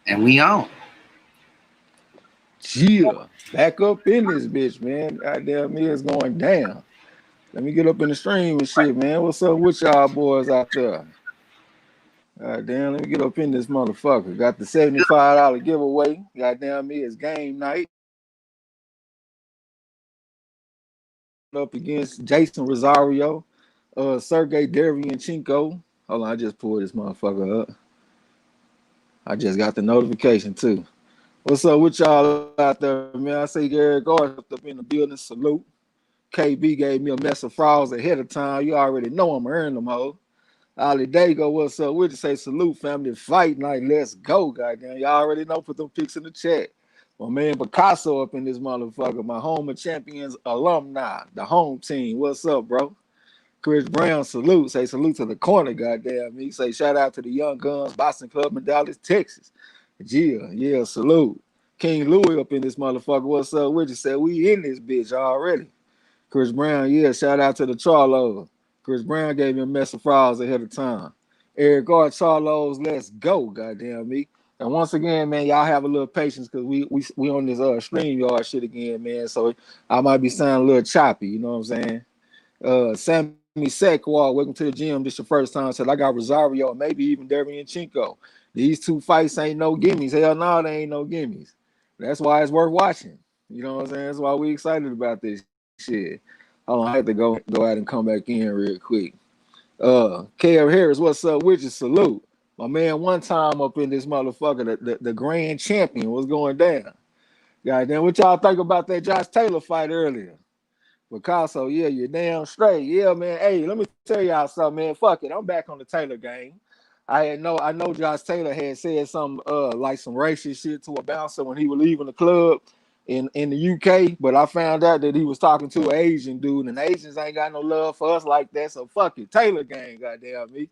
And we on. Yeah, back up in this bitch, man. Goddamn, me is going down. Let me get up in the stream and shit, man. What's up with y'all boys out there? Goddamn, let me get up in this motherfucker. Got the $75 giveaway. Goddamn, me it's game night. Up against Jeison Rosario, Sergiy Derevyanchenko. Hold on, I just pulled this motherfucker up. I just got the notification too. What's up with y'all out there, man? I see Gary Garth up in the building. Salute. KB gave me a mess of frauds ahead of time. You already know I'm earning them, ho. Ali Dago, what's up? We just say salute, family. Fight night. Let's go, goddamn. Y'all already know. Put them pics in the chat. My man Picasso up in this motherfucker. My home of champions alumni. The home team. What's up, bro? Chris Brown, salute. Say salute to the corner, goddamn. Me say shout out to the Young Guns, Boston Club in Dallas, Texas. Yeah, salute. King Louis up in this motherfucker. What's up? We just said we in this bitch already. Chris Brown, yeah, shout out to the Charlo. Chris Brown gave me a mess of fries ahead of time. Eric Gard Charlos, let's go, goddamn me. And once again, man, y'all have a little patience because we on this StreamYard shit again, man. So I might be sounding a little choppy, you know what I'm saying? Sammy Sekwal, welcome to the gym. This your first time. Said I got Rosario, maybe even Derevyanchenko. These two fights ain't no gimmies. Hell no, they ain't no gimmies. That's why it's worth watching. You know what I'm saying? That's why we excited about this shit. Hold on, I have to go out and come back in real quick. KF Harris, what's up with you? Salute. My man one time up in this motherfucker, the grand champion was going down. Goddamn, what y'all think about that Josh Taylor fight earlier? Picasso, yeah, you're damn straight. Yeah, man. Hey, let me tell y'all something, man. Fuck it. I'm back on the Taylor game. I know Josh Taylor had said some like some racist shit to a bouncer when he was leaving the club in the UK, but I found out that he was talking to an Asian dude, and Asians ain't got no love for us like that. So fuck it. Taylor gang, goddamn me.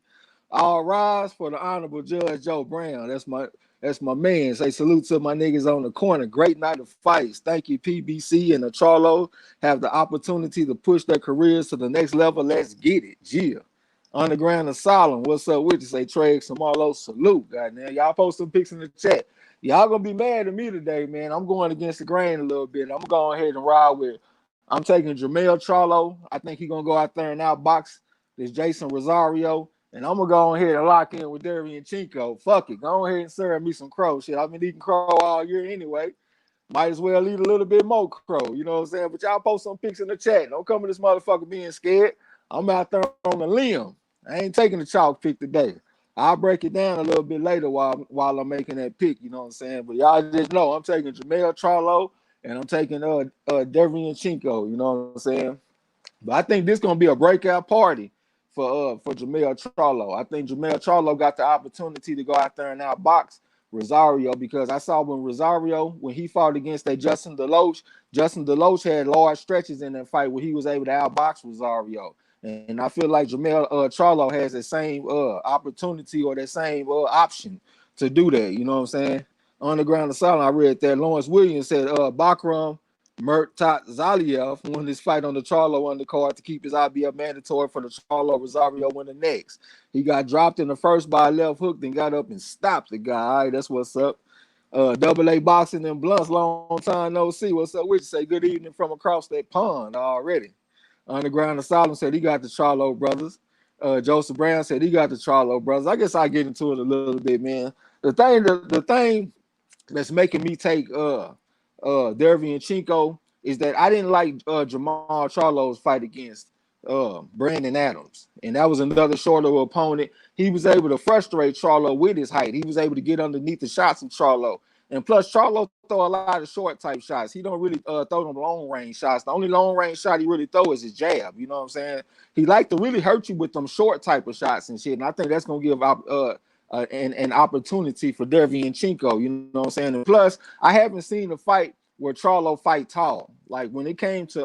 All rise for the honorable Judge Joe Brown. That's my man. Say salute to my niggas on the corner. Great night of fights. Thank you, PBC and the Charlo. Have the opportunity to push their careers to the next level. Let's get it. Yeah. Underground Asylum. What's up with you? Say Trey Samalo. Salute. Goddamn. Y'all post some pics in the chat. Y'all gonna be mad at me today, man. I'm going against the grain a little bit. I'm going ahead and ride with. I'm taking Jermell Charlo. I think he's gonna go out there and outbox this Jeison Rosario. And I'm gonna go ahead and lock in with Derevyanchenko. Fuck it. Go ahead and serve me some crow shit. I've been eating crow all year anyway. Might as well eat a little bit more crow. You know what I'm saying? But y'all post some pics in the chat. Don't come to this motherfucker being scared. I'm out there on the limb. I ain't taking the chalk pick today. I'll break it down a little bit later while I'm making that pick. You know what I'm saying? But y'all just know I'm taking Jermell Charlo and I'm taking Derevyanchenko. You know what I'm saying? But I think this gonna be a breakout party for Jermell Charlo. I think Jermell Charlo got the opportunity to go out there and outbox Rosario because I saw when he fought against that Justin Deloach had large stretches in that fight where he was able to outbox Rosario. And I feel like Jermell Charlo has the same opportunity or that same option to do that. You know what I'm saying? Underground Asylum, I read that Lawrence Williams said Bakram Murtat Zaliev won this fight on the Charlo undercard to keep his IBF mandatory for the Charlo Rosario win the next. He got dropped in the first by a left hook, then got up and stopped the guy. All right, that's what's up. Double A Boxing and Blunts, long time no see. What's up? We say good evening from across that pond already. Underground Asylum said he got the Charlo brothers. Joseph Brown said he got the Charlo brothers. I guess I get into it a little bit, man. The thing that's making me take Derevyanchenko is that I didn't like Jermall Charlo's fight against Brandon Adams, and that was another shorter opponent. He was able to frustrate Charlo with his height. He was able to get underneath the shots of Charlo, and plus Charlo throw a lot of short type shots. He don't really throw them long range shots. The only long range shot he really throw is his jab. You know what I'm saying? He like to really hurt you with them short type of shots and shit. And I think that's gonna give an opportunity for Derevyanchenko. You know what I'm saying? And plus, I haven't seen a fight where Charlo fight tall. Like when it came to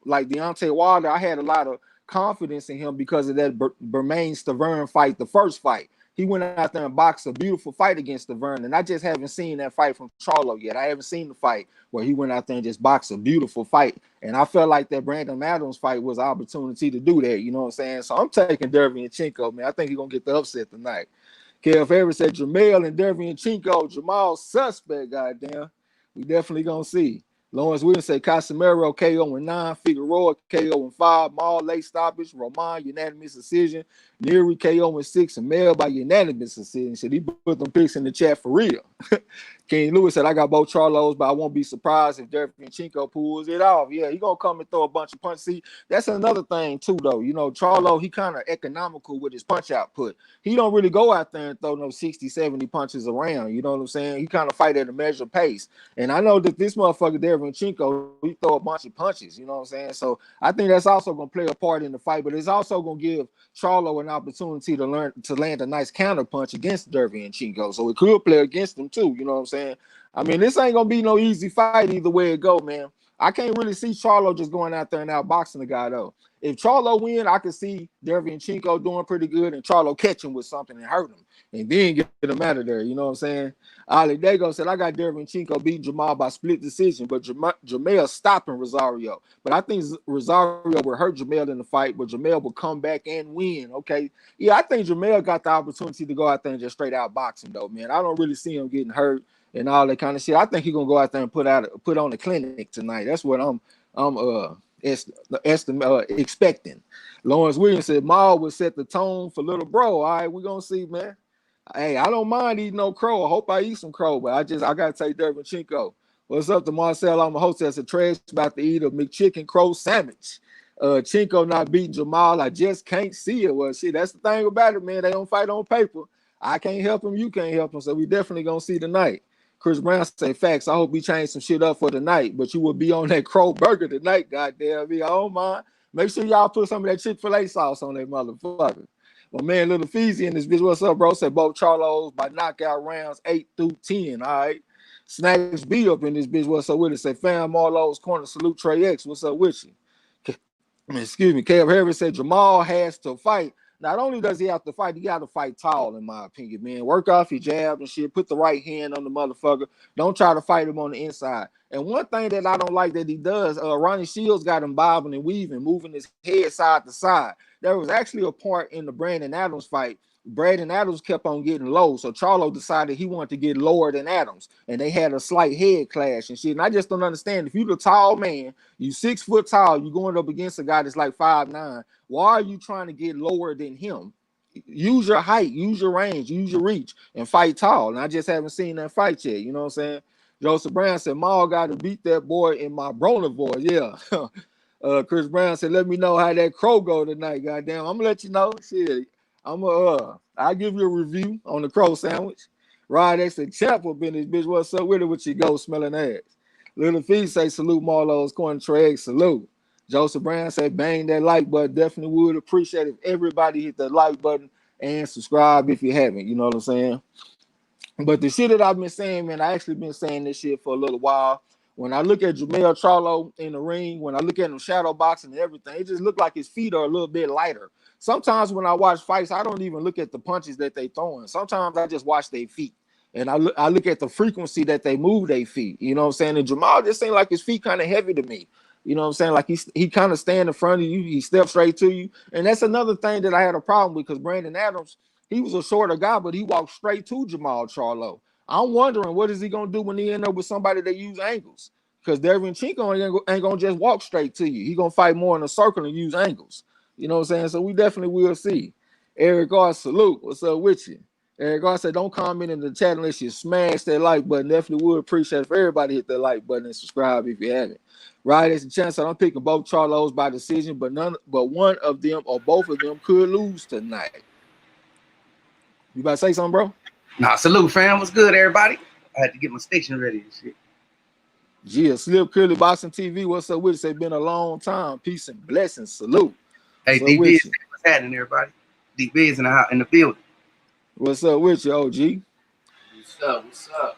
like Deontay Wilder, I had a lot of confidence in him because of that Bermain Stavern fight, the first fight. He went out there and boxed a beautiful fight against Stavern, and I just haven't seen that fight from Charlo yet. I haven't seen the fight where he went out there and just boxed a beautiful fight. And I felt like that Brandon Adams fight was an opportunity to do that. You know what I'm saying? So I'm taking Derevyanchenko, man. I think he's gonna get the upset tonight. Kev Harris said Jermell and Derevyanchenko, Jermall suspect, goddamn. We definitely gonna see. Lawrence Williams said Casemiro KO in 9, Figueroa KO in 5, Maul late stoppage, Roman unanimous decision, Neary KO in 6, and Mel by unanimous decision. Said he put them picks in the chat for real. King Lewis said I got both Charlos, but I won't be surprised if Derevyanchenko pulls it off. Yeah, he gonna come and throw a bunch of punches. See, that's another thing too, though. You know, Charlo, he kind of economical with his punch output. He don't really go out there and throw no 60, 70 punches around. You know what I'm saying? He kind of fight at a measured pace. And I know that this motherfucker Derevyanchenko, he throw a bunch of punches. You know what I'm saying? So I think that's also gonna play a part in the fight, but it's also gonna give Charlo an opportunity to land a nice counter punch against Derevyanchenko. So it could play against him too. You know what I'm saying? I mean, this ain't gonna be no easy fight either way it go, man. I can't really see Charlo just going out there and outboxing the guy though. If Charlo win, I could see Derevyanchenko doing pretty good and Charlo catch him with something and hurt him and then get him out of there. You know what I'm saying? Ali Dago said, I got Derevyanchenko beating Jermall by split decision, but Jermell stopping Rosario. But I think Rosario will hurt Jermell in the fight, but Jermell will come back and win. Okay. Yeah, I think Jermell got the opportunity to go out there and just straight out boxing though, man. I don't really see him getting hurt and all that kind of shit. I think he's gonna go out there and put on a clinic tonight. That's what I'm expecting. Lawrence Williams said Maul will set the tone for little bro. All right, we're gonna see, man. Hey, I don't mind eating no crow. I hope I eat some crow, but I gotta take Derevyanchenko. What's up to Marcel? I'm a host as a trash about to eat a McChicken crow sandwich. Chinko not beating Jermall. I just can't see it. Well, shit, that's the thing about it, man. They don't fight on paper. I can't help him. You can't help him. So we definitely gonna see tonight. Chris Brown say facts. I hope we change some shit up for tonight, but you will be on that crow burger tonight. Goddamn me. I don't mind. Make sure y'all put some of that Chick-fil-A sauce on that motherfucker. My man Little Feezy in this bitch. What's up, bro? Said both Charlos by knockout rounds 8 through 10. All right. Snacks B up in this bitch. What's up with it? Say fam MARLO'S corner. Salute Trey X. What's up with you? Excuse me. Kev Harris said Jermall has to fight. Not only does he have to fight, he got to fight tall, in my opinion, man. Work off your jab and shit. Put the right hand on the motherfucker. Don't try to fight him on the inside. And one thing that I don't like that he does, Ronnie Shields got him bobbing and weaving, moving his head side to side. There was actually a part in the Brandon Adams fight. Brandon Adams kept on getting low, so Charlo decided he wanted to get lower than Adams, and they had a slight head clash and shit. And I just don't understand. If you're the tall man, you 6 foot tall, you going up against a guy that's like 5'9". Why are you trying to get lower than him? Use your height, use your range, use your reach, and fight tall. And I just haven't seen that fight yet. You know what I'm saying? Joseph Brown said, Maul got to beat that boy in my Broner voice. Yeah. Chris Brown said, let me know how that crow go tonight. Goddamn, I'm gonna let you know. Shit, I'll give you a review on the crow sandwich. Rod X said, Champ up in this bitch. What's up with it with your ghost smelling ass? Little Feet say, salute MARLO'S corner Trey. Salute. Joseph Brown said, bang that like button. Definitely would appreciate if everybody hit the like button and subscribe if you haven't. You know what I'm saying? But the shit that I've been saying, man, I actually been saying this shit for a little while. When I look at Jermell Charlo in the ring, when I look at him shadow boxing and everything, it just looked like his feet are a little bit lighter. Sometimes when I watch fights, I don't even look at the punches that they throwing. Sometimes I just watch their feet. And I look at the frequency that they move their feet. You know what I'm saying? And Jermall just seemed like his feet kind of heavy to me. You know what I'm saying? Like he kind of stand in front of you. He steps straight to you. And that's another thing that I had a problem with because Brandon Adams, he was a shorter guy, but he walked straight to Jermall Charlo. I'm wondering what is he going to do when he end up with somebody that use angles? Because Derevyanchenko ain't going to just walk straight to you. He going to fight more in a circle and use angles. You know what I'm saying? So we definitely will see. Eric R. Salute. What's up with you? Eric R. said, don't comment in the chat unless you smash that like button. Definitely would appreciate it if everybody hit that like button and subscribe if you haven't. Right, there's a chance that I'm picking both Charlos by decision, but one of them or both of them could lose tonight. You about to say something, bro? Nah, salute, fam. What's good, everybody? I had to get my station ready and shit. Yeah, Slip Curly Boxing TV. What's up with it? It's been a long time. Peace and blessings. Salute. Hey, DB, what's happening, everybody? DB is in the building. What's up with you, OG? What's up? What's up?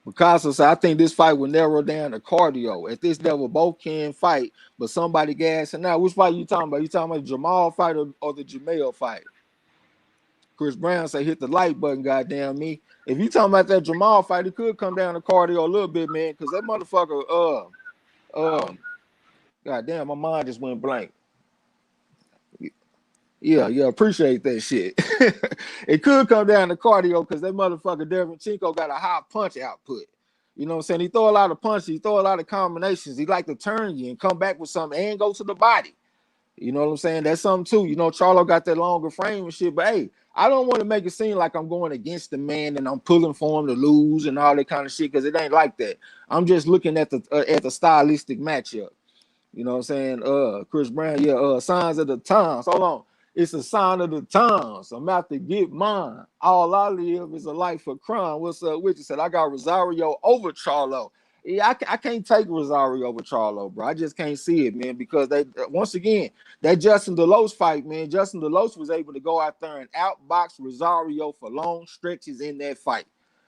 Picasso said, I think this fight will narrow down the cardio. At this level, both can fight, but somebody gassing out. Which fight you talking about? You talking about the Jermall fight or the Jermell fight? Chris Brown said, hit the like button, goddamn me. If you talking about that Jermall fight, it could come down to cardio a little bit, man, because that motherfucker, goddamn, my mind just went blank. Yeah, appreciate that shit. It could come down to cardio because that motherfucker Derevyanchenko got a high punch output. You know what I'm saying? He throw a lot of punches, he throw a lot of combinations. He like to turn you and come back with something and go to the body. You know what I'm saying? That's something too. You know, Charlo got that longer frame and shit, but hey, I don't want to make it seem like I'm going against the man and I'm pulling for him to lose and all that kind of shit because it ain't like that. I'm just looking at the stylistic matchup. You know what I'm saying? Chris Brown, yeah, signs of the times. Hold on. It's a sign of the times. I'm out to get mine. All I live is a life of crime. What's up with you? Said I got Rosario over Charlo. Yeah, I can't take Rosario over Charlo, bro. I just can't see it, man, because they once again, that Justin DeLoach fight, man. Justin DeLoach was able to go out there and outbox Rosario for long stretches in that fight.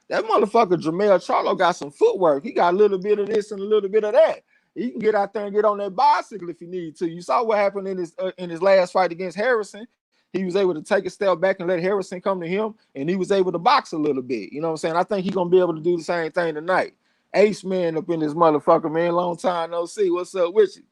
That motherfucker Jermell Charlo got some footwork. He got a little bit of this and a little bit of that. He can get out there and get on that bicycle if he needs to. You saw what happened in his last fight against Harrison. He was able to take a step back and let Harrison come to him, and he was able to box a little bit. You know what I'm saying? I think he's gonna be able to do the same thing tonight. Ace man up in this motherfucker, man. Long time no see. What's up with you?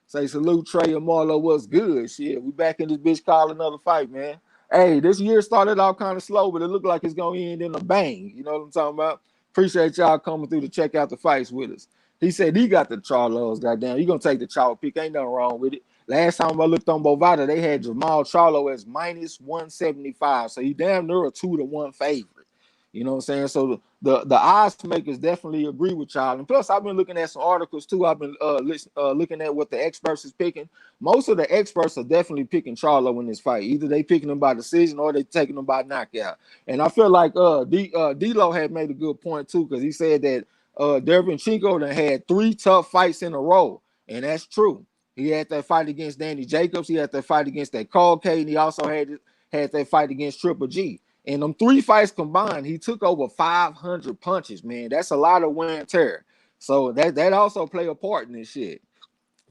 Say salute Trey and Marlo. What's good? Shit, we back in this bitch. Call another fight, man. Hey, this year started out kind of slow, but it looked like it's gonna end in a bang. You know what I'm talking about? Appreciate y'all coming through to check out the fights with us. He said he got the Charlos, goddamn. You gonna take the Charlo pick? Ain't nothing wrong with it. Last time I looked on Bovada, they had Jermall Charlo as minus 175. So he damn near a 2-1 favorite. You know what I'm saying? So the odds makers definitely agree with y'all. And plus, I've been looking at some articles too. I've been looking at what the experts is picking. Most of the experts are definitely picking Charlo in this fight. Either they picking him by decision or they taking him by knockout. And I feel like D-Lo had made a good point too, because he said that Derevyanchenko done had 3 tough fights in a row, and that's true. He had that fight against Danny Jacobs. He had that fight against that Cade, and he also had that fight against Triple G. And them 3 fights combined, he took over 500 punches, man. That's a lot of wear and tear. So that also play a part in this shit.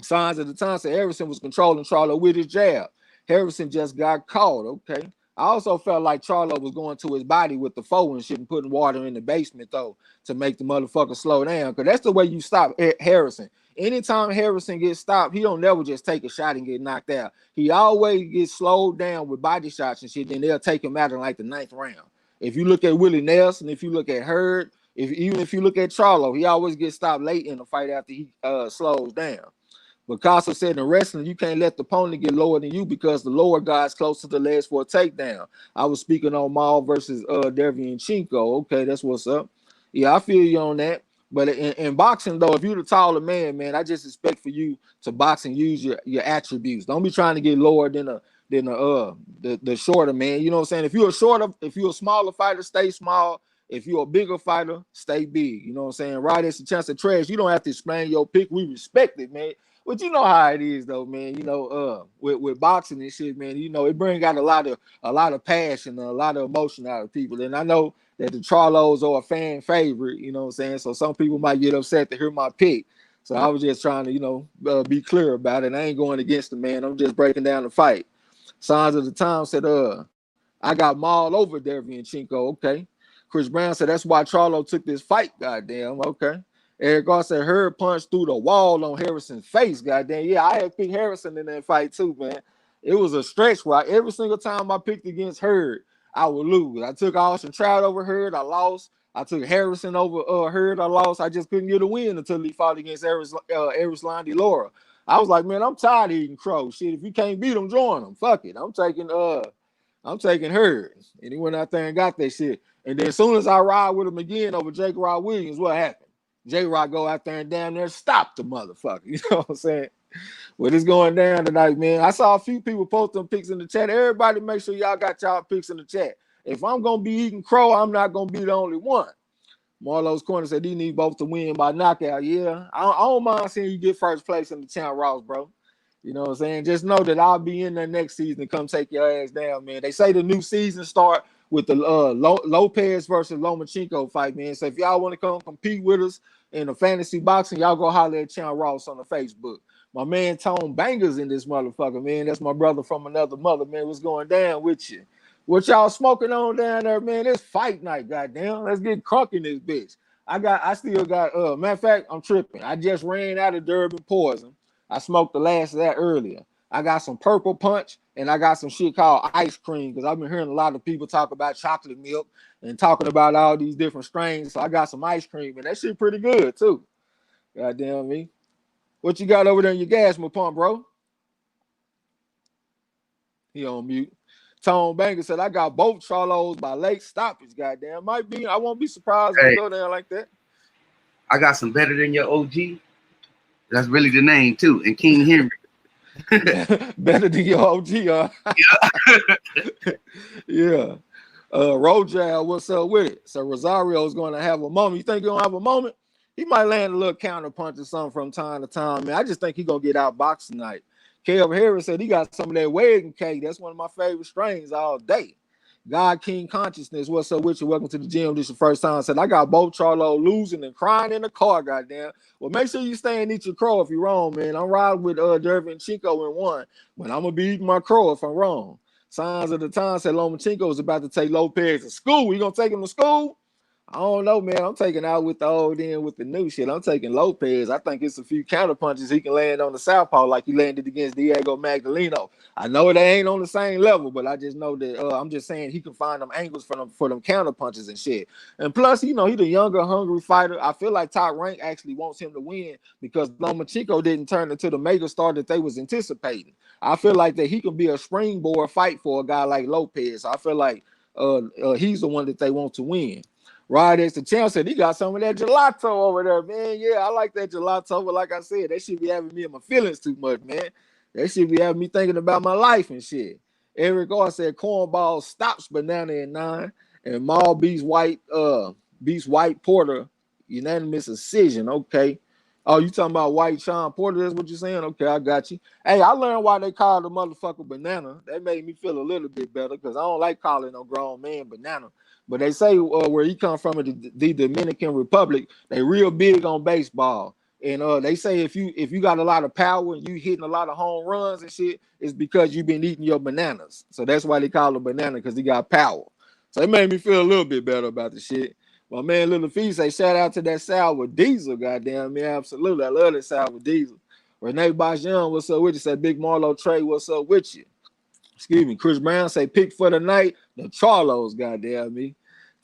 Signs of the time said Harrison was controlling Charlo with his jab. Harrison just got caught, okay? I also felt like Charlo was going to his body with the foe and shit and putting water in the basement, though, to make the motherfucker slow down. Because that's the way you stop Harrison. Anytime Harrison gets stopped, he don't never just take a shot and get knocked out. He always gets slowed down with body shots and shit, then they'll take him out in like the 9th round. If you look at Willie Nelson, if you look at Hurd, even if you look at Charlo, he always gets stopped late in the fight after he slows down. But Casa said in wrestling, you can't let the opponent get lower than you because the lower guy's close to the legs for a takedown. I was speaking on Maul versus Derevyanchenko. Okay, that's what's up. Yeah, I feel you on that. But in boxing, though, if you're the taller man, I just expect for you to box and use your attributes. Don't be trying to get lower than the shorter man. You know what I'm saying? If you're a smaller fighter, stay small. If you're a bigger fighter, stay big. You know what I'm saying? Right, it's a chance of trash. You don't have to explain your pick. We respect it, man. But you know how it is, though, man. You know, with boxing and shit, man. You know, it brings out a lot of passion, and a lot of emotion out of people. And I know that the Charlos are a fan favorite. You know what I'm saying? So some people might get upset to hear my pick. So I was just trying to, be clear about it. I ain't going against the man. I'm just breaking down the fight. Signs of the time said, I got mauled over Derevyanchenko. Okay. Chris Brown said that's why Charlo took this fight. Goddamn. Okay. Eric Gar said Hurd punched through the wall on Harrison's face. Goddamn. Yeah, I had picked Harrison in that fight too, man. It was a stretch where every single time I picked against Hurd, I would lose. I took Austin Trout over Hurd. I lost. I took Harrison over Hurd. I lost. I just couldn't get a win until he fought against Erislan De Laura. I was like, man, I'm tired of eating crow. Shit, if you can't beat them, join them. Fuck it. I'm taking Hurd. And he went out there and got that shit. And then as soon as I ride with him again over Jake Rod Williams, what happened? J-Rock go out there and damn near stop the motherfucker. You know what I'm saying? Well, it's going down tonight, man. I saw a few people post them picks in the chat. Everybody make sure y'all got y'all picks in the chat. If I'm going to be eating crow, I'm not going to be the only one. Marlo's Corner said he need both to win by knockout. Yeah, I don't mind seeing you get first place in the Champ Ross, bro. You know what I'm saying? Just know that I'll be in there next season to come take your ass down, man. They say the new season start with the Lopez versus Lomachenko fight, man. So if y'all want to come compete with us in the fantasy boxing, y'all go holler at Champ Ross on the Facebook. My man Tone Bangers in this motherfucker, man. That's my brother from another mother, man. What's going down with you? What y'all smoking on down there, man? It's fight night, goddamn. Let's get crunk in this bitch. I still got, matter of fact, I'm tripping. I just ran out of Durban Poison. I smoked the last of that earlier. I got some purple punch, and I got some shit called ice cream because I've been hearing a lot of people talk about chocolate milk and talking about all these different strains. So I got some ice cream, and that shit pretty good too. Goddamn me. What you got over there in your gas pump, bro? He on mute. Tone Banger said, I got both Charlos by late stoppage. Goddamn. Might be. I won't be surprised if Hey, we go down like that. I got some better than your OG. That's really the name too. And King Henry. Better than your OG, huh? Yeah. Rojal, what's up with it? So Rosario's going to have a moment. You think he's going to have a moment? He might land a little counter punch or something from time to time, man. I just think he's going to get outboxed tonight. Kev Harris said he got some of that wedding cake. That's one of my favorite strains all day. God King Consciousness, what's up with you? Welcome to the gym. This is your first time. Said I got both Charlo losing and crying in the car, goddamn. Well, make sure you stay and eat your crow if you're wrong, man. I'm riding with Derevyanchenko in one, but I'm gonna be eating my crow if I'm wrong. Signs of the time said Lomachenko is about to take Lopez to school. We gonna take him to school? I don't know, man. I'm taking out with the old in with the new shit. I'm taking Lopez. I think it's a few counter punches he can land on the southpaw like he landed against Diego Magdaleno. I know they ain't on the same level, but I just know that I'm just saying he can find them angles for them counter punches and shit. And plus, you know, he's the younger, hungry fighter. I feel like Top Rank actually wants him to win because Lomachenko didn't turn into the mega star that they was anticipating. I feel like that he can be a springboard fight for a guy like Lopez. I feel like he's the one that they want to win. Rod X the champ said he got some of that gelato over there, man. Yeah, I like that gelato, but like I said, that should be having me in my feelings too much, man. That should be having me thinking about my life and shit. Eric R said cornball stops banana in 9, and Maul beats White Porter unanimous decision. Okay. Oh, you talking about White Sean Porter? That's what you're saying? Okay, I got you. Hey, I learned why they call the motherfucker banana. That made me feel a little bit better because I don't like calling no grown man banana. But they say where he come from in the Dominican Republic, they real big on baseball. And they say if you got a lot of power and you hitting a lot of home runs and shit, it's because you've been eating your bananas. So that's why they call him banana, because he got power. So it made me feel a little bit better about the shit. My man Little Fee say shout out to that sour diesel, goddamn me. Absolutely. I love that sour diesel. Renee Bajan, what's up with you? Say Big Marlo Trey, what's up with you? Excuse me. Chris Brown say pick for the night. The Charlos, goddamn me.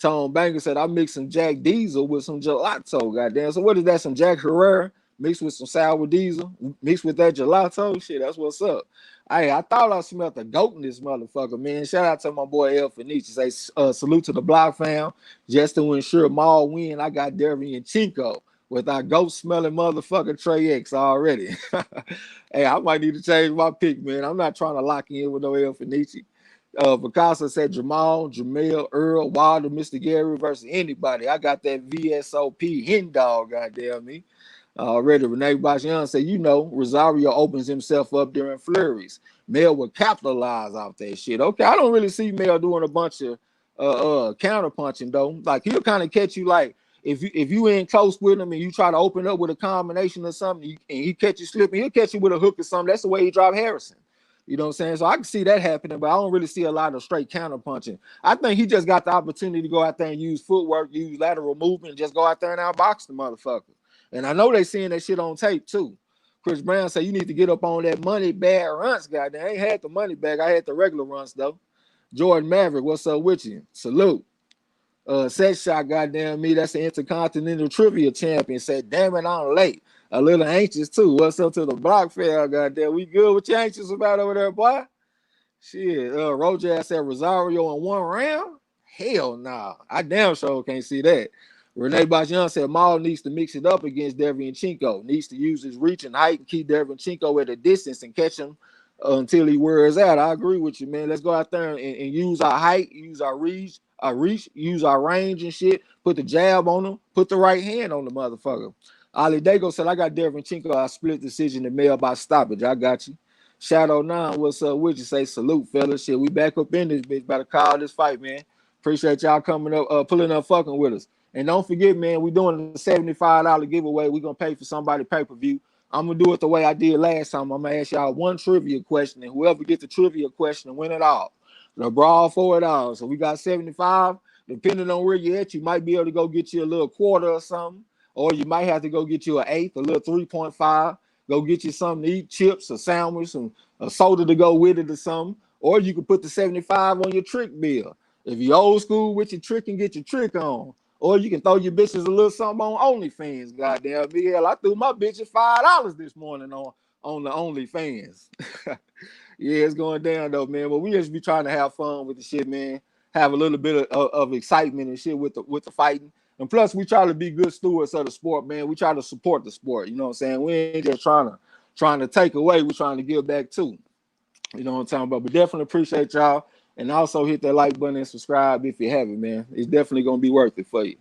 Tone Banger said I mixed some Jack Diesel with some gelato, goddamn. So what is that? Some Jack Herrera mixed with some sour diesel, mixed with that gelato? Shit, that's what's up. Hey, I thought I smelled the goat in this motherfucker, man. Shout out to my boy El Fenici. Say salute to the block fam. Just to ensure Maul win, I got Derevyanchenko with our goat smelling motherfucker Trey X already. Hey, I might need to change my pick, man. I'm not trying to lock in with no El Fenici. Picasso said Jermell, Earl, Wilder, Mr. Gary versus anybody. I got that VSOP hen dog, goddamn me. Already, Renee Bashan said, you know, Rosario opens himself up during flurries. Mel will capitalize off that shit. Okay, I don't really see Mel doing a bunch of counter punching though. Like he'll kind of catch you like if you in close with him and you try to open up with a combination or something, and he catch you slipping, he'll catch you with a hook or something. That's the way he dropped Harrison. You know what I'm saying? So I can see that happening, but I don't really see a lot of straight counter punching. I think he just got the opportunity to go out there and use footwork, use lateral movement, and just go out there and outbox the motherfucker. And I know they seeing that shit on tape too. Chris Brown said you need to get up on that money bag runs, goddamn. I ain't had the money bag. I had the regular runs though. Jordan Maverick, what's up with you? Salute. Set shot, goddamn me. That's the Intercontinental Trivia Champion. Said, damn it, I'm late. A little anxious too. What's up to the block fair? Goddamn, we good? What you anxious about over there, boy? Shit. Roger said Rosario in 1 round. Hell nah. I damn sure can't see that. Renee Bajan said Maul needs to mix it up against Derevyanchenko. Needs to use his reach and height and keep Derevyanchenko at a distance and catch him until he wears out. I agree with you, man. Let's go out there and use our height, use our reach, use our range and shit. Put the jab on him. Put the right hand on the motherfucker. Ali Dago said, I got Derevyanchenko. I split decision to mail by stoppage. I got you. Shadow 9, what's up with you? Say salute, fellas. Shit, we back up in this bitch. About to call this fight, man. Appreciate y'all coming up, pulling up, fucking with us. And don't forget, man, we doing a $75 giveaway. We're going to pay for somebody pay-per-view. I'm going to do it the way I did last time. I'm going to ask y'all one trivia question, and whoever gets the trivia question win it all. The brawl for it all. So we got 75. Depending on where you're at, you might be able to go get you a little quarter or something. Or you might have to go get you an eighth, a little 3.5. Go get you something to eat, chips, a sandwich, and a soda to go with it or something. Or you can put the 75 on your trick bill. If you old school with your trick and get your trick on. Or you can throw your bitches a little something on OnlyFans. Goddamn, hell, I threw my bitches $5 this morning on the OnlyFans. Yeah, it's going down though, man. But we just be trying to have fun with the shit, man. Have a little bit of excitement and shit with the fighting. And plus, we try to be good stewards of the sport, man. We try to support the sport. You know what I'm saying? We ain't just trying to take away. We're trying to give back too. You know what I'm talking about? But definitely appreciate y'all. And also hit that like button and subscribe if you haven't, man. It's definitely going to be worth it for you.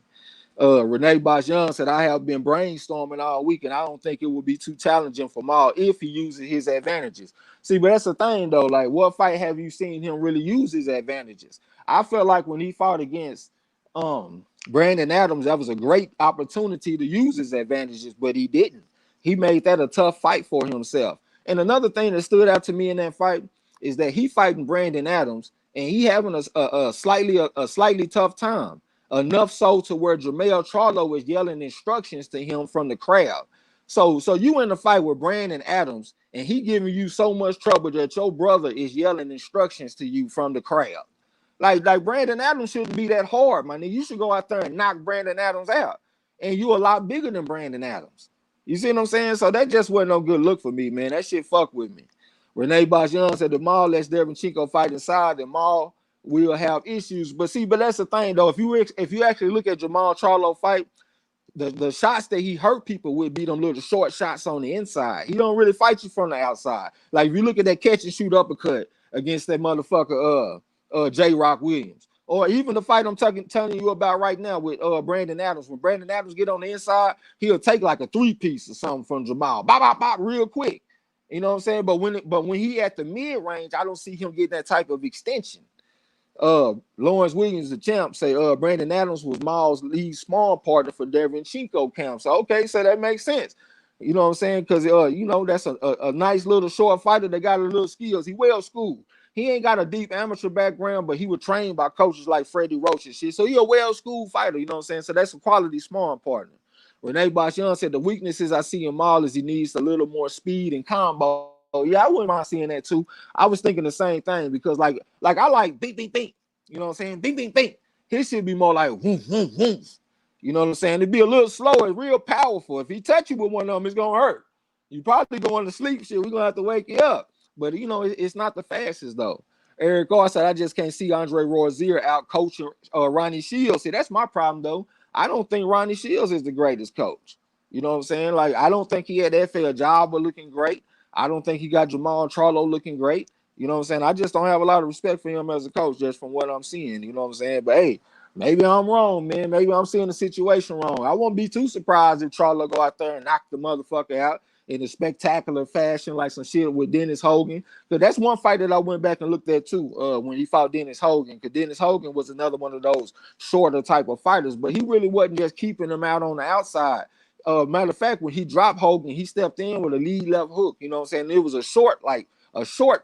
Renee Bosch-Young said, I have been brainstorming all week, and I don't think it would be too challenging for Maul if he uses his advantages. See, but that's the thing, though. Like, what fight have you seen him really use his advantages? I felt like when he fought against Brandon Adams, that was a great opportunity to use his advantages, but he didn't. He made that a tough fight for himself. And another thing that stood out to me in that fight is that he fighting Brandon Adams, and he having a slightly tough time. Enough so to where Jermell Charlo is yelling instructions to him from the crowd. So you in the fight with Brandon Adams, and he giving you so much trouble that your brother is yelling instructions to you from the crowd. Like Brandon Adams shouldn't be that hard, man. You should go out there and knock Brandon Adams out. And you a lot bigger than Brandon Adams. You see what I'm saying? So that just wasn't no good look for me, man. That shit fucked with me. Renee Bosch-Young said the Maul lets Derevyanchenko fight inside, the Maul will have issues. But that's the thing, though. If you actually look at Jermall Charlo fight, the shots that he hurt people with be them little short shots on the inside. He don't really fight you from the outside. Like if you look at that catch and shoot uppercut against that motherfucker J. Rock Williams, or even the fight I'm telling you about right now with Brandon Adams. When Brandon Adams get on the inside, he'll take like a 3-piece or something from Jermall, bop bop bop, real quick. You know what I'm saying? But when he at the mid range, I don't see him getting that type of extension. Lawrence Williams, the champ, say Brandon Adams was Maul's lead small partner for Derevyanchenko camp. So okay, so that makes sense. You know what I'm saying? Because that's a nice little short fighter that got a little skills. He well schooled. He ain't got a deep amateur background, but he was trained by coaches like Freddie Roach and shit. So he a well schooled fighter. You know what I'm saying? So that's a quality small partner. Renee Bosch-Young said the weaknesses I see in Maul is he needs a little more speed and combo. Yeah, I wouldn't mind seeing that too. I was thinking the same thing because like I like bing bing bing. You know what I'm saying? Bing bing bing. His should be more like woof woof woof. You know what I'm saying? It'd be a little slower, real powerful. If he touch you with one of them, it's gonna hurt. You probably going to sleep. Shit, we're gonna have to wake you up. But it's not the fastest though. Eric Gar said I just can't see Andre Rozier out coaching Ronnie Shields. See, that's my problem though. I don't think Ronnie Shields is the greatest coach. You know what I'm saying? Like I don't think he had FA Jabba looking great. I don't think he got Jermell Charlo looking great. You know what I'm saying? I just don't have a lot of respect for him as a coach just from what I'm seeing. You know what I'm saying? But hey, maybe I'm wrong, man. Maybe I'm seeing the situation wrong. I won't be too surprised if Charlo go out there and knock the motherfucker out in a spectacular fashion like some shit with Dennis Hogan. Because that's one fight that I went back and looked at too when he fought Dennis Hogan. Because Dennis Hogan was another one of those shorter type of fighters. But he really wasn't just keeping him out on the outside. Matter of fact, when he dropped Hogan, he stepped in with a lead left hook. You know what I'm saying? It was a short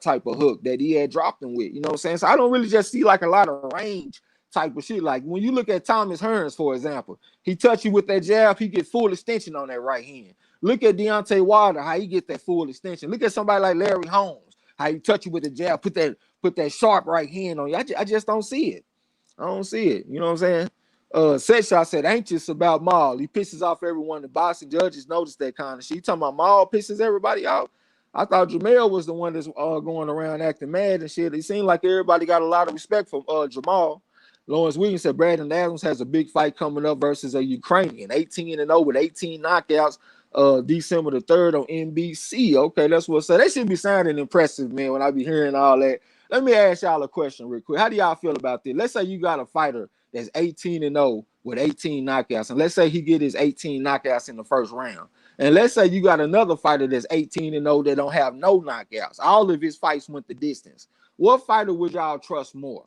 type of hook that he had dropped him with. You know what I'm saying? So I don't really just see like a lot of range type of shit. Like when you look at Thomas Hearns, for example, he touch you with that jab, he get full extension on that right hand. Look at Deontay Wilder, how he get that full extension. Look at somebody like Larry Holmes, how he touch you with the jab, put that sharp right hand on you. I just don't see it. I don't see it. You know what I'm saying? Setshot said anxious about Maul. He pisses off everyone. The boxing judges notice that kind of shit. You talking about Maul pisses everybody off? I thought Jermell was the one that's going around acting mad and shit. It seemed like everybody got a lot of respect for Jermall. Lawrence Williams said Brandon Adams has a big fight coming up versus a Ukrainian, 18-0 with 18 knockouts. December the 3rd on NBC. Okay, that's what's up. That should be sounding impressive, man, when I be hearing all that. Let me ask y'all a question real quick. How do y'all feel about this? Let's say you got a fighter that's 18-0 with 18 knockouts, and let's say he get his 18 knockouts in the first round. And let's say you got another fighter that's 18-0 that don't have no knockouts. All of his fights went the distance. What fighter would y'all trust more?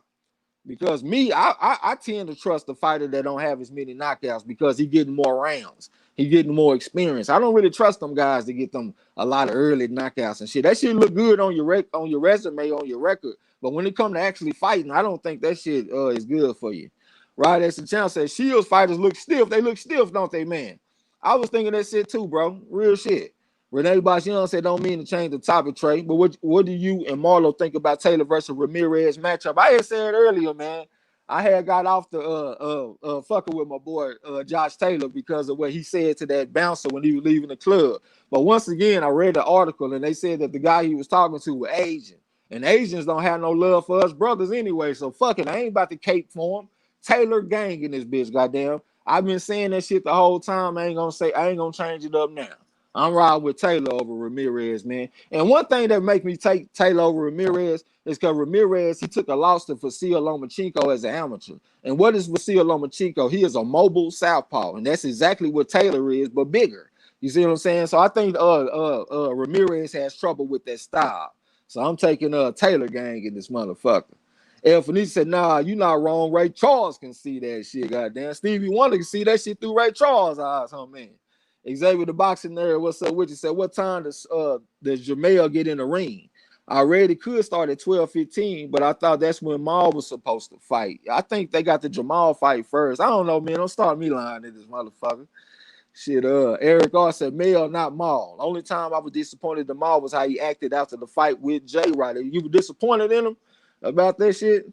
Because me, I tend to trust the fighter that don't have as many knockouts because he getting more rounds. He getting more experience. I don't really trust them guys to get them a lot of early knockouts and shit. That shit look good on your resume, on your record. But when it come to actually fighting, I don't think that shit is good for you. Right? As the channel says, Shields fighters look stiff. They look stiff, don't they, man? I was thinking that shit too, bro. Real shit. Renee Young said, don't mean to change the topic, Trey, but what do you and Marlo think about Taylor versus Ramirez matchup? I had said earlier, man, I had got off the fucking with my boy Josh Taylor because of what he said to that bouncer when he was leaving the club. But once again, I read the article and they said that the guy he was talking to was Asian. And Asians don't have no love for us brothers anyway. So fuck it. I ain't about to cape for him. Taylor gang in this bitch, goddamn. I've been saying that shit the whole time. I ain't gonna change it up now. I'm riding with Taylor over Ramirez, man. And one thing that make me take Taylor over Ramirez is because Ramirez, he took a loss to Vasil Lomachenko as an amateur. And what is Vasil Lomachenko? He is a mobile southpaw, and that's exactly what Taylor is, but bigger. You see what I'm saying? So I think Ramirez has trouble with that style. So I'm taking Taylor gang in this motherfucker. El Felice said, nah, you not wrong. Ray Charles can see that shit, goddamn. Stevie Wonder can see that shit through Ray Charles' eyes, huh, man? Xavier the boxing nerd, what's up with you? Said, what time does Jermell get in the ring? I already could start at 12:15, but I thought that's when Maul was supposed to fight. I think they got the Jermall fight first. I don't know, man. Don't start me lying at this motherfucker. Shit, Eric R said, Mel, not Maul. Only time I was disappointed in Maul was how he acted after the fight with Jay Ryder. You were disappointed in him about that shit?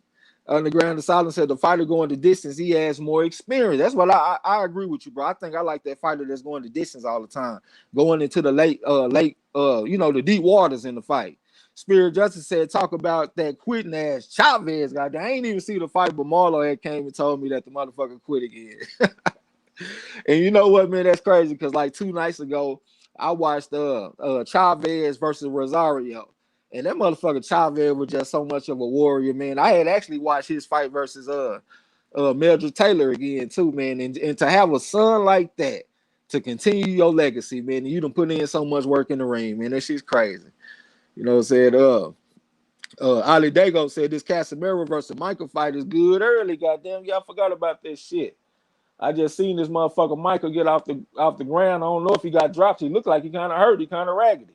Underground Asylum said the fighter going the distance, he has more experience. That's what I agree with you, bro. I think I like that fighter that's going the distance all the time, going into the late, the deep waters in the fight. Spirit Justice said, talk about that quitting ass Chavez guy. I ain't even see the fight, but Marlo had came and told me that the motherfucker quit again. And you know what, man? That's crazy because like 2 nights ago, I watched Chavez versus Rosario. And that motherfucker Chavez was just so much of a warrior, man. I had actually watched his fight versus Mildred Taylor again, too, man. And to have a son like that to continue your legacy, man, and you done put in so much work in the ring, man. That shit's crazy. You know what I'm saying? Ali Dago said this Casemiro versus Michael fight is good early. Goddamn, y'all forgot about that shit. I just seen this motherfucker Michael get off the ground. I don't know if he got dropped. He looked like he kind of hurt. He kind of raggedy.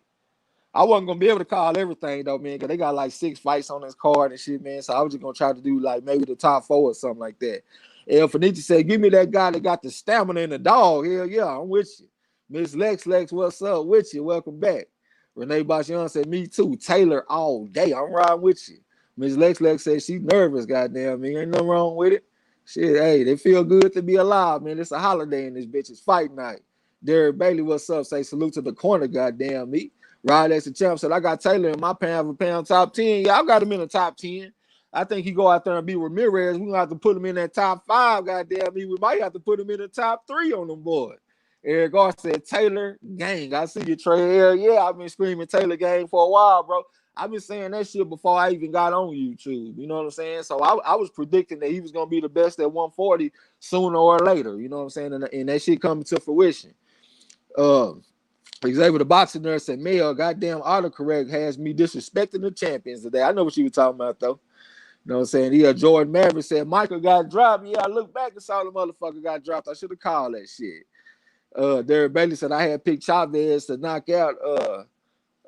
I wasn't gonna be able to call everything though, man, because they got like 6 fights on this card and shit, man. So I was just gonna try to do like maybe the top 4 or something like that. El Fenici said, give me that guy that got the stamina and the dog. Hell yeah, I'm with you. Miss Lex, what's up with you? Welcome back. Renee Young said, me too. Taylor all day. I'm riding with you. Miss Lex said she's nervous, goddamn me. Ain't nothing wrong with it. Shit, hey, they feel good to be alive, man. It's a holiday in this bitch. It's fight night. Derek Bailey, what's up? Say salute to the corner, goddamn me. Rod as the champ said, I got Taylor in my pound for pound top 10. Yeah, I got him in the top 10. I think he go out there and beat Ramirez. We're going to have to put him in that top 5, goddamn me. We might have to put him in the top 3 on them boys. Eric R said, Taylor gang. I see you, Trey. Hell yeah, I've been screaming Taylor gang for a while, bro. I've been saying that shit before I even got on YouTube. You know what I'm saying? So I was predicting that he was going to be the best at 140 sooner or later. You know what I'm saying? And that shit coming to fruition. Xavier the boxing nurse said, Mel, goddamn autocorrect has me disrespecting the champions today. I know what you were talking about, though. You know what I'm saying? Yeah, Jordan Maverick said, Michael got dropped. Yeah, I look back and saw the motherfucker got dropped. I should have called that shit. Derek Bailey said, I had picked Chavez to knock out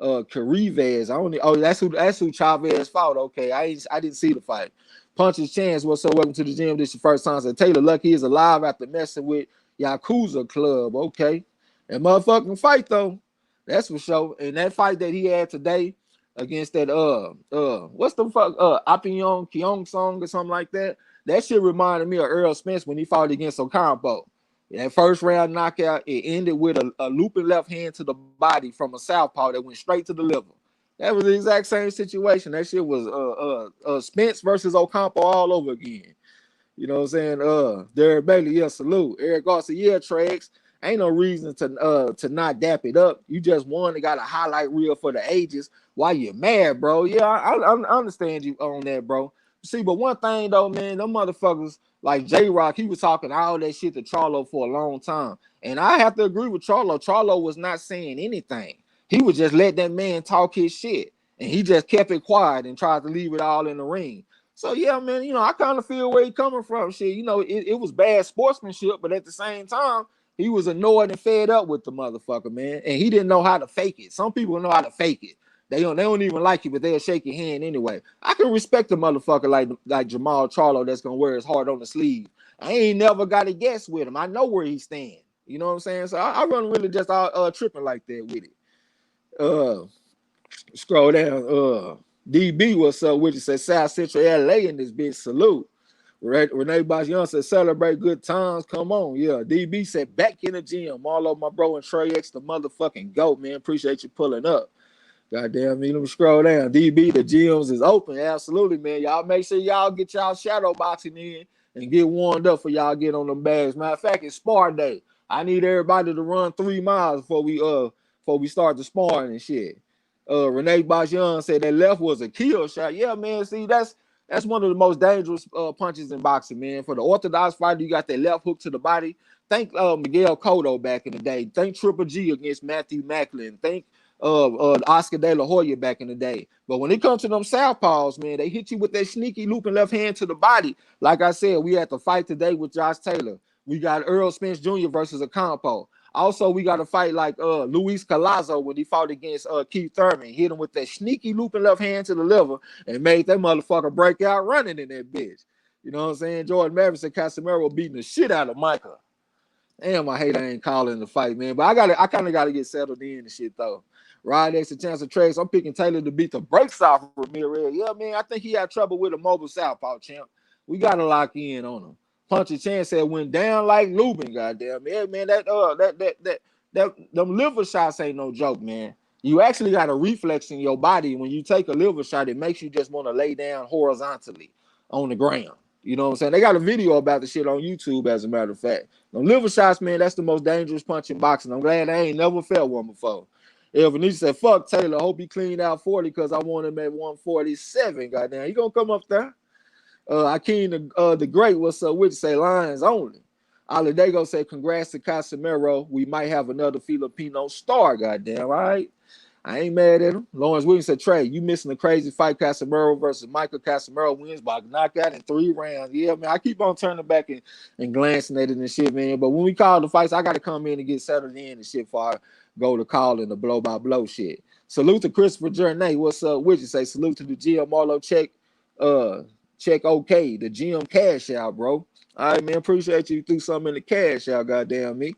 Carivez. That's who Chavez fought. Okay, I didn't see the fight. Punch's Chance, what's up? Welcome to the gym. This is your first time. Said Taylor Lucky is alive after messing with Yakuza Club. Okay. And motherfucking fight though, that's for sure. And that fight that he had today against that what's the fuck Appion Keong Song or something like that. That shit reminded me of Earl Spence when he fought against Ocampo. That first round knockout, it ended with a looping left hand to the body from a southpaw that went straight to the liver. That was the exact same situation. That shit was Spence versus Ocampo all over again. You know what I'm saying? Derek Bailey, yeah, salute. Eric Garcia, yeah, Trex. Ain't no reason to not dap it up. You just won and got a highlight reel for the ages. Why you mad, bro? Yeah, I understand you on that, bro. See, but one thing though, man, them motherfuckers like J-Rock, he was talking all that shit to Charlo for a long time. And I have to agree with Charlo. Charlo was not saying anything. He would just let that man talk his shit. And he just kept it quiet and tried to leave it all in the ring. So, yeah, man, you know, I kind of feel where he coming from. Shit, you know, it was bad sportsmanship, but at the same time, he was annoyed and fed up with the motherfucker, man. And he didn't know how to fake it. Some people know how to fake it. They don't even like you, but they'll shake your hand anyway. I can respect a motherfucker like Jermell Charlo that's gonna wear his heart on the sleeve. I ain't never got a guess with him. I know where he stand. You know what I'm saying? So I wasn't really just tripping like that with it. Uh, Scroll down. DB, what's up with you? Say South Central LA in this bitch. Salute. Renee Young said celebrate good times. Come on. Yeah. DB said back in the gym. Marlo, my bro, and Trey X, the motherfucking GOAT, man. Appreciate you pulling up. Goddamn me. Let me scroll down. DB, the gyms is open. Absolutely, man. Y'all make sure y'all get y'all shadow boxing in and get warmed up for y'all get on them bags. Matter of fact, it's spar day. I need everybody to run 3 miles before we start the sparring and shit. Renee Young said that left was a kill shot. Yeah, man. See, that's one of the most dangerous punches in boxing, man. For the orthodox fighter, you got that left hook to the body. Think Miguel Cotto back in the day. Think Triple G against Matthew Macklin. Think Oscar De La Hoya back in the day. But when it comes to them southpaws, man, they hit you with that sneaky looping left hand to the body. Like I said, we had to fight today with Josh Taylor. We got Earl Spence Jr. versus Ocampo. Also, we got to fight like Luis Collazo when he fought against Keith Thurman. Hit him with that sneaky looping left hand to the liver and made that motherfucker break out running in that bitch. You know what I'm saying? Jordan Mavericks and Casemiro beating the shit out of Micah. Damn, I hate I ain't calling the fight, man. But I kind of got to get settled in and shit, though. Rod X, a chance of trades. I'm picking Taylor to beat the brakes off of Ramirez. Yeah, man, I think he had trouble with a mobile southpaw, champ. We got to lock in on him. Punchy Chan said went down like Lubin, goddamn. Yeah, man, them liver shots ain't no joke, man. You actually got a reflex in your body. When you take a liver shot, it makes you just want to lay down horizontally on the ground. You know what I'm saying? They got a video about the shit on YouTube, as a matter of fact. Them liver shots, man, that's the most dangerous punch in boxing. I'm glad I ain't never felt one before. Venetia said, fuck Taylor. Hope he cleaned out 40 because I want him at 147. Goddamn. He gonna come up there. Akeem the Great, what's up with you? Say Lions only. Aladego said, congrats to Casemiro. We might have another Filipino star, goddamn. All right. I ain't mad at him. Lawrence Williams said, Trey, you missing a crazy fight. Casemiro versus Michael. Casemiro wins by knockout in 3 rounds. Yeah, man, I keep on turning back and glancing at it and shit, man. But when we call the fights, I got to come in and get settled in and shit before I go to calling the blow-by-blow shit. Salute to Christopher Journey. What's up with you? Say salute to the GM Marlo check okay. The GM cash out, bro. All right, man. Appreciate you threw something in the cash out, goddamn me.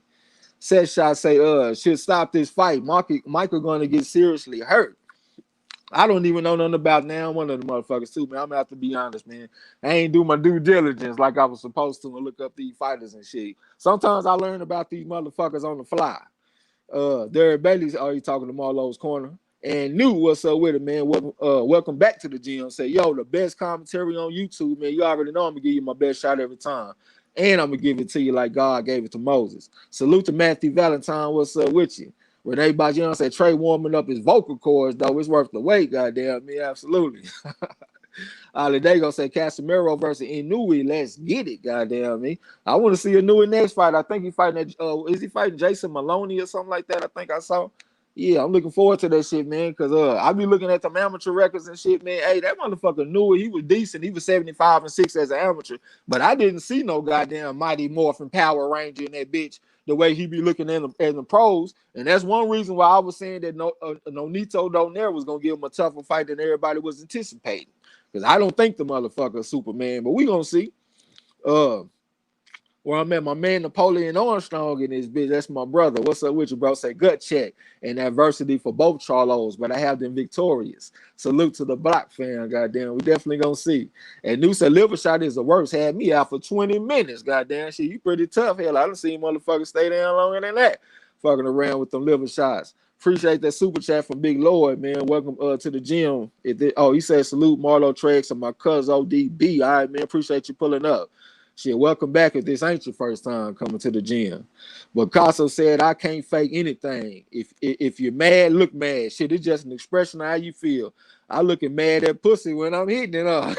Set shot say, should stop this fight. Michael gonna get seriously hurt. I don't even know nothing about now. One of the motherfuckers too, man. I'm gonna have to be honest, man. I ain't do my due diligence like I was supposed to and look up these fighters and shit. Sometimes I learn about these motherfuckers on the fly. Derek Bailey's already talking to MARLO'S Corner. And New, what's up with it, man? Welcome back to the gym. Say, yo, the best commentary on YouTube, man. You already know I'm gonna give you my best shot every time. And I'm gonna give it to you like God gave it to Moses. Salute to Matthew Valentine. What's up with you? Renee Bajian said Trey warming up his vocal cords, though. It's worth the wait, goddamn me. Absolutely. Aladego said Casemiro versus Inouye. Let's get it, goddamn me. I want to see Inouye next fight. I think he's fighting is he fighting Jason Maloney or something like that? I think I saw. Yeah, I'm looking forward to that shit, man, because I be looking at the amateur records and shit, man. Hey, that motherfucker knew it. He was decent. He was 75-6 as an amateur, but I didn't see no goddamn Mighty Morphin Power Ranger in that bitch the way he be looking at the pros, and that's one reason why I was saying that Nonito Donaire was going to give him a tougher fight than everybody was anticipating, because I don't think the motherfucker is Superman, but we going to see. Where I'm at, my man Napoleon Armstrong in this bitch. That's my brother. What's up with you, bro? Say gut check and adversity for both Charlos, but I have them victorious. Salute to the Block fan, goddamn. We definitely gonna see. And New said liver shot is the worst. Had me out for 20 minutes, goddamn. Shit, you pretty tough. Hell, I done seen motherfuckers stay down longer than that. Fucking around with them liver shots. Appreciate that super chat from Big Lloyd, man. Welcome to the gym. He said salute Marlo Trex and my cousin ODB. All right, man. Appreciate you pulling up. Shit, welcome back if this ain't your first time coming to the gym. But Casso said, I can't fake anything. If you're mad, look mad. Shit, it's just an expression of how you feel. I looking mad at pussy when I'm hitting it up.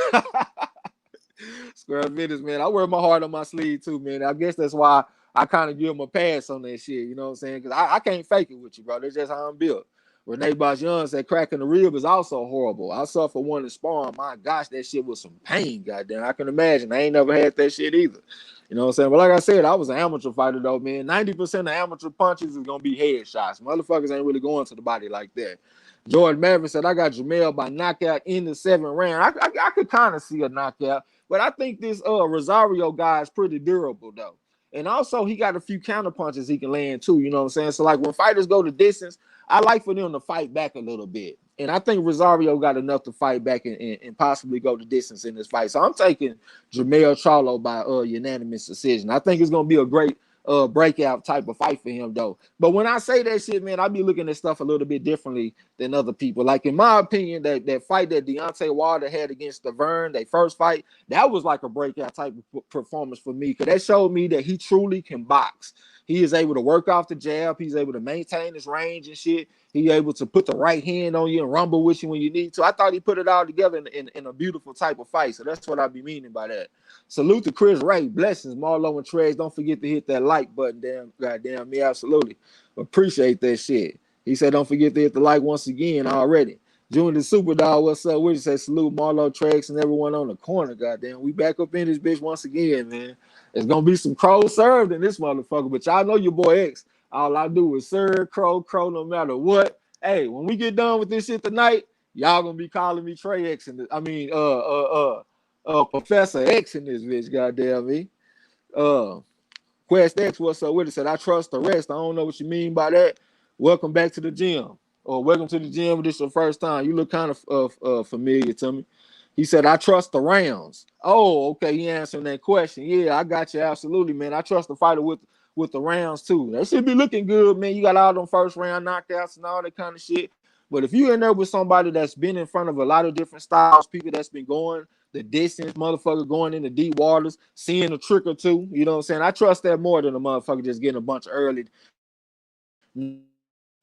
Square minutes, man. I wear my heart on my sleeve too, man. I guess that's why I kind of give him a pass on that shit. You know what I'm saying? Because I can't fake it with you, bro. That's just how I'm built. Renee Bajian said cracking the rib is also horrible. I suffered one in sparring. My gosh, that shit was some pain, goddamn. I can imagine. I ain't never had that shit either. You know what I'm saying? But like I said, I was an amateur fighter, though, man. 90% of amateur punches is going to be headshots. Motherfuckers ain't really going to the body like that. Jordan Maverick said, I got Jermell by knockout in the 7th round. I could kind of see a knockout, but I think this Rosario guy is pretty durable, though. And also, he got a few counter punches he can land too. You know what I'm saying? So, like, when fighters go the distance, I like for them to fight back a little bit. And I think Rosario got enough to fight back and possibly go the distance in this fight. So I'm taking Jermell Charlo by unanimous decision. I think it's going to be a great breakout type of fight for him, though. But when I say that shit, man, I be looking at stuff a little bit differently than other people. Like, in my opinion, that fight that Deontay Wilder had against Laverne, their first fight, that was like a breakout type of performance for me, because that showed me that he truly can box. He is able to work off the jab. He's able to maintain his range and shit. He's able to put the right hand on you and rumble with you when you need to. I thought he put it all together in a beautiful type of fight. So that's what I be meaning by that. Salute to Chris Ray. Blessings, Marlo and Trez. Don't forget to hit that like button. Damn, goddamn me, absolutely. Appreciate that shit. He said, don't forget to hit the like once again already. Junior the Super Dog, what's up? We just say salute Marlo, Trex, and everyone on the corner. Goddamn, we back up in this bitch once again, man. It's gonna be some crow served in this motherfucker, but y'all know your boy X. All I do is serve crow, no matter what. Hey, when we get done with this shit tonight, y'all gonna be calling me Trey X and Professor X in this bitch. Goddamn me. Quest X, what's up with it? Said I trust the rest. I don't know what you mean by that. Welcome back to the gym. Or welcome to the gym if this is your first time. You look kind of familiar to me. He said, I trust the rounds. Oh, okay. He answering that question. Yeah, I got you. Absolutely, man. I trust the fighter with the rounds, too. That should be looking good, man. You got all them first round knockouts and all that kind of shit. But if you in there with somebody that's been in front of a lot of different styles, people that's been going the distance, motherfucker going into deep waters, seeing a trick or two, you know what I'm saying? I trust that more than a motherfucker just getting a bunch of early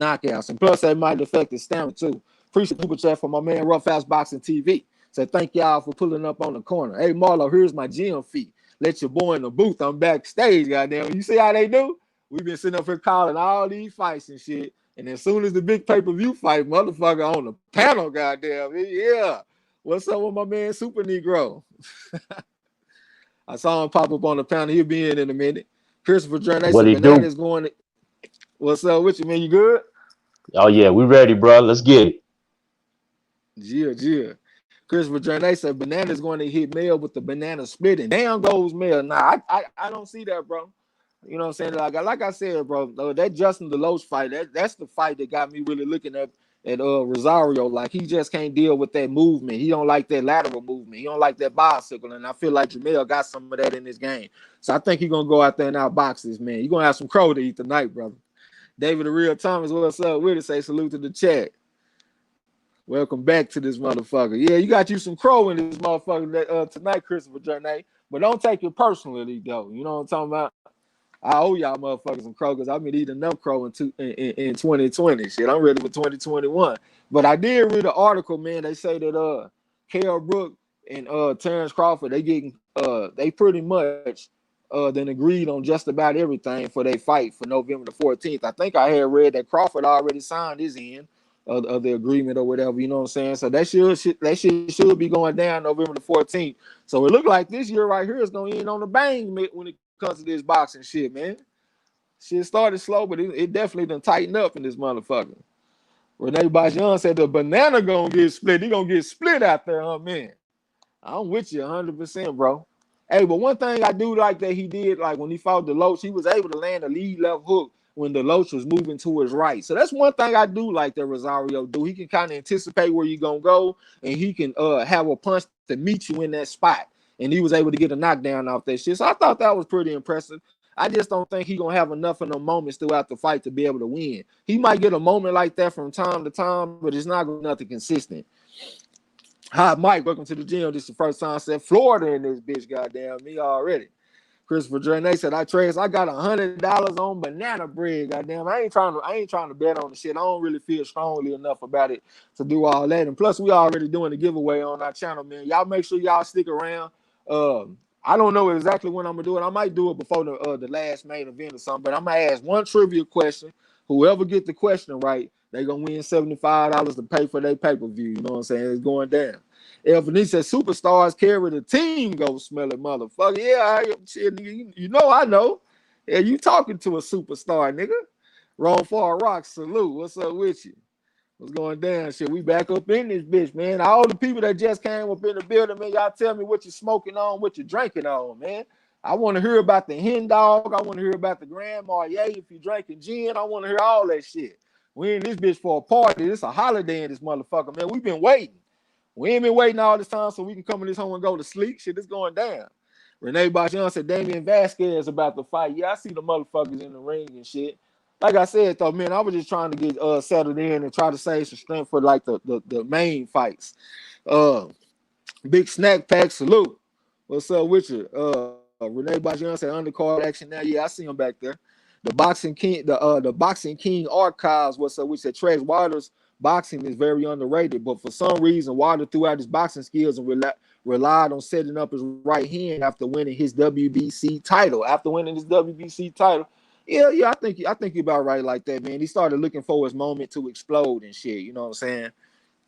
knockouts. And plus, that might affect his stamina, too. Appreciate the super chat for my man, Rough House Boxing TV. So thank y'all for pulling up on the corner. Hey, Marlo, here's my gym fee. Let your boy in the booth. I'm backstage, goddamn. You see how they do? We've been sitting up here calling all these fights and shit. And as soon as the big pay-per-view fight, motherfucker on the panel, goddamn. Yeah. What's up with my man, Super Negro? I saw him pop up on the panel. He'll be in a minute. Christopher Jordan, What he do? is going to... What's up with you, man? You good? Oh yeah, we ready, bro. Let's get it. Yeah. Christopher Jordan said Banana's going to hit Mel with the banana split, and down goes Mel. Nah, I don't see that, bro. You know what I'm saying? Like I said, bro, that Justin DeLoach fight, that's the fight that got me really looking at Rosario. Like, he just can't deal with that movement. He don't like that lateral movement. He don't like that bicycle, and I feel like Jermell got some of that in this game. So I think he's going to go out there and outbox this man. You're going to have some crow to eat tonight, brother. David the Real Thomas, what's up with it? Say salute to the chat. Welcome back to this motherfucker. Yeah, you got you some crow in this motherfucker tonight, Christopher Jordan. But don't take it personally, though. You know what I'm talking about? I owe y'all motherfuckers some crow because I've been eating enough crow in 2020. Shit, I'm ready for 2021. But I did read an article, man. They say that Kell Brook and Terrence Crawford, they pretty much then agreed on just about everything for their fight for November the 14th. I think I had read that Crawford already signed his end of the agreement or whatever, you know what I'm saying? So that should be going down November the 14th. So it looked like this year right here is going to end on the bang when it comes to this boxing shit, man. Shit started slow, but it definitely done tighten up in this motherfucker. Renee Bajan said the banana gonna get split. He gonna get split out there, huh, man? I'm with you 100%, bro. Hey, but one thing I do like that he did, like when he fought DeLoach, he was able to land a lead left hook when DeLoach was moving to his right. So that's one thing I do like that Rosario do. He can kind of anticipate where you're going to go, and he can have a punch to meet you in that spot. And he was able to get a knockdown off that shit. So I thought that was pretty impressive. I just don't think he's going to have enough of them moments throughout the fight to be able to win. He might get a moment like that from time to time, but it's not going to be nothing consistent. Hi, Mike. Welcome to the gym. This is the first time I said Florida in this bitch. Goddamn me already. Christopher Jordan said, I got $100 on banana bread. Goddamn, I ain't trying to bet on the shit. I don't really feel strongly enough about it to do all that. And plus, we already doing the giveaway on our channel, man. Y'all make sure y'all stick around. I don't know exactly when I'm gonna do it. I might do it before the last main event or something. But I'm gonna ask one trivia question. Whoever get the question right, they gonna win $75 to pay for their pay-per-view. You know what I'm saying? It's going down. Elvin said superstars carry the team, go smell it, motherfucker. Yeah, shit, nigga, you know I know. Yeah, you talking to a superstar, nigga. Roll for a rock, salute. What's up with you? What's going down? Shit, we back up in this bitch, man. All the people that just came up in the building, man, y'all tell me what you're smoking on, what you're drinking on, man. I want to hear about the hen dog. I want to hear about the Grand Marnier. If you drinking gin, I want to hear all that shit. We in this bitch for a party. It's a holiday in this motherfucker, man. We've been waiting. We ain't been waiting all this time so we can come in this home and go to sleep. Shit is going down. Renee Bachon said Damian Vasquez about to fight. Yeah, I see the motherfuckers in the ring and shit. Like I said, though, man, I was just trying to get settled in and try to save some strength for like the main fights. Big snack pack salute. What's up with you? Renee Bachon said undercard action now. Yeah, I see him back there. The Boxing King, the Boxing King archives. What's up with you? Trash Waters boxing is very underrated, but for some reason, Wilder threw out his boxing skills and relied on setting up his right hand after winning his WBC title. Yeah, I think you're about right like that, man. He started looking for his moment to explode and shit. You know what I'm saying?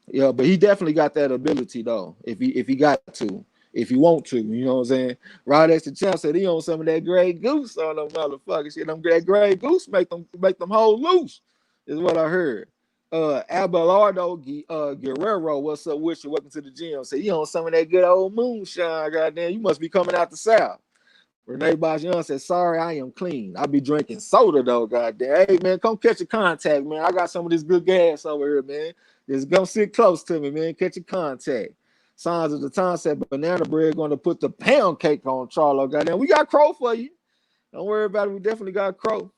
Yeah, but he definitely got that ability though. If he got to, if he want to, you know what I'm saying? Rod X the Champ said he on some of that Grey Goose on them motherfuckers. Shit, them that Grey Goose make them hold loose. Is what I heard. Abelardo Guerrero, what's up with you? Welcome to the gym. Say you on some of that good old moonshine, goddamn. You must be coming out the south. Renee Bajon said, sorry, I am clean. I be drinking soda though, goddamn. Hey man, come catch a contact, man. I got some of this good gas over here, man. Just come sit close to me, man. Catch a contact. Signs of the Time said banana bread going to put the pound cake on Charlo. Goddamn, we got crow for you. Don't worry about it. We definitely got crow.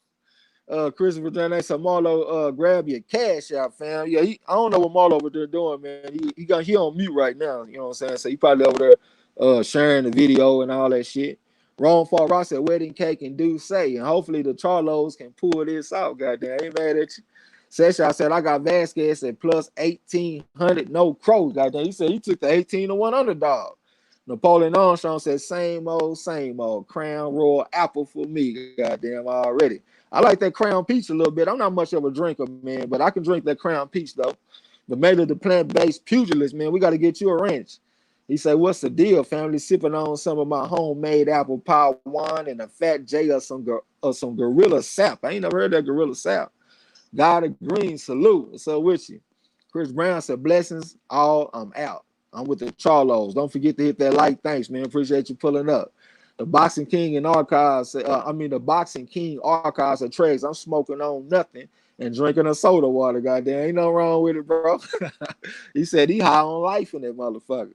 Christopher John said Marlo, grab your cash out, fam. Yeah, I don't know what Marlo over there doing, man. He on mute right now. You know what I'm saying? So he probably over there sharing the video and all that shit. Ron Fall Ross said wedding cake and do say, and hopefully the Charlos can pull this out. Goddamn, ain't mad at you. Session said I got Vasquez at plus 1,800, no crow. Goddamn, he said he took the 18-1 underdog. Napoleon Armstrong said same old Crown Royal apple for me. Goddamn, already. I like that Crown Peach a little bit. I'm not much of a drinker, man, but I can drink that Crown Peach though. The made of the plant-based pugilist, man. We got to get you a wrench. He said, what's the deal, family? Sipping on some of my homemade apple pie wine and a Fat J or some Gorilla Sap. I ain't never heard that Gorilla Sap. God of Green, salute. What's up with you? Chris Brown said, blessings, all, I'm out. I'm with the Charlos. Don't forget to hit that like. Thanks, man. Appreciate you pulling up. The Boxing King and Archives, the Boxing King Archives of Trades. I'm smoking on nothing and drinking a soda water, goddamn. Ain't no wrong with it, bro. He said he high on life in that motherfucker.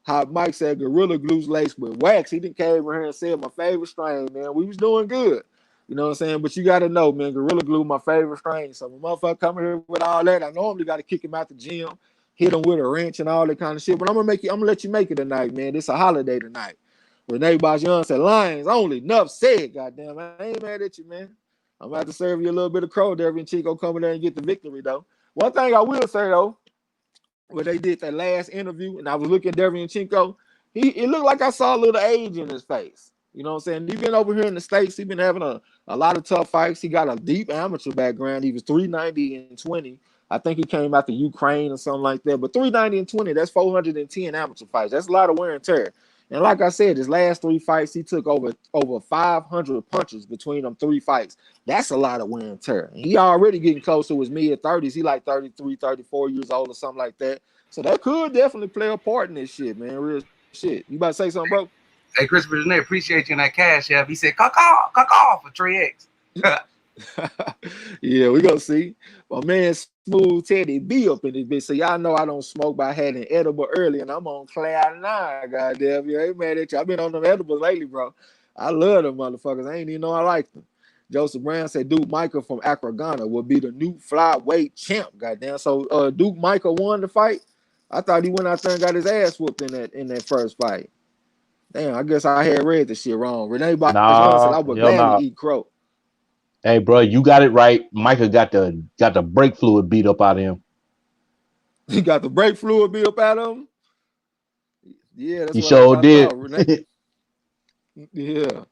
Hot Mike said Gorilla Glue's laced with wax. He didn't came over here and said my favorite strain, man. We was doing good. You know what I'm saying? But you got to know, man, Gorilla Glue, my favorite strain. So when motherfucker coming here with all that, I normally got to kick him out the gym, hit him with a wrench and all that kind of shit. But I'm gonna let you make it tonight, man. This a holiday tonight. Renee Bajon said, Lions only. Enough said, goddamn. I ain't mad at you, man. I'm about to serve you a little bit of crow. Derevyanchenko coming there and get the victory, though. One thing I will say, though, when they did that last interview, and I was looking at Derevyanchenko, it looked like I saw a little age in his face. You know what I'm saying? He's been over here in the States. He's been having a lot of tough fights. He got a deep amateur background. He was 390 and 20. I think he came out to Ukraine or something like that. But 390 and 20, that's 410 amateur fights. That's a lot of wear and tear. And like I said, his last 3 fights, he took over 500 punches between them 3 fights. That's a lot of wear and tear. And he already getting close to his mid-30s. He like 33, 34 years old or something like that. So that could definitely play a part in this shit, man. Real shit. You about to say something, bro? Hey, Christopher Janae, appreciate you in that cash app. He said, caw for 3X. Yeah, we gonna see. My man Smooth Teddy B up in this bitch. So y'all know I don't smoke, but I had an edible early and I'm on cloud 9. Goddamn, you ain't mad at you. I've been on them edibles lately, bro. I love them motherfuckers. I ain't even know I like them. Joseph Brown said Duke Michael from Accra, Ghana will be the new flyweight champ. Goddamn. So Duke Michael won the fight. I thought he went out there and got his ass whooped in that first fight. Damn, I guess I had read the shit wrong. Renee Bajon said I would gladly eat crow. Hey, bro, you got it right. Micah got the brake fluid beat up out of him. He got the brake fluid beat up out of him? Yeah, that's he what sure I did. thought, Renee. Yeah.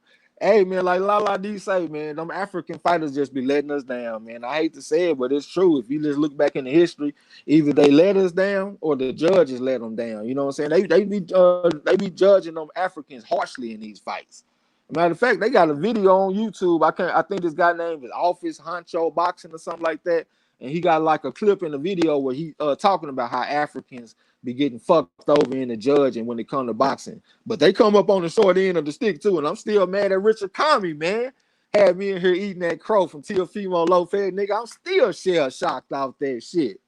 Hey, man, like Lala D say, man, them African fighters just be letting us down, man. I hate to say it, but it's true. If you just look back in the history, either they let us down or the judges let them down. You know what I'm saying? They be judging them Africans harshly in these fights. Matter of fact, they got a video on YouTube. I think this guy named is Office Honcho Boxing or something like that. And he got like a clip in the video where he talking about how Africans be getting fucked over in the judge and when it comes to boxing. But they come up on the short end of the stick too, and I'm still mad at Richard Comey, man. Had me in here eating that crow from Teofimo Lopez, nigga. I'm still shell shocked off that shit.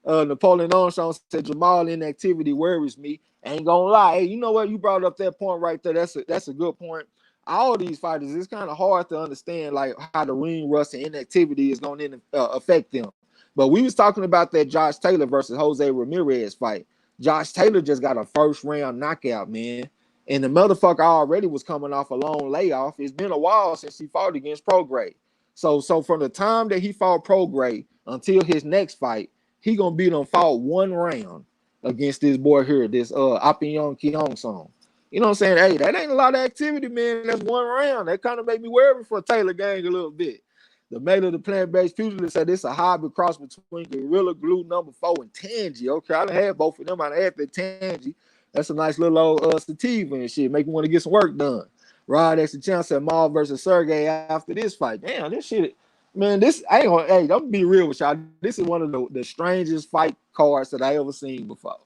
Napoleon Armstrong said Jermall inactivity worries me. Ain't gonna lie. Hey, you know what? You brought up that point right there. That's a good point. All these fighters, it's kind of hard to understand like how the ring rust and inactivity is going to affect them. But we was talking about that Josh Taylor versus Jose Ramirez fight. Josh Taylor just got a first round knockout, man. And the motherfucker already was coming off a long layoff. It's been a while since he fought against Prograis. So from the time that he fought Prograis until his next fight, he gonna be done fought one round against this boy here, this Apiyong Keong Song. You know what I'm saying? Hey, that ain't a lot of activity, man. That's one round. That kind of made me worry for Taylor Gang a little bit. The mate of the plant-based pugilist said it's a hybrid cross between Gorilla Glue number 4 and Tangy. Okay, I done had both of them. I done had the Tangy. That's a nice little old sativa and shit. Make me want to get some work done. Rod X the chance said Maul versus Sergey after this fight. Damn, this shit, man, this I ain't gonna, hey, I'm gonna be real with y'all. This is one of the strangest fight cards that I ever seen before.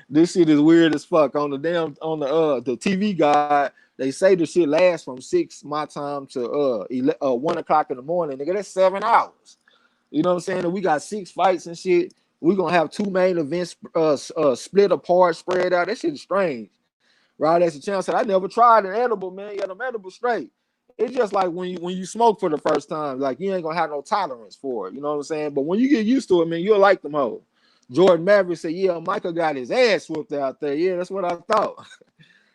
This shit is weird as fuck. On the the TV guide, they say the shit lasts from 6 my time to 1 o'clock in the morning. Nigga, that's 7 hours. You know what I'm saying? And we got 6 fights and shit. We're gonna have 2 main events split apart, spread out. That shit is strange. Right, that's a chance that I never tried an edible, man. Yeah, them edible straight. It's just like when you smoke for the first time, like you ain't gonna have no tolerance for it. You know what I'm saying? But when you get used to it, man, you'll like them hoes. Jordan Maverick said, yeah, Michael got his ass whooped out there. Yeah, that's what I thought.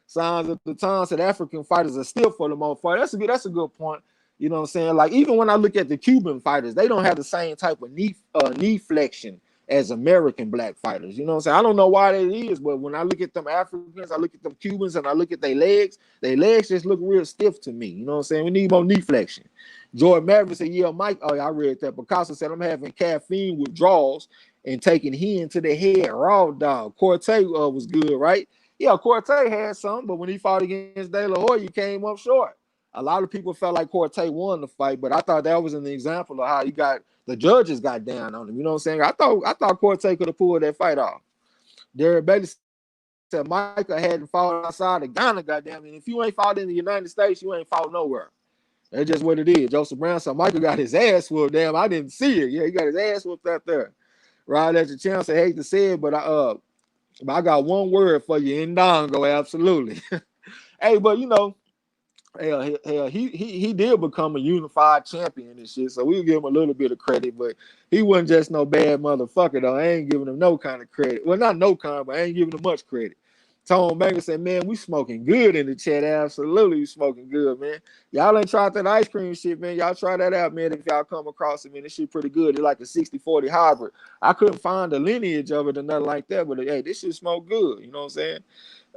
Signs of the time said African fighters are still for the most part. That's a good point. You know what I'm saying? Like even when I look at the Cuban fighters, they don't have the same type of knee flexion as American black fighters. You know what I'm saying? I don't know why that is, but when I look at them Africans, I look at them Cubans, and I look at their legs just look real stiff to me. You know what I'm saying? We need more knee flexion. Jordan Maverick said, yeah, Mike. Oh, yeah, I read that. Picasso said, I'm having caffeine withdrawals and taking hen to the head. Raw dog. Corte was good, right? Yeah, Corte had some, but when he fought against De La Hoya, he came up short. A lot of people felt like Corte won the fight, but I thought that was an example of how the judges got down on him. You know what I'm saying? I thought Corte could have pulled that fight off. Derek Bailey said Michael hadn't fought outside of Ghana, goddamn. And if you ain't fought in the United States, you ain't fought nowhere. That's just what it is. Joseph Brown said Michael got his ass whooped. Damn, I didn't see it. Yeah, he got his ass whooped out there. Right at your chance, I hate to say it, but I got one word for you, Ndongo, absolutely. Hey, but you know, hell, he did become a unified champion and shit, so we'll give him a little bit of credit, but he wasn't just no bad motherfucker, though. I ain't giving him no kind of credit. Well, not no kind, but I ain't giving him much credit. Tone Banger said, man, we smoking good in the chat. Absolutely, we smoking good, man. Y'all ain't tried that ice cream shit, man. Y'all try that out, man, if y'all come across it, man. This shit pretty good. It's like a 60-40 hybrid. I couldn't find the lineage of it or nothing like that, but hey, this shit smoke good. You know what I'm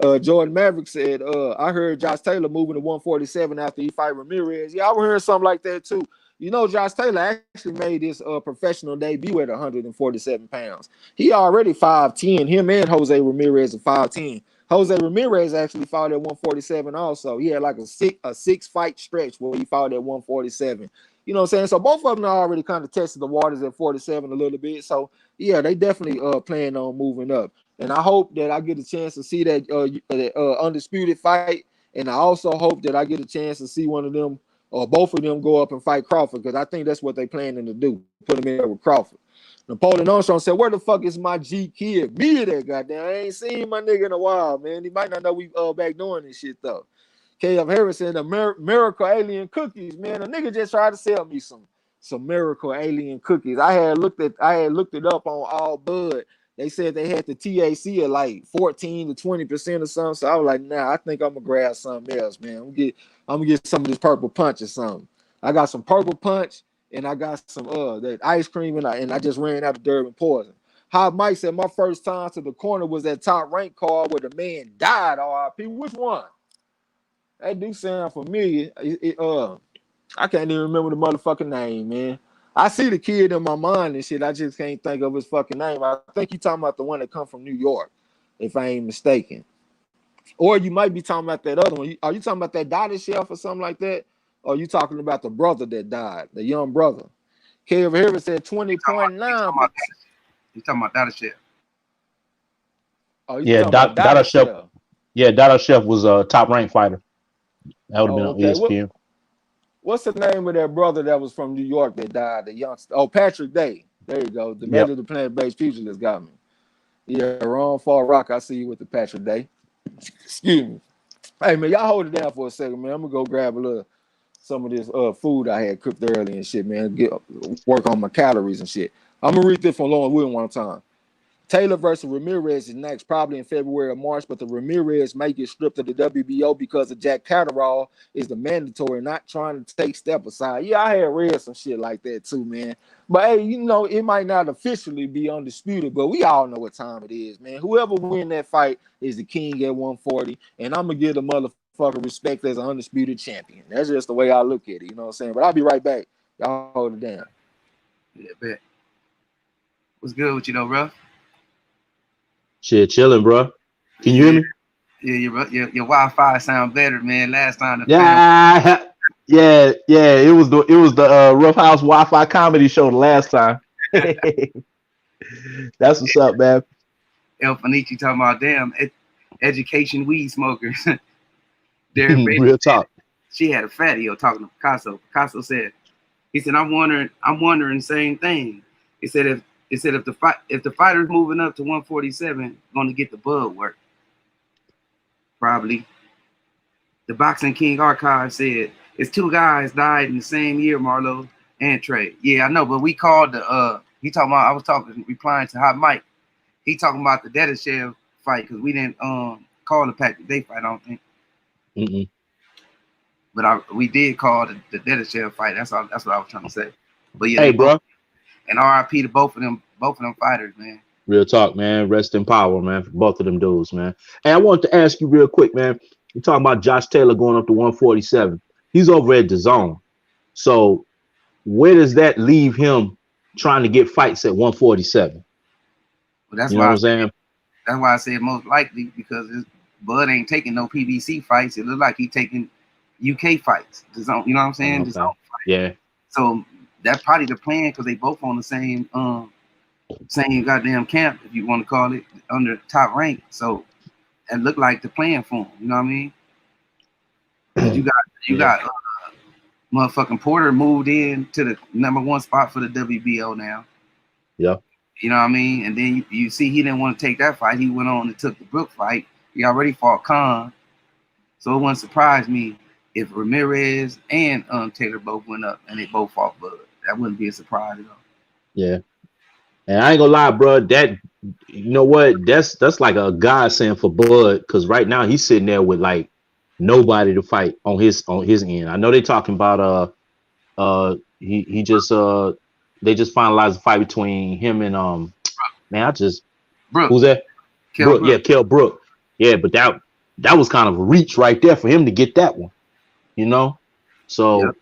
saying? Jordan Maverick said, I heard Josh Taylor moving to 147 after he fight Ramirez. Yeah, I was hearing something like that too. You know, Josh Taylor actually made his professional debut at 147 pounds. He already 5'10". Him and Jose Ramirez are 5'10". Jose Ramirez actually fought at 147 also. He had like a six fight stretch where he fought at 147. You know what I'm saying? So both of them already kind of tested the waters at 47 a little bit. So yeah, they definitely plan on moving up. And I hope that I get a chance to see that undisputed fight. And I also hope that I get a chance to see one of them or both of them go up and fight Crawford, because I think that's what they planning to do. Put him in there with Crawford. Napoleon Armstrong said, where the fuck is my G kid? Be there, goddamn. I ain't seen my nigga in a while, man. He might not know we back doing this shit, though. KF Harris said, the miracle alien cookies, man. A nigga just tried to sell me some miracle alien cookies. I had looked it up on All Bud. They said they had the THC at like 14 to 20% or something. So I was like, nah, I think I'm gonna grab something else, man. I'm gonna get some of this purple punch or something. I got some purple punch and I got some that ice cream and I just ran out of Durban Poison. How Mike said my first time to the corner was that Top Rank card where the man died. RIP. Which one? That do sound familiar. I can't even remember the motherfucking name, man. I see the kid in my mind and shit. I just can't think of his fucking name. I think you talking about the one that come from New York, if I ain't mistaken. Or you might be talking about that other one. Are you talking about that Dottie Shelf or something like that? Or are you talking about the brother that died, the young brother? K over here said 20.9. You talking about that shit? Oh, you Yeah, talking about Dada Dada Chef. Chef? Yeah, Dada Chef was a top ranked fighter. That would have been Oh, on okay. ESPN. What's the name of that brother that was from New York that died? The youngster. Oh, Patrick Day. There you go. The Yep. made of the plant-based pugilist got me. Yeah, Ron Fall Rock. I see you with the Patrick Day. Excuse me. Hey man, y'all hold it down for a second, man. I'm gonna go grab a little some of this food I had cooked early and shit, man. Work on my calories and shit. I'm gonna read this from Lauren William one time. Taylor versus Ramirez is next, probably in February or March, but the Ramirez may get stripped of the WBO because of Jack Catterall is the mandatory, not trying to take step aside. Yeah, I had read some shit like that too, man. But hey, you know, it might not officially be undisputed, but we all know what time it is, man. Whoever win that fight is the king at 140, and I'm gonna give the motherfucker respect as an undisputed champion. That's just the way I look at it, you know what I'm saying? But I'll be right back. Y'all hold it down. Yeah, bet. What's good with you though, bro? Shit, chilling, bro. Can you hear me? Yeah, your Wi-Fi sound better, man. Last time the Yeah, yeah. It was the Rough House Wi-Fi comedy show the last time. That's what's up, man. El Fanichi talking about damn education weed smokers. Derek Bailey Real talk. she had a fatty talking to Picasso. Picasso said, he said, I'm wondering the same thing. He said if the fighter's moving up to 147, going to get the bud work. Probably. The Boxing King Archive said it's two guys died in the same year, Marlo and Trey. Yeah, I know, but we called the I was replying to Hot Mike. He talking about the Dedishev fight because we didn't call the Patrick Day fight, I don't think. Mm-mm. But we did call the Dedishev fight. That's what I was trying to say. But yeah, Hey, bro. And RIP to both of them fighters, man. Real talk, man. Rest in power, man, for both of them dudes, man. And I wanted to ask you real quick, man. You're talking about Josh Taylor going up to 147. He's over at DAZN. So where does that leave him trying to get fights at 147? Well, that's You know what I'm saying? That's why I said most likely, because Bud ain't taking no PBC fights. It looks like he taking UK fights. DAZN, you know what I'm saying? Okay. DAZN fight. Yeah. So that's probably the plan because they both on the same goddamn camp, if you want to call it, under top rank. So it looked like the plan for him. You know what I mean? Because you got motherfucking Porter moved in to the #1 spot for the WBO now. Yeah. You know what I mean? And then you see he didn't want to take that fight. He went on and took the Brook fight. He already fought Khan. So it wouldn't surprise me if Ramirez and Taylor both went up and they both fought Bud. That wouldn't be a surprise at all. Yeah. And I ain't gonna lie, bro. That, you know what? That's like a godsend for Bud, because right now he's sitting there with like nobody to fight on his end. I know they're talking about he just they just finalized the fight between him and Brook. who's that? Kell Brook. Yeah, Kell Brook. Yeah, but that was kind of a reach right there for him to get that one, you know. So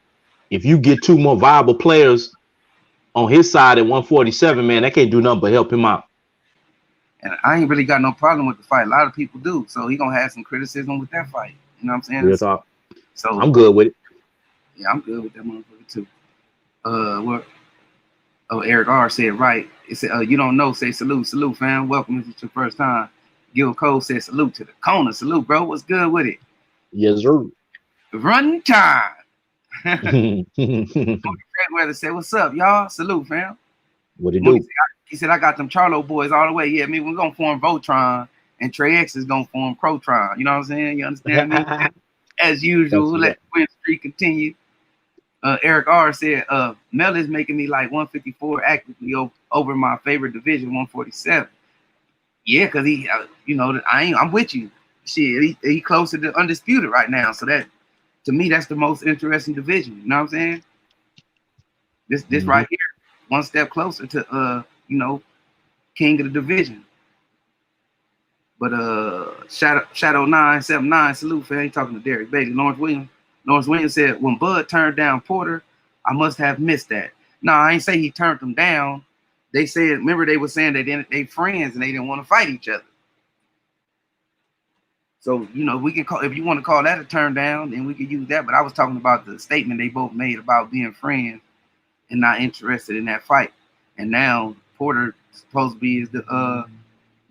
if you get two more viable players on his side at 147, man, that can't do nothing but help him out. And I ain't really got no problem with the fight. A lot of people do. So he gonna have some criticism with that fight. You know what I'm saying? Real talk. So I'm good with it. Yeah, I'm good with that motherfucker too. What? Oh, Eric R said right. It said, you don't know, say salute, fam. Welcome if it's your first time. Gil Cole said salute to the corner. Salute, bro. What's good with it? Yes, sir. Run time. Weather said, what's up, y'all? Salute, fam. What he do? He said, I got them Charlo boys all the way. Yeah, I mean, we're gonna form Voltron and Trey X is gonna form Protron. You know what I'm saying? You understand me? As usual, let the win streak continue. Eric R said, Mel is making me like 154 actively over my favorite division, 147. Yeah, because he, I'm with you. Shit, he closer to undisputed right now. So that, to me, that's the most interesting division. You know what I'm saying? This right here, one step closer to, king of the division. But Shadow 979, salute, fam. He talking to Derek Bailey. Lawrence Williams said, when Bud turned down Porter, I must have missed that. No, I ain't say he turned them down. They said, remember they were saying they friends and they didn't want to fight each other. So, we can call, if you want to call that a turn down, then we could use that. But I was talking about the statement they both made about being friends and not interested in that fight. And now Porter supposed to be the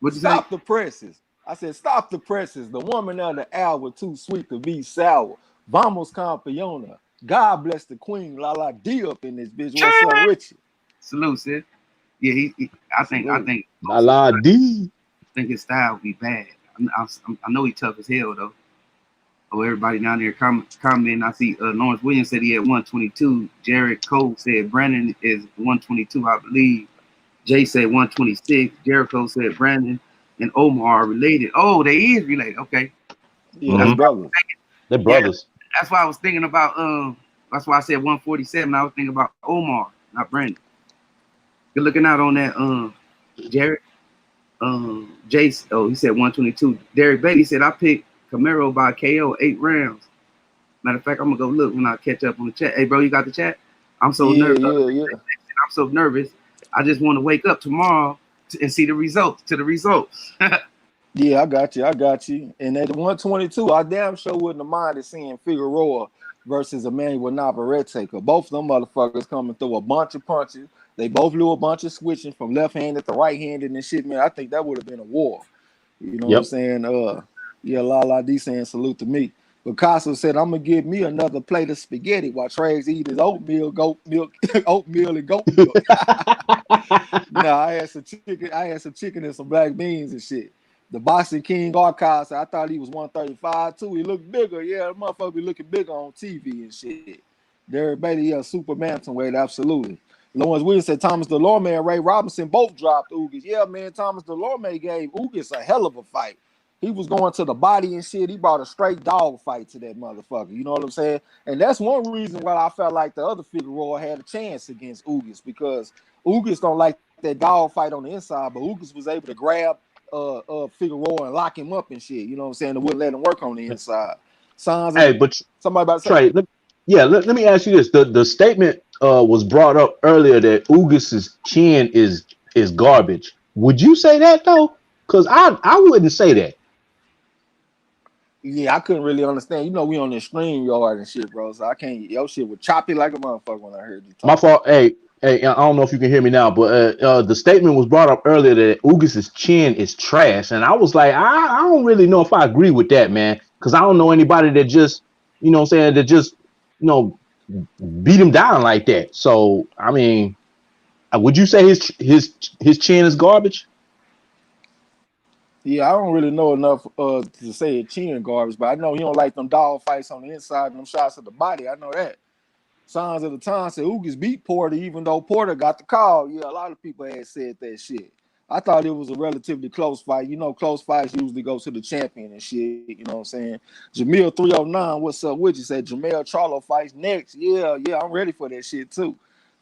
What you say? Stop the presses. I said, stop the presses. The woman of the hour too sweet to be sour. Vamos campeona. God bless the queen. La la D up in this bitch. What's up with you? Salute, sis. Yeah, I think La la D. I think his style would be bad. I know he's tough as hell though. Oh, everybody down there commenting. I see Lawrence Williams said he had 122. Jared Cole said Brandon is 122, I believe. Jay said 126. Jericho said Brandon and Omar are related. Oh, they is related. Okay. Yeah, that's brothers. They're brothers. Yeah, that's why I was thinking about that's why I said 147. I was thinking about Omar, not Brandon. You're looking out on that Jared. Jace, he said 122. Derek Beatty said I picked Camaro by KO 8 rounds. Matter of fact, I'm gonna go look when I catch up on the chat. Hey, bro, you got the chat? I'm so nervous. Yeah. I'm so nervous. I just want to wake up tomorrow and see the results. Yeah, I got you. And at 122, I damn sure wouldn't have minded seeing Figueroa versus Emmanuel Navarrete. Both of them motherfuckers coming through a bunch of punches. They both do a bunch of switching from left-handed to right-handed and shit, man. I think that would have been a war. You know what I'm saying? Yeah, La D saying salute to me. Picasso said, I'm gonna give me another plate of spaghetti while Trags eat his oatmeal, goat milk, oatmeal and goat milk. I had some chicken and some black beans and shit. The Boxing King Archives, I thought he was 135 too. He looked bigger. Yeah, the motherfucker be looking bigger on TV and shit. Derek Beatty, yeah, super bantamweight, absolutely. Lawrence Williams said Thomas Delorme and Ray Robinson both dropped Ugas. Yeah, man, Thomas Delorme gave Ugas a hell of a fight. He was going to the body and shit. He brought a straight dog fight to that motherfucker. You know what I'm saying? And that's one reason why I felt like the other Figueroa had a chance against Ugas, because Ugas don't like that dog fight on the inside, but Ugas was able to grab Figueroa and lock him up and shit. You know what I'm saying? It wouldn't let him work on the inside. But somebody about to say, Trey, let me ask you this. The statement was brought up earlier that Ugas's chin is garbage. Would you say that though? Because I wouldn't say that. Yeah, I couldn't really understand. You know, we on the stream yard and shit, bro. So I can't. Your shit was choppy like a motherfucker when I heard you talk. My fault. Hey, I don't know if you can hear me now, but the statement was brought up earlier that Ugas's chin is trash, and I was like, I don't really know if I agree with that, man, because I don't know anybody that just, you know what I'm saying, that just, you know, beat him down like that. So, I mean, would you say his chin is garbage? Yeah, I don't really know enough to say it chin garbage, but I know he don't like them dog fights on the inside and them shots at the body. I know that. Signs of the time said Ugas beat Porter, even though Porter got the call. Yeah, a lot of people had said that shit. I thought it was a relatively close fight. You know, close fights usually go to the champion and shit. You know what I'm saying? Jamil 309, what's up with you? Said Jermell Charlo fights next. Yeah, I'm ready for that shit too.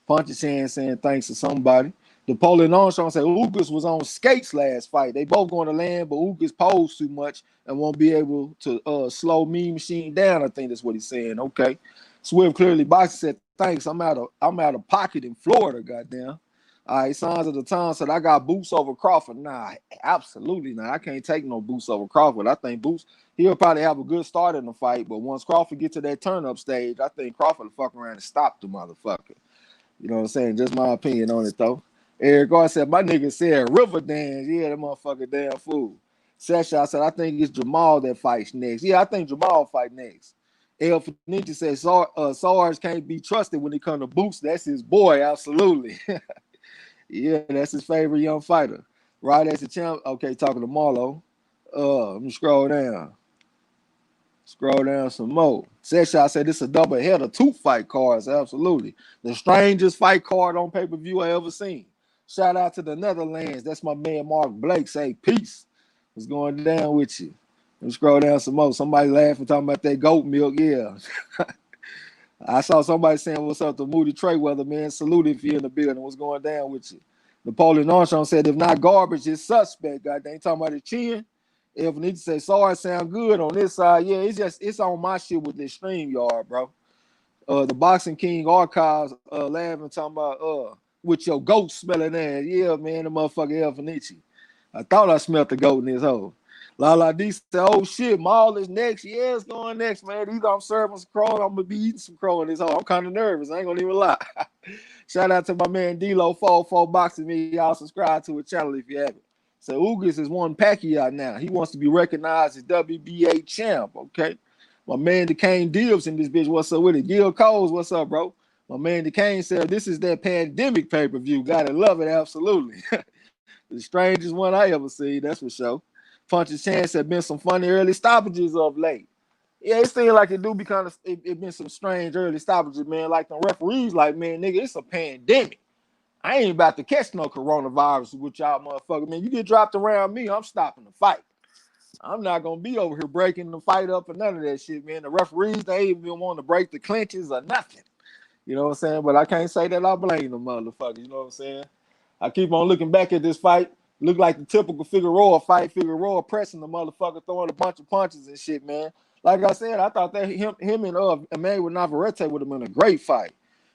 Punch hand saying thanks to somebody. The Polish Armstrong said Ugas was on skates last fight. They both going to land, but Ugas posed too much and won't be able to slow Mean Machine down. I think that's what he's saying. Okay. Swift clearly boxing said, thanks. I'm out of pocket in Florida, goddamn. All right, Signs of the Time said I got Boots over Crawford. Nah, absolutely not. I can't take no Boots over Crawford. I think Boots, he'll probably have a good start in the fight, but once Crawford get to that turn-up stage, I think Crawford will fuck around and stop the motherfucker. You know what I'm saying? Just my opinion on it, though. Eric Gar said, my nigga said River Dance. Yeah, that motherfucker damn fool. Sesha said, I think it's Jermall that fights next. Yeah, I think Jermall fight next. El Fenichi said, Sarge can't be trusted when it comes to Boots. That's his boy, absolutely. Yeah, that's his favorite young fighter. Right as the champ. Okay, talking to Marlo. Let me scroll down. Scroll down some more. Sesha said this is a double header, 2 fight cards, absolutely. The strangest fight card on pay-per-view I ever seen. Shout out to the Netherlands. That's my man Mark Blake. Say peace. What's going down with you? Let me scroll down some more. Somebody laughing, talking about that goat milk. Yeah. I saw somebody saying, what's up to Moody Trayweather, man? Salute if you're in the building. What's going down with you? Napoleon Armstrong said, if not garbage, it's suspect. God dang, talking about the chin. If need to say, sorry, sound good on this side. Yeah, it's on my shit with this stream yard, bro. The Boxing King Archives laughing, talking about with your goat smelling ass. Yeah, man, the motherfucker El Fenichi. I thought I smelled the goat in his hole. La D said, oh shit, Maul is next. Yeah, it's going next, man. Either I'm serving some crow, I'm gonna be eating some crow in this hole. I'm kind of nervous. I ain't gonna even lie. Shout out to my man D-Lo 44 Boxing Me. Y'all subscribe to his channel if you haven't. So Ugas is one Pacquiao now. He wants to be recognized as WBA champ. Okay. My man DeCane Dibbs in this bitch. What's up with it? Gil Coles, what's up, bro? My man DeCane said this is that pandemic pay-per-view. Gotta love it, absolutely. The strangest one I ever seen, that's for sure. Punch's Chance have been some funny early stoppages of late. Yeah, it seemed like it do be kind of it been some strange early stoppages, man. Like the referees, like, man, nigga, it's a pandemic. I ain't about to catch no coronavirus with y'all motherfucker. Man, you get dropped around me, I'm stopping the fight. I'm not gonna be over here breaking the fight up or none of that shit, man. The referees, they ain't even want to break the clinches or nothing. You know what I'm saying? But I can't say that I blame the motherfuckers. You know what I'm saying? I keep on looking back at this fight. Look like the typical Figueroa fight. Figueroa pressing the motherfucker, throwing a bunch of punches and shit, man. Like I said, I thought that him and Emmanuel Navarrete would have been a great fight.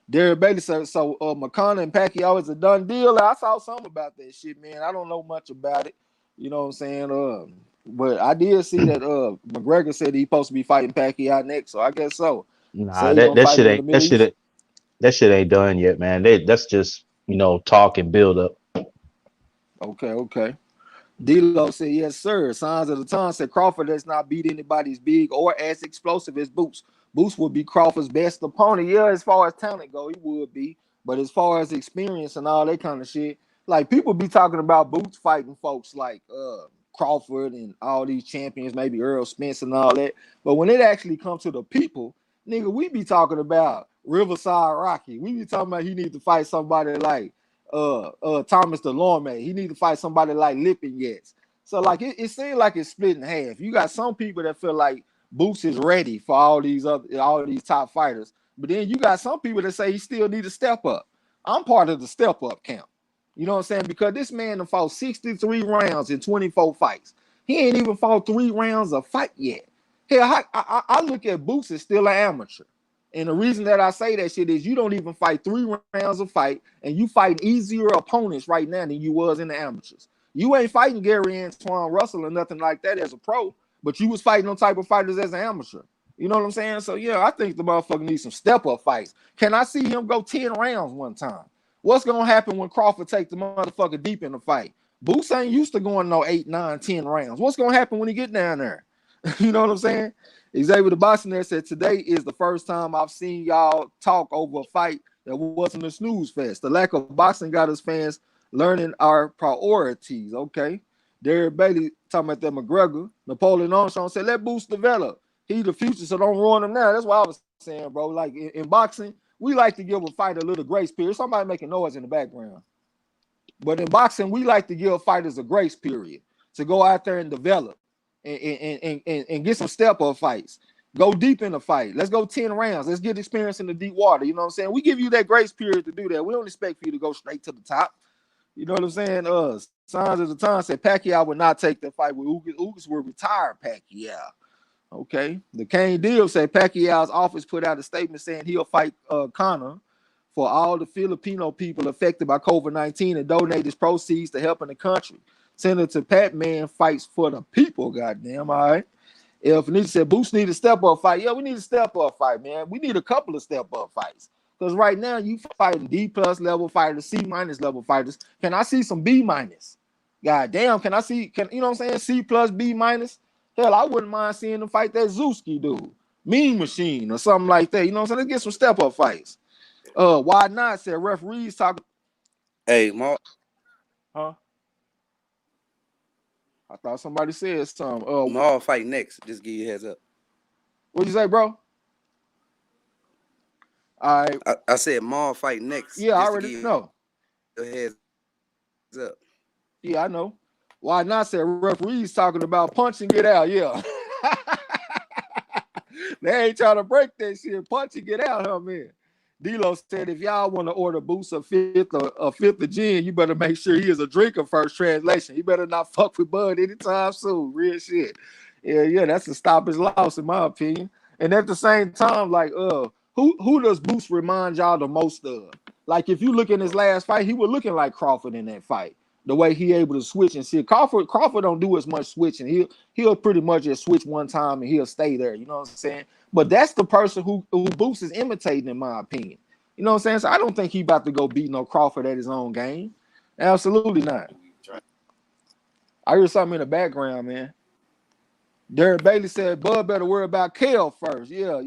Derek Bailey said, so McConnell and Pacquiao is a done deal. I saw something about that shit, man. I don't know much about it. You know what I'm saying? But I did see that McGregor said he's supposed to be fighting Pacquiao next, so I guess so. Nah, that shit ain't done yet, man. That's just, you know, talk and build up. Okay. D-Lo said, yes, sir. Signs of the Time said Crawford has not beat anybody as big or as explosive as Boots. Boots would be Crawford's best opponent. Yeah, as far as talent go, he would be. But as far as experience and all that kind of shit, like people be talking about Boots fighting folks like Crawford and all these champions, maybe Earl Spence and all that. But when it actually comes to the people, nigga, we be talking about Riverside Rocky. We be talking about he need to fight somebody like Thomas DeLorme. He need to fight somebody like Lipinets. So like it seems like it's split in half. You got some people that feel like Boots is ready for all these top fighters, but then you got some people that say he still need to step up. I'm part of the step up camp. You know what I'm saying? Because this man done fought 63 rounds in 24 fights. He ain't even fought 3 rounds of fight yet. Hell, I look at Boots as still an amateur. And the reason that I say that shit is you don't even fight 3 rounds of fight, and you fight easier opponents right now than you was in the amateurs. You ain't fighting Gary Antoine Russell or nothing like that as a pro, but you was fighting those type of fighters as an amateur. You know what I'm saying? So, yeah, I think the motherfucker needs some step-up fights. Can I see him go 10 rounds one time? What's going to happen when Crawford take the motherfucker deep in the fight? Boots ain't used to going no 8, 9, 10 rounds. What's going to happen when he get down there? You know what I'm saying? Xavier the Boxing there said, today is the first time I've seen y'all talk over a fight that wasn't a snooze fest. The lack of boxing got us fans learning our priorities. Okay. Derek Bailey talking about that McGregor. Napoleon Armstrong said, let Boots develop. He the future, so don't ruin him now. That's what I was saying, bro. Like in boxing, we like to give a fighter a little grace period. Somebody making noise in the background. But in boxing, we like to give fighters a grace period to go out there and develop and get some step-up fights. Go deep in the fight. Let's go 10 rounds. Let's get experience in the deep water. You know what I'm saying? We give you that grace period to do that. We don't expect for you to go straight to the top. You know what I'm saying? Signs of the Time said Pacquiao would not take that fight with Ugas. Ugas will retire Pacquiao. Okay. The Kane deal said Pacquiao's office put out a statement saying he'll fight Conor for all the Filipino people affected by COVID-19 and donate his proceeds to helping the country. Senator Pat Mann fights for the people, goddamn, all right? If Nietzsche said Boots need a step-up fight, yeah, we need a step-up fight, man. We need a couple of step-up fights. Because right now, you fighting D-plus level fighters, C-minus level fighters. Can I see some B-minus? Goddamn, you know what I'm saying? C-plus, B-minus? Hell, I wouldn't mind seeing them fight that Zewski dude, Mean Machine, or something like that. You know what I'm saying? Let's get some step-up fights. Why not? Said referees talking. Hey, Mark. Huh? I thought somebody said something. Marl fight next. Just give you a heads up. What'd you say, bro? All right. I said Marl fight next. Yeah, I already know. Heads up. Yeah, I know. Why not? Said referees talking about punch and get out. Yeah. They ain't trying to break that shit. Punch and get out, huh, man? D-Lo said, if y'all want to order Boots a fifth of gin, you better make sure he is a drinker first. Translation. He better not fuck with Bud anytime soon. Real shit. Yeah, that's a stop his loss, in my opinion. And at the same time, like, who does Boots remind y'all the most of? Like, if you look in his last fight, he was looking like Crawford in that fight. The way he able to switch and see. Crawford don't do as much switching. He'll pretty much just switch one time and he'll stay there. You know what I'm saying? But that's the person who Boots is imitating, in my opinion. You know what I'm saying? So I don't think he about to go beat no Crawford at his own game. Absolutely not. I hear something in the background, man. Derek Bailey said, Bud better worry about Kale first. Yeah,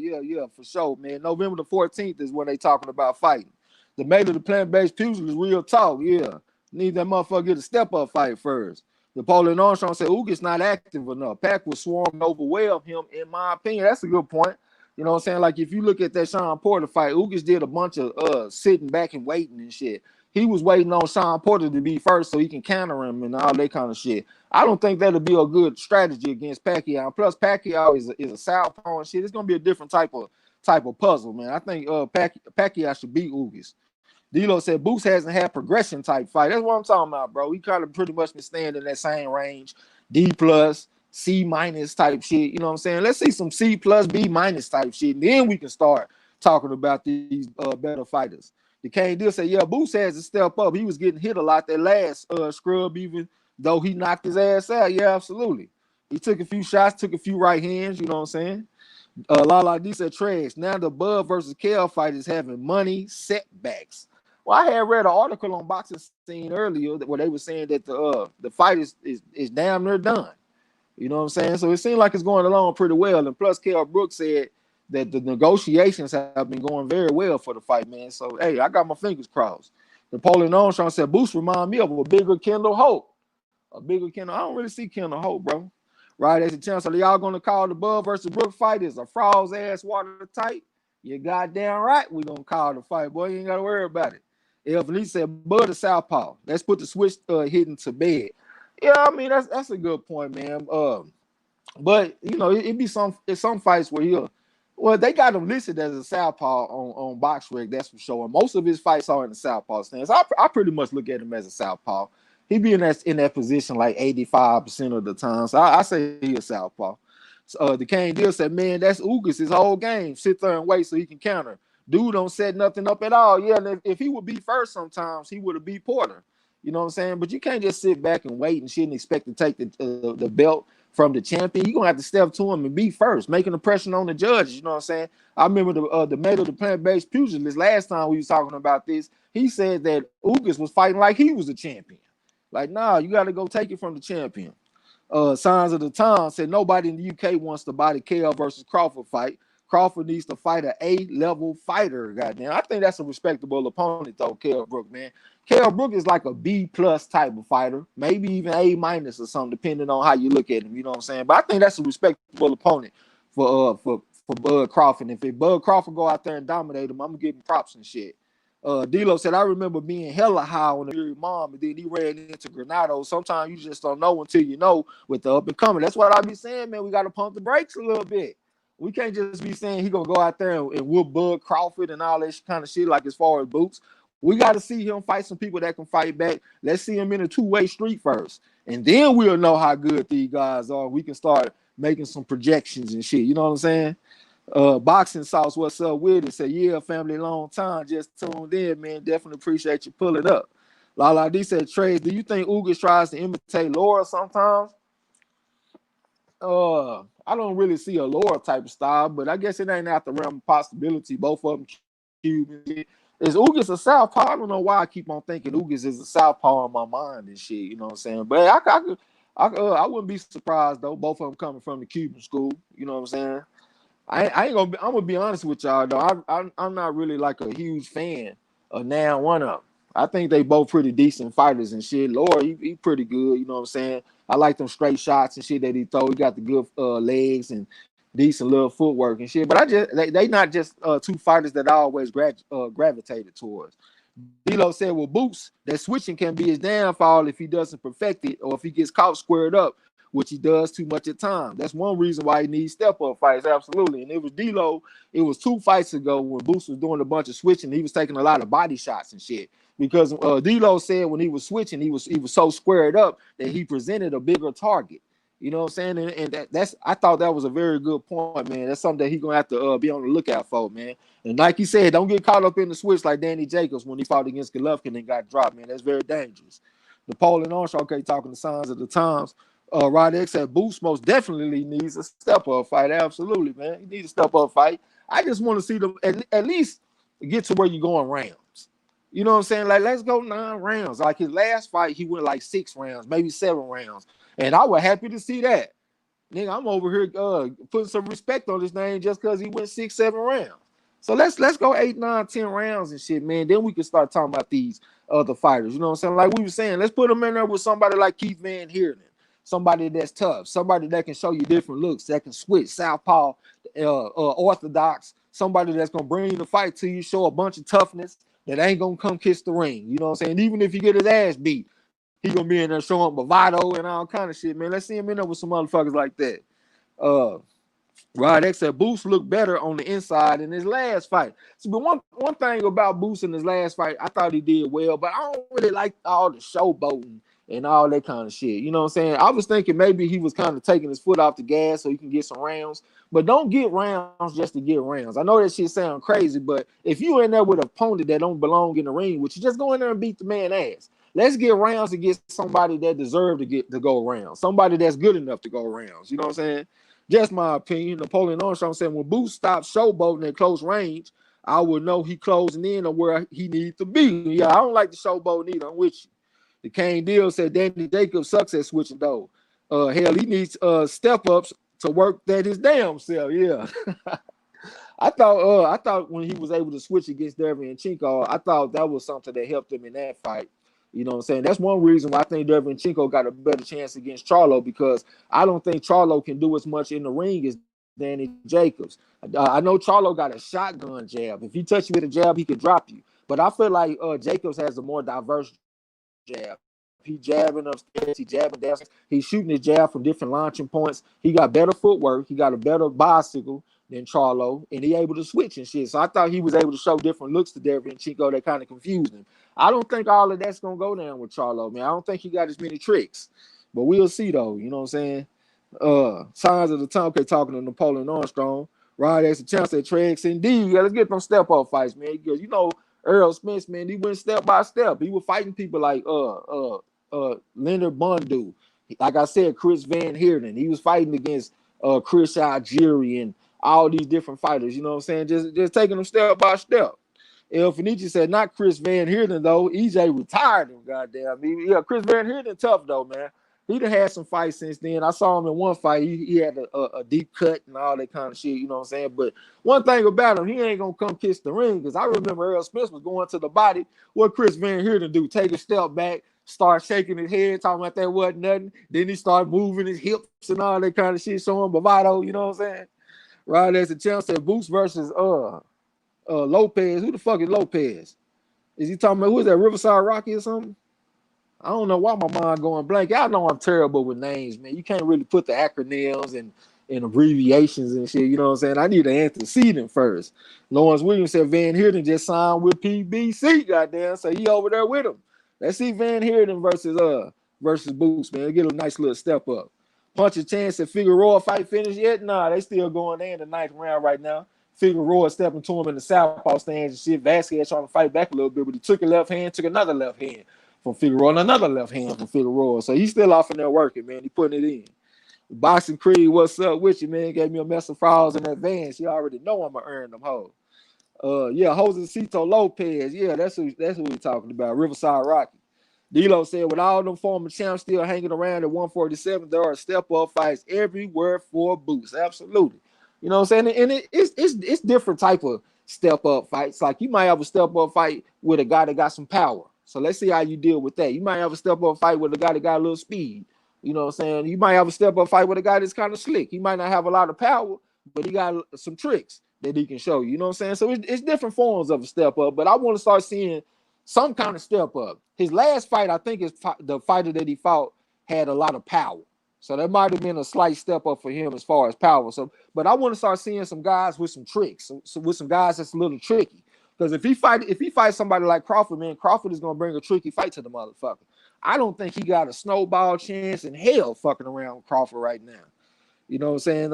for sure, man. November the 14th is when they talking about fighting. The mate of the plant-based pugil is real talk, yeah. Need that motherfucker get a step-up fight first. Napoleon Armstrong said, Ugas not active enough. Pac was swarmed and overwhelmed him, in my opinion. That's a good point. You know what I'm saying? Like, if you look at that Sean Porter fight, Ugas did a bunch of sitting back and waiting and shit. He was waiting on Sean Porter to be first so he can counter him and all that kind of shit. I don't think that'll be a good strategy against Pacquiao. Plus, Pacquiao is a southpaw and shit. It's gonna be a different type of puzzle, man. I think Pacquiao should beat Ugas. D'Lo said Boots hasn't had progression type fight. That's what I'm talking about, bro. He kind of pretty much been staying in that same range, D plus, C minus type shit. You know what I'm saying? Let's see some C plus, B minus type shit, and then we can start talking about these better fighters. The Kane Deal said, yeah, Boots has to step up. He was getting hit a lot that last scrub, even though he knocked his ass out. Yeah, absolutely. He took a few shots, took a few right hands. You know what I'm saying? Lala D said, trash. Now the Bud versus Kale fight is having money setbacks. Well, I had read an article on Boxing Scene earlier where they were saying that the fight is damn near done. You know what I'm saying? So it seemed like it's going along pretty well. And plus, Kell Brooks said that the negotiations have been going very well for the fight, man. So, hey, I got my fingers crossed. Napoleon Armstrong said, Boost remind me of a bigger Kendall Hope. A bigger Kendall. I don't really see Kendall Hope, bro. Right, as a chance. So y'all going to call the Bud versus Brook fight is a frog's ass watertight? You goddamn right we going to call the fight, boy. You ain't got to worry about it. Elvin said, Bud is southpaw. Let's put the switch hitting to bed. Yeah, I mean, that's a good point, man. But, you know, it be some fights where well, they got him listed as a southpaw on BoxRec, that's for sure. And most of his fights are in the southpaw stance. I pretty much look at him as a southpaw. He be in that position like 85% of the time. So I say he a southpaw. So, the Kane Deal said, man, that's Ugas, his whole game. Sit there and wait so he can counter. Dude don't set nothing up at all. Yeah, and if he would be first sometimes, he would have beat Porter. You know what I'm saying? But you can't just sit back and wait and shit and expect to take the belt from the champion. You're going to have to step to him and be first, making the pressure on the judges. You know what I'm saying? I remember the mate of the plant-based pugilist last time we was talking about this. He said that Ugas was fighting like he was the champion. Like, nah, you got to go take it from the champion. Signs of the Time said nobody in the UK wants to buy the KL versus Crawford fight. Crawford needs to fight an A-level fighter. Goddamn, I think that's a respectable opponent, though, Kell Brook, man. Kell Brook is like a B-plus type of fighter, maybe even A-minus or something, depending on how you look at him. You know what I'm saying? But I think that's a respectable opponent for Bud Crawford. And if Bud Crawford go out there and dominate him, I'm gonna give him props and shit. D'Lo said, I remember being hella high on the Fury mom, and then he ran into Granado. Sometimes you just don't know until you know with the up and coming. That's what I be saying, man. We got to pump the brakes a little bit. We can't just be saying he gonna go out there and whoop Bud Crawford and all that kind of shit. Like as far as boots, we got to see him fight some people that can fight back. Let's see him in a two-way street first, and then we'll know how good these guys are. We can start making some projections and shit. You know what I'm saying? Boxing Sauce, what's up with it? Say, yeah, family, long time. Just tuned in, man. Definitely appreciate you pulling up. Lala D said, Trey, do you think Ugas tries to imitate Laura sometimes? I don't really see a Laura type of style, but I guess it ain't out the realm of possibility. Both of them Cuban. Is Ugas a southpaw? I don't know why I keep on thinking Ugas is a southpaw in my mind and shit. You know what I'm saying? But I wouldn't be surprised though. Both of them coming from the Cuban school. You know what I'm saying? I ain't gonna. I'm gonna be honest with y'all though. I'm not really like a huge fan of now one of them. I think they both pretty decent fighters and shit. Laura, he pretty good. You know what I'm saying? I like them straight shots and shit that he throw. He got the good legs and decent little footwork and shit. But they not just two fighters that I always gravitated towards. D'Lo said, well, Boots, that switching can be his downfall if he doesn't perfect it or if he gets caught squared up, which he does too much at times. That's one reason why he needs step-up fights, absolutely. And it was D'Lo, it was 2 fights ago when Boots was doing a bunch of switching. He was taking a lot of body shots and shit. Because D'Lo said when he was switching, he was so squared up that he presented a bigger target. You know what I'm saying? And that's I thought that was a very good point, man. That's something that he's gonna have to be on the lookout for, man. And like he said, don't get caught up in the switch like Danny Jacobs when he fought against Golovkin and got dropped, man. That's very dangerous. Napoleon Armstrong, okay, talking the signs of the times. Rod X said Boots most definitely needs a step-up fight. Absolutely, man. He needs a step-up fight. I just want to see them at least get to where you're going rounds. You know what I'm saying? Like, let's go 9 rounds. Like his last fight, he went like 6 rounds, maybe 7 rounds. And I was happy to see that. Nigga, I'm over here putting some respect on his name just because he went 6, 7 rounds. So let's go 8, 9, 10 rounds and shit, man. Then we can start talking about these other fighters. You know what I'm saying? Like we were saying, let's put them in there with somebody like Keith Van Heerden, somebody that's tough, somebody that can show you different looks, that can switch southpaw, orthodox, somebody that's gonna bring the fight to you, show a bunch of toughness, that ain't gonna come kiss the ring. You know what I'm saying? Even if he get his ass beat, he gonna be in there showing bravado and all kind of shit, man. Let's see him in there with some motherfuckers like that. Rod X said Boost looked better on the inside in his last fight. So, but one thing about Boost in his last fight, I thought he did well, but I don't really like all the showboating and all that kind of shit. You know what I'm saying? I was thinking maybe he was kind of taking his foot off the gas so he can get some rounds, but don't get rounds just to get rounds. I know that shit sound crazy, but if you in there with an opponent that don't belong in the ring, which you just go in there and beat the man ass. Let's get rounds against somebody that deserve to go around, somebody that's good enough to go rounds. You know what I'm saying? Just my opinion. Napoleon Armstrong said when Boost stopped showboating at close range, I would know he closing in on where he needs to be. Yeah, I don't like the showboat either. I'm with you. The Kane Deal said Danny Jacobs sucks at switching though. Hell, he needs step ups to work that his damn self. Yeah. I thought when he was able to switch against Derevyanchenko, I thought that was something that helped him in that fight. You know what I'm saying? That's one reason why I think Derevyanchenko got a better chance against Charlo, because I don't think Charlo can do as much in the ring as Danny Jacobs. I know Charlo got a shotgun jab. If he touches you with a jab, he could drop you. But I feel like Jacobs has a more diverse jab. He jabbing upstairs, he jabbing down. He's shooting his jab from different launching points. He got better footwork. He got a better bicycle than Charlo, and he able to switch and shit. So I thought he was able to show different looks to Derevyanchenko that kind of confused him. I don't think all of that's gonna go down with Charlo, man. I don't think he got as many tricks, but we'll see though. You know what I'm saying? Signs of the time. Okay, talking to Napoleon Armstrong. Rod has a chance at Trex. Indeed, yeah, let's get them step up fights, man. Because you know Earl Spence, man, he went step by step. He was fighting people like Leonard Bundu. Like I said, Chris Van Heerden. He was fighting against Chris Algieri and all these different fighters. You know what I'm saying? Just taking them step by step. El Fenici said, not Chris Van Heerden, though. EJ retired him, goddamn. Yeah, Chris Van Heerden tough, though, man. He done had some fights since then. I saw him in one fight. He had a deep cut and all that kind of shit, you know what I'm saying? But one thing about him, he ain't going to come kiss the ring, because I remember Earl Smith was going to the body. What Chris Van Heerden do? Take a step back, start shaking his head, talking about that wasn't nothing. Then he started moving his hips and all that kind of shit, showing bravado, you know what I'm saying? Rod as a chance said Boots versus Lopez. Who the fuck is Lopez? Is he talking about who is that, Riverside Rocky or something? I don't know why my mind going blank. Y'all know I'm terrible with names, man. You can't really put the acronyms and abbreviations and shit. You know what I'm saying? I need an antecedent first. Lawrence Williams said Van Heerden just signed with PBC, goddamn. So he over there with him. Let's see Van Heerden versus Boots, man. Get a nice little step up. Punch a chance at Figueroa fight finished yet? Nah, they still going there in the 9th round right now. Figueroa stepping to him in the southpaw stands and shit. Vasquez trying to fight back a little bit, but he took a left hand, took another left hand from Figueroa, and another left hand from Figueroa. So he's still off in there working, man. He putting it in. Boxing Creed, what's up with you, man? Gave me a mess of fries in advance. You already know I'm gonna earn them hoes. Yeah, Josecito Lopez. Yeah, that's who we're talking about. Riverside Rocky. D'Lo said, with all them former champs still hanging around at 147, there are step-up fights everywhere for Boots. Absolutely. You know what I'm saying? And it's different type of step-up fights. Like, you might have a step-up fight with a guy that got some power. So let's see how you deal with that. You might have a step-up fight with a guy that got a little speed. You know what I'm saying? You might have a step-up fight with a guy that's kind of slick. He might not have a lot of power, but he got some tricks that he can show you. You know what I'm saying? So it's different forms of a step-up, but I want to start seeing some kind of step-up. His last fight, I think, is the fighter that he fought had a lot of power. So that might have been a slight step up for him as far as power. So, but I want to start seeing some guys with some tricks, so with some guys that's a little tricky. Because if he fights somebody like Crawford, man, Crawford is gonna bring a tricky fight to the motherfucker. I don't think he got a snowball chance in hell fucking around with Crawford right now. You know what I'm saying?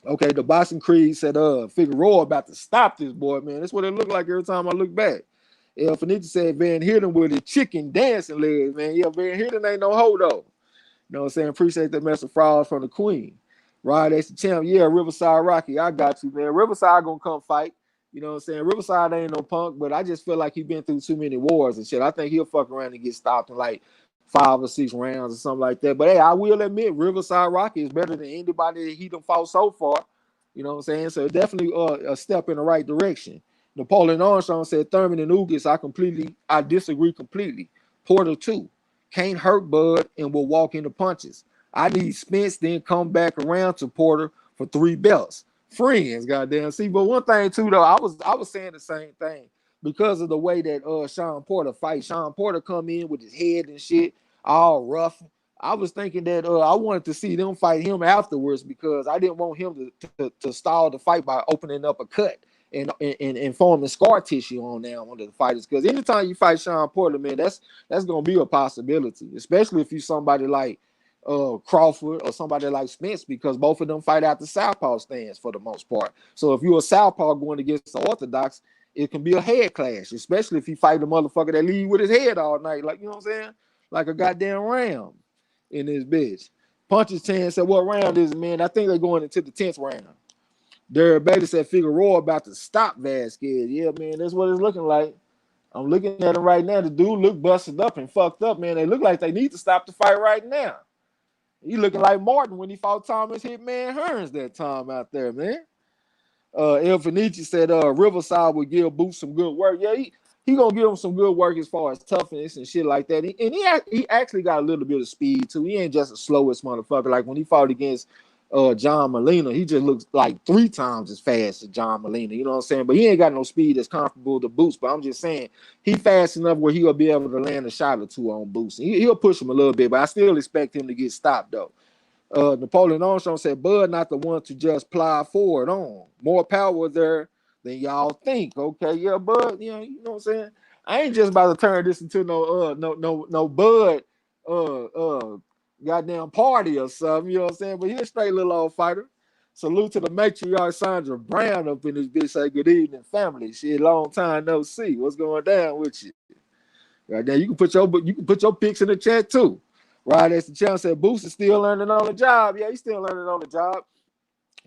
Okay, the Boston Creed said Figueroa about to stop this boy, man. That's what it looked like every time I look back. El Fenici said Van Heerden with his chicken dancing legs, man. Yeah, Van Heerden ain't no hoe though. You know what I'm saying? Appreciate that mess of fries from the Queen. Rod, that's the champ. Yeah, Riverside Rocky. I got you, man. Riverside gonna come fight. You know what I'm saying? Riverside ain't no punk, but I just feel like he been through too many wars and shit. I think he'll fuck around and get stopped in like 5 or 6 rounds or something like that. But hey, I will admit, Riverside Rocky is better than anybody that he done fought so far. You know what I'm saying? So definitely a step in the right direction. Napoleon Armstrong said Thurman and Ugas, I disagree completely. Porter too. Can't hurt Bud and will walk into punches. I need Spence, then come back around to Porter for 3 belts. Friends, goddamn. See, but one thing too, though, I was saying the same thing because of the way that Sean Porter fights. Sean Porter come in with his head and shit all rough. I was thinking that I wanted to see them fight him afterwards because I didn't want him to stall the fight by opening up a cut and forming scar tissue on the fighters. Because anytime you fight Sean Porter, man, that's gonna be a possibility, especially if you somebody like Crawford or somebody like Spence, because both of them fight out the southpaw stance for the most part. So if you're a southpaw going against the orthodox, it can be a head clash, especially if you fight the motherfucker that lead with his head all night, like, you know what I'm saying, like a goddamn ram in this bitch. Punches 10 said, what round is it, man? I think they're going into the 10th round. Derek Bader said Figueroa about to stop Vasquez. Yeah, man, that's what it's looking like. I'm looking at him right now. The dude look busted up and fucked up, man. They look like they need to stop the fight right now. He looking like Martin when he fought Thomas Hitman Hearns that time out there, man. El Fenici said Riverside would give Boots some good work. Yeah, he gonna give him some good work as far as toughness and shit like that. He actually got a little bit of speed too. He ain't just the slowest motherfucker. Like when he fought against John Molina, he just looks like 3 times as fast as John Molina. You know what I'm saying? But he ain't got no speed that's comparable to Boots. But I'm just saying he fast enough where he'll be able to land a shot or 2 on Boots. He'll push him a little bit, but I still expect him to get stopped though. Napoleon Armstrong said Bud not the one to just plow forward on. More power there than y'all think. Okay, yeah, Bud, you know what I'm saying? I ain't just about to turn this into no Bud goddamn party or something, you know what I'm saying? But he's a straight little old fighter. Salute to the matriarch Sandra Brown up in this bitch. Say good evening, family. Shit, long time no see. What's going down with you? Goddamn, you can put your picks in the chat too. Right, as the channel said, Boost is still learning on the job. Yeah, he's still learning on the job.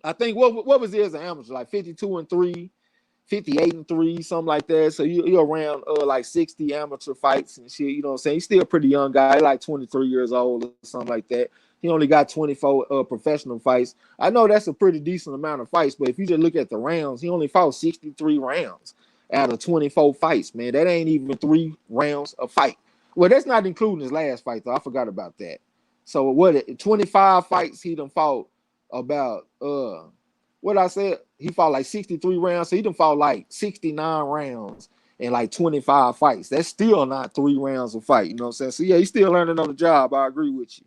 I think what was he as an amateur? Like 52-3, 58-3, something like that. So you around like 60 amateur fights and shit. You know what I'm saying? He's still a pretty young guy, like 23 years old or something like that. He only got 24 professional fights. I know that's a pretty decent amount of fights, but if you just look at the rounds, he only fought 63 rounds out of 24 fights, man. That ain't even 3 rounds a fight. Well, that's not including his last fight, though. I forgot about that. So what? 25 fights he done fought about. What I said, he fought like 63 rounds. So he done fought like 69 rounds in like 25 fights. That's still not 3 rounds of fight. You know what I'm saying? So yeah, he's still learning on the job. I agree with you.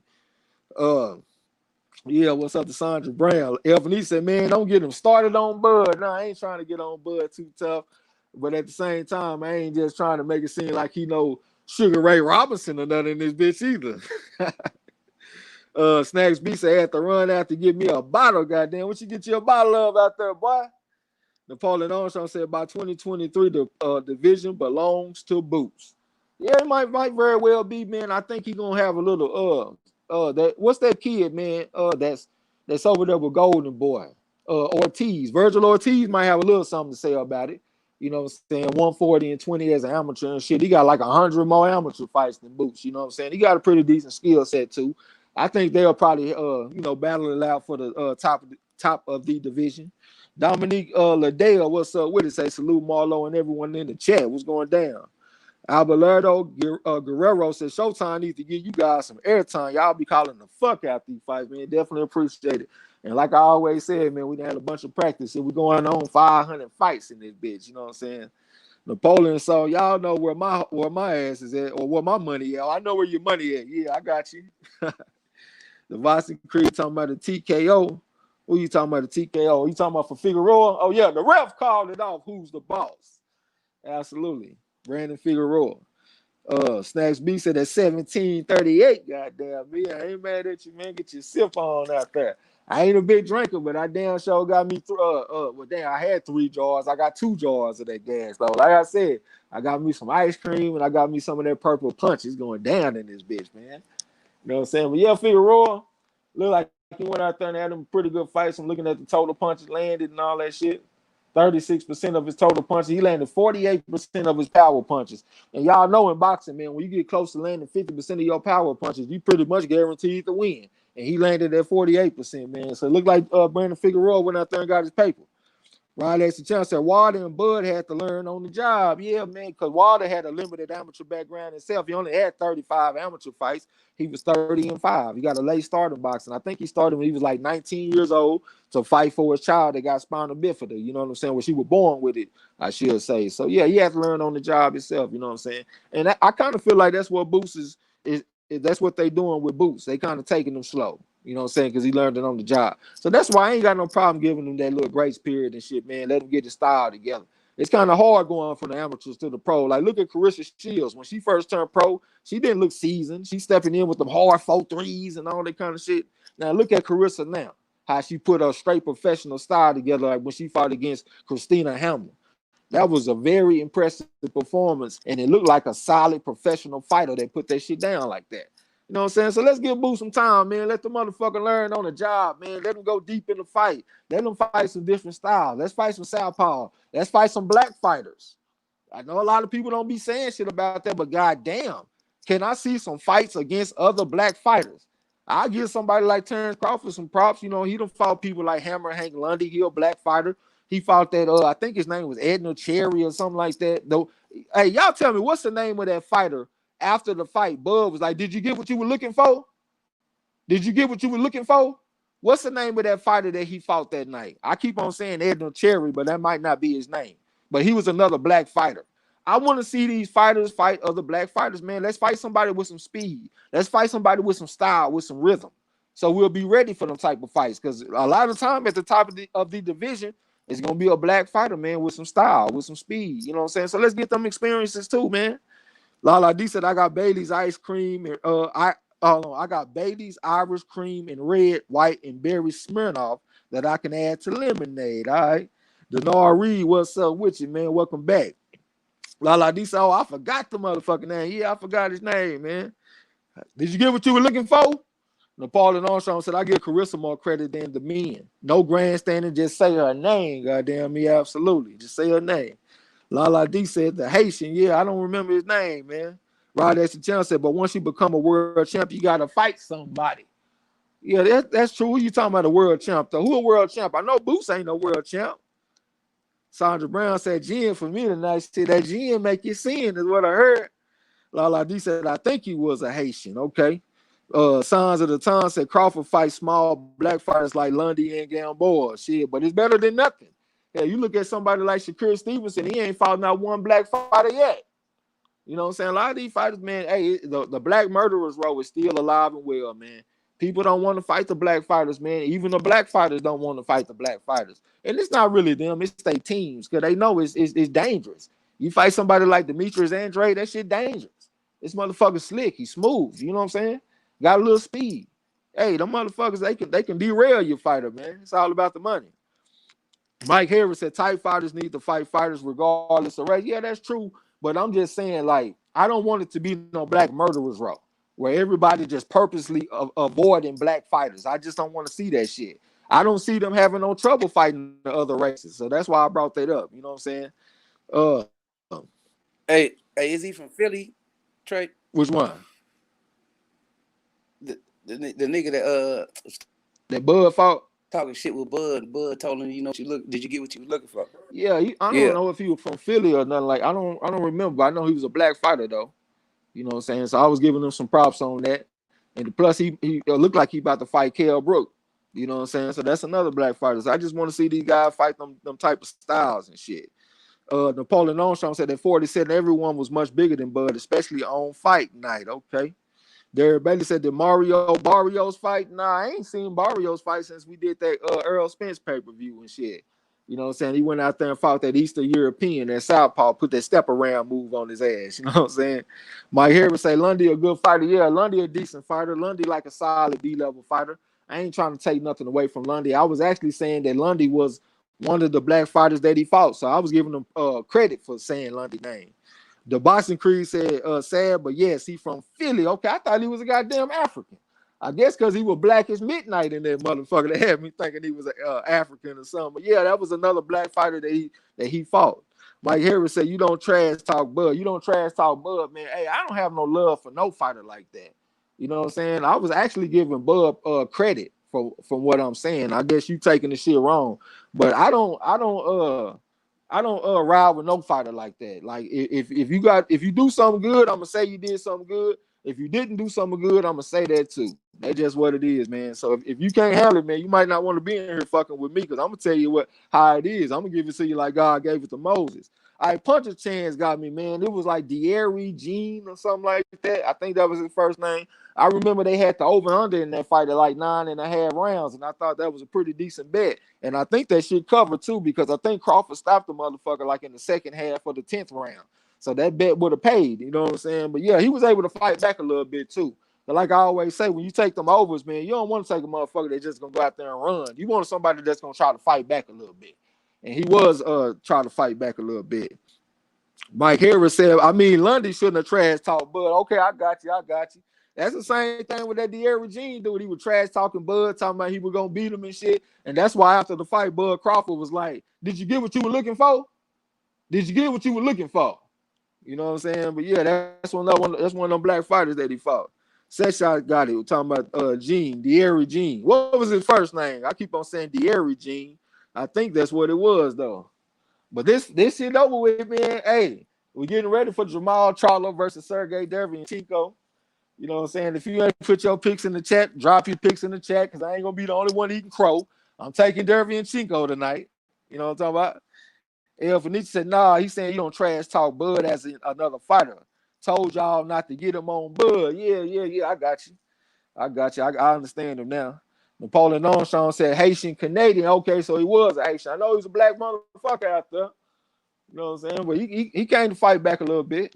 Yeah, what's up to Sandra Brown? Elvin said, man, don't get him started on Bud. No, I ain't trying to get on Bud too tough. But at the same time, I ain't just trying to make it seem like he know Sugar Ray Robinson or nothing in this bitch either. Snacks B said, I had to run out to get me a bottle, goddamn. What you get you a bottle of out there, boy? Napoleon Armstrong said by 2023, the division belongs to Boots. Yeah, it might very well be, man. I think he's gonna have a little what's that kid, man? That's over there with Golden Boy. Ortiz. Virgil Ortiz might have a little something to say about it. You know what I'm saying? 140 and 20 as an amateur and shit. He got like 100 more amateur fights than Boots. You know what I'm saying? He got a pretty decent skill set too. I think they'll probably battle it out for the top of the division. Dominique Ladea, what's up? What did it say? Salute Marlo and everyone in the chat. What's going down? Alberto Guerrero says Showtime needs to give you guys some airtime. Y'all be calling the fuck out these fights, man. Definitely appreciate it. And like I always said, man, we done had a bunch of practice. And we're going on 500 fights in this bitch. You know what I'm saying? Napoleon, so y'all know where my ass is at or where my money at. I know where your money at. Yeah, I got you. The Vossy Creed talking about the TKO. Who you talking about the TKO? You talking about for Figueroa? Oh, yeah, the ref called it off. Who's the boss? Absolutely. Brandon Figueroa. Snacks B said at 17:38. Goddamn me. I ain't mad at you, man. Get your sip on out there. I ain't a big drinker, but I damn sure got me through. Well, damn, I had 3 jars. I got 2 jars of that gas, though. Like I said, I got me some ice cream and I got me some of that purple punch. It's going down in this bitch, man. You know what I'm saying? But yeah, Figueroa look like he went out there and had them pretty good fights. I'm looking at the total punches landed and all that shit. 36% of his total punches. He landed 48% of his power punches. And y'all know in boxing, man, when you get close to landing 50% of your power punches, you pretty much guaranteed to win. And he landed at 48%, man. So it looked like Brandon Figueroa went out there and got his paper. Riley asked the chance said Wilder and Bud had to learn on the job. Yeah, man, because Wilder had a limited amateur background himself. He only had 35 amateur fights. He was 30-5. He got a late start in boxing. I think he started when he was like 19 years old to fight for his child that got spinal bifida. You know what I'm saying? Well, she was born with it, I should say. So, yeah, he had to learn on the job himself. You know what I'm saying? And I kind of feel like that's what Boots is that's what they doing with Boots. They kind of taking them slow. You know what I'm saying? Because he learned it on the job. So that's why I ain't got no problem giving him that little grace period and shit, man. Let him get his style together. It's kind of hard going from the amateurs to the pro. Like, look at Carissa Shields. When she first turned pro, she didn't look seasoned. She's stepping in with them hard 4-3s and all that kind of shit. Now, look at Carissa now, how she put a straight professional style together, like when she fought against Christina Hammer. That was a very impressive performance, and it looked like a solid professional fighter that put that shit down like that. You know what I'm saying? So let's give Boo some time, man. Let the motherfucker learn on the job, man. Let him go deep in the fight. Let him fight some different styles. Let's fight some southpaw. Let's fight some black fighters. I know a lot of people don't be saying shit about that, but goddamn, can I see some fights against other black fighters? I'll give somebody like Terrence Crawford some props. You know, he done fought people like Hammer Hank Lundy. He a black fighter. He fought that, I think his name was Edna Cherry or something like that. Though, hey, y'all tell me, what's the name of that fighter? After the fight, Bud was like, did you get what you were looking for? Did you get what you were looking for? What's the name of that fighter that he fought that night? I keep on saying Edna Cherry, but that might not be his name. But he was another black fighter. I want to see these fighters fight other black fighters, man. Let's fight somebody with some speed. Let's fight somebody with some style, with some rhythm. So we'll be ready for them type of fights. Because a lot of time at the top of the division, it's going to be a black fighter, man, with some style, with some speed. You know what I'm saying? So let's get them experiences too, man. Lala D said, I got Bailey's ice cream. And, I got Bailey's Irish cream and red, white, and berry Smirnoff that I can add to lemonade. All right. Denard Reed, what's up with you, man? Welcome back. Lala D said, I forgot the motherfucking name. Yeah, I forgot his name, man. Did you get what you were looking for? Napoleon Armstrong said, I give Carissa more credit than the men. No grandstanding, just say her name. Goddamn me, absolutely. Just say her name. Lala D said, the Haitian, yeah, I don't remember his name, man. Rod Channel said, but once you become a world champ, you got to fight somebody. Yeah, that's true. Who you talking about, a world champ, though? Who a world champ? I know Boots ain't no world champ. Sandra Brown said, gin for me tonight. She said, that gin make you sin is what I heard. Lala D said, I think he was a Haitian. Okay. Sons of the Time said, Crawford fight small black fighters like Lundy and Gamboa. Shit, but it's better than nothing. Yeah, you look at somebody like Shakur Stevenson, he ain't fought not one black fighter yet. You know what I'm saying? A lot of these fighters, man, hey, the black murderers row is still alive and well, man. People don't want to fight the black fighters, man. Even the black fighters don't want to fight the black fighters. And it's not really them, it's their teams, because they know it's dangerous. You fight somebody like Demetrius Andrade, that shit dangerous. This motherfucker slick, he's smooth, you know what I'm saying? Got a little speed. Hey, them motherfuckers, they can derail your fighter, man. It's all about the money. Mike Harris said tight fighters need to fight fighters regardless of race. Yeah, that's true. But I'm just saying, like, I don't want it to be no black murderers row where everybody just purposely avoiding black fighters. I just don't want to see that shit. I don't see them having no trouble fighting the other races. So that's why I brought that up. You know what I'm saying? Hey, is he from Philly, Trey? Which one? The nigga that Bud fought? Talking shit with Bud. Bud told him, did you get what you were looking for? Yeah, I don't know if he was from Philly or nothing. Like, I don't remember. I know he was a black fighter though. You know what I'm saying? So I was giving him some props on that. And plus he looked like he about to fight Kell Brook. You know what I'm saying? So that's another black fighter. So I just want to see these guys fight them type of styles and shit. Napoleon Armstrong said that 40 said everyone was much bigger than Bud, especially on fight night. Okay. Derek Bailey said, did Barrios fight? Nah, I ain't seen Barrios fight since we did that Earl Spence pay-per-view and shit. You know what I'm saying? He went out there and fought that Eastern European, that southpaw, put that step around move on his ass. You know what I'm saying? Mike Harris say Lundy a good fighter. Yeah, Lundy a decent fighter. Lundy like a solid D-level fighter. I ain't trying to take nothing away from Lundy. I was actually saying that Lundy was one of the black fighters that he fought. So I was giving him credit for saying Lundy's name. The Boston Creed said, sad, but yes, he from Philly. Okay, I thought he was a goddamn African. I guess because he was black as midnight in that motherfucker. They had me thinking he was African or something. But yeah, that was another black fighter that he fought. Mike Harris said, "You don't trash talk Bud. You don't trash talk Bud, man. Hey, I don't have no love for no fighter like that. You know what I'm saying? I was actually giving Bud credit from what I'm saying. I guess you taking the shit wrong, but I don't ride with no fighter like that. Like if you do something good, I'm gonna say you did something good. If you didn't do something good, I'm gonna say that too. That's just what it is, man. So if you can't handle it, man, you might not want to be in here fucking with me because I'm gonna tell you how it is. I'm gonna give it to you like God gave it to Moses. All right, Puncher Chance got me, man. It was like Jerry Jean or something like that. I think that was his first name. I remember they had the over-under in that fight at like 9.5 rounds, and I thought that was a pretty decent bet. And I think that shit covered too because I think Crawford stopped the motherfucker like in the second half of the 10th round. So that bet would have paid, you know what I'm saying? But yeah, he was able to fight back a little bit too. But like I always say, when you take them overs, man, you don't want to take a motherfucker that's just gonna go out there and run. You want somebody that's gonna try to fight back a little bit. And he was trying to fight back a little bit. Mike Harris said, I mean, Lundy shouldn't have trash talked Bud. Okay, I got you. That's the same thing with that Jerry Jean dude. He was trash talking Bud, talking about he was gonna beat him and shit. And that's why after the fight, Bud Crawford was like, "Did you get what you were looking for? Did you get what you were looking for?" You know what I'm saying? But yeah, that's one of them black fighters that he fought. Sergiy got it. We're talking about Jerry Jean. What was his first name? I keep on saying Jerry Jean. I think that's what it was though. But this shit over with, man. Hey, we're getting ready for Jermell Charlo versus Sergiy Derevyanchenko. You know what I'm saying? If you ain't put your picks in the chat, drop your picks in the chat because I ain't gonna be the only one eating crow. I'm taking Derevyanchenko tonight. You know what I'm talking about? El Fenice said, nah, he's saying you don't trash talk Bud as another fighter. Told y'all not to get him on Bud. Yeah. I got you. I understand him now. Napoleon Armstrong said Haitian Canadian. Okay, so he was a Haitian. I know he was a black motherfucker out there. You know what I'm saying? But he came to fight back a little bit.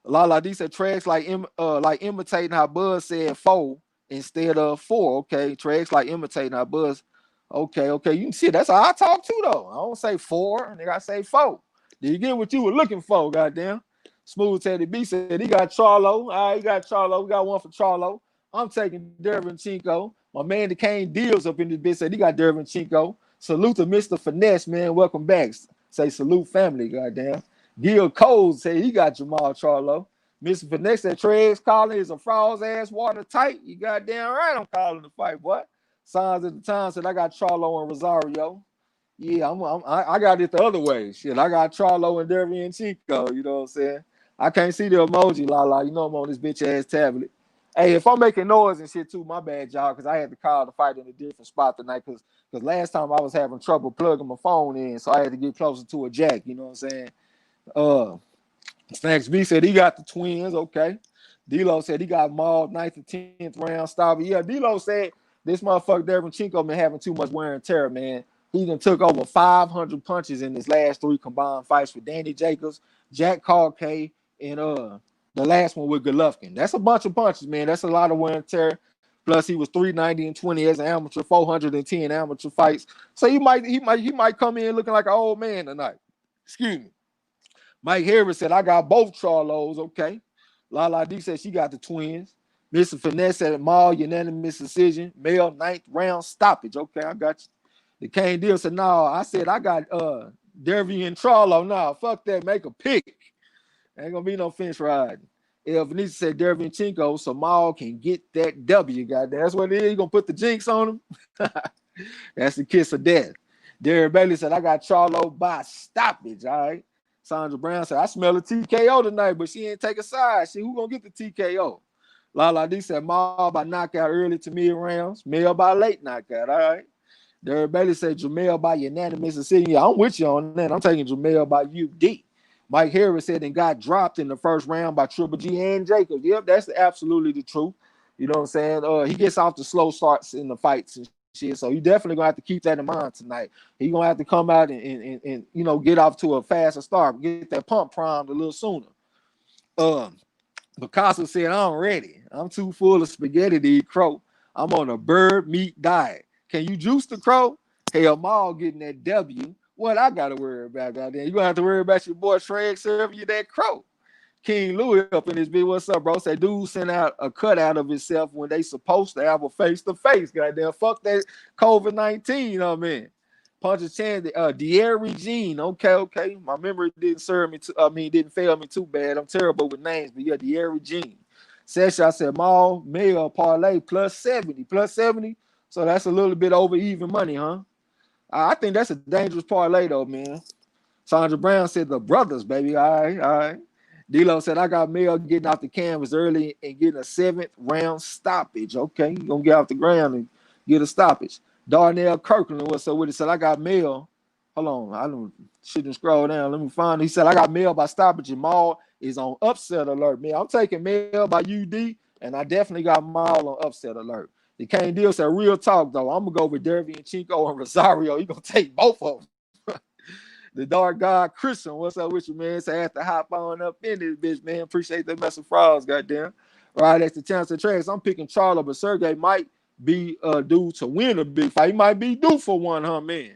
Lala D said tracks like imitating how Buzz said 4 instead of 4. Okay, tracks like imitating how Buzz. Okay. You can see that's how I talk too, though. I don't say 4, nigga. I say 4. Did you get what you were looking for? Goddamn. Smooth Teddy B said he got Charlo. All right, he got Charlo. We got one for Charlo. I'm taking Derevyanchenko. My man that came deals up in this bitch said he got Derevyanchenko. Salute to Mr. Finesse, man. Welcome back. Say salute family, goddamn. Gil Cole said he got Jermall Charlo. Mr. Finesse said Trez calling is a frog's ass watertight. You goddamn right I'm calling the fight, boy. Signs at the time said I got Charlo and Rosario. Yeah, I got it the other way. Shit, I got Charlo and Derevyanchenko. You know what I'm saying? I can't see the emoji, Lala. You know I'm on this bitch ass tablet. Hey, if I'm making noise and shit too, my bad, y'all, because I had to call the fight in a different spot tonight because last time I was having trouble plugging my phone in, so I had to get closer to a jack. You know what I'm saying? Snacks B said he got the twins. Okay. D-Lo said he got mauled 9th and 10th round style. But yeah, D-Lo said this motherfucker Derevyanchenko been having too much wear and tear, man. He done took over 500 punches in his last 3 combined fights with Danny Jacobs, Jack Carkay, and the last one with Golovkin. That's a bunch of punches, man. That's a lot of wear and tear. Plus, he was 390-20 as an amateur, 410 amateur fights. So he might come in looking like an old man tonight. Excuse me. Mike Harris said, I got both Charlos. Okay. Lala D said she got the twins. Mr. Finesse said Maul unanimous decision. Male 9th round stoppage. Okay, I got you. The Kane Deal said, no, I said I got Derevyanchenko Charlo. Nah, fuck that. Make a pick. Ain't gonna be no fence riding. El Venice said Derevyanchenko, so Maul can get that W. Goddamn. That's what it is. You gonna put the jinx on him? That's the kiss of death. Derek Bailey said, I got Charlo by stoppage. All right. Sandra Brown said, I smell a TKO tonight, but she ain't take a side. She who gonna get the TKO? Lala D said, Maul by knockout early to mid rounds. Mel by late knockout. All right. Derek Bailey said, Jermell by unanimous decision. Yeah, I'm with you on that. I'm taking Jermell by UD. Mike Harris said and got dropped in the first round by Triple G and Jacob. Yep, that's absolutely the truth. You know what I'm saying? He gets off the slow starts in the fights and shit, so you definitely gonna have to keep that in mind tonight. He gonna have to come out and you know get off to a faster start, get that pump primed a little sooner. Picasso said, I'm ready. I'm too full of spaghetti to eat crow. I'm on a bird meat diet. Can you juice the crow? Hell, Maul getting that W. What I gotta worry about, goddamn? You gonna have to worry about your boy Trey serving you that crow. King Louis up in this bitch. What's up, bro? Say, dude sent out a cutout of himself when they supposed to have a face-to-face. Goddamn, fuck that COVID-19, I mean. Punch chance, De'Aaron Jean. Okay. My memory didn't serve me. Didn't fail me too bad. I'm terrible with names, but yeah, De'Aaron Jean. Session, I said, Maul, Mayor, parlay, plus 70. So that's a little bit over even money, huh? I think that's a dangerous parlay, though, man. Sandra Brown said, the brothers, baby. All right. D-Lo said, I got Mail getting off the canvas early and getting a 7th round stoppage. Okay, you're going to get off the ground and get a stoppage. Darnell Kirkland, what's up with it? Said, I got Mail. Hold on. Shouldn't scroll down. Let me find it. He said, I got Mail by stoppage. Jamal is on upset alert. Man, I'm taking Mail by UD, and I definitely got Maul on upset alert. The Kane Deal said, real talk, though. I'm going to go with Derevyanchenko and Rosario. He's going to take both of them. The Dark God Christian, what's up with you, man? So I have to hop on up in this bitch, man. Appreciate that mess of frauds, goddamn. Right, that's the chance to trades. I'm picking Charlo, but Sergey might be due to win a big fight. He might be due for one, huh, man?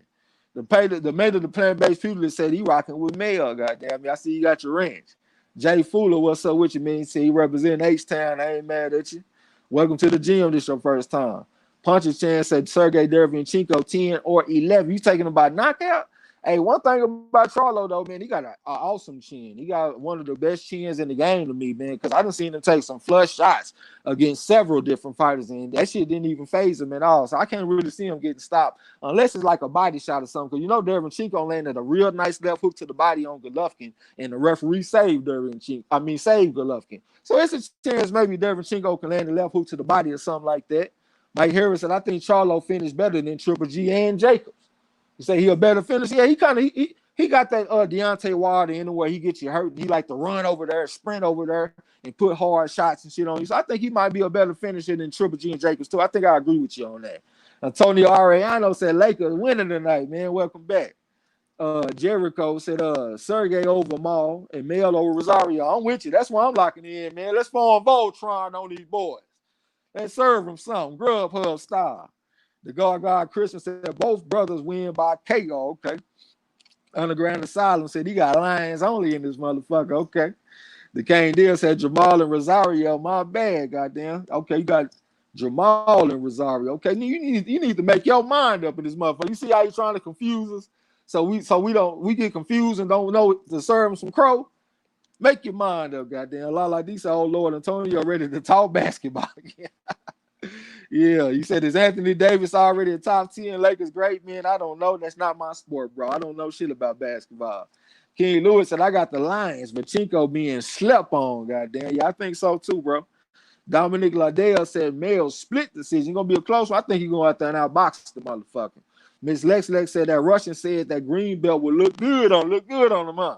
The mate of the plant-based people that said he rocking with Mayo, goddamn. I see you got your range. Jay Fuller, what's up with you, man? See, he representing H-Town. I ain't mad at you. Welcome to the gym. This your first time. Puncher's Chance said Sergiy Derevyanchenko 10 or 11. You taking him by knockout? Hey, one thing about Charlo, though, man, he got an awesome chin. He got one of the best chins in the game to me, man, because I done seen him take some flush shots against several different fighters, and that shit didn't even phase him at all. So I can't really see him getting stopped unless it's like a body shot or something, because you know Derevyanchenko landed a real nice left hook to the body on Golovkin, and the referee saved Golovkin. So it's a chance maybe Derevyanchenko can land a left hook to the body or something like that. Mike Harris said, I think Charlo finished better than Triple G and Jacobs. You say he a better finisher? Yeah, he got that Deontay Wilder in where he gets you hurt. He like to run over there, sprint over there, and put hard shots and shit on you. So I think he might be a better finisher than Triple G and Jacobs too. I think I agree with you on that. Antonio Arellano said Lakers winning tonight, man. Welcome back. Jericho said Sergey over Maul and Mail over Rosario. I'm with you. That's why I'm locking in, man. Let's form Voltron on these boys. Let's serve them something. Grubhub style. The God Christian said both brothers win by KO. Okay. Underground Asylum said he got lions only in this motherfucker. Okay. The Kane Deal said Jermall and Rosario. My bad, goddamn. Okay, you got Jermall and Rosario. Okay, you need to make your mind up in this motherfucker. You see how you're trying to confuse us? So we get confused and don't know to serve him some crow. Make your mind up, goddamn. A lot like these. Oh Lord, Antonio ready to talk basketball again. Yeah, you said, is Anthony Davis already a top 10 Lakers great, man? I don't know. That's not my sport, bro. I don't know shit about basketball. King Lewis said, I got the Lions, but Chinko being slept on, goddamn. Yeah, I think so too, bro. Dominic Ladell said, Mail split decision. Going to be a close one. I think he's going out there and outbox the motherfucker. Miss Lex said that Russian said that green belt would look good on him, huh?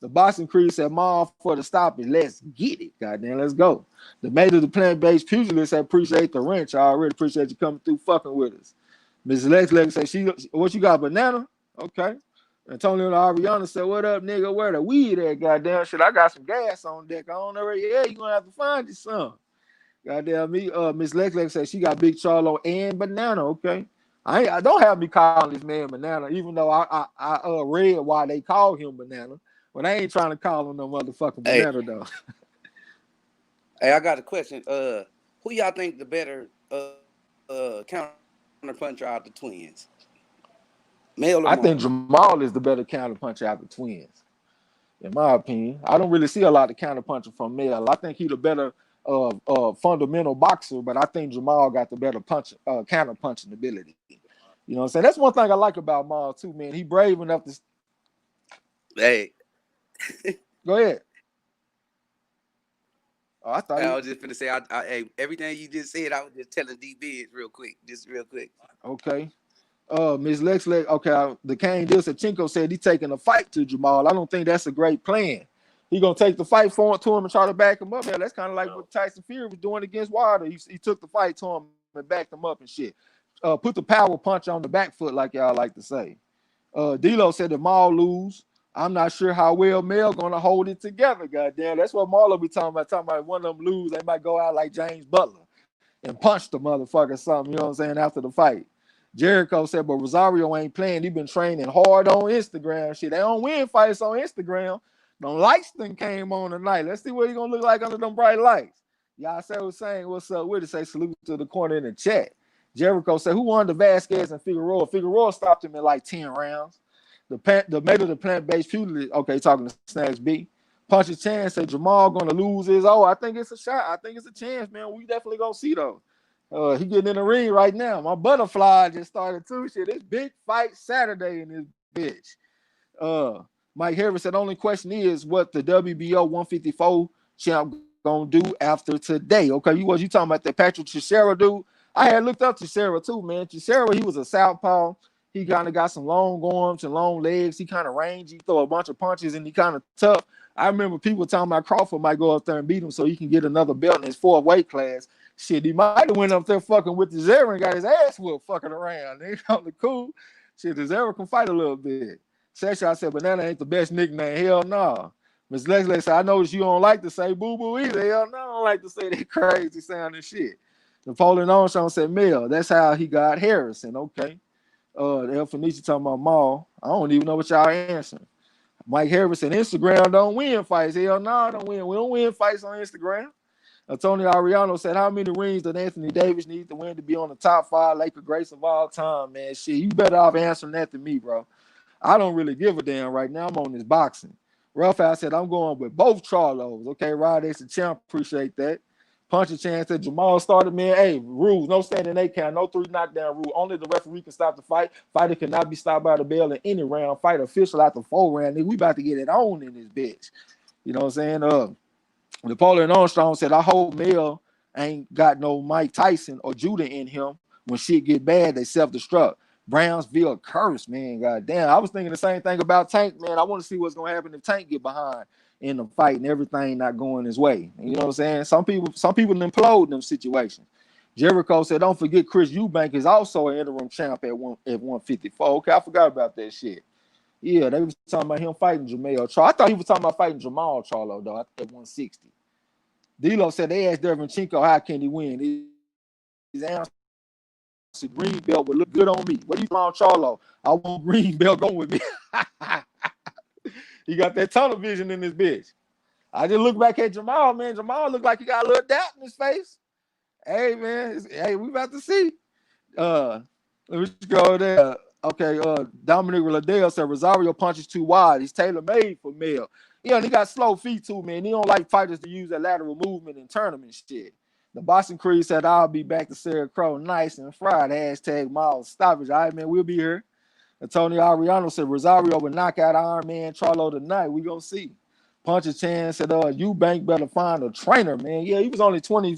The Boston Creed said, Mom, for the stoppage. Let's get it. Goddamn, let's go. The mate of the plant-based pugilist said, appreciate the wrench. I already appreciate you coming through fucking with us. Miss Lex said, what you got, banana? Okay. Antonio Ariana said, what up, nigga? Where the weed at, goddamn shit? I got some gas on deck. I don't know where you at. You going to have to find you some. Goddamn me. Miss Lex said she got Big Charlo and banana. Okay. I don't have me calling this man banana, even though I read why they call him banana. But I ain't trying to call him no motherfucking banana, though. Hey, I got a question. Who y'all think the better counter puncher out the twins? Male or I think Jermall is the better counter puncher out the twins, in my opinion. I don't really see a lot of counter punching from Mel. I think he's the better fundamental boxer, but I think Jermall got the better counter punching ability. You know what I'm saying? That's one thing I like about Mal too, man. He brave enough to. Hey. Go ahead. Oh, I was just finna say, hey, everything you just said, I was just telling D-Biz real quick. Okay. Ms. Lex, okay, the Kane Dilsachenko said he's taking a fight to Jermall. I don't think that's a great plan. He gonna take the fight to him and try to back him up. Yeah, that's kind of like what Tyson Fury was doing against Wilder. He took the fight to him and backed him up and shit. Put the power punch on the back foot, like y'all like to say. D-Lo said that Maul lose. I'm not sure how well Mel gonna hold it together. Goddamn, that's what Marlo be talking about. Talking about one of them lose, they might go out like James Butler and punch the motherfucker something. You know what I'm saying? After the fight, Jericho said, but Rosario ain't playing. He been training hard on Instagram. Shit, they don't win fights on Instagram. Them lights then came on tonight. Let's see what he gonna look like under them bright lights. Y'all say was saying, what's up with it? Say salute to the corner in the chat. Jericho said, who won the Vasquez and Figueroa? Figueroa stopped him in like 10 rounds. The mate of the plant-based pugilist, okay, talking to Snacks B. Punch Chan said Jermall gonna lose his. Oh, I think it's a shot. I think it's a chance, man. We definitely gonna see though. He getting in the ring right now. My butterfly just started too. Shit, it's big fight Saturday in this bitch. Mike Harris said, only question is what the WBO 154 champ gonna do after today. Okay, you talking about that Patrick Teixeira dude? I had looked up Teixeira too, man. Teixeira, he was a southpaw. He kind of got some long arms and long legs. He kind of rangy, throw a bunch of punches, and he kind of tough. I remember people talking about Crawford might go up there and beat him so he can get another belt in his 4th weight class. Shit, he might have went up there fucking with Teixeira and got his ass whooped fucking around. They called it cool. Shit, Teixeira can fight a little bit. Session, I said, Banana ain't the best nickname. Hell no. Miss Leslie said, I noticed you don't like to say boo-boo either. Hell no, I don't like to say that crazy sounding shit. Napoleon Armstrong said, Mel, that's how he got Harrison. Okay. El Fenici talking about Maul. I don't even know what y'all answering. Mike Harrison, Instagram don't win fights. Hell no, I don't win. We don't win fights on Instagram. Antonio Ariano said, how many rings does Anthony Davis need to win to be on the top 5 Laker greats of all time, man? Shit, you better off answering that than me, bro. I don't really give a damn right now. I'm on this boxing. Raphael said, I'm going with both Charlos. Okay, Rod Ace the champ. Appreciate that. Punch a chance that Jermall started, man. Hey, rules, no standing 8 count, no 3 knockdown rule. Only the referee can stop the fight. Fighter cannot be stopped by the bell in any round. Fight official after 4 rounds. We about to get it on in this bitch. You know what I'm saying? Napoleon Armstrong said, I hope Mel ain't got no Mike Tyson or Judah in him. When shit get bad, they self-destruct. Brownsville curse, man. God damn. I was thinking the same thing about Tank, man. I want to see what's gonna happen if Tank get behind in the fight and everything not going his way. You know what I'm saying? Some people implode in them situations. Jericho said, don't forget Chris Eubank is also an interim champ at 154. Okay, I forgot about that shit. Yeah, they was talking about him fighting Jermell Charlo. I thought he was talking about fighting Jermall Charlo, though, at 160. D-Lo said they asked Derevyanchenko how can he win. His answer, green belt would look good on me. What do you want, Charlo? I want green belt going with me. He got that tunnel vision in this bitch. I just look back at Jermall, man. Jermall looked like he got a little doubt in his face. Hey, man. Hey, we about to see. Let me just go there. Okay, Dominic Liddell said Rosario punches too wide. He's tailor-made for Mel. Yeah, and he got slow feet too, man. He don't like fighters to use that lateral movement in tournament shit. The Boston Creed said, I'll be back to Sarah Crow nice and fried. Hashtag Miles Stoppage. All right, man, we'll be here. Antonio Ariano said Rosario will knock out Iron Man Charlo tonight. We gonna see. Puncher Chan said, Eubank better find a trainer, man. Yeah, he was only 22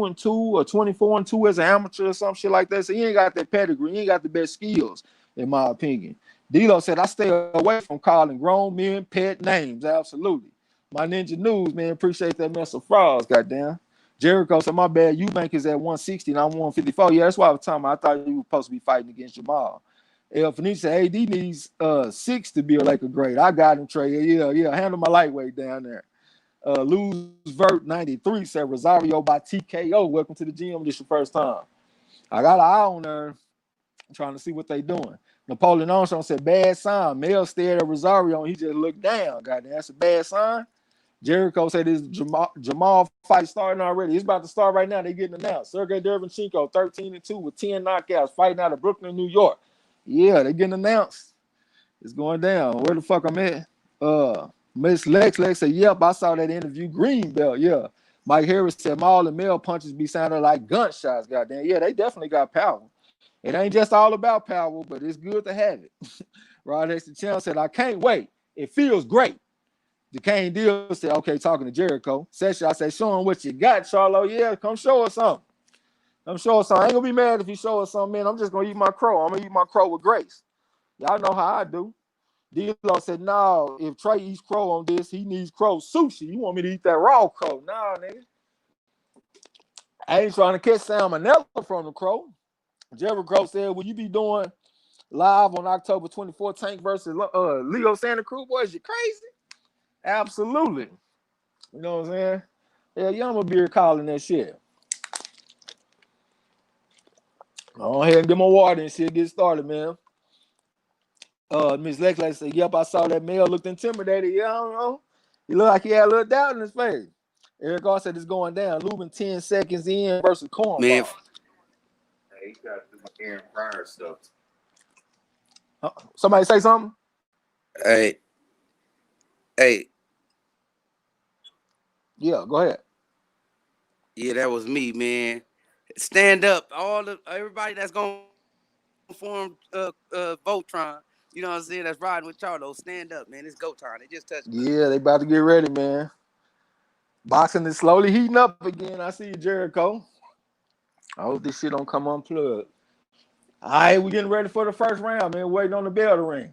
and 2 or 24 and 2 as an amateur or some shit like that. So he ain't got that pedigree. He ain't got the best skills, in my opinion. D-Lo said, I stay away from calling grown men pet names. Absolutely. My Ninja News, man, appreciate that mess of frauds, goddamn. Jericho said, my bad, Eubank is at 160 and I'm 154. Yeah, that's why I was talking about. I thought you were supposed to be fighting against Jermall. El Fenici said, AD needs 6 to be a Laker grade. I got him, Trey. Yeah, handle my lightweight down there. Lose Vert 93 said Rosario by TKO. Welcome to the gym. This your first time. I got an eye on her trying to see what they doing. Napoleon Armstrong said bad sign. Mel stared at Rosario and he just looked down. Goddamn, that's a bad sign. Jericho said this Jermall fight starting already. It's about to start right now. They getting announced. Sergiy Derevyanchenko 13-2 with 10 knockouts fighting out of Brooklyn, New York. Yeah, they getting announced. It's going down. Where the fuck I'm at? Miss Lex said, yep, I saw that interview. Green belt, yeah. Mike Harris said, Maul and Mel punches be sounding like gunshots, goddamn. Yeah, they definitely got power. It ain't just all about power, but it's good to have it. Rod X the Channel said, I can't wait. It feels great. DeCane Deal said, okay, talking to Jericho. Session, I said, show him what you got, Charlo. Yeah, come show us something. Come show us something. I ain't gonna be mad if you show us something, man. I'm just gonna eat my crow. I'm gonna eat my crow with grace. Y'all know how I do. D-Lo said, no, if Trey eats crow on this, he needs crow sushi. You want me to eat that raw crow? Nah, nigga. I ain't trying to catch salmonella from the crow. Jericho said, will you be doing live on October 24th, Tank versus Leo Santa Cruz? Boy, is you crazy? Absolutely. You know what I'm saying? Yeah, Yama beer calling that shit. Go ahead and get my water and shit get started, man. Miss Lex said, "Yep, I saw that male looked intimidated. Yeah, I don't know. He looked like he had a little doubt in his face." Eric R said it's going down. Lubin 10 seconds in versus Cornball. Man, He got to do Aaron Pryor stuff. Somebody say something? hey. Yeah, go ahead. Yeah, that was me, man. Stand up, everybody that's gonna form Voltron. You know what I'm saying? That's riding with Charlo. Stand up, man. It's go time. They just touched. Yeah, they about to get ready, man. Boxing is slowly heating up again. I see you, Jericho. I hope this shit don't come unplugged. All right, we getting ready for the first round, man. Waiting on the bell to ring.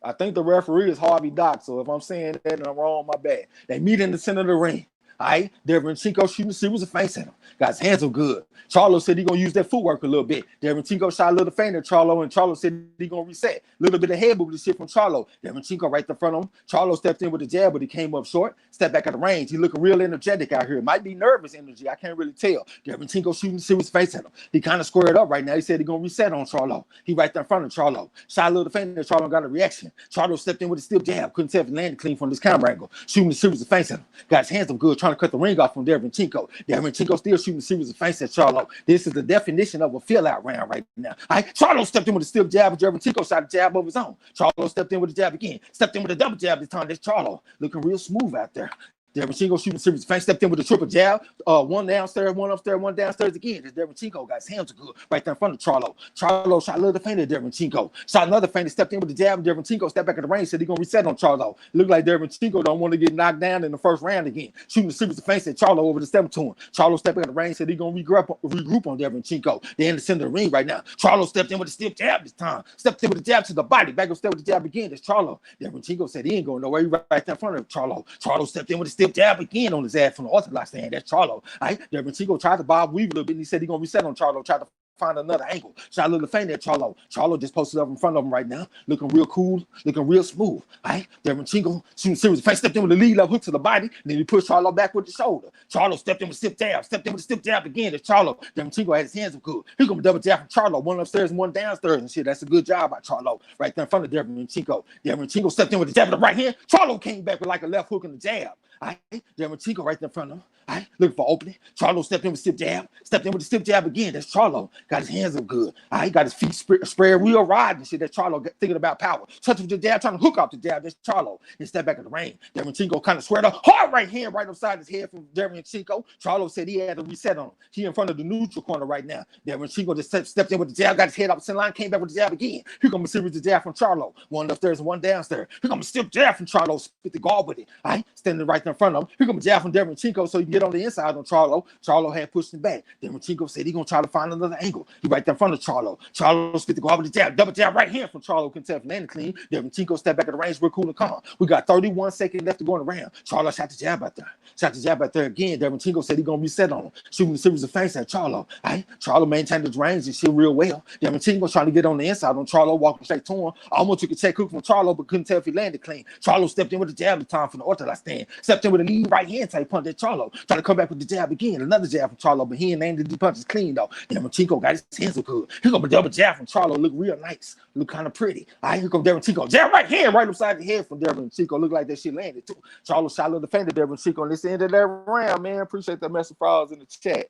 I think the referee is Harvey Dock, so if I'm saying that and I'm wrong, my bad. They meet in the center of the ring. All right, Derevyanchenko shooting series of face at him. Got his hands up good. Charlo said he gonna use that footwork a little bit. Derevyanchenko shot a little faint at Charlo, and Charlo said he gonna reset. A little bit of head movement shit from Charlo. Derevyanchenko right in front of him. Charlo stepped in with the jab, but he came up short. Stepped back at the range. He looking real energetic out here. It might be nervous energy. I can't really tell. Derevyanchenko shooting series of face at him. He kind of squared up right now. He said he gonna reset on Charlo. He right there in front of Charlo. Shot a little faint at Charlo, got a reaction. Charlo stepped in with a stiff jab. Couldn't tell if he landed clean from this camera angle. Shooting a series of face at him. Got his hands up good, trying to cut the ring off from Derevyanchenko. Derevyanchenko still shooting a series of feints at Charlo. This is the definition of a fill-out round right now. Charlo stepped in with a stiff jab, and Derevyanchenko shot a jab of his own. Charlo stepped in with a jab again. Stepped in with a double jab this time. That's Charlo. Looking real smooth out there. Derevyanchenko shooting series of feints. Stepped in with a triple jab. One downstairs, one upstairs, one downstairs again. This Derevyanchenko got his hands good right there in front of Charlo. Charlo shot a little feint at Derevyanchenko. Shot another feint. Stepped in with the jab. Derevyanchenko stepped back at the range. Said he's gonna reset on Charlo. Looked like Derevyanchenko don't want to get knocked down in the first round again. Shooting a series of feints at Charlo over the step to him. Charlo stepped back at the range. Said he's gonna regroup on Derevyanchenko. They're in the center of the ring right now. Charlo stepped in with a stiff jab this time. Stepped in with the jab to the body. Back up step with the jab again. That's Charlo. Derevyanchenko said he ain't going nowhere. He right there in front of Charlo. Charlo stepped in with a stiff jab again on his ass from the orthodox stand. That's Charlo. All right, Derevyanchenko tried to bob weave a little bit, and he said he's gonna reset on Charlo. Tried to find another angle. Shot a little feint at Charlo. Charlo just posted up in front of him right now, looking real cool, looking real smooth. All right, Derevyanchenko shooting series of feints, stepped in with a lead up hook to the body, and then he pushed Charlo back with the shoulder. Charlo stepped in with a stiff jab, stepped in with a stiff jab again. That's Charlo. Derevyanchenko had his hands up good. He's gonna double jab from Charlo, one upstairs and one downstairs and shit. That's a good job by Charlo right there in front of Derevyanchenko. Derevyanchenko stepped in with the jab with the right hand. Charlo came back with like a left hook and a jab. All right, Derevyanchenko right there in front of him. All right, looking for opening. Charlo stepped in with a stiff jab. Stepped in with a stiff jab again. That's Charlo. Got his hands up good. All right, got his feet spread real wide and shit. That's Charlo thinking about power. Touch with the jab, trying to hook off the jab. That's Charlo. And step back at the ring. Derevyanchenko kind of squared up. Hard right hand right upside his head from Derevyanchenko. Charlo said he had to reset on him. He in front of the neutral corner right now. Derevyanchenko just stepped in with the jab, got his head up the center line, came back with the jab again. Here comes a series of jab from Charlo. One upstairs and one downstairs. Here comes a stiff jab from Charlo. Spit the guard with it. All right, standing right there in front of him. Here comes a jab from Derevyanchenko so he can get on the inside on Charlo. Charlo had pushed him back. Derevyanchenko said he's gonna try to find another angle. He right there in front of Charlo. Charlo spit the guard with the jab, double jab right hand from Charlo. Couldn't tell if landed clean. Derevyanchenko stepped back at the range, real cool and calm. We got 31 seconds left to go in the round. Charlo shot the jab out there. Shot the jab out there again. Derevyanchenko said he's gonna reset on him. Shooting a series of feints at Charlo. All right, Charlo maintained his range and shit real well. Derevyanchenko trying to get on the inside on Charlo, walking straight to him. Almost took a check hook from Charlo, but couldn't tell if he landed clean. Charlo stepped in with the jab the time from the orthodox stand. Stepped in with a lead right hand type punch at Charlo. Trying to come back with the jab again. Another jab from Charlo, but he ain't landed the punches clean though. Derevyanchenko got his hands so good. Here come a double jab from Charlo. Look real nice. Look kind of pretty. All right, here comes Derevyanchenko. Jab right hand right upside the head from Derevyanchenko. Look like that shit landed too. Charlo shot a little defender Derevyanchenko on this end of that round, man. Appreciate that message files in the chat.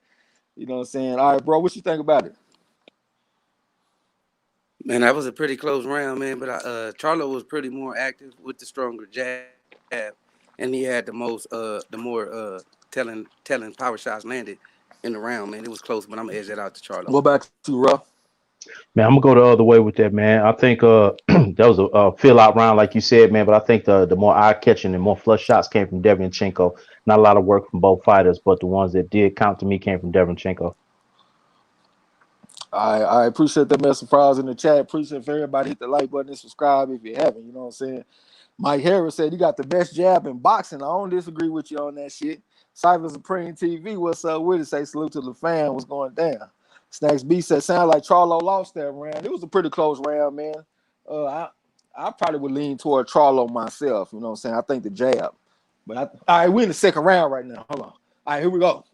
You know what I'm saying? All right, bro. What you think about it? Man, that was a pretty close round, man. But Charlo was pretty more active with the stronger jab, and he had the more telling power shots landed in the round, man. It was close, but I'm gonna edge that out to Charlo. What about you, Ruff? Man, I'm gonna go the other way with that, man. I think that was a fill out round, like you said, man. But I think the more eye catching and more flush shots came from Derevyanchenko. Not a lot of work from both fighters, but the ones that did count to me came from Derevyanchenko. I appreciate that message files in the chat. Appreciate if everybody hit the like button and subscribe if you haven't. You know what I'm saying? Mike Harris said you got the best jab in boxing. I don't disagree with you on that shit. Cypher Supreme TV, what's up with it? Say salute to the fan. What's going down? Snacks B said sound like Charlo lost that round. It was a pretty close round, man. I probably would lean toward Charlo myself. You know what I'm saying? I think the jab. But all right, we're in the second round right now. Hold on. All right, here we go.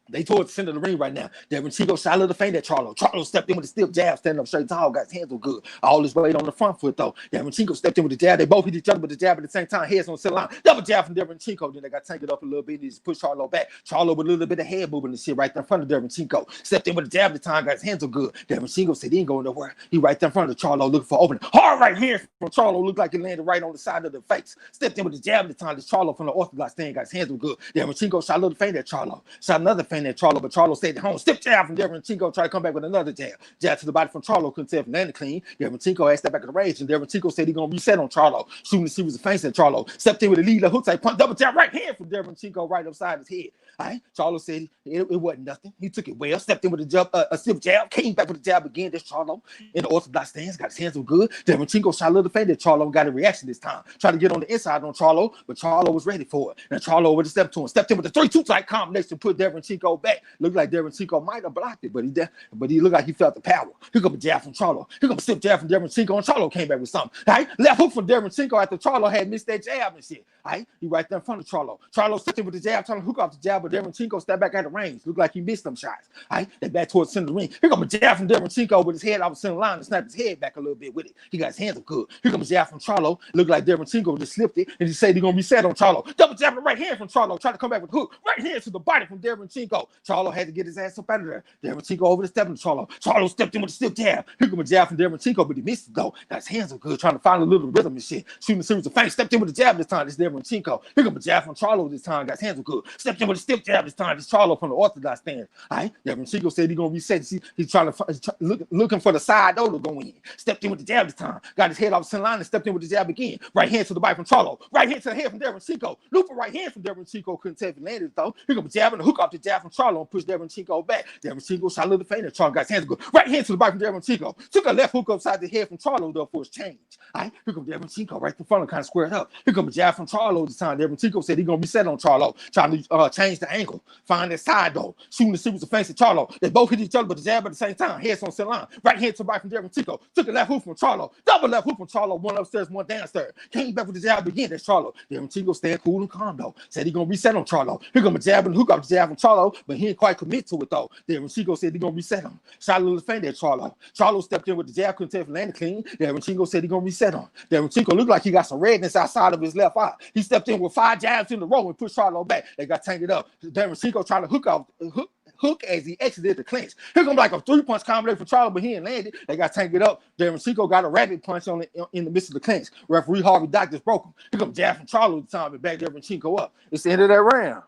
They towards the center of the ring right now. Derevyanchenko shot a little feint at Charlo. Charlo stepped in with a stiff jab, standing up straight tall, got his hands on good. All his weight on the front foot, though. Derevyanchenko stepped in with the jab. They both hit each other with the jab at the same time. Heads on the center line. Double jab from Derevyanchenko. Then they got tanked up a little bit. He just pushed Charlo back. Charlo with a little bit of head movement and shit right there in front of Derevyanchenko. Stepped in with the jab at the time, got his hands on good. Derevyanchenko said he ain't going nowhere. He right there in front of Charlo looking for opening. Hard right here from Charlo. Looked like it landed right on the side of the face. Stepped in with the jab at the time. This Charlo from the orthodox stand got his hands on good. Derevyanchenko shot a little feint at Charlo. Shot another feint at Charlo, but Charlo stayed at home. Stiff jab from Derevyanchenko, tried to come back with another jab. Jab to the body from Charlo, couldn't tell if it landed clean. Derevyanchenko asked that back of the range, and Derevyanchenko said he gonna reset on Charlo, shooting the series of feints at Charlo. Stepped in with a lead hook type punch, double jab right hand from Derevyanchenko right upside his head. All right, Charlo said it wasn't nothing. He took it well. Stepped in with a stiff jab, came back with a jab again. This Charlo in the orthodox stance, got his hands on good. Derevyanchenko shot a little feint at Charlo, got a reaction this time. Tried to get on the inside on Charlo, but Charlo was ready for it. And Charlo over the step to him, stepped in with the 3-2 type combination, put Derevyanchenko back. Looked like Derevyanchenko might have blocked it, but he looked like he felt the power. Here come a jab from Charlo. Here come a stiff jab from Derevyanchenko, and Charlo came back with something. All right, left hook from Derevyanchenko after Charlo had missed that jab and shit. All right, he right there in front of Charlo. Charlo stepped in with the jab, trying to hook off the jab, but Derevyanchenko stepped back out of range. Looked like he missed them shots. All right, they back towards the center of the ring. Here come a jab from Derevyanchenko with his head off the center line and snapped his head back a little bit with it. He got his hands up good. Here comes a jab from Charlo. Looked like Derevyanchenko just slipped it, and he said he's gonna reset on Charlo. Double jab with the right hand from Charlo. Tried to come back with the hook. Right hand to the body from Derevyanchenko. Charlo had to get his ass up out of there. Derevyanchenko over the step into Charlo. Charlo stepped in with a stiff jab. Here comes a jab from Derevyanchenko, but he missed it though. Got his hands up good, trying to find a little rhythm and shit. Shooting a series of feints. Stepped in with a jab this time. This Derevyanchenko. Here comes a jab from Charlo this time. Got his hands up good. Stepped in with a stiff jab this time. This Charlo from the orthodox stance. All right, Derevyanchenko said he's gonna reset. He's trying to looking for the side door to go in. Stepped in with the jab this time. Got his head off the center line and stepped in with the jab again. Right hand to the body from Charlo. Right hand to the head from Derevyanchenko. Looping right hand from Derevyanchenko. Couldn't tell if it landed though. Here comes a jab and a hook off the jab from Charlo and pushed Derevyanchenko back. Derevyanchenko shot a little feint at Charlo. Got his hands good. Right hand to the body from Derevyanchenko. Took a left hook upside the head from Charlo though for his change. All right, here comes Derevyanchenko right in front of him, kind of squared up. Here comes a jab from Charlo this time. Derevyanchenko said he's gonna reset on Charlo, trying to change the angle, find that side though, shooting the series of feints at Charlo. They both hit each other, but the jab at the same time. Heads on center line. Right hand to the body from Derevyanchenko. Took a left hook from Charlo. Double left hook from Charlo. One upstairs, one downstairs. Came back with the jab again. That's Charlo. Derevyanchenko staying cool and calm though. Said he's gonna reset on Charlo. Here comes a jab and hook off the jab from Charlo, but he ain't quite commit to it though. Derevyanchenko said he's gonna reset him. Shot a little feint at Charlo. Charlo stepped in with the jab, couldn't tell if it landed clean. Derevyanchenko said he's gonna reset him. Derevyanchenko looked like he got some redness outside of his left eye. He stepped in with 5 jabs in a row and pushed Charlo back. They got tanked up. Derevyanchenko trying to hook as he exited the clinch. Here comes like a 3-punch combination for Charlo, but he ain't landed. They got tanked up. Derevyanchenko got a rabbit punch on it in the midst of the clinch. Referee Harvey Dock just broke him. Here comes jab from Charlo at the time and back Derevyanchenko up. It's the end of that round.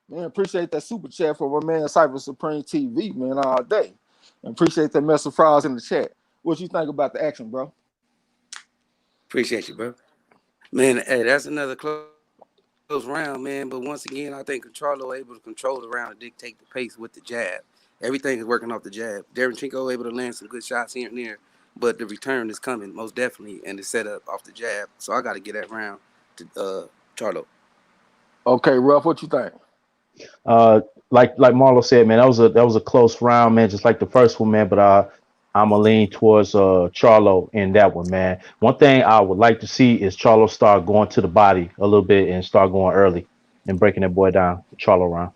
Man, appreciate that super chat for my man Cypher Supreme TV, man, all day. And appreciate that mess of fries in the chat. What you think about the action, bro? Appreciate you, bro. Man, hey, that's another close round, man. But once again, I think Charlo able to control the round and dictate the pace with the jab. Everything is working off the jab. Derevyanchenko able to land some good shots here and there, but the return is coming most definitely, and it's set up off the jab. So I got to get that round to Okay, Ruff, what you think? Like Marlo said, man, that was a close round, man, just like the first one, man. But I'm gonna lean towards Charlo in that one, man. One thing I would like to see is Charlo start going to the body a little bit and start going early and breaking that boy down. Charlo round.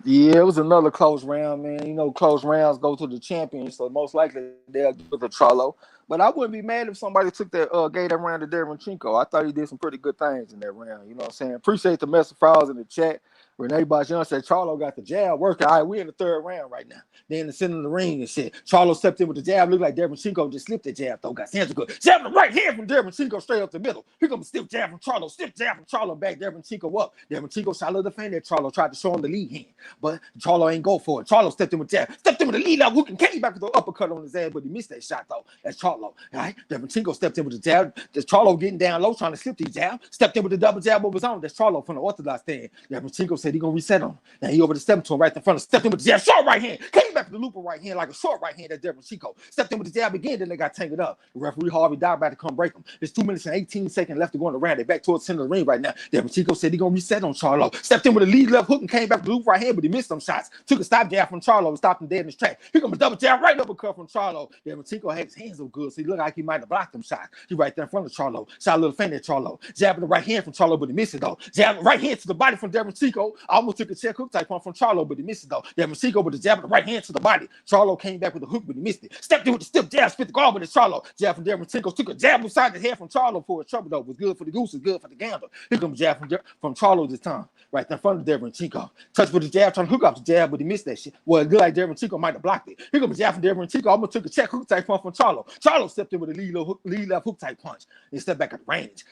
Yeah, it was another close round, man. You know, close rounds go to the champion, so most likely they'll go to Charlo. But I wouldn't be mad if somebody took that gave that round to Derevyanchenko. I thought he did some pretty good things in that round. You know what I'm saying? Appreciate the mess of fouls in the chat. Renee Bajan said Charlo got the jab working. All right, we're in the 3rd round right now. They're in the center of the ring and shit. Charlo stepped in with the jab. Looked like Derevyanchenko just slipped the jab, though. Got his hands good. Jab in the right hand from Derevyanchenko straight up the middle. Here comes a stiff jab from Charlo. Stiff jab from Charlo back. Derevyanchenko up. Derevyanchenko shot a little feint at Charlo. Tried to show him the lead hand. But Charlo ain't go for it. Charlo stepped in with jab. Stepped in with the lead out hook and came back with the uppercut on his ass, but he missed that shot, though. That's Charlo. All right? Derevyanchenko stepped in with the jab. That's Charlo getting down low, trying to slip the jab. Stepped in with the double jab of his own. That's Charlo from the orthodox stand. Derevyanchenko said he gonna reset him. Now he over the step to him right in front of, stepped in with the jab, short right hand. Came came back with the looper right hand like a short right hand that Derevyanchenko stepped in with the jab again, then they got tangled up. The referee Harvey Dow about to come break him. There's 2 minutes and 18 seconds left to go in the round. They're back towards the center of the ring right now. Derevyanchenko said he's gonna reset on Charlo. Stepped in with a lead left hook and came back with the loop right hand, but he missed some shots. Took a stop jab from Charlo and stopped him dead in his track. Here comes a double jab right uppercut from Charlo. Derevyanchenko had his hands so good, so he looked like he might have blocked them shots. He right there in front of Charlo. Shot a little feint at Charlo. Jabbing the right hand from Charlo, but he missed it though. Jabbing right hand to the body from Derevyanchenko. Almost took a check hook type one from Charlo, but he missed it though. Derevyanchenko with the jab of the right hand to the body. Charlo came back with the hook, but he missed it. Stepped in with the stiff jab, spit the guard with his Charlo. Jab from Derevyanchenko. Took a jab inside the head from Charlo for a trouble though. Was good for the goose, was good for the gambler. Here comes jab from Charlo this time. Right there in front of Derevyanchenko. Touched with the jab, trying to hook up the jab, but he missed that shit. Well, it looked like Derevyanchenko might have blocked it. Here comes jab from Derevyanchenko. Almost took a check hook type punch from Charlo. Charlo stepped in with a lead left hook type punch and stepped back at the range.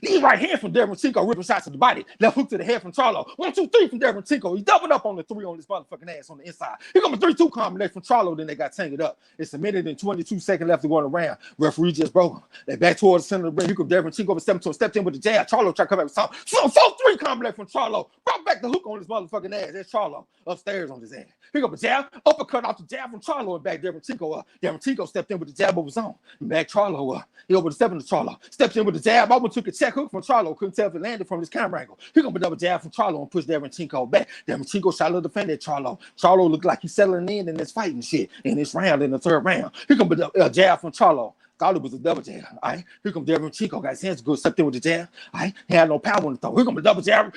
Lead right hand from Derevyanchenko, ripping shots to the body. Left hook to the head from Charlo. 1, 2, 3 from Derevyanchenko. He doubled up on the 3 on this motherfucking ass on the inside. Here comes a 3-2 combination from Charlo. Then they got tangled up. It's a minute and 22 seconds left to go in the round. Referee just broke him. They back towards the center of the ring. Here comes Derevyanchenko stepped in with the jab. Charlo tried to come back with something. 4-3 combination from Charlo. Brought back the hook on his motherfucking ass. That's Charlo upstairs on his ass. Here comes a jab. Uppercut off the jab from Charlo and back Derevyanchenko up. Derevyanchenko stepped in with the jab of his own. And back Charlo up. He over the step into Charlo. Stepped in with the jab. Almost took a check hook from Charlo. Couldn't tell if it landed from his camera angle. Here comes a double jab from Charlo and pushed Derevyanchenko back. Derevyanchenko shot a little defender at Charlo. Charlo looked like he's settling in this fighting shit in this round, in the third round. Here comes a jab from Charlo. Thought it was a double jab. All right. Here comes Derevyanchenko. Got his hands good. Stepped in with the jab. All right. He had no power in the throw. Here comes a double jab.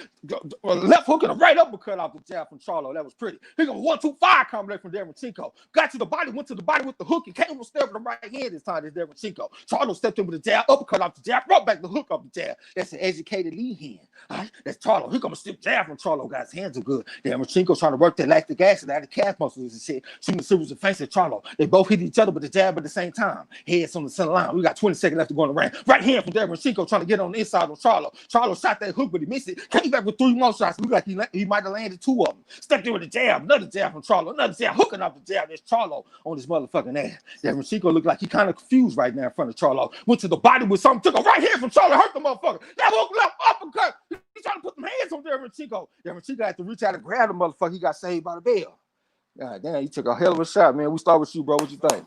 Left hook and a right uppercut off the jab from Charlo. That was pretty. Here comes 1-2-5 combination from Derevyanchenko. Got to the body, went to the body with the hook, and came with step with the right hand this time. This Derevyanchenko. Charlo stepped in with the jab, uppercut off the jab, brought back the hook off the jab. That's an educated lead hand. All right. That's Charlo. Here comes a stiff jab from Charlo. Got his hands are good. Derevyanchenko trying to work that lactic acid out of the calf muscles and shit. Shooting a series of feints at Charlo. They both hit each other with the jab at the same time. Heads on the center line. We got 20 seconds left to go in the round. Right hand from Derevyanchenko trying to get on the inside of Charlo. Charlo shot that hook, but he missed it. Came back with 3 more shots. Looked like he might have landed 2 of them. Stepped in with a jab. Another jab from Charlo. Another jab. Hooking up the jab. There's Charlo on his motherfucking ass. Derevyanchenko looked like he kind of confused right now in front of Charlo. Went to the body with something. Took a right hand from Charlo. Hurt the motherfucker. That hook left uppercut. He's trying to put some hands on Derevyanchenko. Derevyanchenko had to reach out and grab the motherfucker. He got saved by the bell. God damn, he took a hell of a shot, man. We start with you, bro. What you think?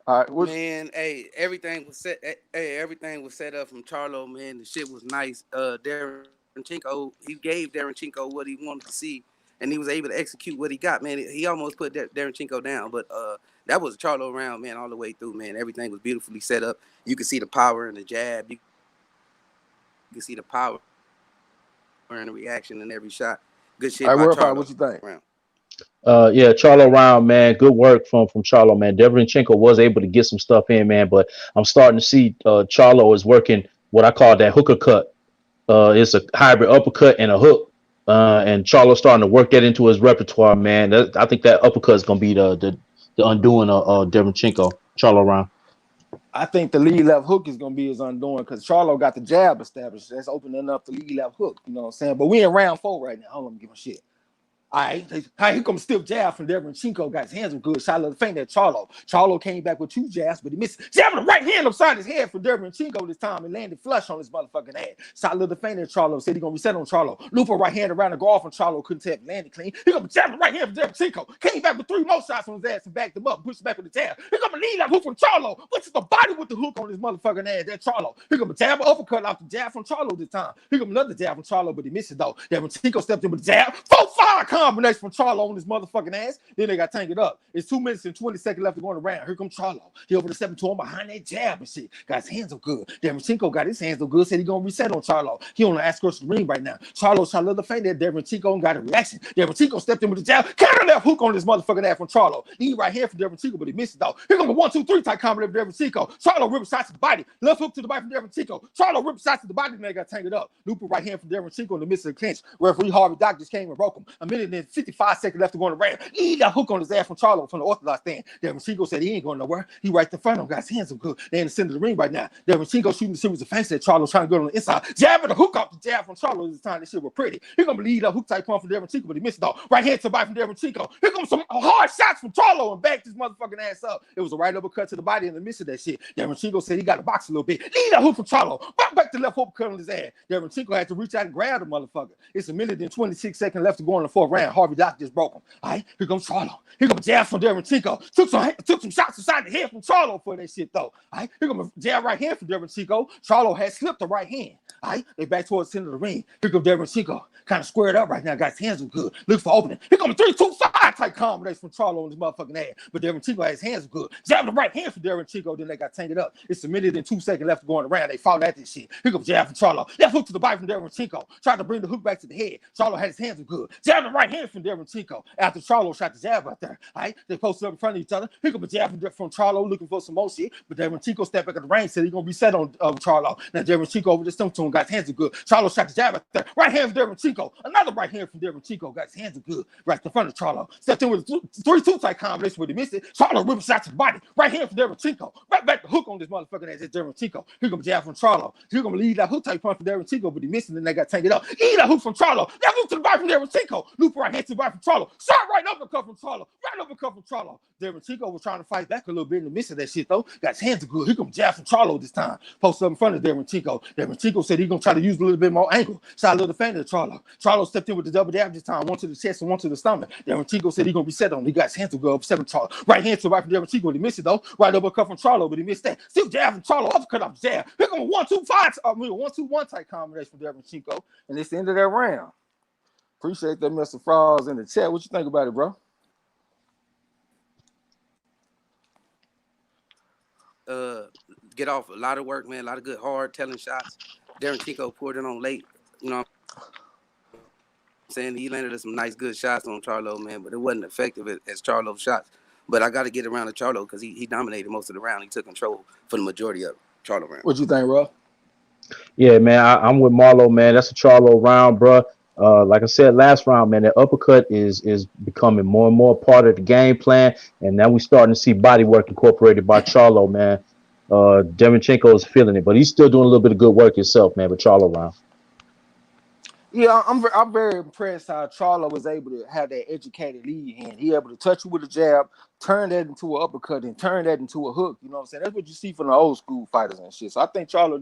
All right, man, hey, everything was set. Hey, everything was set up from Charlo, man. The shit was nice. Derevyanchenko, he gave Derevyanchenko what he wanted to see, and he was able to execute what he got, man. He almost put Derevyanchenko down, but that was a Charlo round, man, all the way through, man. Everything was beautifully set up. You could see the power in the jab. You could see the power and the reaction in every shot. Good shit. All right, Charlo. What you think? Round. Yeah, Charlo round, man. Good work from Charlo, man. Derevyanchenko was able to get some stuff in, man, but I'm starting to see Charlo is working what I call that hooker cut. It's a hybrid uppercut and a hook, and Charlo's starting to work that into his repertoire, man. I think that uppercut is gonna be the undoing of Derevyanchenko. Charlo round. I think the lead left hook is gonna be his undoing because Charlo got the jab established. That's opening up the lead left hook. You know what I'm saying? But we in round 4 right now. Hold on, let me give my shit. All right, here comes stiff jab from Derevyanchenko. Got his hands good. Shot a little feint at Charlo. Charlo came back with 2 jabs, but he missed. Jab with the right hand upside his head for Derevyanchenko this time and landed flush on his motherfucking ass. Shot a little feint at Charlo. Said he gonna reset on Charlo. Looper right hand around the guard from Charlo. Couldn't tap. Landed clean. Here comes jab with the right hand from Derevyanchenko. Came back with 3 more shots on his ass and backed him up. Pushed back with the jab. Here comes a lead left hook from Charlo. Went to the body with the hook on his motherfucking ass. That's Charlo. Here comes a jab uppercut off the jab from Charlo this time. Here comes another jab from Charlo, but he missed it though. Derevyanchenko stepped in with the jab. 4-5 combination from Charlo on his motherfucking ass. Then they got tangled up. It's 2 minutes and 20 seconds left to go in the round. Here comes Charlo. He over the 7 to him behind that jab and shit. Got his hands up good. Derevyanchenko got his hands up good. Said he gonna reset on Charlo. He on the ass across the ring right now. Charlo shot a little feint there. Derevyanchenko got a reaction. Derevyanchenko stepped in with the jab. Counter left hook on his motherfucking ass from Charlo. Lead right hand from Derevyanchenko, but he missed it though. Here comes a 1-2-3 type combination from Derevyanchenko. Charlo ripped shots to the body. Left hook to the body from Derevyanchenko. Charlo ripped shots to the body and they got tangled up. Looper right hand from Derevyanchenko in the midst of the clinch. Referee Harvey Doc just came and broke him. A minute minute and 55 seconds left to go in the round. He got hook on his ass from Charlo from the orthodox stand. Derevyanchenko said he ain't going nowhere. He right in front of him. Got his hands up good. They in the center of the ring right now. Derevyanchenko shooting the series of feints that Charlo trying to go on the inside. Jabbing the hook off the jab from Charlo this time. This shit was pretty. He gonna lead a hook type pump from Derevyanchenko, but he missed it though. Right hand to the body from Derevyanchenko. Here comes some hard shots from Charlo and backed his motherfucking ass up. It was a right uppercut to the body in the midst of that shit. Derevyanchenko said he got to box a little bit. Lead a hook from Charlo. Back to left uppercut on his ass. Derevyanchenko had to reach out and grab the motherfucker. It's a minute and 26 seconds left to go in the fourth round. Harvey Dock just broke him. All right, here comes Charlo. Here comes jab from Derevyanchenko. Took some shots inside the head from Charlo for that shit though. All right, here comes a jab right hand from Derevyanchenko. Charlo had slipped the right hand. All right, they back towards the center of the ring. Here comes Derevyanchenko. Kind of squared up right now. Got his hands good. Look for opening. Here comes a 3-2-5 type combination from Charlo on his motherfucking ass. But Derevyanchenko had his hands good. Jab the right hand from Derevyanchenko. Then they got tanked up. It's a minute and 2 seconds left to go around. They fought at this shit. Here comes jab from Charlo. Left hook to the body from Derevyanchenko. Tried to bring the hook back to the head. Charlo had his hands good. Jab the right hand from Derevyanchenko. After Charlo shot the jab out there. All right, they posted up in front of each other. Here comes a jab from Charlo looking for some more shit. But Derevyanchenko stepped back at the ring. Said he's gonna reset on Charlo. Now Derevyanchenko over the stump to him. Got his hands good. Charlo shot the jab out there. Right hand from Derevyanchenko. Another right hand from Derevyanchenko. Got his hands good. Right in front of Charlo. Stepped in with a 3-2 type combination, but he missed it. Charlo ripped shot to the body. Right hand from Derevyanchenko. Right back the hook on this motherfucking ass. It's Derevyanchenko. Here comes jab from Charlo. Here gonna lead that hook type punch from Derevyanchenko, but he missed it. And they got tanked up. Eat that hook from Charlo. That hook to the body from Derevyanchenko. Loop right hand to the body from Charlo. Shot right uppercut from Charlo. Right uppercut from Charlo. Derevyanchenko was trying to fight back a little bit in the midst of that shit though. Got his hands good. Here comes jab from Charlo this time. Posted up in front of Derevyanchenko. Derevyanchenko said he's gonna try to use a little bit more angle. Shot a little defender to Charlo. Charlo stepped in with the double jab this time. One to the chest and one to the stomach. Derevyanchenko said he's gonna be set on. He got his hands to go up 7 Charlo. Right hand to the right from Derevyanchenko, but he missed it though. Right uppercut from Charlo, but he missed that. Still jab from Charlo. Uppercut off jab. Here comes a 1-2-1 type combination from Derevyanchenko. And it's the end of that round. Appreciate that, Mr. Frogs in the chat. What you think about it, bro? Get off a lot of work, man. A lot of good, hard telling shots. Derevyanchenko poured it on late. You know what I'm saying? He landed some nice, good shots on Charlo, man, but it wasn't effective as Charlo's shots. But I got to get around to Charlo because he dominated most of the round. He took control for the majority of Charlo round. What you think, bro? Yeah, man, I'm with Marlo, man. That's a Charlo round, bro. Like I said last round, man, the uppercut is becoming more and more part of the game plan, and now we're starting to see body work incorporated by Charlo, man. Derevyanchenko is feeling it, but he's still doing a little bit of good work himself, man. But Charlo round. Yeah, I'm very impressed how Charlo was able to have that educated lead hand. He able to touch you with a jab, turn that into an uppercut, and turn that into a hook. You know what I'm saying? That's what you see from the old school fighters and shit. So I think Charlo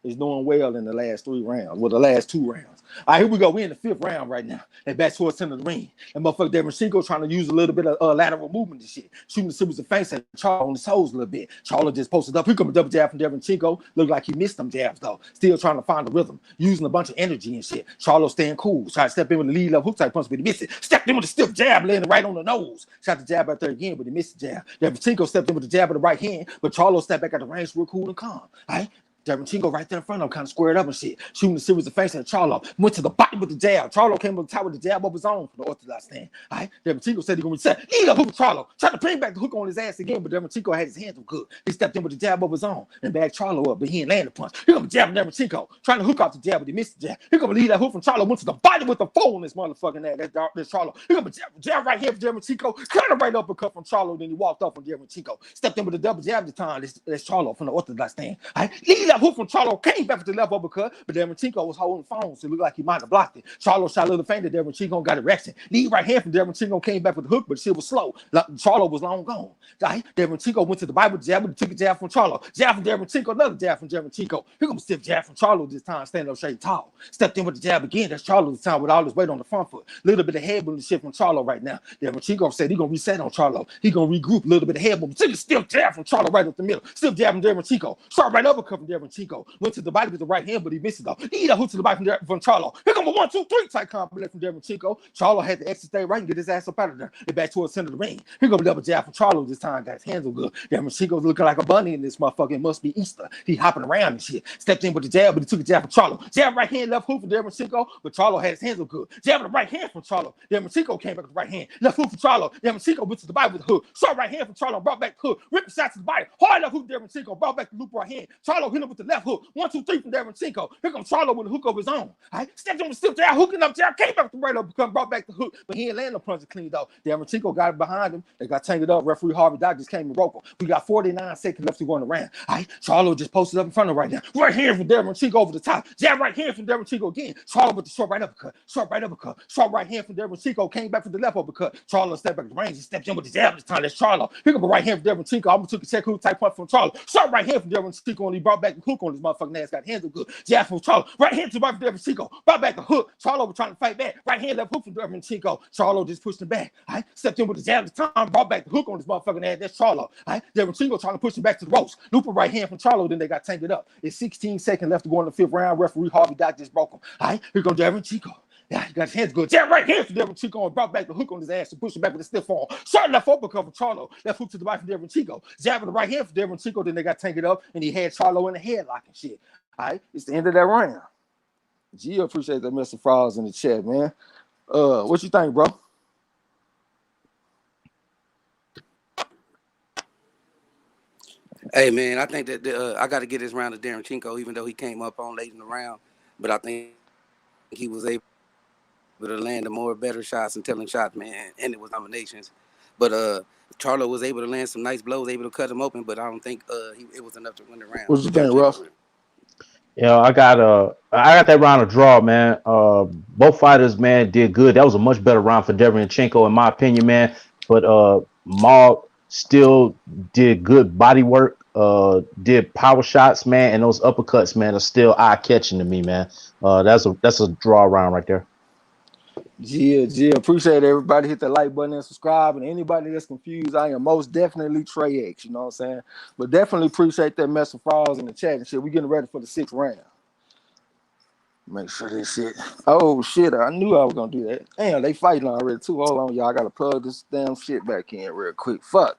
is doing well in the last 3 rounds, well, the last 2 rounds. All right, here we go. We're in the 5th round right now. And back towards the center of the ring. And motherfucker Derevyanchenko trying to use a little bit of lateral movement and shit. Shooting the series of feints at Charlo on his toes a little bit. Charlo just posted up. Here comes a double jab from Derevyanchenko. Looked like he missed them jabs, though. Still trying to find the rhythm. Using a bunch of energy and shit. Charlo staying cool. Tried to step in with the lead level hook type punch, but he missed it. Stepped in with a stiff jab, landing right on the nose. Shot the jab out there again, but he missed the jab. Derevyanchenko stepped in with the jab of the right hand, but Charlo stepped back at the range real cool and calm. All right? Derevyanchenko right there in front of him, kind of squared up and shit, shooting a series of feints at Charlo. Went to the body with the jab. Charlo came on the top with the jab of his own from the orthodox stand. All right, Derevyanchenko said he's gonna reset. Eat up hook of Charlo. Tried to bring back the hook on his ass again, but Derevyanchenko had his hands good. He stepped in with the jab of his own and backed Charlo up, but he ain't landed a punch. Here comes jab from Derevyanchenko, trying to hook off the jab, but he missed the jab. Here comes lead that hook from Charlo. Went to the body with the foe on this motherfucking ass. That's Charlo. Here comes a jab right here from Derevyanchenko. Kind of right uppercut from Charlo. Then he walked off on Derevyanchenko. Stepped in with the double jab this time. That's Charlo from the orthodox stand. All right, lead that hook from Charlo. Came back with the left uppercut, but Derevyanchenko was holding the phone, so it looked like he might have blocked it. Charlo shot a little fainted. Derevyanchenko got erection. Lead right hand from Derevyanchenko came back with the hook, but shit was slow. Charlo was long gone. Right? Derevyanchenko went to the body with the jab, but took a jab from Charlo. Jab from Derevyanchenko, another jab from Derevyanchenko. Here comes a stiff jab from Charlo this time, standing up straight tall. Stepped in with the jab again. That's Charlo this time with all his weight on the front foot. Little bit of head movement shit from Charlo right now. Derevyanchenko said he's gonna reset on Charlo. He gonna regroup a little bit of head movement. Took a stiff jab from Charlo right up the middle. Stiff jab from Derevyanchenko. Shot right uppercut from Derevyanchenko. Went to the body with the right hand, but he missed it though. He a hook to the body from Charlo. Here come a 1-2-3 type compliment from Derevyanchenko. Charlo had to exit stay right and get his ass up out of there and back towards the center of the ring. Here come a double jab from Charlo this time. Got his hands good. Derevyanchenko's looking like a bunny in this motherfucker. It must be Easter. He hopping around and shit. Stepped in with the jab, but he took a jab from Charlo. Jab right hand, left hook from Derevyanchenko, but Charlo had his hands good. Jab with the right hand from Charlo. Derevyanchenko came back with the right hand. Left hook from Charlo. Derevyanchenko went to the body with the hook. Shot right hand from Charlo. Brought back the hook. Ripped the shot to the body. Hard left hook Derevyanchenko. Brought back the loop right hand. Charlo hit him with with the left hook. 1, 2, 3 from Derevyanchenko. Here comes Charlo with the hook of his own. All right, stepped on the stiff jab, hooking up jab, came back to right uppercut, brought back the hook, but he ain't landing the punch clean though. Derevyanchenko got it behind him. They got tangled up. Referee Harvey Dock just came and broke him. We got 49 seconds left to go in the round. All right, Charlo just posted up in front of him right now. Right hand from Derevyanchenko over the top. Jab right hand from Derevyanchenko again. Charlo with the short right uppercut. Short right uppercut. Short right hand from Derevyanchenko. Came back for the left uppercut. Charlo stepped back to the range. He stepped in with the jab this time. That's Charlo. Here comes a right hand from Derevyanchenko. Almost took a check hook type punch from Charlo. Short right hand from Derevyanchenko, and he brought back the hook on his motherfucking ass. Got hands up good. Jab from Charlo. Right hand to the right from Derevyanchenko. Brought back the hook. Charlo was trying to fight back. Right hand left hook from Derevyanchenko. Charlo just pushed him back. All right, stepped in with the jab this time. Brought back the hook on his motherfucking ass. That's Charlo. All right, Derevyanchenko trying to push him back to the ropes. Loop right hand from Charlo. Then they got tangled up. It's 16 seconds left to go in the 5th round. Referee Harvey Dock just broke him. All right, here goes Derevyanchenko. Yeah, he got his hands good. Jab right hand from Derevyanchenko and brought back the hook on his ass to push him back with a stiff arm. Short left uppercut from Charlo. Left hook to the right from Derevyanchenko. Jab with the right hand from Derevyanchenko. Then they got tangled up and he had Charlo in the headlock and shit. All right, it's the end of that round. G, appreciate that Mr. Frogs in the chat, man. What you think, bro? Hey, man, I think that I got to get this round to Derevyanchenko, even though he came up on late in the round. But I think he was able to land the more better shots and telling shots, man, and it was nominations. But Charlo was able to land some nice blows, able to cut him open, but I don't think it was enough to win the round. What you think, Russ? Yeah, I got that round a draw, man. Both fighters, man, did good. That was a much better round for Derevyanchenko, in my opinion, man. But Maul still did good body work, did power shots, man, and those uppercuts, man, are still eye-catching to me, man. That's a draw round right there. Yeah, appreciate everybody. Hit the like button and subscribe. And anybody that's confused, I am most definitely Trey X, you know what I'm saying? But definitely appreciate that mess of frogs in the chat and shit. We getting ready for the 6th round. Make sure this shit. Oh shit, I knew I was gonna do that. Damn, they fighting already too. Hold on, y'all. I gotta plug this damn shit back in real quick. Fuck.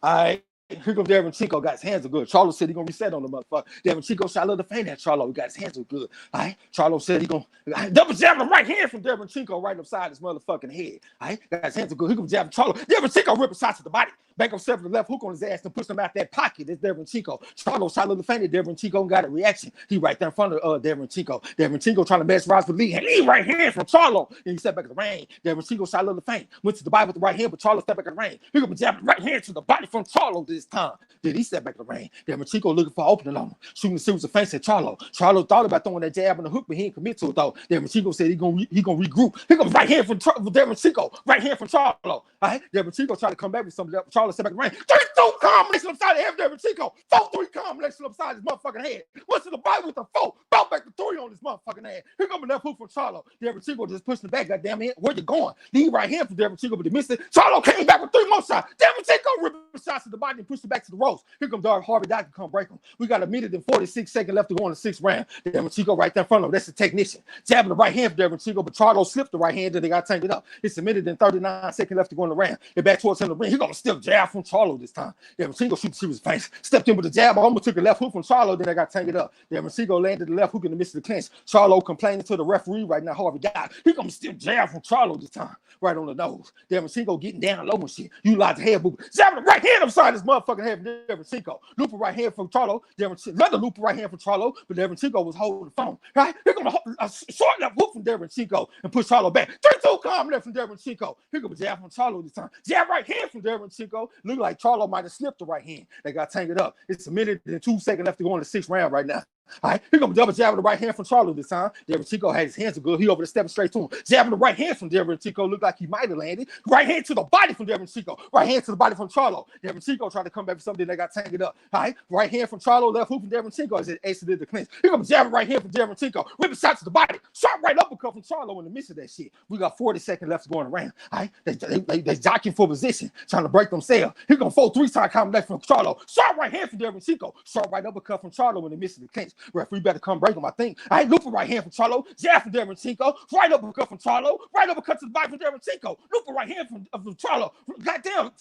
All right. Here comes Derevyanchenko, got his hands are good. Charlo said he gonna reset on the motherfucker. Derevyanchenko shot a little fan at Charlo. He got his hands are good. All right. Charlo said he gonna double jab the right hand from Derevyanchenko right upside his motherfucking head. All right. Got his hands are good. Here comes jabbing Charlo. Derevyanchenko ripping shots to the body. Back up seven, left hook on his ass and push him out that pocket. That's Derevyanchenko. Charlo shot a little fan at Derevyanchenko, got a reaction. He right there in front of Derevyanchenko. Derevyanchenko trying to mesmerize with Lee. Lee right hand from Charlo. And he stepped back at the ring. Derevyanchenko shot a little feint. Went to the body with the right hand, but Charlo stepped back at the ring. Here comes jabbing right hand to the body from Charlo this time. Then he stepped back to the ring. Derevyanchenko looking for opening on him, shooting a series of feints at Charlo. Charlo thought about throwing that jab on the hook, but he didn't commit to it though. Derevyanchenko said he gonna regroup. Here comes right hand from Derevyanchenko, right hand from Charlo. All right, Derevyanchenko tried to come back with something. Charlo stepped back to the ring. 3-2 combination upside the head of Derevyanchenko. 4-3 combination upside his motherfucking head. Went to the body with the 4, brought back the 3 on his motherfucking head. Here comes a left hook from Charlo. Derevyanchenko just pushing the back. Goddamn it, where you going? Lead right hand from Derevyanchenko, but he missed it. Charlo came back with 3 more shots. Derevyanchenko ripping shots to the body and pushed it back to the ropes. Here comes Harvey Dock to come break him. We got 1:46 seconds left to go in the 6th round. Derevyanchenko right there in front of him. That's the technician. Jabbing the right hand for Derevyanchenko, but Charlo slipped the right hand and they got tangled up. It's 1:39 seconds left to go in the round. They're back towards him in the ring. He's gonna still jab from Charlo this time. Derevyanchenko shoots his face. Stepped in with the jab. Almost took a left hook from Charlo. Then they got tangled up. Derevyanchenko landed the left hook in the midst of the clinch. Charlo complaining to the referee right now. Harvey Dock. He gonna still jab from Charlo this time. Right on the nose. Derevyanchenko getting down low and shit. You like the head move. Jabbing the right hand upside his motherfucking head from Derevyanchenko. Looper right hand from Charlo. Another looper right hand from Charlo, but Derevyanchenko was holding the phone. Right? Here comes a short left hook from Derevyanchenko and push Charlo back. 3-2 calm left from Derevyanchenko. Here comes a jab from Charlo this time. Jab right hand from Derevyanchenko. Look like Charlo might have slipped the right hand. They got tangled up. It's 1:02 seconds left to go in the 6th round right now. All right, here comes double jab with the right hand from Charlo this time. Derevyanchenko had his hands good. He over the stepping straight to him. Jabbing the right hand from Derevyanchenko. Looked like he might have landed. Right hand to the body from Derevyanchenko. Right hand to the body from Charlo. Derevyanchenko tried to come back for something. They got tangled up. All right, right hand from Charlo. Left hook from Derevyanchenko as it exited the clinch. Here comes jabbing right hand from Derevyanchenko. Whipping shots to the body. Sharp right uppercut from Charlo in the midst of that shit. We got 40 seconds left to go in the round. All right, they jockeying for position, trying to break themselves. Here comes 4-3 time combination from Charlo. Sharp right hand from Derevyanchenko. Sharp right uppercut from Charlo in the midst of the clinch. Referee better come break him, I think. I ain't looping right hand from Charlo. Jab from Derevyanchenko. Right uppercut from Charlo. Right uppercut to the body from Derevyanchenko. Looping right hand from Charlo. Goddamn,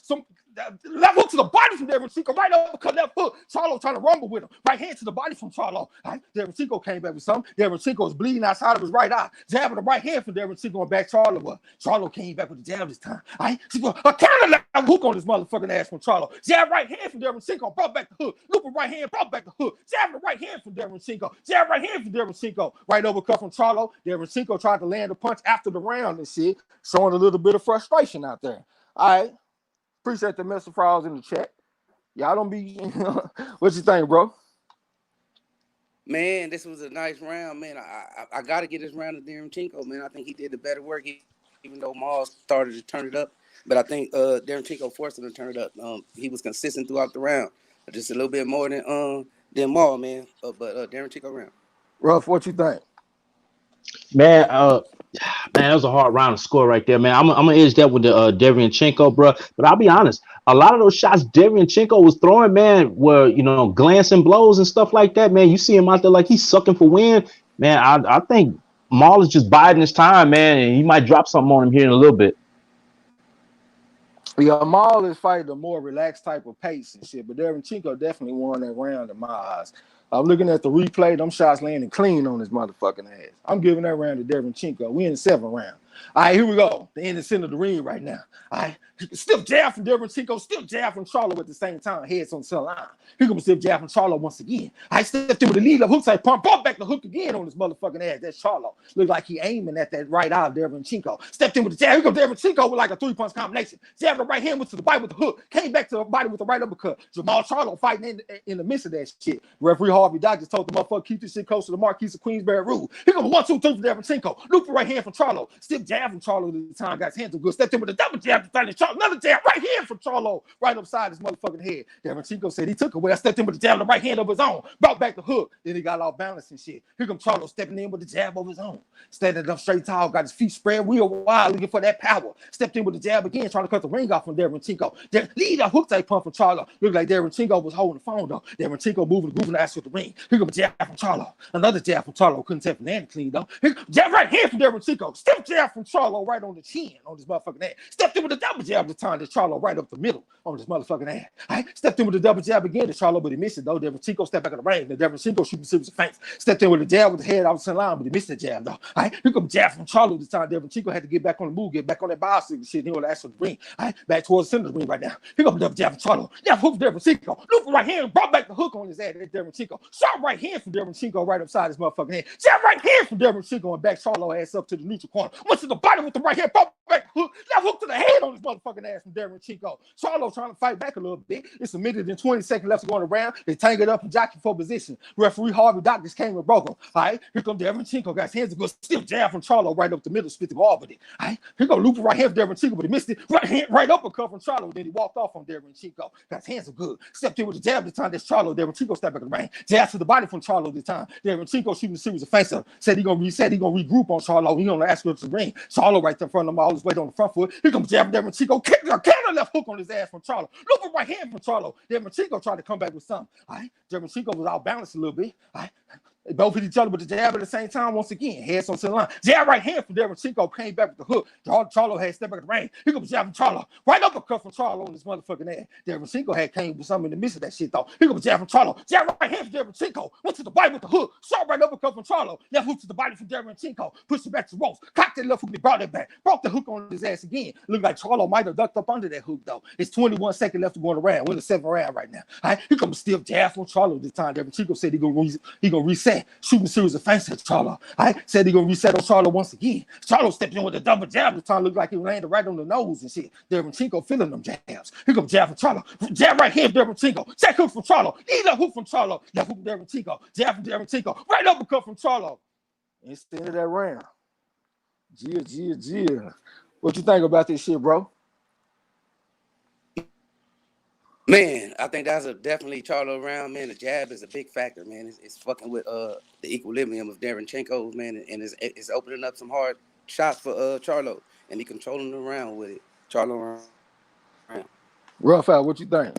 left hook to the body from Derevyanchenko, right uppercut, left hook. Charlo trying to rumble with him. Right hand to the body from Charlo. Right? Derevyanchenko came back with something. Derevyanchenko was bleeding outside of his right eye. Jabbing the right hand from Derevyanchenko and back Charlo up. Charlo came back with the jab this time. Right? A counter left hook on this motherfucking ass from Charlo. Jab right hand from Derevyanchenko, brought back the hook. Looping right hand, brought back the hook. Jab the right hand from Derevyanchenko. Jab right hand from Derevyanchenko. Right overcut from Charlo. Derevyanchenko tried to land a punch after the round and shit, showing a little bit of frustration out there. All right. Appreciate the message for in the chat. Y'all don't be, what you think, bro? Man, this was a nice round, man. I got to get this round to Derevyanchenko, man. I think he did the better work, even though Maul started to turn it up. But I think Derevyanchenko forced him to turn it up. He was consistent throughout the round, just a little bit more than Maul, man. But Derevyanchenko round. Ruff, what you think? Man, that was a hard round to score right there, man. I'm gonna edge that with the Derevyanchenko, bro. But I'll be honest, a lot of those shots Derevyanchenko was throwing, man, were glancing blows and stuff like that, man. You see him out there like he's sucking for wind, man. I think Maul is just biding his time, man, and he might drop something on him here in a little bit. Yeah, Maul is fighting a more relaxed type of pace and shit, but Derevyanchenko definitely won that round in my eyes. I'm looking at the replay. Them shots landing clean on his motherfucking ass. I'm giving that round to Derevyanchenko. We in the 7th round. All right, here we go. The end of center of the ring right now. All right, stiff jab from Derevyanchenko, stiff jab from Charlo at the same time. Heads on the center line. Here comes stiff jab from Charlo once again. I stepped in with the lead up hook side pump, brought back the hook again on his motherfucking ass. That's Charlo. Looked like he aiming at that right eye of Derevyanchenko. Stepped in with the jab. Here comes Derevyanchenko with like a 3-punch combination. Jab the right hand went to the body with the hook. Came back to the body with the right uppercut. Jermell Charlo fighting in the midst of that shit. Referee Harvey Dock just told the motherfucker keep this shit close to the Marquis of Queensberry rule. Here comes 1, 2, 3 from Derevyanchenko. Loop the right hand from Charlo. Stiff jab from Charlo at the time. Got his hands good. Stepped in with a double jab to find Charlo. Another jab right hand from Charlo right upside his motherfucking head. Derevyanchenko said he took away. I stepped in with the jab of the right hand of his own. Brought back the hook. Then he got off balance and shit. Here comes Charlo stepping in with the jab of his own. Standing up straight tall. Got his feet spread real wide looking for that power. Stepped in with the jab again trying to cut the ring off from Derevyanchenko. Lead a hook type pump from Charlo. Looked like Derevyanchenko was holding the phone though. Derevyanchenko moving the ass with the ring. Here comes a jab from Charlo. Another jab from Charlo. Couldn't tap Fernandez clean though. Here, jab right hand from Derevyanchenko. Step jab from Charlo right on the chin on his motherfucking ass. Stepped in with a double jab the time to Charlo right up the middle on his motherfucking ass. Right? Stepped in with the double jab again to Charlo, but he missed it though. Derevyanchenko stepped back in the ring. Then Derevyanchenko shooting serious feints. Stepped in with a jab with the head out the line, but he missed the jab though. Right? Here comes jab from Charlo this time. Derevyanchenko had to get back on the move, get back on that bicycle shit. He on the ass of the ring. Right? Back towards the center of the ring right now. Here comes double jab from Charlo. Left hook from Derevyanchenko. Loop right hand, brought back the hook on his ass. That's Derevyanchenko. Shot right hand from Derevyanchenko right upside his motherfucking head. Jab right hand from Derevyanchenko and back Charlo ass up to the neutral corner. Went to the body with the right hand, brought back the hook. Left hook to the head on his motherfucking ass from Derevyanchenko. Charlo trying to fight back a little bit. It's a minute and 20 seconds left to go around. They tangled up and jockeying for position. Referee Harvey Dock just came and broke him. All right, here comes Derevyanchenko. Got his hands a good stiff jab from Charlo right up the middle, spit the ball with it. All right, here goes loop right hand from Derevyanchenko, but he missed it. Right hand, right uppercut from Charlo. Then he walked off on Derevyanchenko. Got his hands good. Stepped in with the jab this time. That's Charlo. Derevyanchenko stepped back in the ring. Jab to the body from Charlo this time. Derevyanchenko shooting a series of feints. Said he gonna reset. He gonna regroup on Charlo. He gonna ask him to the ring. Charlo right there in front of him, all his weight on the front foot. Here comes jab Derevyanchenko. Kick the counter left hook on his ass from Charlo. Look right hand from Charlo. Derevyanchenko tried to come back with something. All right, Derevyanchenko was out balanced a little bit. All right. They both hit each other with the jab at the same time once again. Heads on the line. Jab right hand from Derevyanchenko came back with the hook. Charlo had stepped back in the ring. Here comes jab from Charlo. Right uppercut from Charlo on his motherfucking ass. Derevyanchenko had came with something in the midst of that shit though. Here comes jab from Charlo. Jab right hand from Derevyanchenko. Went to the body with the hook. Shot right uppercut from Charlo. Left hook to the body from Derevyanchenko. Pushed it back to the ropes. Cocked that left hook and brought it back. Brought the hook on his ass again. Looked like Charlo might have ducked up under that hook though. It's 21 seconds left to go around. We're in the 7th round right now. All right, here comes a stiff jab from Charlo this time. Derevyanchenko said he gonna reset. Shooting series offense at Charlo. I said he gonna reset on Charlo once again. Charlo stepped in with a double jab. The time looked like he landed right on the nose and shit. Derevyanchenko feeling them jabs. Here comes jab from Charlo. Jab right here, Derevyanchenko. Check hook from Charlo. Lead up hook from Charlo. Left hook from Derevyanchenko. Jab from Derevyanchenko. Right uppercut from Charlo. It's the end of that round. Gia. What you think about this shit, bro? Man, I think that's a definitely Charlo round, man. The jab is a big factor, man. It's fucking with the equilibrium of Derevyanchenko, man, and it's opening up some hard shots for Charlo, and he controlling the round with it. Charlo round. Rough out, what you think?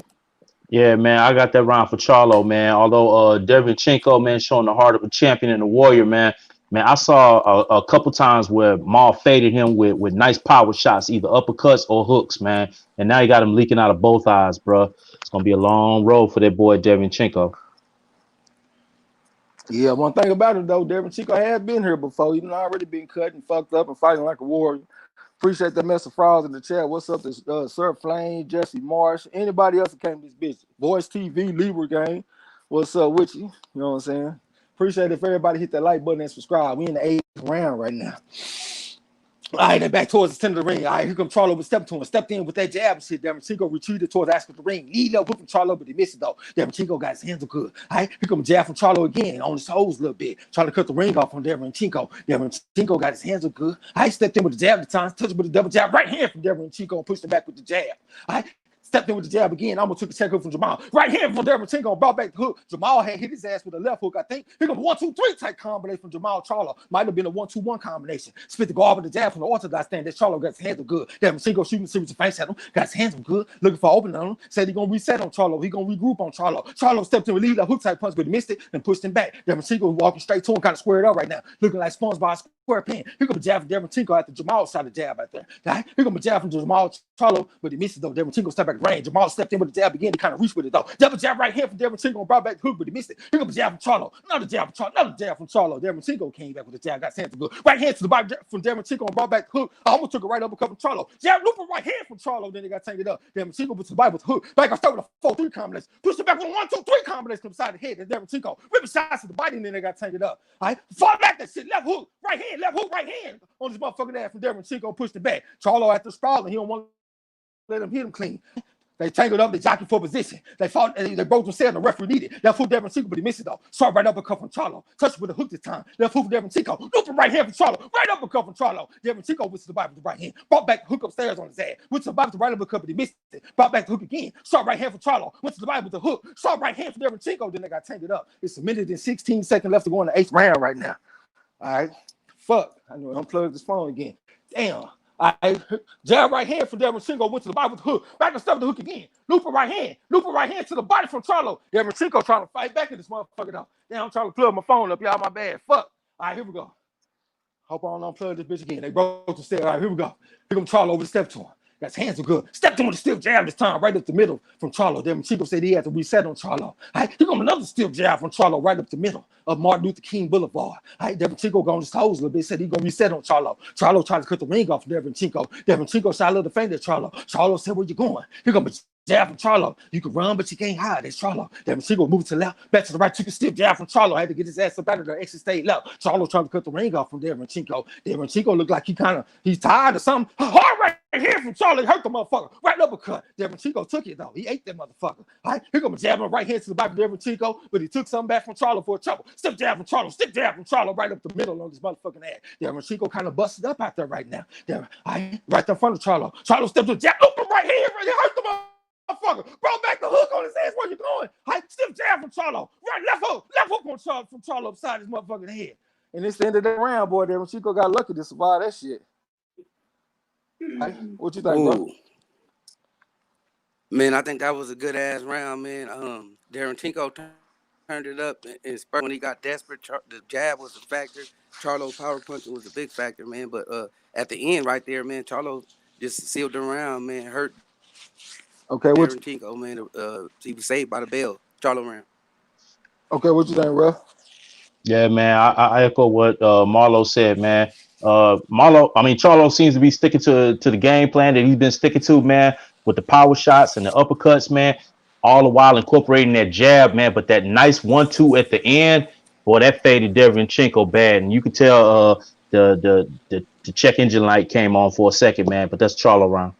Yeah, man, I got that round for Charlo, man. Although Derevyanchenko, man, showing the heart of a champion and a warrior, man. Man, I saw a couple times where Maul faded him with nice power shots, either uppercuts or hooks, man. And now he got him leaking out of both eyes, bro. It's gonna be a long road for that boy Derevyanchenko. Yeah, one thing about it though, Derevyanchenko has been here before. He's already been cut and fucked up and fighting like a warrior. Appreciate the mess of frauds in the chat. What's up to Sir Flame, Jesse Marsh, anybody else that came to this bitch? Voice TV, Libra Game. What's up with you? You know what I'm saying? Appreciate it if everybody hit that like button and subscribe. We in the 8th round right now. All right, then back towards the center of the ring. All right, here comes Charlo with step to him. Stepped in with that jab and shit. Derevyanchenko retreated towards the aspect of the ring. Lead up with Charlo, but he missed it though. Derevyanchenko got his hands good. All right, here comes a jab from Charlo again on his toes a little bit. Trying to cut the ring off from Derevyanchenko. Derevyanchenko got his hands good. All right, stepped in with the jab at the time. Touched with a double jab right hand from Derevyanchenko and pushed him back with the jab. All right. Stepped in with the jab again. Almost took a check hook from Jermall. Right hand from Derevyanchenko, brought back the hook. Jermall had hit his ass with a left hook, I think. Here comes 1-2-3 type combination from Jermell Charlo. Might have been a 1-2-1 combination. Spit the guard with the jab from the orthodox stand. That Charlo got his hands good. Derevyanchenko shooting a series of feints at him. Got his hands good. Looking for opening on him. Said he gonna reset on Charlo. He gonna regroup on Charlo. Charlo stepped in with lead, a hook type punch, but he missed it and pushed him back. Derevyanchenko walking straight to him, kind of squared up right now. Looking like SpongeBob SquarePants. Here comes a jab from Derevyanchenko after Jermall shot a jab out there. Right? Here comes a jab from Jermall Charlo, but he missed it though. Derevyanchenko stepped back the range. Jermall stepped in with the jab again to kind of reach with it though. Double jab right hand from Derevyanchenko and brought back the hook, but he missed it. Here comes a jab from Charlo. Another jab from Charlo. Another jab from Charlo. Derevyanchenko came back with the jab, got his hands good. Right hand to the body from Derevyanchenko and brought back the hook. I almost took a right uppercut from Charlo. Jab looping right hand from Charlo, then he got tangled up. Derevyanchenko with the body with the hook. Back I start with a 4-3 combination. Pushed it back with a 1-2-3 combination from the side of the head. And Derevyanchenko ripping shots to the body, and then they got tangled up. All right, fall back that shit. Left hook, right hand on this motherfucking ass from Derevyanchenko, pushed it back. Charlo after sprawling, he don't want to let him hit him clean. They tangled up, they jockeyed for position. They fought, they broke themselves, the referee needed. Left hook Derevyanchenko, but he missed it though. Sharp right uppercut from Charlo. Touched with a hook this time. Left hook Derevyanchenko. Looping right hand from Charlo. Right uppercut from Charlo. Derevyanchenko went to the body with the right hand. Brought back the hook upstairs on his ass. Went to the body with the right uppercut, but he missed it. Brought back the hook again. Sharp right hand from Charlo. Went to the body with the hook. Sharp right hand from Derevyanchenko. Then they got tangled up. It's a minute and 16 seconds left to go in the 8th round right now. All right. Fuck. I know I unplugged this phone again. Damn. I jab right hand from Derevyanchenko, went to the body with the hook. Back and stuff the hook again. Looper right hand to the body from Charlo. Derevyanchenko trying to fight back in this motherfucker though. Damn, I'm trying to plug my phone up, y'all. My bad. Fuck. All right, here we go. Hope I don't unplug this bitch again. They broke the step. All right, here we go. Here comes Charlo over the step to him. Got his hands are good. Stepped in with a stiff jab this time, right up the middle from Charlo. Derevyanchenko said he had to reset on Charlo. All right, here comes another stiff jab from Charlo right up the middle of Martin Luther King Boulevard. All right, Derevyanchenko got on his toes a little bit, said he's going to reset on Charlo. Charlo tried to cut the ring off Derevyanchenko. Derevyanchenko shot a little feint at Charlo. Charlo said, where you going? Here comes jab from Charlo. You can run, but you can't hide. That's Charlo. Derevyanchenko moved to the left, back to the right, took a stiff jab from Charlo. Had to get his ass up out of there, exit stayed left. Charlo trying to cut the ring off from Derevyanchenko. Derevyanchenko looked like he's tired or something. Hard right here from Charlo, hurt the motherfucker. Right uppercut. Derevyanchenko took it though. He ate that motherfucker. All right, here comes a jab on the right hand to the back of Derevyanchenko, but he took something back from Charlo for a trouble. Stiff jab from Charlo, stiff jab from Charlo right up the middle on this motherfucking ass. Derevyanchenko kind of busted up out there right now. Right there in front of Charlo. Charlo stepped to the jab, open right here, he hurt the motherfucker. Brought back the hook on his ass. Where you going? Right, stiff jab from Charlo. Right, left hook on Charlo from Charlo upside his motherfucking head. And it's the end of the round, boy. Derevyanchenko got lucky to survive that shit. Right? What you think, bro? Man, I think that was a good ass round, man. Derevyanchenko turned it up and spurred when he got desperate. The jab was a factor. Charlo power punching was a big factor, man. But at the end, right there, man, Charlo just sealed the round, man. Hurt. Okay, Derevyanchenko, man. He was saved by the bell. Charlo round. Okay, what you think, bro? Yeah, man. I echo what Marlo said, man. Charlo seems to be sticking to the game plan that he's been sticking to, man, with the power shots and the uppercuts, man, all the while incorporating that jab, man. But that nice 1-2 at the end, boy, that faded Derevyanchenko bad, and you could tell the check engine light came on for a second, man. But that's Charlo round.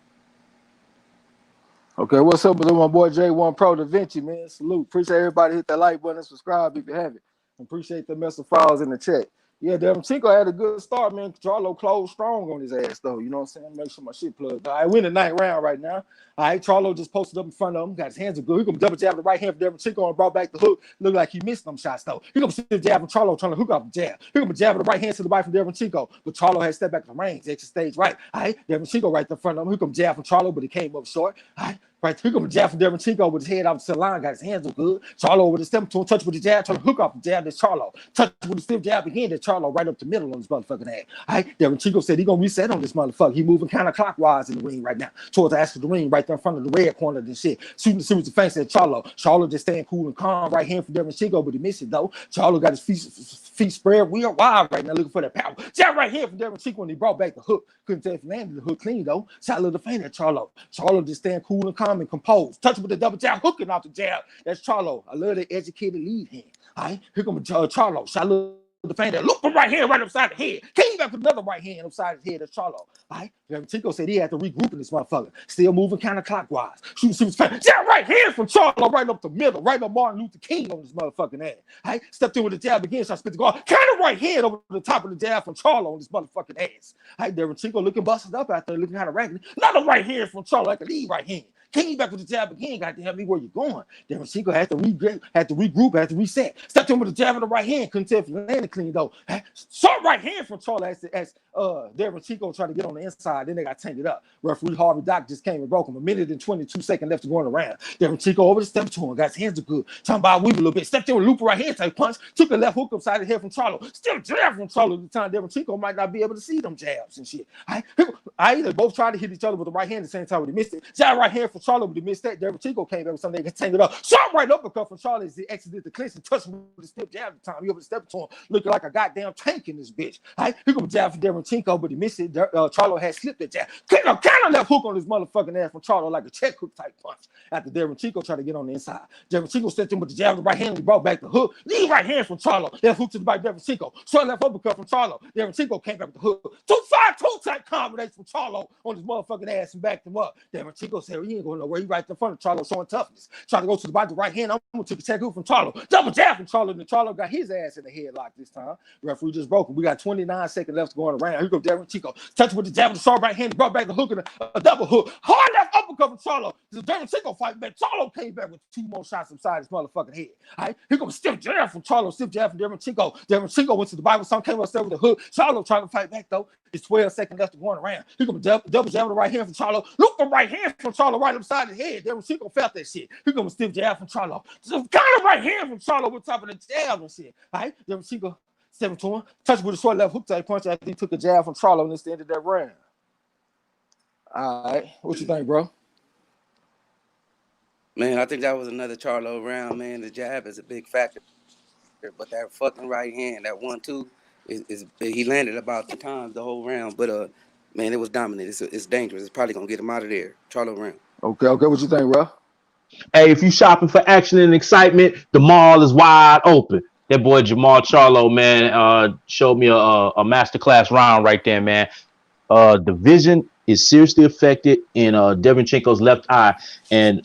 Okay, what's up with my boy J1 Pro Da Vinci, man? Salute. Appreciate everybody hit that like button and subscribe if you haven't. Appreciate the mess of files in the chat. Yeah, Derevyanchenko had a good start, man. Charlo closed strong on his ass, though. You know what I'm saying? Make sure my shit plugged. All right, we're in the 9th round right now. All right, Charlo just posted up in front of him. Got his hands good. He gonna double jab the right hand for Derevyanchenko and brought back the hook. Looked like he missed them shots, though. He gonna sit jab from Charlo trying to hook off the jab. He gonna jab the right hand to the right from Derevyanchenko, but Charlo had stepped back to the range, exit stage right. All right, Derevyanchenko right in front of him. He gonna jab from Charlo, but he came up short. All right, Right, here comes a jab from Derevyanchenko with his head off the line, got his hands up good. Charlo with a step to touch with the jab, trying to hook off the jab. That's Charlo. Touch with the stiff jab again. That's Charlo right up the middle on his motherfucking ass. All right, Derevyanchenko said he gonna reset on this motherfucker. He moving kind of clockwise in the ring right now, towards the ass of the ring, right there in front of the red corner of this shit. Shooting the series of face at Charlo. Charlo just staying cool and calm, right hand from Derevyanchenko, but he missed it though. Charlo got his feet spread real wide right now, looking for that power. Jab right here from Derevyanchenko, and he brought back the hook. Couldn't tell if he landed the hook clean though. Shot a little faint at Charlo. Charlo just staying cool and calm and composed. Touch with the double jab, hooking off the jab. That's Charlo. I love the educated lead hand. All right, here comes Charlo. Shot a little the fan that look from right hand right upside the head. Came back with another right hand upside his head. That's Charlo. All right, Derevyanchenko said he had to regroup in this motherfucker. Still moving kind of clockwise. Shooting fan. Jab right hand from Charlo right up the middle, right up Martin Luther King on this motherfucking ass. All right, stepped in with the jab again. Shot spit the guard. Kind of right hand over the top of the jab from Charlo on this motherfucking ass. All right, Derevyanchenko looking busted up out there, looking kind of raggedy. Another right hand from Charlo, like a lead right hand. Came back with the jab again. Got to help me where you're going. Derevyanchenko had to regroup, had to reset. Stepped in with the jab in the right hand. Couldn't tell if he landed clean though. Short right hand from Charlo as Derevyanchenko tried to get on the inside. Then they got tanked up. Referee Harvey Dock just came and broke him. 1 minute and 22 seconds left to go around. Derevyanchenko over the step to him. Got his hands are good. Trying to weave a little bit. Stepped in with a loop right hand type punch. Took a left hook upside the head from Charlo. Still jab from Charlo at the time. Derevyanchenko might not be able to see them jabs and shit. They both tried to hit each other with the right hand at the same time, but he missed it. Jab right hand from Charlo, but he missed that. Derevyanchenko came back with something that can tank it up. Shot right uppercut from Charlo as he exited the clinch and touched him with the step jab at the time. He over the step to him, looking like a goddamn tank in this bitch. Here comes a jab from Derevyanchenko, but he missed it. Charlo had slipped that jab. Kind of left hook on his motherfucking ass from Charlo, like a check hook type punch. After Derevyanchenko tried to get on the inside, Derevyanchenko stepped in with the jab with the right hand. He brought back the hook. Lead right hand from Charlo. Left hook to the back. Derevyanchenko. Short left uppercut from Charlo. Derevyanchenko came back with the hook. 2-5-2 type combination from Charlo on his motherfucking ass and backed him up. Derevyanchenko said he ain't going nowhere. He right in front of Charlo showing toughness. Trying to go to the body, right hand. I'm gonna take a check hook from Charlo. Double jab from Charlo, and Charlo got his ass in the headlock this time. Referee just broke him. We got 29 seconds left going around. Here goes Derevyanchenko. Touch with the jab with the short right hand. Brought back the hook and a double hook. Hard left uppercut from Charlo. The Derevyanchenko fight back. Charlo came back with 2 more shots inside his motherfucking head. All right, here comes stiff jab from Charlo. Stiff jab from Derevyanchenko. Derevyanchenko went to the Bible. Some came upstairs with a hook. Charlo trying to fight back though. It's 12 seconds left to going around. Here comes double jab with the right hand from Charlo. Look, the right hand from Charlo right upside his head. Derevyanchenko felt that shit. Here comes a stiff jab from Charlo. Kind of right hand from Charlo with top of the jab and shit. All right, Derevyanchenko stepping to him. Touch with a short left hook type punch after he took a jab from Charlo and it's the end of that round. All right, what you think, bro? Man, I think that was another Charlo round, man. The jab is a big factor. But that fucking right hand, that 1-2, is he landed about 2 times the whole round. But, man, it was dominant. It's dangerous. It's probably going to get him out of there. Charlo round. Okay, what you think, bro? Hey, if you shopping for action and excitement, the mall is wide open. That boy Jermall Charlo, man, showed me a masterclass round right there, man. The vision is seriously affected in Derevyanchenko's left eye, and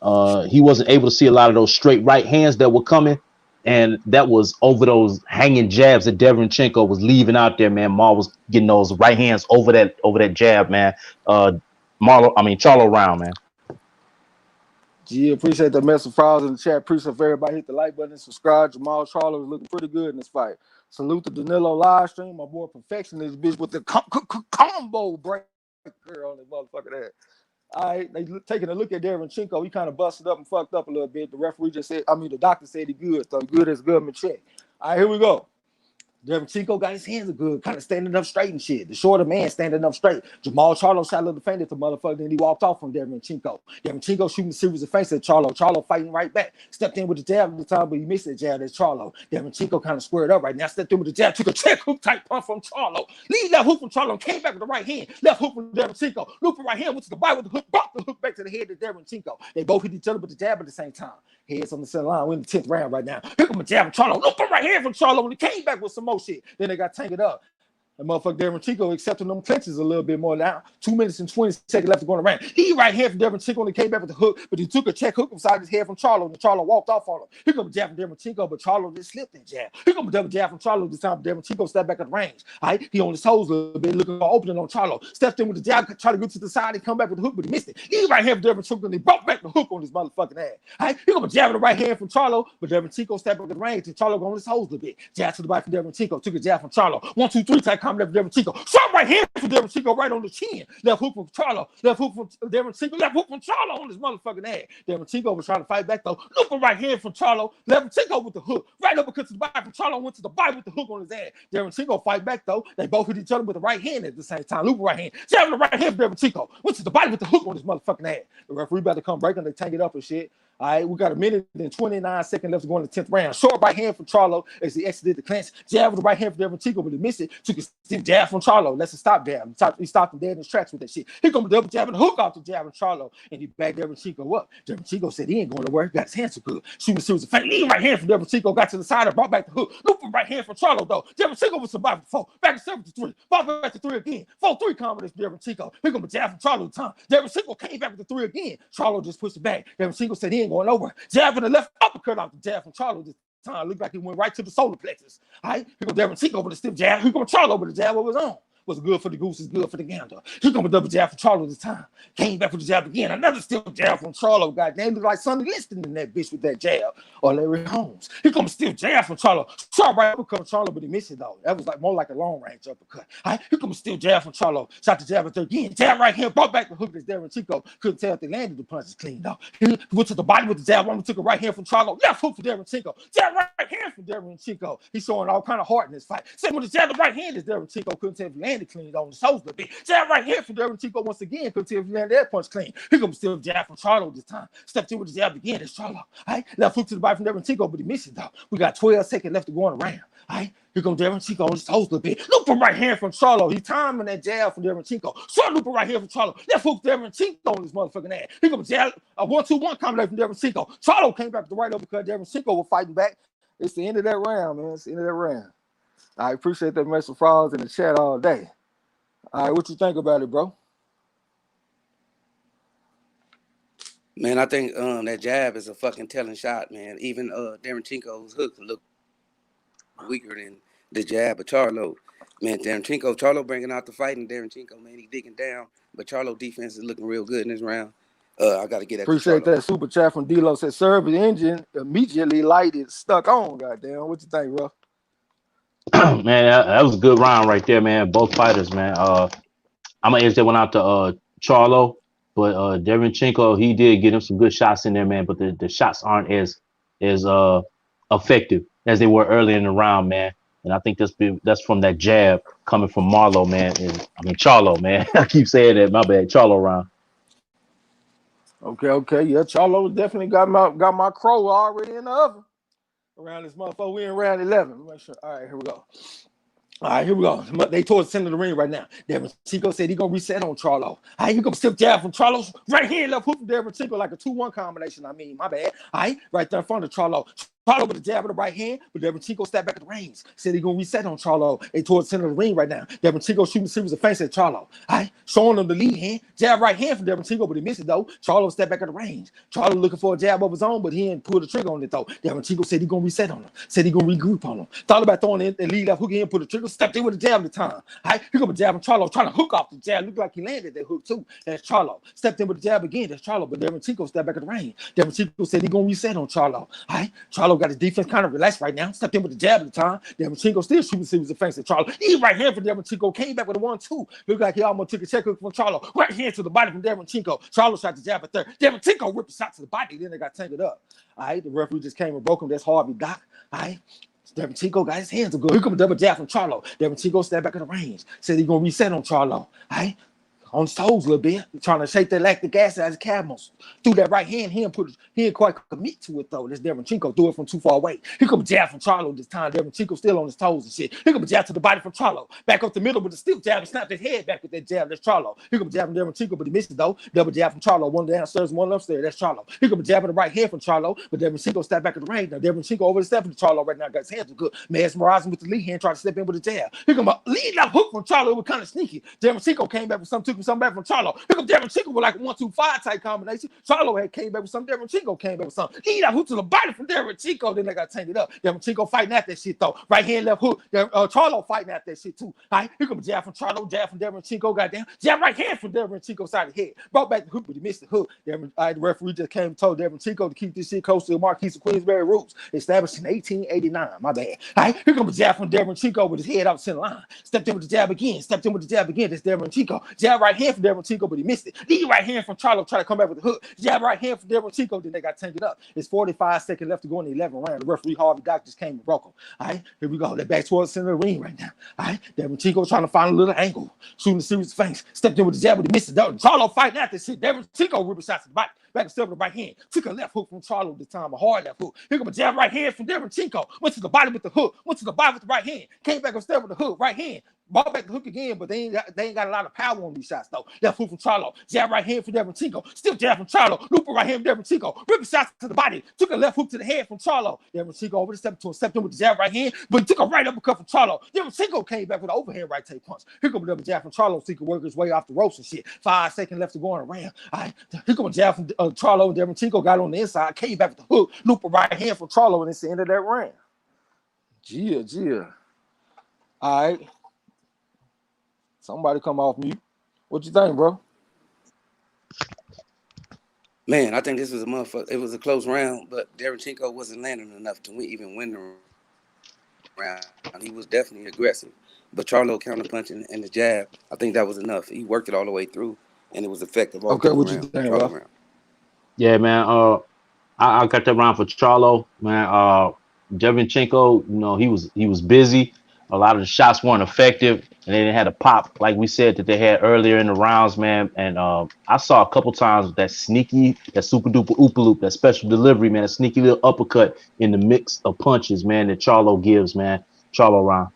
he wasn't able to see a lot of those straight right hands that were coming, and that was over those hanging jabs that Derevyanchenko was leaving out there, man. Maul was getting those right hands over that jab, man. Charlo round, man. Yeah, appreciate the message files in the chat. Appreciate everybody hit the like button and subscribe. Jermell Charlo is looking pretty good in this fight. Salute to Danilo live stream. My boy Perfectionist bitch with the combo breaker on the motherfucker there. All right, they taking a look at Derevyanchenko. He kind of busted up and fucked up a little bit. The referee just said, the doctor said he good. So good as government check. All right, here we go. Derevyanchenko got his hands good, kind of standing up straight and shit. The shorter man standing up straight. Jermell Charlo shot a little faint at the motherfucker, then he walked off from Derevyanchenko. Derevyanchenko shooting a series of feints at Charlo. Charlo fighting right back. Stepped in with the jab at the time, but he missed that jab at Charlo. Derevyanchenko kind of squared up right now. Stepped in with the jab, took a check hook type punch from Charlo. Lead left hook from Charlo, came back with the right hand. Left hook from Derevyanchenko. Loop right hand, went to the body with the hook, brought the hook back to the head of Derevyanchenko. They both hit each other with the jab at the same time. Heads on the center line. We're in the 10th round right now. Here comes a jab from Charlo. Look right hand from Charlo, and he came back with some more shit. Then they got tanked up. And motherfucker Derevyanchenko accepting them clinches a little bit more now. 2 minutes and 20 seconds left to go around. He right hand from Derevyanchenko and he came back with the hook, but he took a check hook inside his head from Charlo, and Charlo walked off on him. Here comes a jab from Derevyanchenko, but Charlo just slipped that jab. Here comes a double jab from Charlo this time. Derevyanchenko stepped back at the range. All right, he on his toes a little bit, looking for opening on Charlo. Stepped in with the jab, tried to go to the side and come back with the hook, but he missed it. He right hand from Derevyanchenko and he brought back the hook on his motherfucking ass. All right, here comes a jab in the right hand from Charlo, but Derevyanchenko stepped back at the range and Charlo go on his toes a little bit. Jab to the back from Derevyanchenko, took a jab from Charlo. 1, 2, 3 type coming left Derevyanchenko. Shot right hand from Derevyanchenko right on the chin. Left hook from Charlo. Left hook from Derevyanchenko. Left hook from Charlo on his motherfucking ass. Derevyanchenko was trying to fight back though. Looping right hand from Charlo. Derevyanchenko with the hook. Right uppercut to the body from Charlo. Went to the body with the hook on his ass. Derevyanchenko fight back though. They both hit each other with the right hand at the same time. Looping right hand. Jabbing the right hand from Derevyanchenko. Went to the body with the hook on his motherfucking ass. The referee about to come break him. They tank it up and shit. All right, we got a minute and 29 seconds left to go in the 10th round. Short right hand from Charlo as he exited the clinch. Jab with the right hand from Derevyanchenko, but he missed it. Took a stiff jab from Charlo. Let's stop jab. He stopped him dead in his tracks with that shit. He come double jab and hook off the jab from Charlo, and he backed Derevyanchenko up. Derevyanchenko said he ain't going nowhere. He got his hands so good. Shooting a series of feint. Leading right hand from Derevyanchenko, got to the side and brought back the hook. Looping right hand from Charlo though. Derevyanchenko was surviving 4. Back to 7-3. Fought back to 3 again. 4-3 combination Derevyanchenko. Here come a jab from Charlo time. Derevyanchenko came back with the 3 again. Charlo just pushed it back. Derevyanchenko said he ain't going nowhere. Jab in the left uppercut off the jab from Charlo this time. Looked like he went right to the solar plexus. All right, here goes Derevyanchenko with a stiff jab. Here goes Charlo with the jab of his own. Was good for the goose, is good for the gander. Here comes a double jab from Charlo this time. Came back with the jab again. Another stiff jab from Charlo. Goddamn, looked like Sonny Liston in that bitch with that jab. Or Larry Holmes. Here comes a stiff jab from Charlo. Sharp right uppercut from Charlo, but he missed it though. That was like more like a long range uppercut. All right, here comes a stiff jab from Charlo. Shot the jab at third again. Jab right here, brought back the hook as Derevyanchenko. Couldn't tell if they landed the punches clean though. He went to the body with the jab. One took a right hand from Charlo. Left hook for Derevyanchenko. Jab right hand from Derevyanchenko. He's showing all kind of heart in this fight. Same with the jab, the right hand is Derevyanchenko. Couldn't tell if he landed clean on the shoulder. Jab right here from Derevyanchenko once again. Couldn't tell if he landed that punch clean. Here comes still jab from Charlo this time. Stepped in with the jab again. That's Charlo. All right, left hook to the body from Derevyanchenko, but he missed it though. We got 12 seconds left to go on the round. All right, here comes Derevyanchenko on his toes a little bit. Looping right hand from Charlo. He timing that jab from Derevyanchenko. Short looping right here from Charlo. Left hook Derevyanchenko on his motherfucking ass. Here comes jab, a 1-2-1 combination from Derevyanchenko. Charlo came back with the right uppercut. Derevyanchenko was fighting back. It's the end of that round, man. It's the end of that round. I appreciate that mess of frauds in the chat all day. All right, what you think about it, bro? Man, I think that jab is a fucking telling shot, man. Even Derevyanchenko's hook looked weaker than the jab of Charlo. Man, Charlo bringing out the fight, and Derevyanchenko, man, he digging down. But Charlo defense is looking real good in this round. I got to get that. Appreciate that super chat from D-Lo. Said, Sergiy engine immediately lighted, stuck on. Goddamn, what you think, bro? Man, that was a good round right there, man. Both fighters, man. I'm gonna edge that one out to Charlo, but Derevyanchenko, he did get him some good shots in there, man. But the shots aren't as effective as they were early in the round, man. And I think that's from that jab coming from Charlo, man. Charlo, man. I keep saying that. My bad. Charlo round. Okay. Yeah, Charlo definitely got my crow already in the oven. Around this motherfucker, we in round 11. Make sure. All right, here we go. All right, here we go. They towards the center of the ring right now. Derevyanchenko said he gonna reset on Charlo. All right, you gonna stiff jab from Charlo. Right hand, left hook from Derevyanchenko, like a 2-1 combination. My bad. All right, right there in front of Charlo. Charlo with the jab of the right hand, but Derevyanchenko stepped back at the range. Said he gonna reset on Charlo. They towards the center of the ring right now. Derevyanchenko shooting a series of feints at Charlo. All right, showing him the lead hand. Jab right hand from Derevyanchenko, but he missed it though. Charlo stepped back at the range. Charlo looking for a jab of his own, but he didn't pull the trigger on it though. Derevyanchenko said he gonna reset on him. Said he gonna regroup on him. Thought about throwing in the lead left hook, he didn't pull the trigger. Stepped in with the jab at the time. All right, here come a jab from Charlo, trying to hook off the jab. Looked like he landed that hook too. That's Charlo. Stepped in with the jab again. That's Charlo, but Derevyanchenko stepped back at the range. Derevyanchenko said he gonna reset on Charlo. All right, Charlo got his defense kind of relaxed right now. Stepped in with the jab at the time. Derevyanchenko still shooting series of feints at Charlo. He right hand for Derevyanchenko, came back with a 1-2. Looked like he almost took a check hook from Charlo. Right hand to the body from Derevyanchenko. Charlo shot the jab at third. Derevyanchenko ripped a shot to the body. Then they got tangled up. All right, the referee just came and broke him. That's Harvey Doc. All right. Derevyanchenko got his hands good. Here comes a double jab from Charlo. Derevyanchenko stepped back in the range. Said he's gonna reset on Charlo. All right. On his toes a little bit, trying to shake that lactic acid out of his calf muscles. Threw that right hand, he didn't quite commit to it though. This Derevyanchenko threw it from too far away. Here comes a jab from Charlo this time. Derevyanchenko still on his toes and shit. Here comes a jab to the body from Charlo. Back up the middle with a stiff jab and snapped his head back with that jab. That's Charlo. Here comes a jab from Derevyanchenko, but he missed it though. Double jab from Charlo. One downstairs, one upstairs. That's Charlo. Here comes a jab in the right hand from Charlo, but Derevyanchenko stepped back in the range. Now Derevyanchenko over the step from Charlo right now. Got his hands good. Mesmerizing with the lead hand, trying to step in with the jab. Here comes a lead left hook from Charlo. It was kind of sneaky. Derevyanchenko came back with some took something back from Charlo. Here comes Derevyanchenko with like a 1-2-5 type combination. Charlo had came back with something. Derevyanchenko came back with something. He got hook to the body from Derevyanchenko. Then they got tanked up. Derevyanchenko fighting at that shit though. Right hand, left hook. Charlo fighting at that shit too. All right, here comes jab from Charlo, jab from Derevyanchenko. Goddamn, jab right hand from Derevyanchenko side of the head. Brought back the hook, but he missed the hook. The referee just came and told Derevyanchenko to keep this shit close to the Marquis of Queensberry roots, established in 1889. My bad. All right, here comes a jab from Derevyanchenko with his head out center line. Stepped in with the jab again. Stepped in with the jab again. That's Derevyanchenko. Jab right hand from Derevyanchenko, but he missed it. Lead right hand from Charlo, try to come back with the hook. Jab right hand from Derevyanchenko, then they got tanked up. It's 45 seconds left to go in the 11th round. The referee Harvey Dock just came and broke him. All right, here we go. They're back towards the center of the ring right now. All right, Derevyanchenko trying to find a little angle, shooting a series of feints. Stepped in with the jab, but he missed it. Charlo fighting after shit. Derevyanchenko ripping shots to the body. Back and step with the right hand. Took a left hook from Charlo this time, a hard left hook. Here comes a jab right hand from Derevyanchenko. Went to the body with the hook. Went to the body with the right hand. Came back and step with the hook, right hand. Ball back the hook again, but they ain't got a lot of power on these shots though. Left hook from Charlo. Jab right hand from Derevyanchenko. Still jab from Charlo. Looper right hand from Derevyanchenko. Ripping shots to the body. Took a left hook to the head from Charlo. Derevyanchenko over the step to him, stepped in with the jab right hand, but he took a right uppercut from Charlo. Derevyanchenko came back with an overhand right take punch. Here comes another jab from Charlo, so he could work his way off the ropes and shit. 5 seconds left to go on around. All right, here comes a jab from Charlo. Derevyanchenko got on the inside, came back with the hook. Looper right hand from Charlo, and it's the end of that round. Gia. All right. Somebody come off mute. What you think, bro? Man, I think this was a motherfucker. It was a close round, but Derevyanchenko wasn't landing enough to even win the round. He was definitely aggressive. But Charlo counterpunching and the jab, I think that was enough. He worked it all the way through, and it was effective. Okay, what you think, bro? Yeah, man. I got that round for Charlo, man. Derevyanchenko, you know, he was busy. A lot of the shots weren't effective, and they didn't have a pop like we said that they had earlier in the rounds, man. And I saw a couple times that sneaky, that super duper oopa loop, that special delivery, man, a sneaky little uppercut in the mix of punches, man, that Charlo gives, man. Charlo round.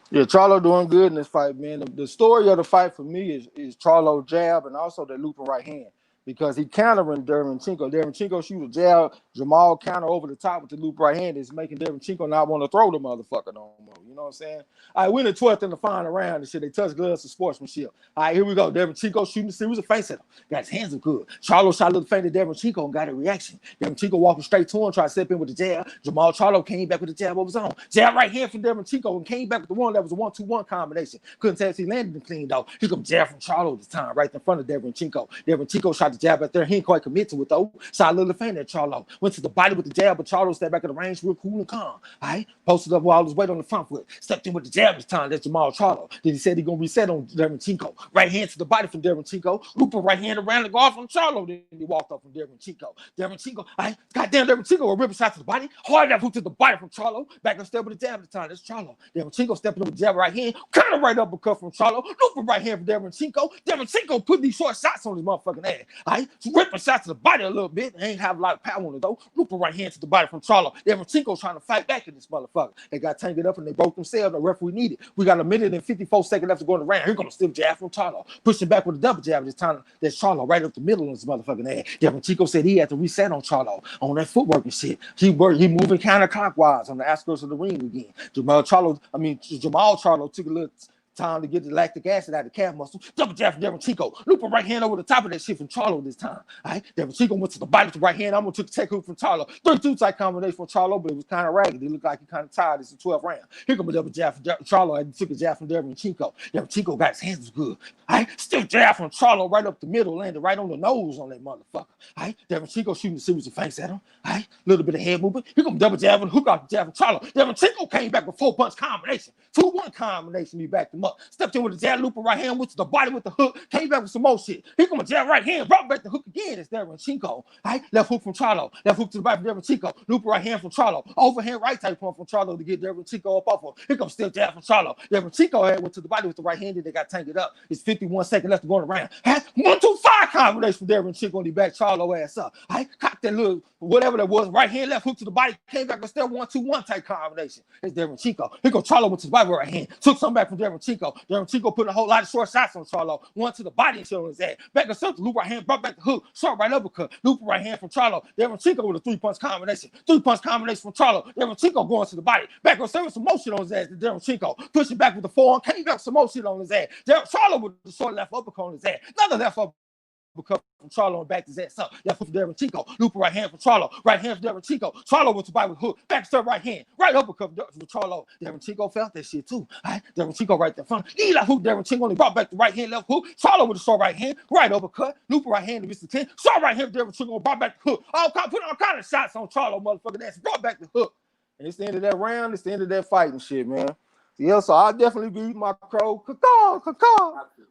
Yeah, Charlo doing good in this fight, man. The story of the fight for me is Charlo jab and also the looping right hand. Because he countering Derevyanchenko. Derevyanchenko shoot a jab, Jermall counter over the top with the loop right hand is making Derevyanchenko not want to throw the motherfucker no more. You know what I'm saying? All right, we're in the 12th in the final round and shit. They touch gloves of sportsmanship. All right, here we go. Derevyanchenko shooting a series of feints at him. Got his hands up good. Charlo shot a little feint at Derevyanchenko and got a reaction. Derevyanchenko walking straight to him, tried to step in with the jab. Jermell Charlo came back with the jab of his own. Jab right hand from Derevyanchenko and came back with the one that was a 1-2-1 combination. Couldn't tell if he landed and clean though. Here comes jab from Charlo this time, right in front of Derevyanchenko. Derevyanchenko shot the jab at there. He ain't quite commit to it though. Shot a little feint at Charlo. Went to the body with the jab, but Charlo stepped back in the range real cool and calm. All right, posted up while his weight on the front foot. Stepped in with the jab this time. That's Jermell Charlo. Then he said he gonna reset on Derevyanchenko. Right hand to the body from Derevyanchenko. Looper right hand around the guard from Charlo. Then he walked off from Derevyanchenko. Derevyanchenko, all right, goddamn Derevyanchenko, a ripping shot to the body. Hard left hook to the body from Charlo. Back and step with the jab this time. That's Charlo. Derevyanchenko stepping up with the jab right hand. Kind of right uppercut from Charlo. Looper right hand from Derevyanchenko. Derevyanchenko put these short shots on his motherfucking ass. All right, ripping shots to the body a little bit. They ain't have a lot of power on it though. Looper right hand to the body from Charlo. Derevyanchenko trying to fight back in this motherfucker. They got tangled up and they broke themselves. The referee needed. We got a minute and 54 seconds left to go in the round. Here comes a stiff jab from Charlo. Pushing back with a double jab this time. That's Charlo right up the middle of this motherfucking ass. Derevyanchenko said he had to reset on Charlo on that footwork and shit. He moving counterclockwise on the outskirts of the ring again. Jermell Charlo took a little time to get the lactic acid out of the calf muscle. Double jab from Derevyanchenko. Looper right hand over the top of that shit from Charlo this time. All right, Derevyanchenko went to the body with the right hand. I'm gonna take the tech hook from Charlo. 3-2 type combination from Charlo, but it was kind of ragged. It looked like he kind of tired. It's a 12th round. Here comes a double jab from Charlo. And took a jab from Derevyanchenko. Derevyanchenko got his hands good. All right, still jab from Charlo right up the middle, landed right on the nose on that motherfucker. All right, Derevyanchenko shooting a series of feints at him. All right, little bit of head movement. Here comes double jab and hook out the jab from Charlo. Derevyanchenko came back with 4-punch combination. 2-1 combination. He backed him up. Stepped in with the jab looper right hand, went to the body with the hook, came back with some more shit. Here come a jab right hand, brought back the hook again. It's Derevyanchenko. All right, left hook from Charlo, left hook to the body from Derevyanchenko, looper right hand from Charlo, overhand right type point from Charlo to get Derevyanchenko up off of. Here comes still jab from Charlo. Derevyanchenko went to the body with the right hand, and they got tangled up. It's 51 seconds left to go around. 1-2-5 combination from Derevyanchenko, and he backed Charlo ass up. All right, cocked that little whatever that was, right hand, left hook to the body, came back with still 1-2-1 type combination. It's Derevyanchenko. Here goes Charlo went to the body with right hand, took some back from Derevyanchenko. Derevyanchenko. Derevyanchenko putting a whole lot of short shots on Charlo. One to the body and shit on his ass. Back to center, loop right hand, brought back the hook. Short right uppercut. Loop right hand from Charlo. Derevyanchenko with a 3-punch combination. 3-punch combination from Charlo. Derevyanchenko going to the body. Back on service, some motion on his ass. Derevyanchenko pushing back with the forearm. Came back some motion on his ass. Charlo with the short left uppercut on his ass. Another left uppercut from Charlo and backed his ass up. Left foot for Derevyanchenko. Loop right hand for Charlo. Right hand for Derevyanchenko. Charlo went to bite with hook. Back to right hand. Right uppercut for Charlo. Derevyanchenko felt that shit too. Right? Derevyanchenko right there front. He left hook. Derevyanchenko only brought back the right hand, left hook. Charlo with a short right hand. Right uppercut. Loop right hand to Mr. 10. Short right hand for Derevyanchenko. Brought back the hook. Put all kind of shots on Charlo, motherfucking ass. Brought back the hook. And it's the end of that round. It's the end of that fighting shit, man. Yeah, so I'll definitely beat my crow. Caw.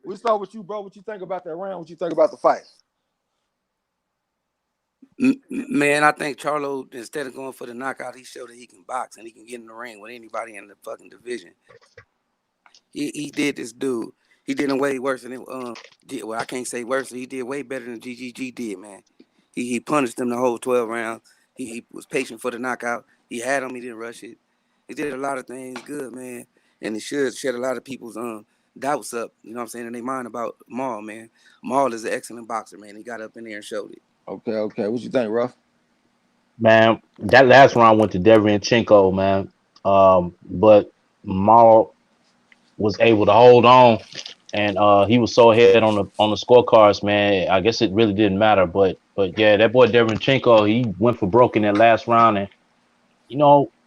We start with you, bro. What you think about that round? What you think about the fight? Man, I think Charlo, instead of going for the knockout, he showed that he can box and he can get in the ring with anybody in the fucking division. He did this dude. He did him way worse than it. Well, I can't say worse. He did way better than GGG did, man. He punished him the whole 12 rounds. He was patient for the knockout. He had him. He didn't rush it. He did a lot of things good, man. And it should shed a lot of people's doubts up, you know what I'm saying, in their mind about Maul, man. Maul is an excellent boxer, man. He got up in there and showed it. Okay. What you think, Ruff? Man, that last round went to Derevyanchenko, man. But Maul was able to hold on, and he was so ahead on the scorecards, man. I guess it really didn't matter, but yeah, that boy Derevyanchenko, he went for broke in that last round, and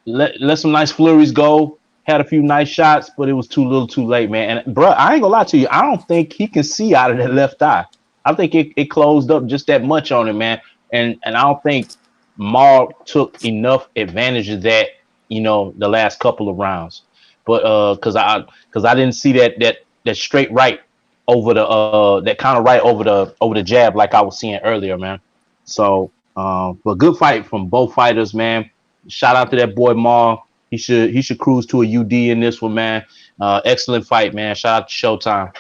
let some nice flurries go. Had a few nice shots, but it was too little, too late, man. And bro, I ain't gonna lie to you, I don't think he can see out of that left eye. I think it closed up just that much on him, man. And I don't think Maul took enough advantage of that, the last couple of rounds. But because I didn't see that straight right over the that kind of right over the jab like I was seeing earlier, man. So but good fight from both fighters, man. Shout out to that boy Maul. He should cruise to a UD in this one, man. Excellent fight, man. Shout out to Showtime.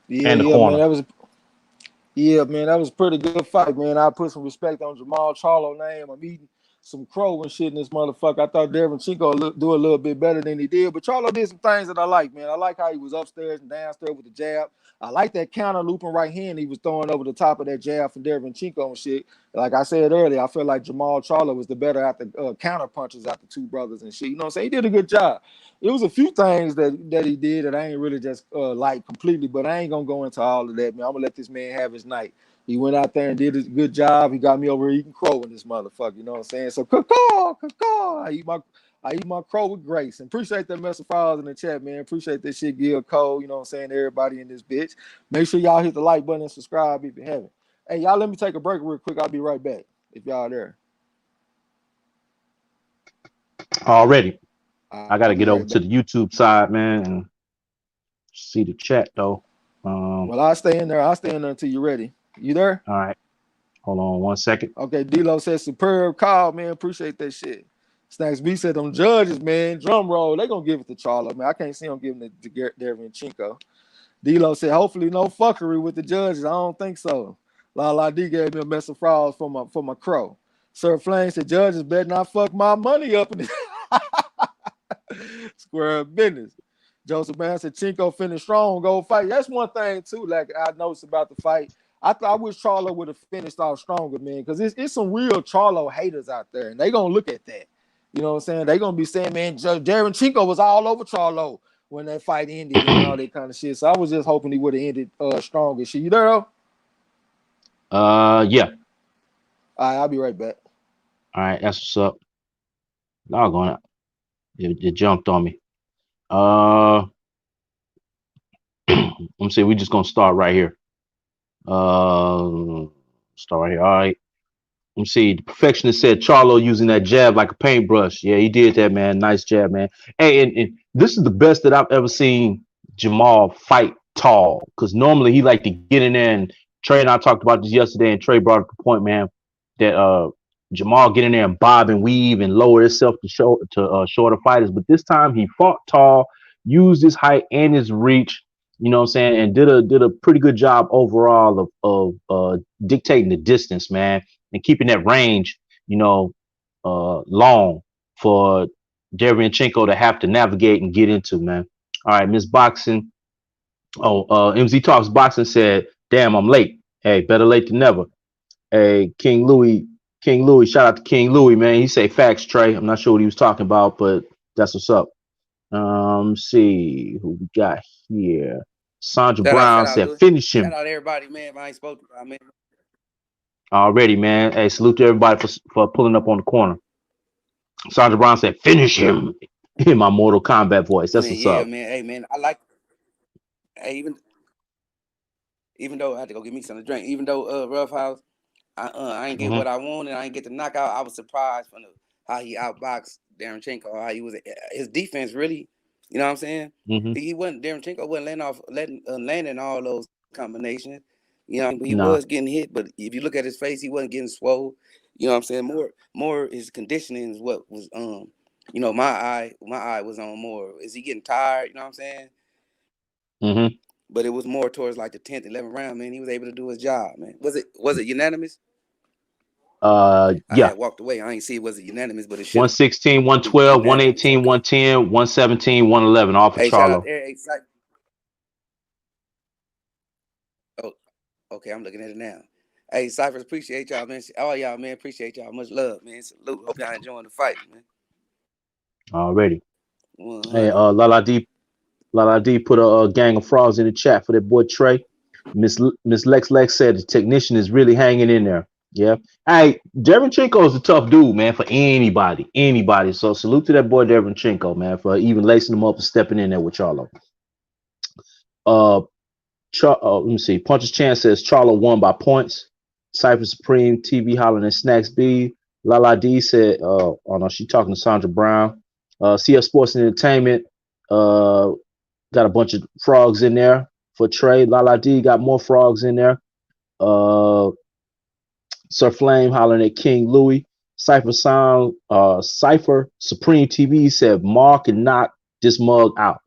Man, that was a pretty good fight, man. I put some respect on Jermell Charlo name. I'm eating some crow and shit in this motherfucker. I thought Derevyanchenko do a little bit better than he did, but Charlo did some things that I like, man. I like how he was upstairs and downstairs with the jab. I like that counter looping right hand he was throwing over the top of that jab from Derevyanchenko and shit. Like I said earlier, I feel like Jermall Charlo was the better at the counter punches out the two brothers and shit. You know what I'm saying? He did a good job. It was a few things that he did that I ain't really just like completely, but I ain't gonna go into all of that, man. I'm gonna let this man have his night. He went out there and did a good job. He got me over eating crow in this motherfucker. You know what I'm saying? So caw. I eat my crow with grace. And appreciate that message files in the chat, man. Appreciate that shit, Gil Cole. You know what I'm saying? Everybody in this bitch. Make sure y'all hit the like button and subscribe if you haven't. Hey, y'all, let me take a break real quick. I'll be right back if y'all there. Already. I got to get over to the YouTube side, man, and see the chat, though. Well, I'll stay in there. Until you're ready. You there? All right. Hold on 1 second. Okay, D-Lo said superb call, man. Appreciate that shit. Snacks B said them judges, man. Drum roll. They going to give it to Charlo, man. I can't see them giving it to Derevyanchenko. D-Lo said, hopefully no fuckery with the judges. I don't think so. La D gave me a mess of frauds for my crow. Sir Flame said, judges better not fuck my money up in this. Square business. Joseph Man said Chinko finished strong, go fight. That's one thing too. Like I noticed about the fight. I wish Charlo would have finished off stronger, man, because it's some real Charlo haters out there, and they gonna look at that. You know what I'm saying? They gonna be saying, man, Derevyanchenko was all over Charlo when that fight ended and all that kind of shit. So I was just hoping he would have ended stronger. Shit, you there? Yeah. All right, I'll be right back. All right, that's what's up. Doggone it. It jumped on me. Let me see. We're just gonna start right here. Start right here. All right. Let me see. The perfectionist said Charlo using that jab like a paintbrush. Yeah, he did that, man. Nice jab, man. Hey, and this is the best that I've ever seen Jermall fight tall. Because normally he like to get in there, and Trey and I talked about this yesterday, and Trey brought up the point, man, that Jermall get in there and bob and weave and lower himself to shorter fighters. But this time he fought tall, used his height and his reach, you know what I'm saying, and did a pretty good job overall of dictating the distance, man, and keeping that range, long for Derevyanchenko to have to navigate and get into, man. All right, Miss Boxing. Oh, MZ Talks Boxing said, "Damn, I'm late. Hey, better late than never." Hey, King Louis, shout out to King Louis, man. He say facts, Trey. I'm not sure what he was talking about, but that's what's up. See who we got here. Sandra Brown Shout out, said, Louis. "Finish Shout him out everybody, man. If I ain't spoke to y'all, man. already, man." Hey, salute to everybody for pulling up on the corner. Sandra Brown said, "Finish him," in my Mortal Kombat voice. That's Man, what's yeah, up. man. Hey, man, I like. Hey, even though I had to go get me something to drink, even though Rough House, I ain't get Hmm. what I wanted. I ain't get the knockout. I was surprised from how he outboxed Derevyanchenko. How he was his defense really. You know what I'm saying? Hmm. He wasn't Derevyanchenko wasn't landing all those combinations. You know, he Nah. was getting hit, but if you look at his face, he wasn't getting swole. You know what I'm saying? More his conditioning is what was my eye was on more. Is he getting tired? You know what I'm saying? Hmm. But it was more towards like the 10th, 11th round, man. He was able to do his job, man. Was it unanimous? I Yeah. had walked away. I ain't see it was unanimous, but it should have 116, been 112, unanimous. 118, Okay. 110, 117, 111, all for Hey, shout out Charlo. there. Hey, oh, okay, I'm looking at it now. Hey, Cyphers, appreciate y'all, man. All y'all, man, appreciate y'all. Much love, man. Salute. Hope y'all enjoying the fight, man. Already. Hey, 100. Lala D put a gang of frauds in the chat for that boy Trey. Miss Lex said the technician is really hanging in there. Yeah. Hey, Derevyanchenko is a tough dude, man, for anybody. Anybody. So salute to that boy Derevyanchenko, man, for even lacing him up and stepping in there with Charlo. Uh, let me see. Puncher's Chance says Charlo won by points. Cypher Supreme, TV hollering and Snacks B. Lala D said, oh no, she talking to Sandra Brown. CF Sports and Entertainment. Got a bunch of frogs in there for Trey. Lala D got more frogs in there. Uh, Sir Flame hollering at King Louis. Cypher Supreme TV said Mark and knock this mug out.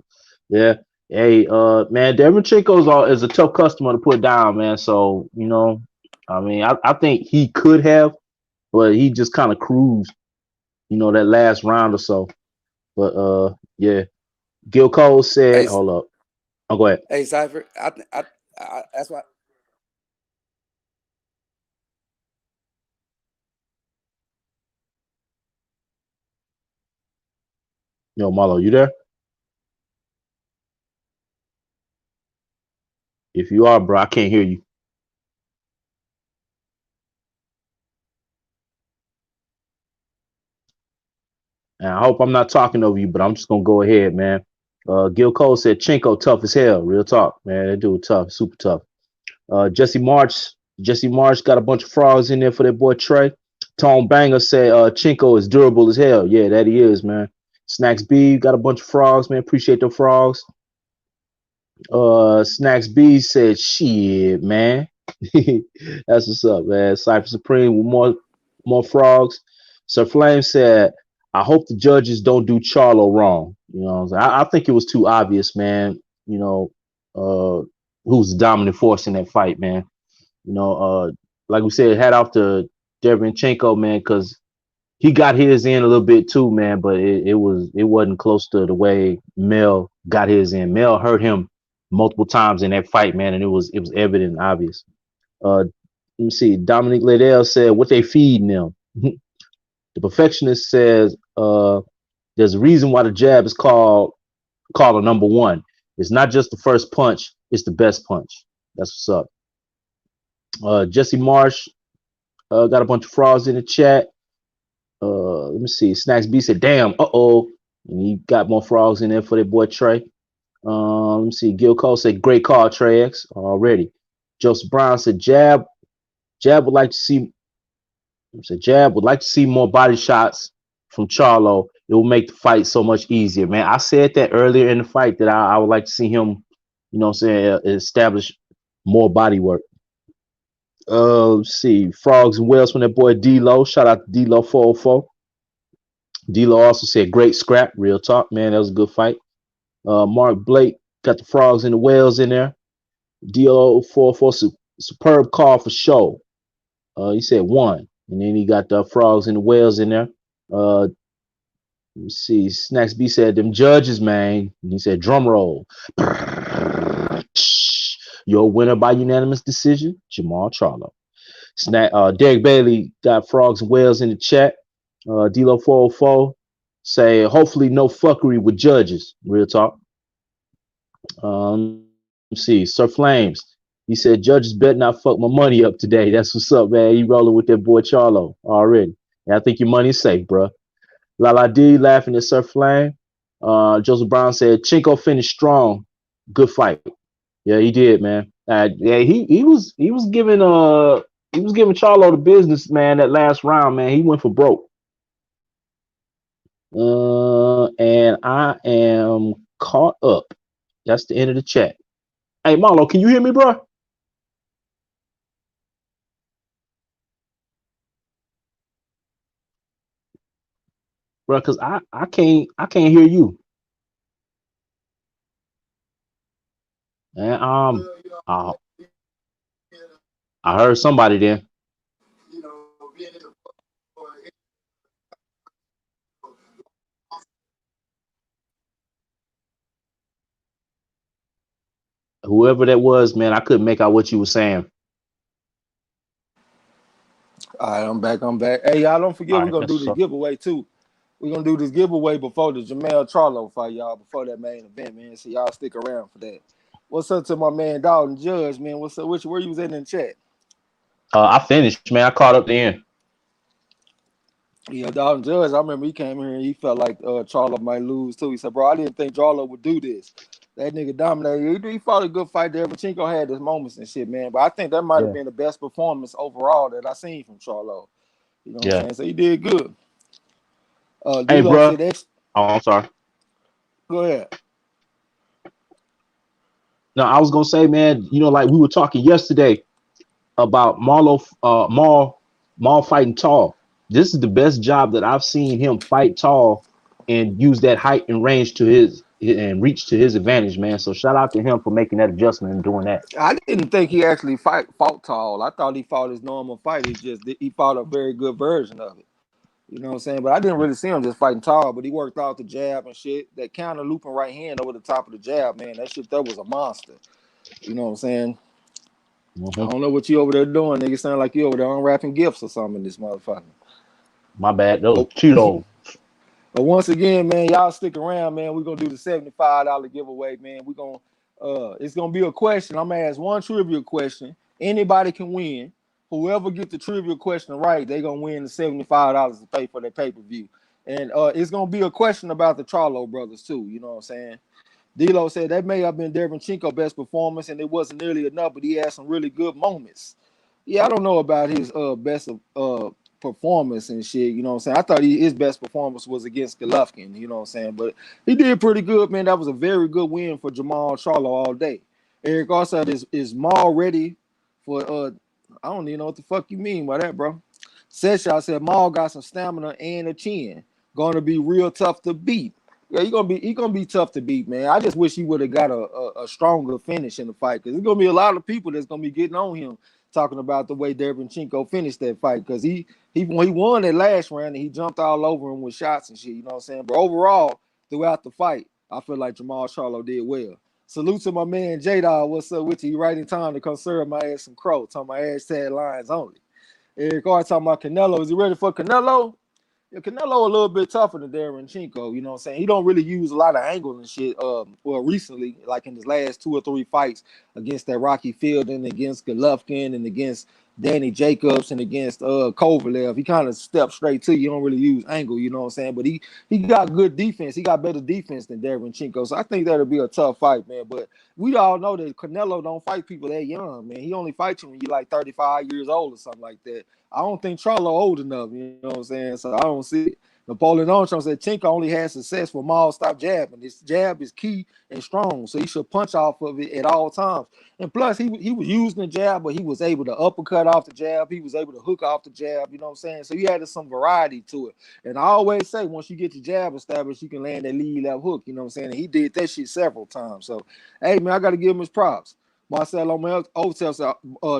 Yeah. Hey, man, is a tough customer to put down, man. So, I mean, I think he could have, but he just kind of cruised, that last round or so. But yeah. Gil Cole said, Hey, hold up. Oh, go ahead. hey, Cypher. That's why. Yo, Marlo, you there? If you are, bro, I can't hear you. And I hope I'm not talking over you, but I'm just gonna go ahead, man. Gil Cole said Chinko tough as hell. Real talk, man. That dude tough, super tough. Jesse March got a bunch of frogs in there for that boy Trey. Tone Banger said Chinko is durable as hell. Yeah, that he is, man. Snacks B got a bunch of frogs, man. Appreciate the frogs. Snacks B said, shit, man. That's what's up, man. Cypher Supreme with more frogs. Sir Flame said, I hope the judges don't do Charlo wrong. I think it was too obvious, man. Who's the dominant force in that fight, man. Like we said, hat off to Derevyanchenko, man, because he got his in a little bit too, man, but it wasn't close to the way Mel got his in. Mel hurt him multiple times in that fight, man, and it was evident and obvious. Let me see. Dominic Liddell said, "What they feeding them?" The perfectionist says, "There's a reason why the jab is called a number one. It's not just the first punch; it's the best punch." That's what's up. Jesse Marsh got a bunch of frauds in the chat. Let me see. Snacks B said, "Damn, and he got more frogs in there for that boy Trey." Let me see. Gil Cole said, "Great call, Trey X." Already. Joseph Brown said, Jab would like to see." Said Jab would like to see more body shots from Charlo. It will make the fight so much easier, man. I said that earlier in the fight that I would like to see him, establish more body work. Let's see. Frogs and Whales from that boy D-Lo. Shout out to D-Lo 404. D-Lo also said great scrap. Real talk, man. That was a good fight. Mark Blake got the Frogs and the Whales in there. D-Lo 404 superb call for show. He said one. And then he got the Frogs and the Whales in there. Uh, Let me see. Snacks B said, them judges, man. And he said, drum roll. Your winner by unanimous decision, Jermall Charlo. Derek Bailey got frogs and whales in the chat. D-Lo 404 say, hopefully no fuckery with judges. Real talk. Let's see. Sir Flames. He said, judges better not fuck my money up today. That's what's up, man. You rolling with that boy Charlo already. And I think your money's safe, bro. Lala D laughing at Sir Flame. Joseph Brown said, Chinko finished strong. Good fight. Yeah, he did, man. Yeah, he was giving Charlo the business, man. That last round, man, he went for broke. And I am caught up. That's the end of the chat. Hey, Marlo, can you hear me, bro? Bro, because I can't hear you. And I heard somebody there. Whoever that was, man, I couldn't make out what you were saying. All right, I'm back. Hey, y'all, don't forget, we're going to do this giveaway, too. We're going to do this giveaway before the Jermell Charlo fight, y'all, before that main event, man. So y'all stick around for that. What's up to my man, Dalton Judge, man? What's up? Where you was at in the chat? I finished, man. I caught up the end. Yeah, Dalton Judge, I remember he came here and he felt like Charlo might lose, too. He said, bro, I didn't think Charlo would do this. That nigga dominated. He fought a good fight there. Derevyanchenko had his moments and shit, man. But I think that might have been the best performance overall that I seen from Charlo. You know what I'm saying? So he did good. Hey, bro. Oh, I'm sorry. Go ahead. No, I was gonna say, man, you know, like we were talking yesterday about Maul fighting tall. This is the best job that I've seen him fight tall and use that height and range to his and reach to his advantage, man. So shout out to him for making that adjustment and doing that. I didn't think he actually fought tall. I thought he fought his normal fight. He fought a very good version of it. You know what I'm saying? But I didn't really see him just fighting tall, but he worked out the jab and shit. That counter looping right hand over the top of the jab, man, that was a monster. You know what I'm saying? I don't know what you over there doing, nigga. Sound like you over there unwrapping gifts or something in this motherfucker. My bad. Those Cheetos. But once again, man, y'all stick around, man. We're gonna do the $75 giveaway, man. It's gonna be a question. I'm gonna ask one trivia question. Anybody can win. Whoever gets the trivia question right, they're gonna win the $75 to pay for their pay-per-view. And it's gonna be a question about the Charlo brothers, too. You know what I'm saying? D-Lo said that may have been Derevyanchenko's best performance, and it wasn't nearly enough, but he had some really good moments. Yeah, I don't know about his best performance and shit, you know what I'm saying? I thought his best performance was against Golovkin, you know what I'm saying? But he did pretty good, man. That was a very good win for Jermall Charlo all day. Eric also is Maul ready for I don't even know what the fuck you mean by that, bro. Sergiy said Maul got some stamina and a chin. Gonna be real tough to beat. Yeah, he gonna be tough to beat, man. I just wish he would have got a stronger finish in the fight, because there's gonna be a lot of people that's gonna be getting on him talking about the way Derevyanchenko finished that fight, because he won that last round and he jumped all over him with shots and shit, you know what I'm saying? But overall, throughout the fight, I feel like Jermall Charlo did well. Salute to my man J-Dog. What's up with you? You right in time to come serve my ass some crow. Talking my hashtag lines only. Eric R talking about Canelo. Is he ready for Canelo? Yeah, Canelo a little bit tougher than Derevyanchenko, you know what I'm saying? He don't really use a lot of angle and shit. Well, recently, like in his last 2 or 3 fights against that Rocky Fielding, against Golovkin, and against Danny Jacobs, and against Kovalev, he kind of steps straight to you. You don't really use angle, you know what I'm saying? But he got good defense. He got better defense than Derevyanchenko. So I think that'll be a tough fight, man. But we all know that Canelo don't fight people that young, man. He only fights you when you're like 35 years old or something like that. I don't think Charlo old enough, you know what I'm saying? So I don't see it. Napoleon Armstrong said Chinko only has success when Maul stop jabbing. This jab is key and strong, so he should punch off of it at all times. And plus, he was using the jab, but he was able to uppercut off the jab. He was able to hook off the jab, you know what I'm saying? So he had some variety to it. And I always say, once you get your jab established, you can land that lead left hook, you know what I'm saying? And he did that shit several times. So, hey, man, I got to give him his props. Marcelo Otel said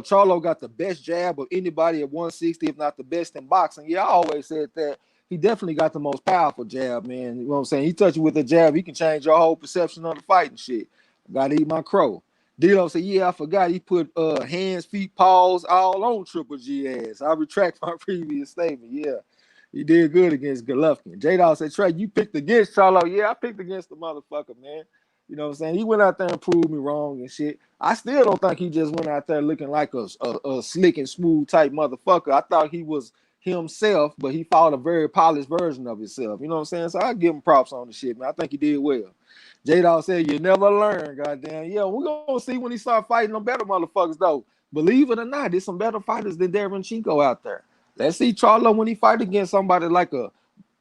Charlo got the best jab of anybody at 160, if not the best in boxing. Yeah, I always said that. he definitely got the most powerful jab, man. You know what I'm saying? He touch you with a jab, he can change your whole perception of the fight and shit. Gotta eat my crow. D'Lo said, yeah, I forgot he put hands, feet, paws all on Triple G ass. I retract my previous statement. Yeah, he did good against Golovkin. J-Dog said, Trey, you picked against Charlo. Yeah, I picked against the motherfucker, man. You know what I'm saying? He went out there and proved me wrong and shit. I still don't think he just went out there looking like a slick and smooth type motherfucker. I thought he was himself, but he fought a very polished version of himself. You know what I'm saying? So I give him props on the shit, man. I think he did well. J-Dog said, you never learn, goddamn. Yeah, we're going to see when he start fighting them better motherfuckers, though. Believe it or not, there's some better fighters than Derevyanchenko out there. Let's see Charlo when he fight against somebody like a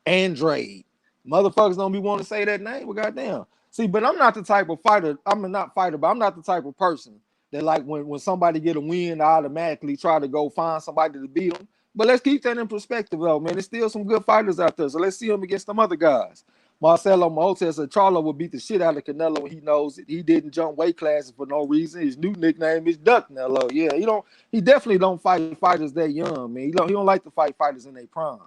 Andrade. Motherfuckers don't be wanting to say that name, but goddamn. See, but I'm not the type of fighter. I'm not fighter, but I'm not the type of person that like when somebody get a win, I automatically try to go find somebody to beat them. But let's keep that in perspective, though, man. There's still some good fighters out there, so let's see them against some other guys. Marcelo Motes said Charlo will beat the shit out of Canelo when he knows it. He didn't jump weight classes for no reason. His new nickname is Duck Nello. Yeah, he definitely don't fight fighters that young, man. He don't like to fight fighters in their prime.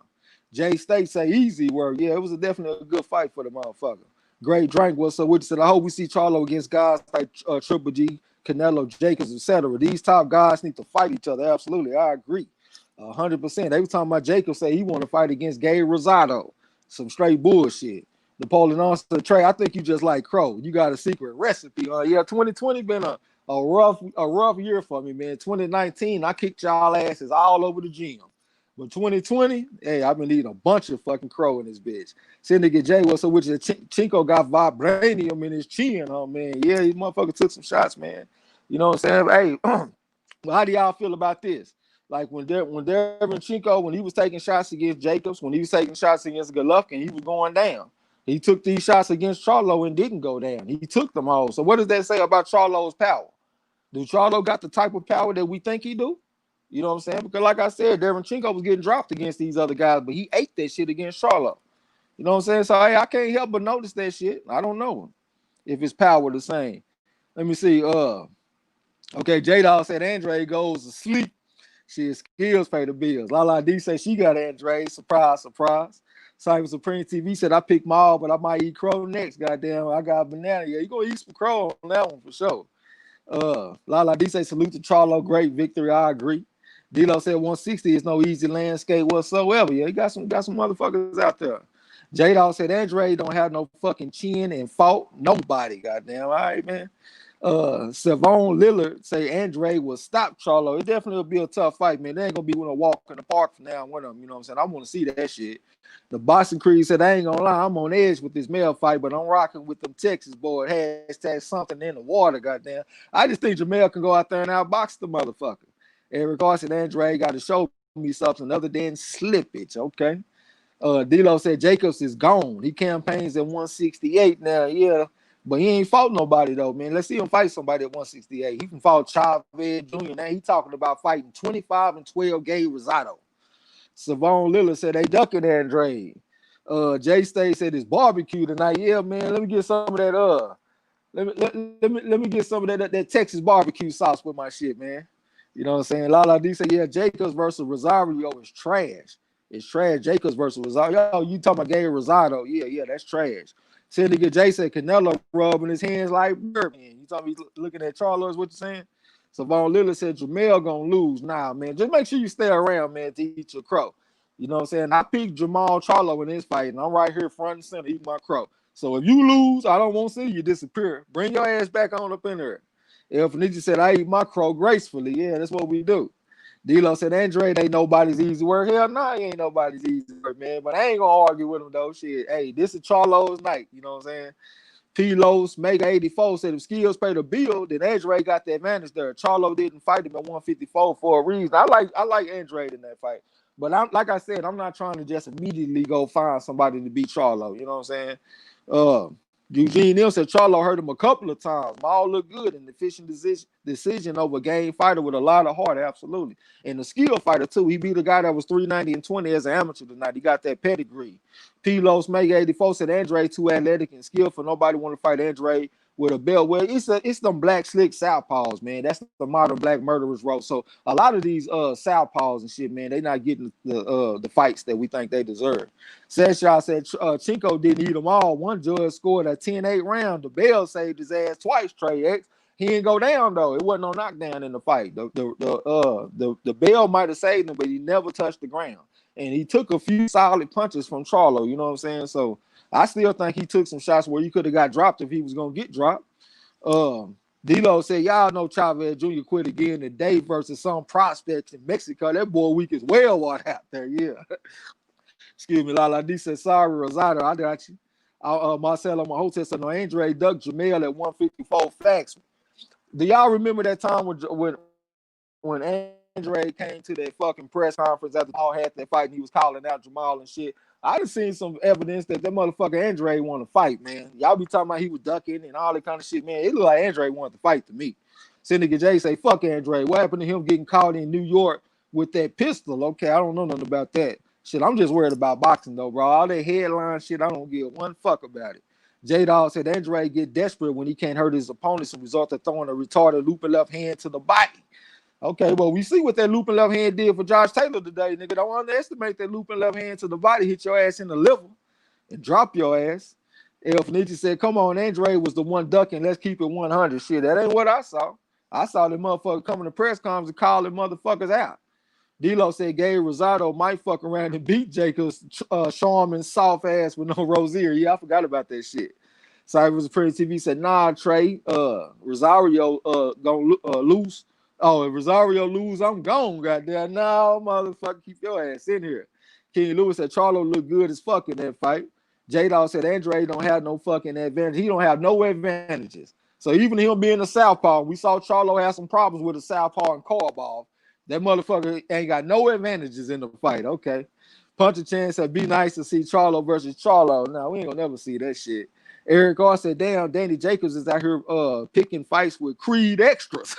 Jay State say easy work. Yeah, it was definitely a good fight for the motherfucker. Great drink. What's up? Which said I hope we see Charlo against guys like Triple G, Canelo, Jacobs, etc. These top guys need to fight each other. Absolutely, I agree. 100%. They were talking about Jacob say he want to fight against Gay Rosado. Some straight bullshit. Napoleon also Trey, I think you just like Crow. You got a secret recipe. Yeah, 2020 been a rough year for me, man. 2019, I kicked y'all asses all over the gym. But 2020, hey, I've been eating a bunch of fucking crow in this bitch. Said nigga Jay, what's up with you? Chinko got vibranium in his chin, huh, man? Yeah, he motherfucker took some shots, man. You know what I'm saying? Hey, well, how do y'all feel about this? Like when Derevyanchenko, when he was taking shots against Jacobs, when he was taking shots against Golovkin, he was going down. He took these shots against Charlo and didn't go down. He took them all. So what does that say about Charlo's power? Do Charlo got the type of power that we think he do? You know what I'm saying? Because like I said, Derevyanchenko was getting dropped against these other guys, but he ate that shit against Charlo. You know what I'm saying? So hey, I can't help but notice that shit. I don't know if his power the same. Let me see. Okay, J-Dog said Andre goes to sleep. Shit, skills pay the bills. Lala D said she got Andre. Surprise, surprise. Cyber Supreme TV said I picked Maul, but I might eat crow next. Goddamn, I got a banana. Yeah, you gonna eat some crow on that one for sure. Lala D say salute to Charlo, great victory. I agree. D-Lo said 160 is no easy landscape whatsoever. Yeah, you got some motherfuckers out there. J-Dog said Andre don't have no fucking chin and fought nobody. Goddamn, all right, man. Savon Lillard say Andre will stop Charlo. It definitely will be a tough fight, man. They ain't gonna be when I walk in the park from now on with them. You know what I'm saying? I want to see that shit. The Boston Creed said I ain't gonna lie, I'm on edge with this male fight, but I'm rocking with them Texas boys. Hashtag something in the water, goddamn. I just think Jermell can go out there and outbox the motherfucker. Eric Carson, Andre got to show me something other than slippage. Okay. D-Lo said Jacobs is gone. He campaigns at 168 now. Yeah. But he ain't fought nobody though, man. Let's see him fight somebody at 168. He can fight Chavez Jr. Now he talking about fighting 25 and 12 Gay Rosado. Savon Lillard said they ducking Andre. Jay Stay said it's barbecue tonight. Yeah, man. Let me get some of that. Let me get some of that Texas barbecue sauce with my shit, man. You know what I'm saying? Lala D said, yeah, Jacobs versus Rosario is trash. It's trash. Jacobs versus Rosario. Yo, you talking about Gay Rosado? Yeah, that's trash. Said nigga Jay said Canelo rubbing his hands like bourbon. You talking me looking at Charlo is what you're saying? Savon Lillard said Jermell gonna lose. Nah, man. Just make sure you stay around, man, to eat your crow. You know what I'm saying? I picked Jermall Charlo in this fight, and I'm right here front and center eating my crow. So if you lose, I don't want to see you disappear. Bring your ass back on up in there. If Ninja said I eat my crow gracefully, yeah, that's what we do. D-Lo said Andre ain't nobody's easy work. Hell nah, he ain't nobody's easy work, man. But I ain't gonna argue with him though. Shit, hey, this is Charlo's night. You know what I'm saying? P-Los, Mega 84 said if skills pay the bill, then Andre got the advantage there. Charlo didn't fight him at 154 for a reason. I like Andre in that fight. But like I said, I'm not trying to just immediately go find somebody to beat Charlo. You know what I'm saying? Eugene Neal said Charlo hurt him a couple of times. All look good. An efficient decision over a game fighter with a lot of heart, absolutely. And the skill fighter, too. He beat a guy that was 390 and 20 as an amateur tonight. He got that pedigree. P-Los Mega 84 said Andre too athletic and skillful. Nobody want to fight Andre with a belt. Well, it's them black slick southpaws, man. That's the modern black murderers road. So a lot of these southpaws and shit, man, they not getting the fights that we think they deserve. Sergiy said Chinko didn't eat them all. One judge scored a 10-8 round. The bell saved his ass twice. Trey X. He didn't go down though. It wasn't no knockdown in the fight. The bell might have saved him, but he never touched the ground. And he took a few solid punches from Charlo. You know what I'm saying? So I still think he took some shots where he could have got dropped if he was gonna get dropped. D-Lo said, y'all know Chavez Jr. quit again today versus some prospects in Mexico. That boy weak as well out there. Yeah. Excuse me, Lala D said, sorry, Rosario, I got you. Marcelo Mahotes said, no, Andre ducked Jermell at 154 facts. Do y'all remember that time when Andre came to that fucking press conference after Paul had that fight and he was calling out Jermall and shit? I done seen some evidence that motherfucker Andre want to fight, man. Y'all be talking about he was ducking and all that kind of shit, man. It looked like Andre wanted to fight to me. Seneca J say, fuck Andre. What happened to him getting caught in New York with that pistol? Okay, I don't know nothing about that. Shit, I'm just worried about boxing, though, bro. All that headline shit, I don't give one fuck about it. J-Dog said Andre get desperate when he can't hurt his opponents and resort to throwing a retarded looping left hand to the body. Okay, well, we see what that looping left hand did for Josh Taylor today, nigga. Don't underestimate that looping left hand to the body, hit your ass in the liver, and drop your ass. Elf Nietzsche said, come on, Andre was the one ducking. Let's keep it 100. Shit, that ain't what I saw. I saw the motherfucker coming to press conference and calling motherfuckers out. D-Lo said Gabe Rosado might fuck around and beat Jacobs, Sharman's soft ass with no Rozier. Yeah, I forgot about that shit. Cyber was a pretty TV said, nah, Trey, Rosario gonna lose. Oh, if Rosario lose, I'm gone, goddamn. No, motherfucker, keep your ass in here. King Lewis said Charlo looked good as fuck in that fight. J-Dog said Andre don't have no fucking advantage. He don't have no advantages. So even him being a southpaw, we saw Charlo have some problems with a southpaw and Korbov. That motherfucker ain't got no advantages in the fight. Okay. Puncher Chan said, be nice to see Charlo versus Charlo. No, we ain't gonna never see that shit. Eric R said, damn, Danny Jacobs is out here picking fights with Creed extras.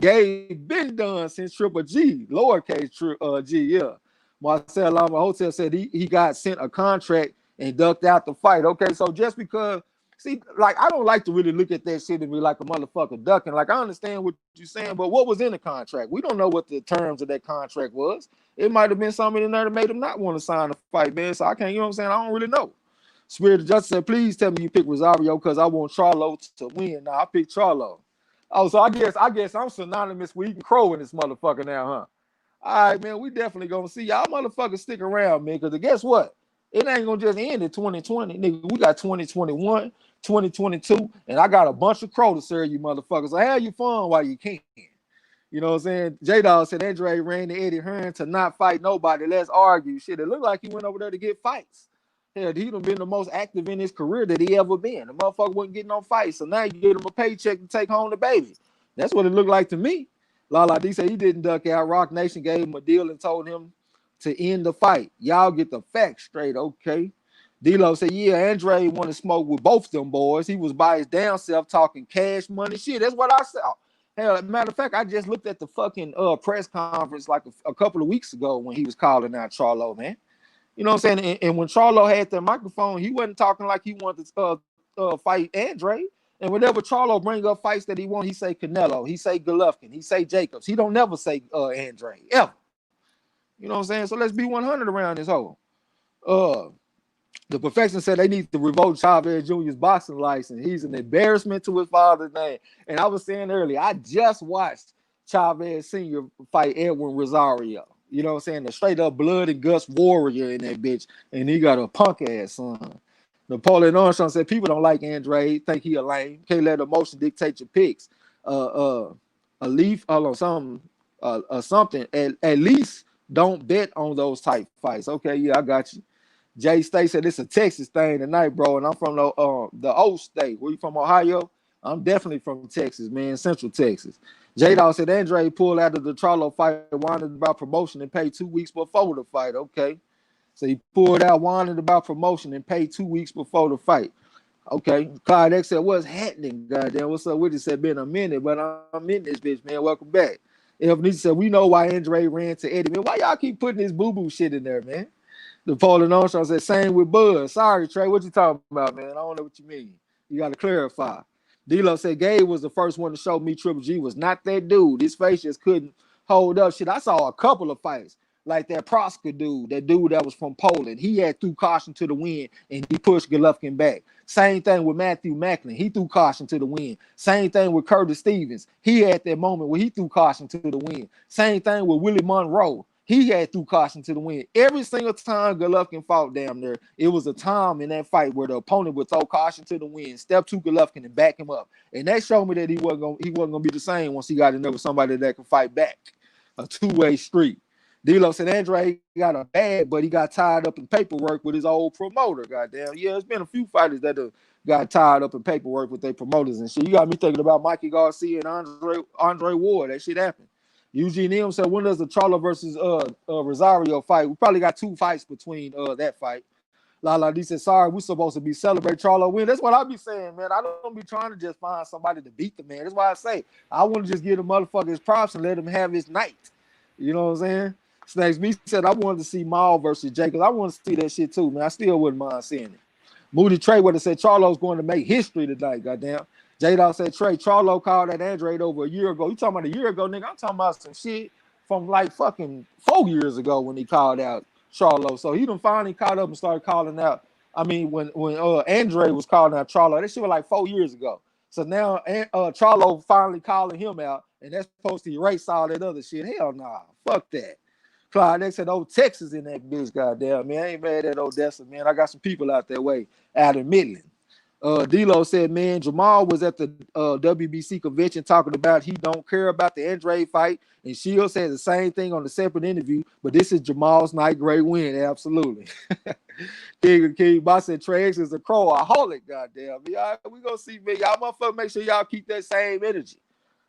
Gabe been done since Triple G, lowercase G, yeah. Marcel Lama Hotel said he got sent a contract and ducked out the fight. Okay, so just because, see, like, I don't like to really look at that shit and be like a motherfucker ducking. Like, I understand what you're saying, but what was in the contract? We don't know what the terms of that contract was. It might have been something in there that made him not want to sign the fight, man. So I can't, you know what I'm saying? I don't really know. Spirit of Justice said, please tell me you pick Rosario because I want Charlo to win. Now I pick Charlo. Oh, so I guess I'm synonymous with eating crow in this motherfucker now, huh? All right, man, we definitely gonna see y'all motherfuckers stick around, man, because guess what? It ain't gonna just end in 2020, nigga. We got 2021, 2022, and I got a bunch of crow to serve you motherfuckers. So have you fun while you can. You know what I'm saying? J-Dog said Andre ran to Eddie Hearn to not fight nobody. Let's argue. Shit, it looked like he went over there to get fights. Hell, he done been the most active in his career that he ever been. The motherfucker wasn't getting no fights, so now you get him a paycheck to take home the baby. That's what it looked like to me. Lala D said he didn't duck out. Rock Nation gave him a deal and told him to end the fight. Y'all get the facts straight, okay? D-Lo said, yeah, Andre wanted to smoke with both them boys. He was by his damn self talking cash money. Shit, that's what I saw. Hell, matter of fact, I just looked at the fucking press conference like a couple of weeks ago when he was calling out Charlo, man. You know what I'm saying? And when Charlo had the microphone, he wasn't talking like he wanted to fight Andre. And whenever Charlo bring up fights that he want, he say Canelo, he say Golovkin, he say Jacobs. He don't never say Andre, ever. You know what I'm saying? So let's be 100 around this hole. The Perfection said they need to revoke Chavez Jr.'s boxing license. He's an embarrassment to his father's name. And I was saying earlier, I just watched Chavez Sr. fight Edwin Rosario. You know what I'm saying? The straight up blood and guts warrior in that bitch. And he got a punk ass son. Napoleon Armstrong said people don't like Andre, think he a lame. Can't let emotion dictate your picks. A leaf, something. At least don't bet on those type fights. Okay, yeah, I got you. Jay State said it's a Texas thing tonight, bro. And I'm from the old state. Where you from, Ohio? I'm definitely from Texas, man, Central Texas. J-Dog said Andre pulled out of the Charlo fight, wanted about promotion and paid 2 weeks before the fight. Okay. So he pulled out, wanted about promotion and paid 2 weeks before the fight. Okay. Clyde X said, what's happening? Goddamn, what's up with it? Said, been a minute, but I'm in this bitch, man. Welcome back. Elf said, we know why Andre ran to Eddie. Man, why y'all keep putting this boo-boo shit in there, man? Napoleon Armstrong said, same with Buzz. Sorry, Trey, what you talking about, man? I don't know what you mean. You got to clarify. D-Lo said Gabe was the first one to show me Triple G was not that dude. His face just couldn't hold up. Shit, I saw a couple of fights. Like that Proska dude, that dude that was from Poland. He had threw caution to the wind and he pushed Golovkin back. Same thing with Matthew Macklin. He threw caution to the wind. Same thing with Curtis Stevens. He had that moment where he threw caution to the wind. Same thing with Willie Monroe. He had threw caution to the wind. Every single time Golovkin fought damn there, it was a time in that fight where the opponent would throw caution to the wind, step to Golovkin and back him up. And that showed me that he wasn't gonna be the same once he got in there with somebody that can fight back. A two-way street. D-Lo said Andre got a bag, but he got tied up in paperwork with his old promoter. Goddamn. Yeah, there's been a few fighters that got tied up in paperwork with their promoters and shit. You got me thinking about Mikey Garcia and Andre Ward. That shit happened. Eugene M said, when does the Charlo versus Rosario fight? We probably got 2 fights between that fight. Lala D said, sorry, we're supposed to be celebrating Charlo win. That's what I be saying, man. I don't be trying to just find somebody to beat the man. That's why I say I want to just give the motherfucker his props and let him have his night. You know what I'm saying? Snakes B said, I wanted to see Maul versus Jacobs. I want to see that shit too, man. I still wouldn't mind seeing it. Moody Trey would have said Charlo's going to make history tonight, goddamn. J-Dog said, Trey, Charlo called that Andrade over a year ago. You talking about a year ago, nigga? I'm talking about some shit from like fucking 4 years ago when he called out Charlo. So he done finally caught up and started calling out. I mean, when Andrade was calling out Charlo, that shit was like 4 years ago. So now Charlo finally calling him out, and that's supposed to erase all that other shit. Hell nah, fuck that. Clyde X said, oh, Texas in that bitch, goddamn, man. I ain't mad at Odessa, man. I got some people out that way, out in Midland. D-Lo said, man, Jermall was at the WBC convention talking about he don't care about the Andrade fight, and Shields said the same thing on the separate interview, but this is Jermall's night, great win, absolutely. King Boss said, Trey X is a crowaholic, goddamn. Yeah, we gonna see, man. Y'all motherfuckers make sure y'all keep that same energy.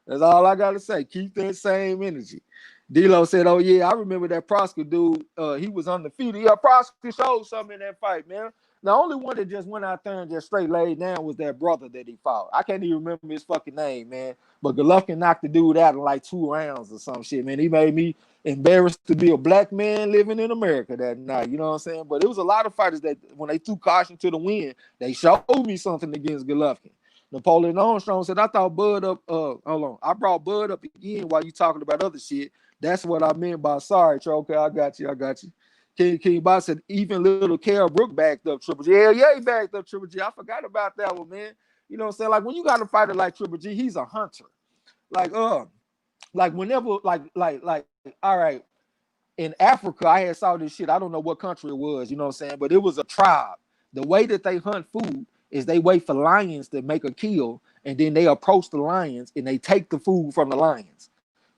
That's all I gotta say. Keep that same energy. D-Lo said, oh, yeah, I remember that Proska dude. He was undefeated. Yeah, Proska showed something in that fight, man. The only one that just went out there and just straight laid down was that brother that he fought. I can't even remember his fucking name, man. But Golovkin knocked the dude out in like 2 rounds or some shit, man. He made me embarrassed to be a black man living in America that night. You know what I'm saying? But it was a lot of fighters that when they threw caution to the wind, they showed me something against Golovkin. Napoleon Armstrong said, I thought Bud up, hold on. I brought Bud up again while you talking about other shit. That's what I meant by sorry, Troy. Okay, I got you. King Boss said, even little Carol Brook backed up Triple G. Hell yeah, he backed up Triple G. I forgot about that one, man. You know what I'm saying? Like when you got a fighter like Triple G, he's a hunter. Like whenever, all right, in Africa, I had saw this shit. I don't know what country it was, you know what I'm saying? But it was a tribe. The way that they hunt food is they wait for lions to make a kill, and then they approach the lions and they take the food from the lions.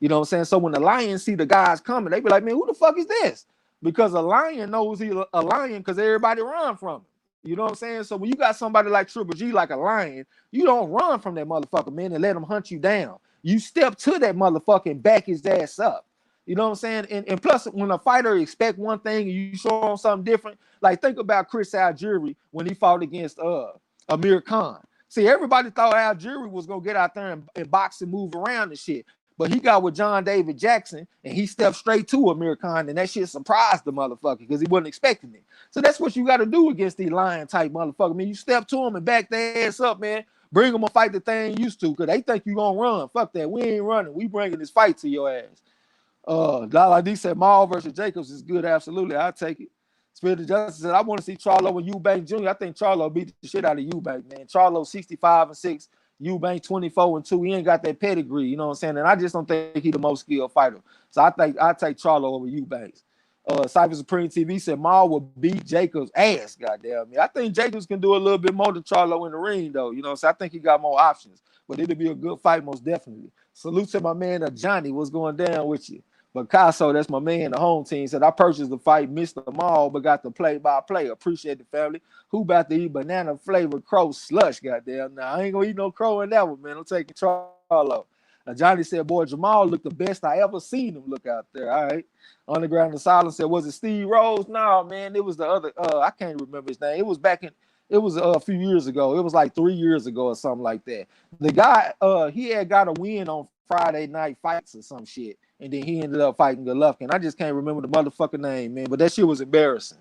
You know what I'm saying? So when the lions see the guys coming, they be like, man, who the fuck is this? Because a lion knows he's a lion because everybody run from him. You know what I'm saying? So when you got somebody like Triple G, like a lion, you don't run from that motherfucker, man, and let him hunt you down. You step to that motherfucker and back his ass up. You know what I'm saying? And plus, when a fighter expect one thing and you show him something different, like think about Chris Algieri when he fought against Amir Khan. See, everybody thought Algieri was going to get out there and box and move around and shit. But he got with John David Jackson, and he stepped straight to Amir Khan, and that shit surprised the motherfucker because he wasn't expecting it. So that's what you got to do against these lion-type motherfuckers. I mean, you step to them and back their ass up, man. Bring them a fight that they ain't used to because they think you going to run. Fuck that. We ain't running. We bringing this fight to your ass. Lala D said Maul versus Jacobs is good. Absolutely. I'll take it. Spirit of Justice said, I want to see Charlo and Eubank Jr. I think Charlo beat the shit out of Eubank, man. Charlo 65-6. Eubank 24-2. He ain't got that pedigree, you know what I'm saying? And I just don't think he's the most skilled fighter. So I think I take Charlo over Eubanks. Cypher Supreme TV said Maul will beat Jacobs' ass. Goddamn me. I think Jacobs can do a little bit more than Charlo in the ring, though. You know, so I think he got more options. But it'll be a good fight, most definitely. Salute to my man Johnny. What's going down with you? Picasso, that's my man, the home team, said I purchased the fight, missed them all, but got the play-by-play. Appreciate the family. Who about to eat banana flavored crow slush? Goddamn, now I ain't gonna eat no crow in that one, man. I'm taking Charlo. Johnny said, boy, Jermall looked the best I ever seen him look out there. All right. Underground of Silence said, was it Steve Rose? No, man, it was the other. I can't remember his name. It was a few years ago. It was like 3 years ago or something like that. The guy, he had got a win on Friday night fights or some shit. And then he ended up fighting Golovkin. I just can't remember the motherfucking name, man. But that shit was embarrassing.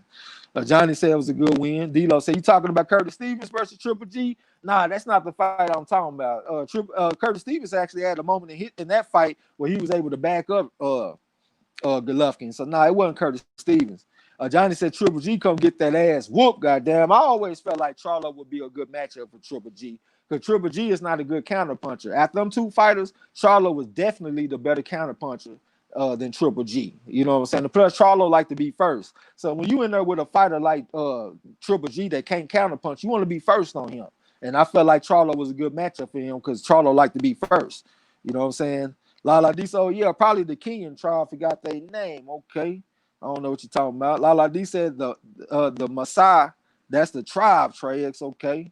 Johnny said it was a good win. D-Lo said, you talking about Curtis Stevens versus Triple G? Nah, that's not the fight I'm talking about. Curtis Stevens actually had a moment in that fight where he was able to back up Golovkin. So, nah, it wasn't Curtis Stevens. Johnny said Triple G come get that ass whoop, goddamn. I always felt like Charlo would be a good matchup for Triple G because Triple G is not a good counterpuncher. After them two fighters, Charlo was definitely the better counterpuncher than Triple G. You know what I'm saying? Plus, Charlo like to be first. So when you in there with a fighter like Triple G that can't counterpunch, you want to be first on him. And I felt like Charlo was a good matchup for him because Charlo liked to be first. You know what I'm saying? Lala D, so yeah, probably the Kenyan trial. Forgot their name. Okay. I don't know what you're talking about. Lala D said the Maasai, that's the tribe, Trey. Okay.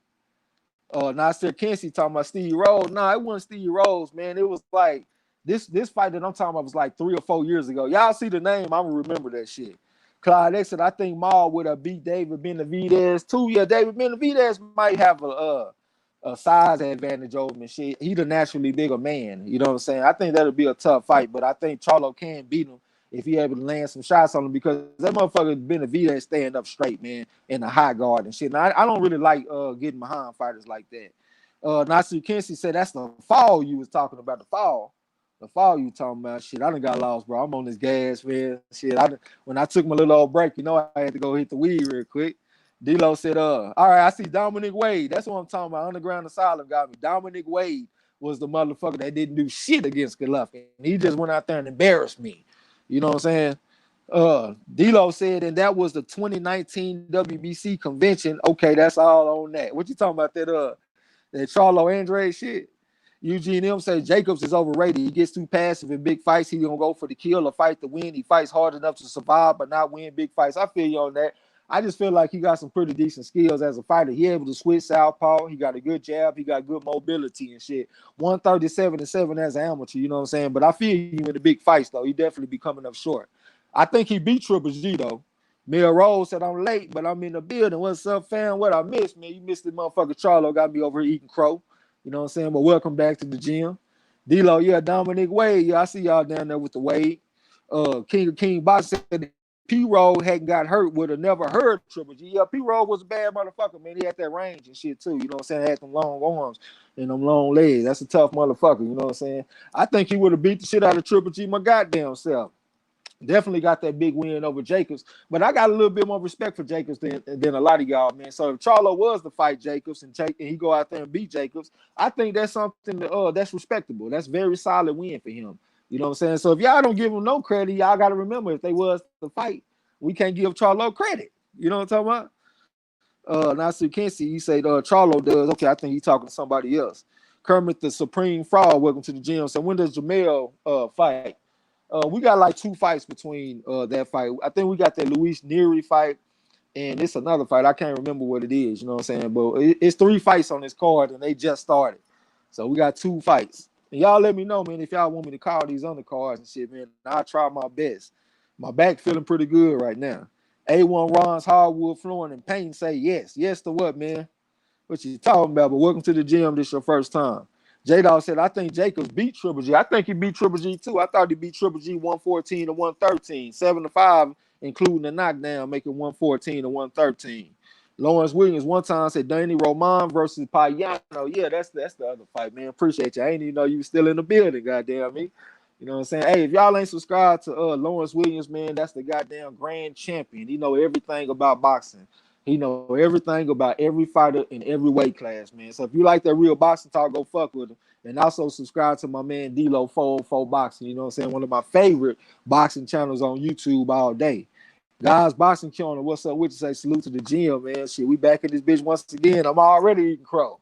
Nasir Kinsey talking about Steve Rose. Nah, it wasn't Steve Rose, man. It was like this fight that I'm talking about was like 3 or 4 years ago. Y'all see the name, I'm gonna remember that shit. Clyde X said, I think Maul would have beat David Benavidez too. Yeah, David Benavidez might have a size advantage over him and shit. He's a naturally bigger man. You know what I'm saying? I think that'll be a tough fight, but I think Charlo can beat him if he able to land some shots on him because that motherfucker Benavidez stand up straight, man, in the high guard and shit. Now, I don't really like getting behind fighters like that. Nasir Kinsey said that's the fall you was talking about. The fall you talking about. Shit, I done got lost, bro. I'm on this gas, man. Shit, when I took my little old break, you know, I had to go hit the weed real quick. D-Lo said, all right, I see Dominic Wade. That's what I'm talking about. Underground Asylum got me. Dominic Wade was the motherfucker that didn't do shit against Golovkin. He just went out there and embarrassed me. You know what I'm saying? D-Lo said, and that was the 2019 WBC convention. Okay, that's all on that. What you talking about that Charlo Andre shit? Eugene M said Jacobs is overrated. He gets too passive in big fights. He gonna go for the kill or fight to win. He fights hard enough to survive, but not win big fights. I feel you on that. I just feel like he got some pretty decent skills as a fighter. He able to switch southpaw. He got a good jab. He got good mobility and shit. 137-7 as an amateur, you know what I'm saying? But I feel you in the big fights, though. He definitely be coming up short. I think he beat Triple G, though. Mel Rose said, I'm late, but I'm in the building. What's up, fam? What I missed, man? You missed the motherfucker Charlo. Got me over here eating crow. You know what I'm saying? But welcome back to the gym. D-Lo, yeah, Dominic Wade. Yeah, I see y'all down there with the Wade. King of King Box said P-Roll hadn't got hurt, would have never heard Triple G. Yeah, P-Roll was a bad motherfucker, man. He had that range and shit, too. You know what I'm saying? He had them long arms and them long legs. That's a tough motherfucker, you know what I'm saying? I think he would have beat the shit out of Triple G my goddamn self. Definitely got that big win over Jacobs, but I got a little bit more respect for Jacobs than a lot of y'all, man. So if Charlo was to fight Jacobs and he go out there and beat Jacobs, I think that's something that's respectable. That's very solid win for him. You know what I'm saying? So if y'all don't give him no credit, y'all got to remember if they was to fight, we can't give Charlo credit. You know what I'm talking about? Nasir Kinsey, he said Charlo does. Okay, I think he's talking to somebody else. Kermit the Supreme Fraud, welcome to the gym. So when does Jermell fight? We got like 2 fights between that fight. I think we got that Luis Nery fight, and it's another fight. I can't remember what it is. You know what I'm saying? But it's 3 fights on this card, and they just started. So we got 2 fights. And y'all let me know, man, if y'all want me to call these undercards and shit, man. I'll try my best. My back feeling pretty good right now. A1 Ron's Hardwood Flooring and Paint say yes. Yes to what, man? What you talking about? But welcome to the gym. This your first time. J-Dog said, I think Jacobs beat Triple G. I think he beat Triple G too. I thought he beat Triple G 114 to 113, 7-5, including the knockdown, making 114 to 113. Lawrence Williams one time said Danny Roman versus Payano. Yeah, that's the other fight, man. Appreciate you. I ain't even know you was still in the building, goddamn me. You know what I'm saying? Hey, if y'all ain't subscribed to Lawrence Williams, man, that's the goddamn grand champion. He know everything about boxing. He know everything about every fighter in every weight class, man. So if you like that real boxing talk, go fuck with him. And also subscribe to my man D-Lo 404 Boxing. You know what I'm saying? One of my favorite boxing channels on YouTube all day. Guys, Boxing Corner, what's up? What you say? Salute to the gym, man. Shit, we back in this bitch once again. I'm already eating crow.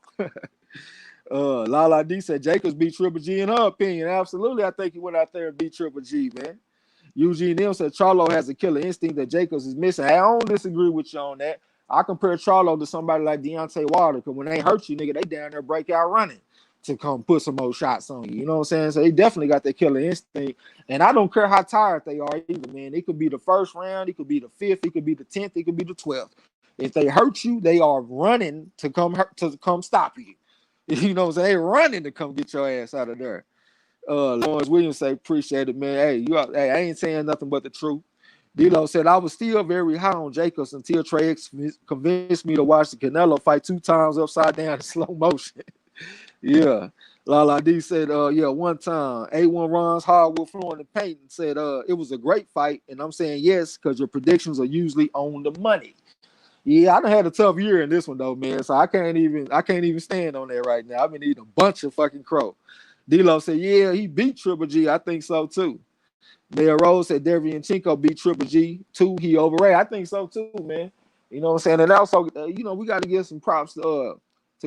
Lala D said Jacobs beat Triple G in her opinion. Absolutely, I think he went out there and beat Triple G, man. Eugene M said Charlo has a killer instinct that Jacobs is missing. Hey, I don't disagree with you on that. I compare Charlo to somebody like Deontay Wilder, because when they hurt you, nigga, they down there break out running to come put some more shots on you. You know what I'm saying? So they definitely got that killer instinct. And I don't care how tired they are either, man. It could be the first round, it could be the 5th, it could be the 10th, it could be the 12th. If they hurt you, they are running to come stop you. You know what I'm saying? They running to come get your ass out of there. Lawrence Williams say, appreciate it, man. Hey, I ain't saying nothing but the truth. D-Lo said, I was still very high on Jacobs until Trey X convinced me to watch the Canelo fight 2 times upside down in slow motion. Yeah. Lala D said, yeah, one time, A1 Ron's hardwood floor in the paint and said, it was a great fight. And I'm saying yes, because your predictions are usually on the money. Yeah, I done had a tough year in this one though, man. So I can't even stand on that right now. I've been eating a bunch of fucking crow. D-Lo said, yeah, he beat Triple G. I think so too. Mayor Rose said Derevyanchenko beat Triple G too. He overrated. I think so too, man. You know what I'm saying? And also, we got to give some props to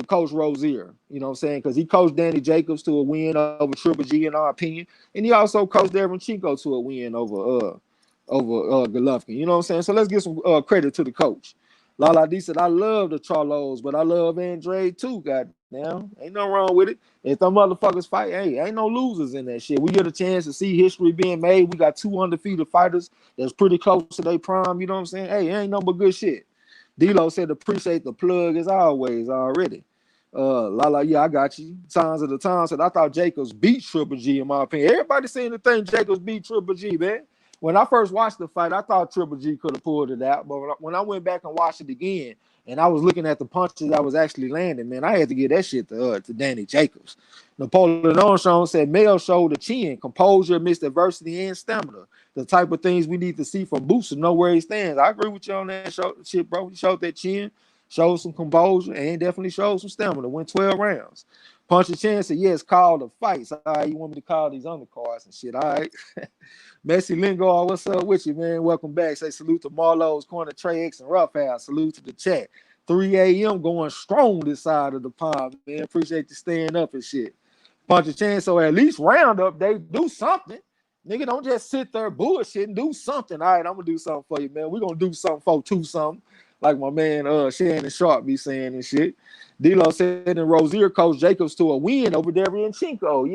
Coach Rozier. You know what I'm saying? Because he coached Danny Jacobs to a win over Triple G, in our opinion, and he also coached Derevyanchenko to a win over Golovkin. You know what I'm saying? So let's give some credit to the coach. Lala D said, I love the Charlos, but I love Andre too, goddamn. Ain't no wrong with it. If them motherfuckers fight, hey, ain't no losers in that shit. We get a chance to see history being made. We got 2 undefeated fighters that's pretty close to their prime. You know what I'm saying? Hey, it ain't no but good shit. D-Lo said, appreciate the plug as always already. Lala, yeah, I got you. Signs of the Time said, I thought Jacobs beat Triple G, in my opinion. Everybody seemed to think Jacobs beat Triple G, man. When I first watched the fight, I thought Triple G could have pulled it out. But when I went back and watched it again, and I was looking at the punches I was actually landing, man, I had to give that shit to Danny Jacobs. Napoleon Armstrong said, Mel showed the chin, composure amidst adversity and stamina. The type of things we need to see from Boots to know where he stands. I agree with you on that shit, bro. He showed that chin, showed some composure, and definitely showed some stamina. Went 12 rounds. Punch the Chin said, yes, call the fights. All right, you want me to call these undercards and shit, all right? Messi Lingard, what's up with you, man? Welcome back. Say salute to Marlo's Corner, Trey X, and Roughhouse. Salute to the chat. 3 a.m. going strong this side of the pond, man. Appreciate you staying up and shit. Punch a chance, so at least round up, they do something. Nigga, don't just sit there bullshitting. Do something. All right, I'm gonna do something for you, man. We're gonna do something for 2 something. Like my man Shannon Sharp be saying and shit. D-Lo said, and Rozier coached Jacobs to a win over Derevyanchenko.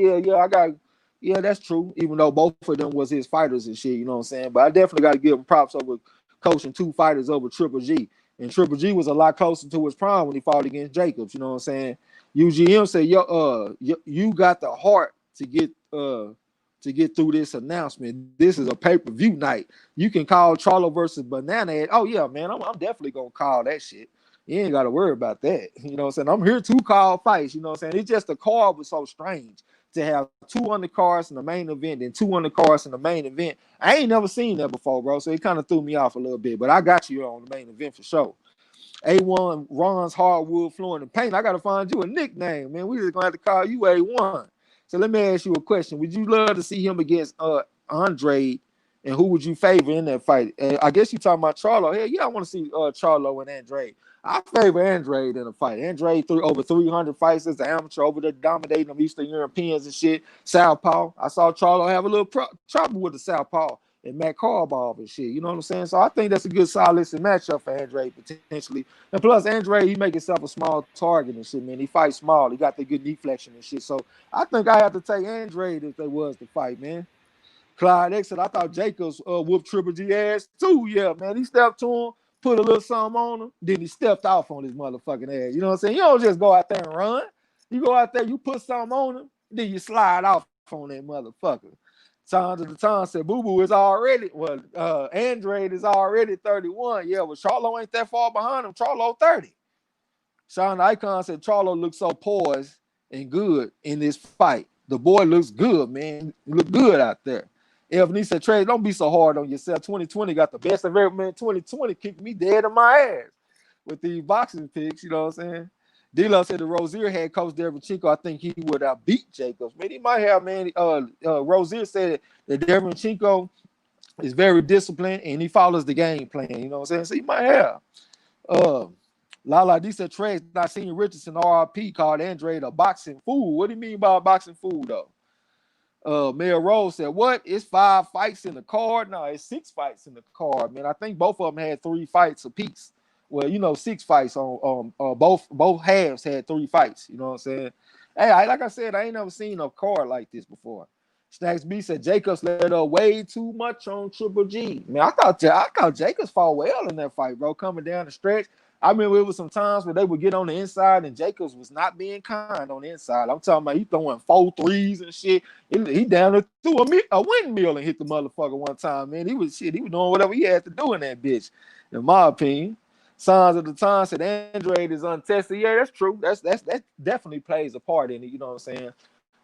Yeah, that's true. Even though both of them was his fighters and shit, you know what I'm saying? But I definitely got to give him props over coaching 2 fighters over Triple G. And Triple G was a lot closer to his prime when he fought against Jacobs, you know what I'm saying? UGM said, you got the heart to get through this announcement. This is a pay-per-view night. You can call Charlo versus Banana Head. Oh, yeah, man, I'm definitely going to call that shit. You ain't got to worry about that. You know what I'm saying? I'm here to call fights, you know what I'm saying? It's just the card was so strange to have 2 undercards in the main event and 2 undercards in the main event. I ain't never seen that before, bro, so it kind of threw me off a little bit, but I got you on the main event for sure. A1 Ron's hardwood floor in the paint. I got to find you a nickname, man. We just going to have to call you A1. So let me ask you a question. Would you love to see him against Andre, and who would you favor in that fight? I guess you talking about Charlo. Hell yeah, I want to see Charlo and Andre. I favor Andre in a fight. Andre over 300 fights as an amateur, over there dominating them Eastern Europeans and shit. Southpaw. I saw Charlo have a little trouble with the Southpaw and Matt Carball and shit. You know what I'm saying? So I think that's a good solid matchup for Andre potentially. And plus, Andre, he make himself a small target and shit, man. He fights small. He got the good knee flexion and shit. So I think I have to take Andre if they was to fight, man. Clyde X said, I thought Jacobs whooped Triple G ass too. Yeah, man. He stepped to him, put a little something on him, then he stepped off on his motherfucking ass. You know what I'm saying? You don't just go out there and run. You go out there, you put something on him, then you slide off on that motherfucker. Signs of the Time said, Boo-Boo is already, Andre is already 31. Yeah, well, Charlo ain't that far behind him. Charlo 30. Sean Icon said, Charlo looks so poised and good in this fight. The boy looks good, man. He look good out there. Ebony said, Trey, don't be so hard on yourself. 2020 got the best of every man. 2020 kicked me dead in my ass with these boxing picks, you know what I'm saying? D-Lo said the Rozier had Coach Derevyanchenko. I think he would have beat Jacobs. Man, he might have, man. Rozier said that Derevyanchenko is very disciplined and he follows the game plan, you know what I'm saying? So he might have. Lala D said, Trey, not seeing Richardson RRP called Andre a boxing fool. What do you mean by a boxing fool, though? Mayor Rose said, what? It's 5 fights in the card? No, it's 6 fights in the card, man. I think both of them had 3 fights apiece. Well, 6 fights on both halves had 3 fights. You know what I'm saying? Hey, like I said, I ain't never seen a card like this before. Stacks B said Jacobs let up way too much on Triple G. Man, I thought Jacobs fought well in that fight, bro. Coming down the stretch, I remember it was some times where they would get on the inside and Jacobs was not being kind on the inside. I'm talking about he throwing 4 threes and shit. He down there threw a windmill and hit the motherfucker one time, man. He was doing whatever he had to do in that bitch, in my opinion. Signs of the time said Andrade is untested. Yeah, that's true. That definitely plays a part in it, you know what I'm saying?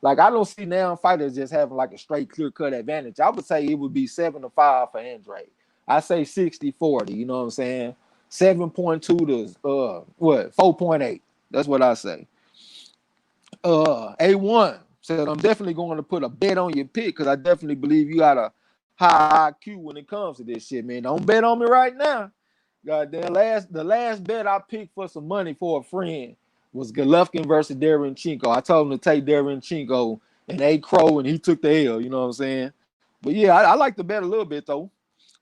Like, I don't see now fighters just having like a straight clear-cut advantage. I would say it would be 7-5 for Andrade. I say 60-40, you know what I'm saying? 7.2 to 4.8. That's what I say. A1 said, I'm definitely going to put a bet on your pick because I definitely believe you got a high IQ when it comes to this shit, man. Don't bet on me right now. Goddamn, the last bet I picked for some money for a friend was Golovkin versus Derevyanchenko. I told him to take Derevyanchenko and A Crow, and he took the L, you know what I'm saying? But yeah, I like the bet a little bit though.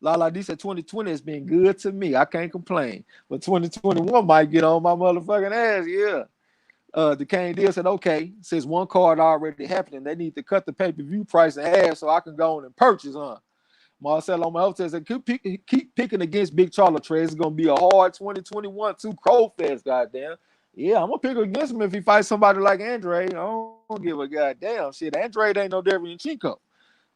Lala D said 2020 has been good to me. I can't complain. But 2021 might get on my motherfucking ass, yeah. The Kane deal said, okay, since one card already happening, they need to cut the pay-per-view price in half so I can go on and purchase, huh? Marcelo Malta said, keep picking against Big Charlo Trey. It's going to be a hard 2021 2 Crow Fest, goddamn. Yeah, I'm going to pick against him if he fights somebody like Andrade. I don't give a goddamn shit. Andrade ain't no Derevyanchenko.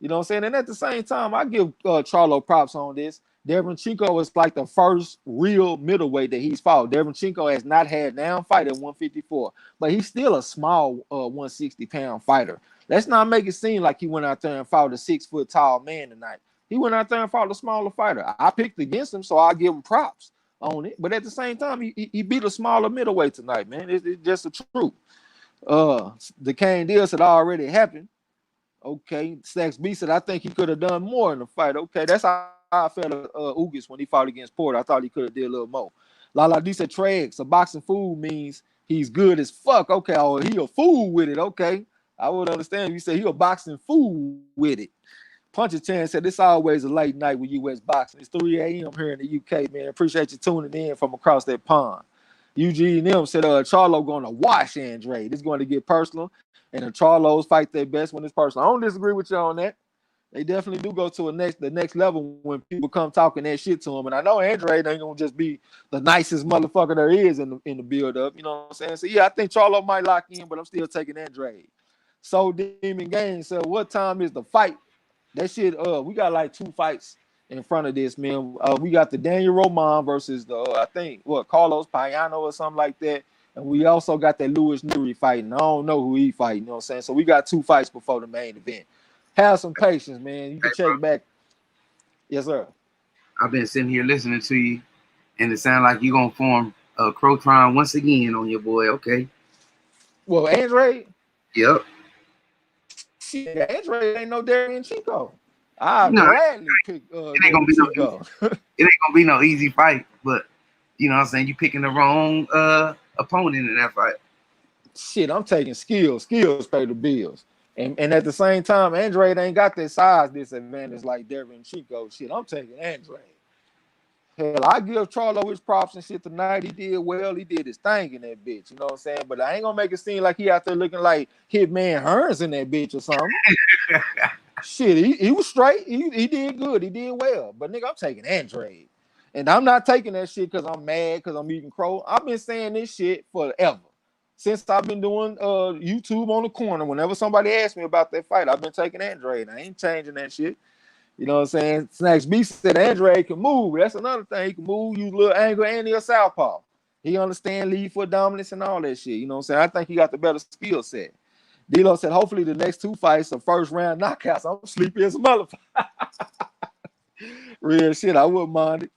You know what I'm saying? And at the same time, I give Charlo props on this. Derevyanchenko is like the first real middleweight that he's fought. Derevyanchenko has not had down fight at 154, but he's still a small 160-pound fighter. Let's not make it seem like he went out there and fought a 6-foot tall man tonight. He went out there and fought a smaller fighter. I picked against him, so I give him props on it. But at the same time, he beat a smaller middleweight tonight, man. It's just the truth. The Kane deal had already happened. Okay, Stacks B said, I think he could have done more in the fight. Okay, that's how I felt Ugas when he fought against Porter. I thought he could have did a little more. Lala D said, Tregs, a boxing fool means he's good as fuck. Okay, or he a fool with it. Okay, I would understand if you say he a boxing fool with it. Puncher Chan said, it's always a late night with U.S. boxing. It's 3 a.m. here in the U.K., man. Appreciate you tuning in from across that pond. UG&M said, Charlo going to wash Andrade. It's going to get personal, and the Charlos fight their best when it's personal. I don't disagree with you on that. They definitely do go to the next level when people come talking that shit to them. And I know Andrade ain't going to just be the nicest motherfucker there is in the build-up. You know what I'm saying? So, yeah, I think Charlo might lock in, but I'm still taking Andrade. So, Demon Game said, what time is the fight? That shit, we got like 2 fights in front of this, man. We got the Daniel Roman versus I think, Carlos Payano or something like that. And we also got that Louis Neri fighting. I don't know who he fighting, you know what I'm saying? So we got 2 fights before the main event. Have some patience, man. You can check back. Yes, sir. I've been sitting here listening to you, and it sounds like you're going to form a Crotron once again on your boy, okay? Well, Andrade? Yep. Shit, Andrade ain't no Derevyanchenko. I gladly pick it ain't gonna be no easy fight, but you know what I'm saying, you picking the wrong opponent in that fight. Shit, I'm taking skills. Skills pay the bills. And at the same time, Andrade ain't got that size disadvantage like Derevyanchenko. Shit, I'm taking Andrade. Hell, I give Charlo his props and shit tonight. He did well. He did his thing in that bitch. You know what I'm saying? But I ain't gonna make it seem like he out there looking like Hitman Hearns in that bitch or something. Shit, he was straight. He did good. He did well. But nigga, I'm taking Andrade. And I'm not taking that shit because I'm mad because I'm eating crow. I've been saying this shit forever. Since I've been doing YouTube on the corner, whenever somebody asks me about that fight, I've been taking Andrade. I ain't changing that shit. You know what I'm saying? Snacks B said Andrade can move. That's another thing. He can move, use a little angle, and he a southpaw. He understand lead foot dominance and all that shit. You know what I'm saying? I think he got the better skill set. D-Lo said, hopefully the next 2 fights are first round knockouts. I'm sleepy as a motherfucker. Real shit, I wouldn't mind it.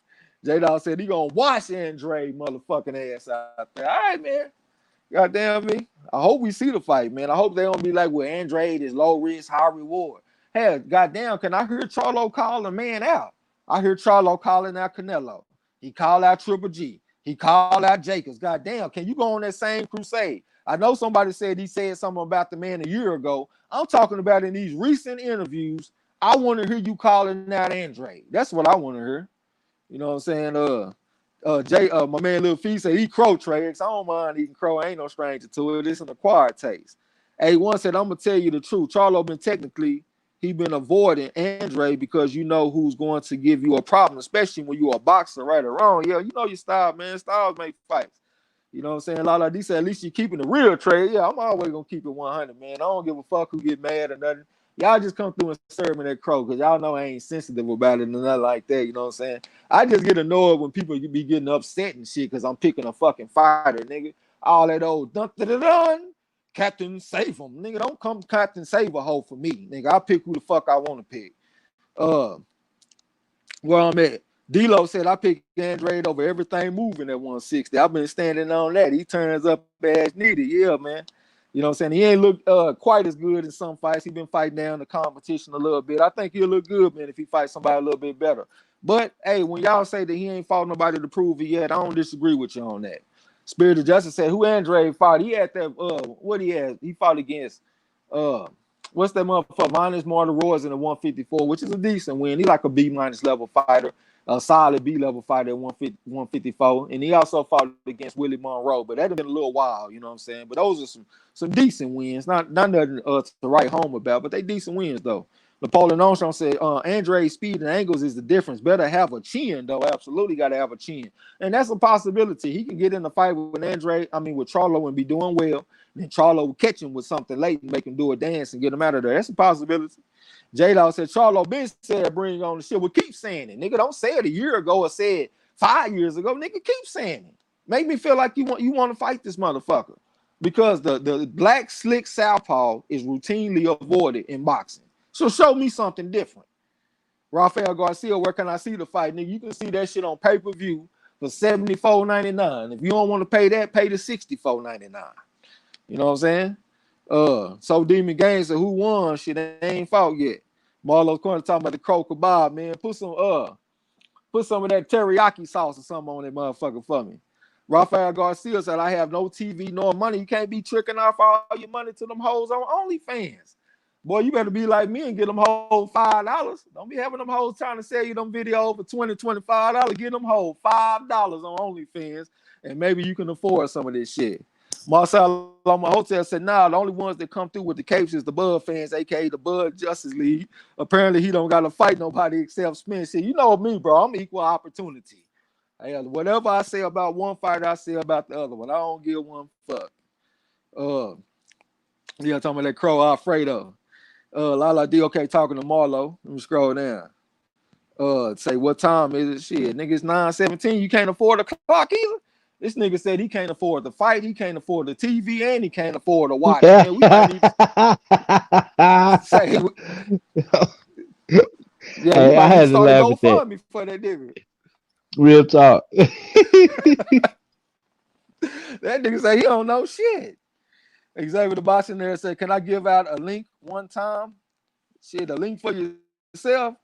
J-Dog said he gonna wash Andrade motherfucking ass out there. All right, man. Goddamn me. I hope we see the fight, man. I hope they don't be like, well, Andrade is low risk, high reward. Hell, goddamn, can I hear Charlo call a man out? I hear Charlo calling out Canelo. He called out Triple G. He called out Jacobs. Goddamn, can you go on that same crusade? I know somebody said he said something about the man a year ago. I'm talking about in these recent interviews. I want to hear you calling out Andrade. That's what I want to hear. You know what I'm saying? My man Lil Fee said he crow trades. I don't mind eating crow. I ain't no stranger to it. It's an acquired taste. A1 said, I'm gonna tell you the truth. Charlo been technically he been avoiding Andre because you know who's going to give you a problem, especially when you're a boxer, right or wrong. Yeah, you know your style, man. Styles make fights. You know what I'm saying? A lot of these say at least you're keeping the real trade. Yeah, I'm always gonna keep it 100, man. I don't give a fuck who get mad or nothing. Y'all just come through and serve me that crow because y'all know I ain't sensitive about it and nothing like that. You know what I'm saying? I just get annoyed when people be getting upset and shit because I'm picking a fucking fighter, nigga. All that old dun dun dun dun. Captain Save him, nigga. Don't come Captain Save a hoe for me, nigga. I pick who the fuck I want to pick. Where I'm at. D-Lo said I picked Andrade over everything moving at 160. I've been standing on that. He turns up as needed. Yeah, man. You know what I'm saying? He ain't looked quite as good in some fights. He been fighting down the competition a little bit. I think he'll look good, man, if he fights somebody a little bit better. But, hey, when y'all say that he ain't fought nobody to prove it yet, I don't disagree with you on that. Spirit of Justice said, who Andrade fought? He had that, what he had? He fought against, what's that motherfucker? Minus Martin Royce in the 154, which is a decent win. He like a B-minus level fighter, a solid B-level fighter at 154. And he also fought against Willie Monroe, but that had been a little while, you know what I'm saying? But those are some decent wins. Not nothing to write home about, but they decent wins, though. Napoleon Armstrong said, Andre's speed and angles is the difference. Better have a chin, though. Absolutely got to have a chin. And that's a possibility. He can get in the fight with Charlo and be doing well. And then Charlo will catch him with something late and make him do a dance and get him out of there. That's a possibility. J-Law said, Charlo been said bring on the shit. Well, keep saying it. Nigga, don't say it a year ago or say it 5 years ago. Nigga, keep saying it. Make me feel like you want to fight this motherfucker. Because the black slick southpaw is routinely avoided in boxing. So show me something different. Rafael Garcia, where can I see the fight? Nigga, you can see that shit on pay-per-view for $74.99. If you don't want to pay that, pay the $64.99. You know what I'm saying? So Demon Games said, who won? Shit, they ain't fought yet. Marlo's Corner talking about the crow kebab, man. Put some of that teriyaki sauce or something on that motherfucker for me. Rafael Garcia said, I have no TV nor money. You can't be tricking off all your money to them hoes on OnlyFans. Boy, you better be like me and get them hoes $5. Don't be having them hoes trying to sell you them videos for $20, $25. Get them hoes $5 on OnlyFans, and maybe you can afford some of this shit. Marcel on my hotel said, nah, the only ones that come through with the capes is the Bud fans, aka the Bud Justice League. Apparently, he don't got to fight nobody except Spence. Shit, you know me, bro. I'm equal opportunity. Hey, whatever I say about one fighter, I say about the other one. I don't give one fuck. Yeah, talking about that Crow Alfredo. Lala D.O.K. talking to Marlo. Let me scroll down. Say, what time is it? Shit, nigga, it's 9:17. You can't afford a clock either. This nigga said he can't afford the fight, he can't afford the TV, and he can't afford to watch. Man, we might need to say, yeah, Hey, you I might need to had to start a laugh at that. GoFundMe for that nigga. Real talk. That nigga say he don't know shit. Xavier the boxing there said, can I give out a link one time? Shit, a link for yourself.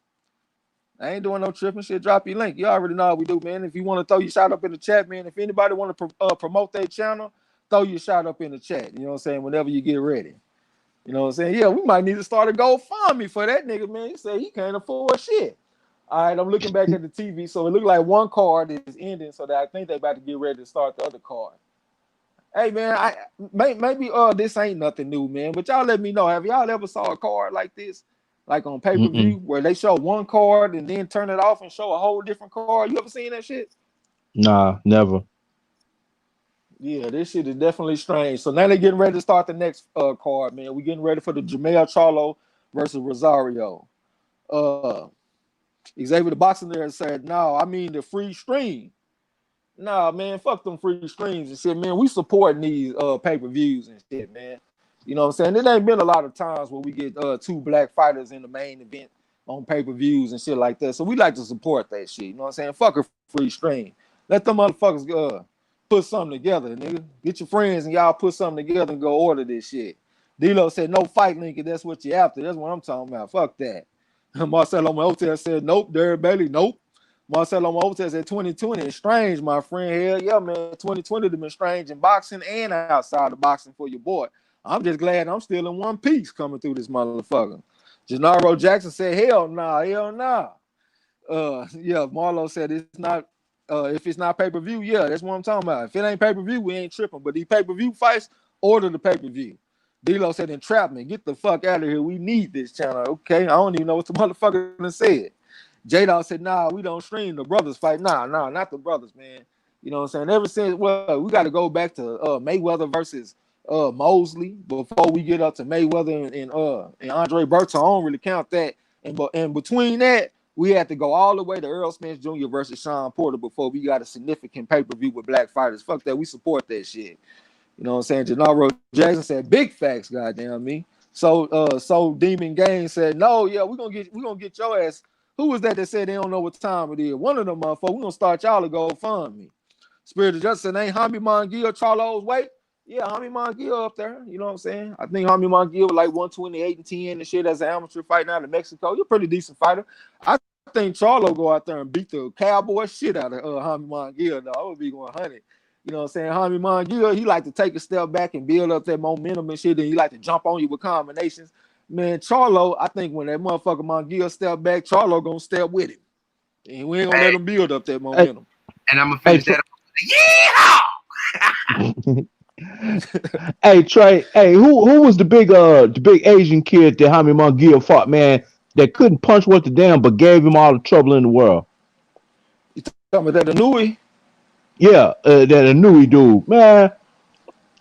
I ain't doing no tripping shit. Drop your link. You already know how we do, man. If you want to throw your shot up in the chat, man. If anybody want to promote their channel, throw your shot up in the chat. You know what I'm saying? Whenever you get ready. You know what I'm saying? Yeah, we might need to start a GoFundMe for that nigga, man. He said he can't afford shit. All right, I'm looking back at the TV. So it looked like one card is ending, so that I think they about to get ready to start the other card. Hey, man, maybe this ain't nothing new, man. But y'all let me know. Have y'all ever saw a card like this? Like on pay-per-view, where they show one card and then turn it off and show a whole different card. You ever seen that shit? Nah, never. Yeah, this shit is definitely strange. So now they're getting ready to start the next card, man. We're getting ready for the Jermell Charlo versus Rosario. Xavier the boxing there said, no, I mean the free stream. Nah, man, fuck them free streams and shit, man. We supporting these pay-per-views and shit, man. You know what I'm saying? It ain't been a lot of times where we get two black fighters in the main event on pay-per-views and shit like that. So we like to support that shit. You know what I'm saying? Fuck a free stream. Let them motherfuckers put something together, nigga. Get your friends and y'all put something together and go order this shit. D-Lo said no fight link, and that's what you're after. That's what I'm talking about. Fuck that. Marcelo Motel said nope. Derek Bailey, nope. Marcelo Motel said 2020 is strange, my friend. Hell yeah, man. 2020 has been strange in boxing and outside of boxing for your boy. I'm just glad I'm still in one piece coming through this motherfucker. Gennaro Jackson said, hell nah. Yeah, Marlo said it's not if it's not pay-per-view, yeah, that's what I'm talking about. If it ain't pay-per-view, we ain't tripping. But these pay-per-view fights, order the pay-per-view. D-Lo said, entrapment, get the fuck out of here. We need this channel. Okay, I don't even know what the motherfucker said. J-Dog said, nah, we don't stream the brothers fight. Nah, not the brothers, man. You know what I'm saying? Ever since, well, we got to go back to Mayweather versus Mosley before we get up to Mayweather and Andre Berto. I don't really count that. And between that, we had to go all the way to Earl Spence Jr. versus Sean Porter before we got a significant pay-per-view with black fighters. Fuck that. We support that shit. You know what I'm saying? Gennaro Jackson said, big facts, goddamn me. So Demon Gang said, no, yeah, we're gonna get your ass. Who was that said they don't know what time it is? One of them motherfuckers, we're gonna start y'all to go fund me. Spirit of Justice ain't Jaime Monguia Charlo's weight. Yeah, Jaime Monguia up there. You know what I'm saying? I think Jaime Monguia was like 128 and 10 and shit as an amateur fighting out of Mexico. You're a pretty decent fighter. I think Charlo go out there and beat the cowboy shit out of Jaime Monguia, though. I would be 100. You know what I'm saying? Jaime Monguia, he like to take a step back and build up that momentum and shit, and he like to jump on you with combinations. Man, Charlo, I think when that motherfucker Monguia step back, Charlo gonna step with him. And we ain't gonna let him build up that momentum. And I'm gonna finish that. Yeehaw! Hey Trey, hey, who was the big Asian kid that Jaime Monguia fought, man, that couldn't punch worth a damn but gave him all the trouble in the world? You talking about that Anui? Yeah, that Anui dude, man,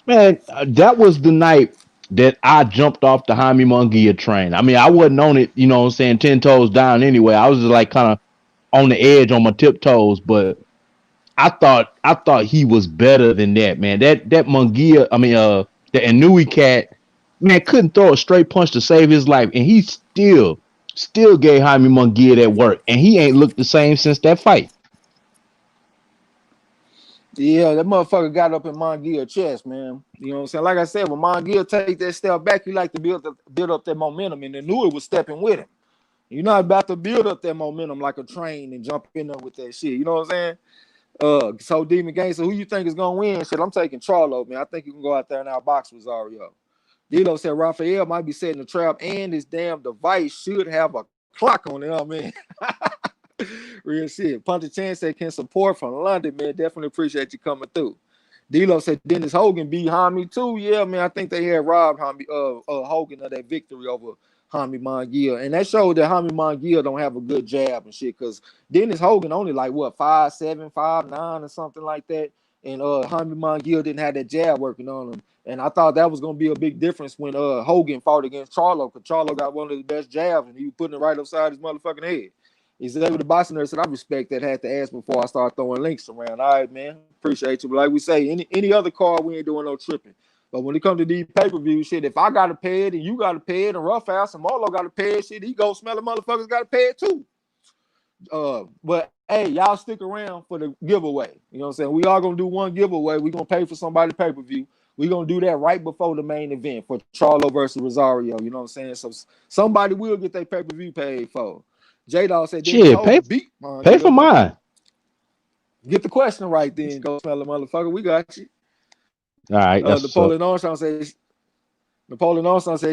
that was the night that I jumped off the Jaime Monguia train. I mean, I wasn't on it, you know what I'm saying, 10 toes down anyway. I was just like kind of on the edge on my tiptoes, but I thought he was better than that, man. That Munguia, the Inui cat, man, couldn't throw a straight punch to save his life, and he still gave Jaime Munguia that work, and he ain't looked the same since that fight. Yeah, that motherfucker got up in Monguia's chest, man. You know what I'm saying? Like I said, when Monguia take that step back, he like to build up that momentum, and Inui was stepping with him. You're not about to build up that momentum like a train and jump in there with that shit. You know what I'm saying? So Demon Gang, so who you think is gonna win? Shit, I'm taking Charlo, man. I think you can go out there and outbox Rosario. Dilo said Raphael might be setting a trap, and his damn device should have a clock on it. I mean, real shit. Punter Chan said can support from London, man. Definitely appreciate you coming through. Dilo said Dennis Hogan beat Jaime too. Yeah, man. I think they had robbed Hogan of that victory over Jaime Monguia, and that showed that Jaime Monguia don't have a good jab and shit. Because Dennis Hogan only like what 5'7", 5'9", or something like that, and Jaime Monguia didn't have that jab working on him. And I thought that was gonna be a big difference when Hogan fought against Charlo, because Charlo got one of the best jabs, and he was putting it right upside his motherfucking head. He's able to box nurse, and I respect that. Had to ask before I start throwing links around. All right, man, appreciate you. But like we say, any other card, we ain't doing no tripping. But when it comes to these pay-per-view shit, if I got to pay it and you got to pay it and Roughhouse and Marlo got to pay it, shit, he go smell the motherfuckers got to pay it too. But hey, y'all stick around for the giveaway. You know what I'm saying? We are gonna do one giveaway. We're gonna pay for somebody's pay-per-view. We're gonna do that right before the main event for Charlo versus Rosario. You know what I'm saying? So somebody will get their pay-per-view paid for. J-Dog said, shit, pay for mine. Get the question right then. Go smell the motherfucker. We got you. All right. Napoleon Armstrong says,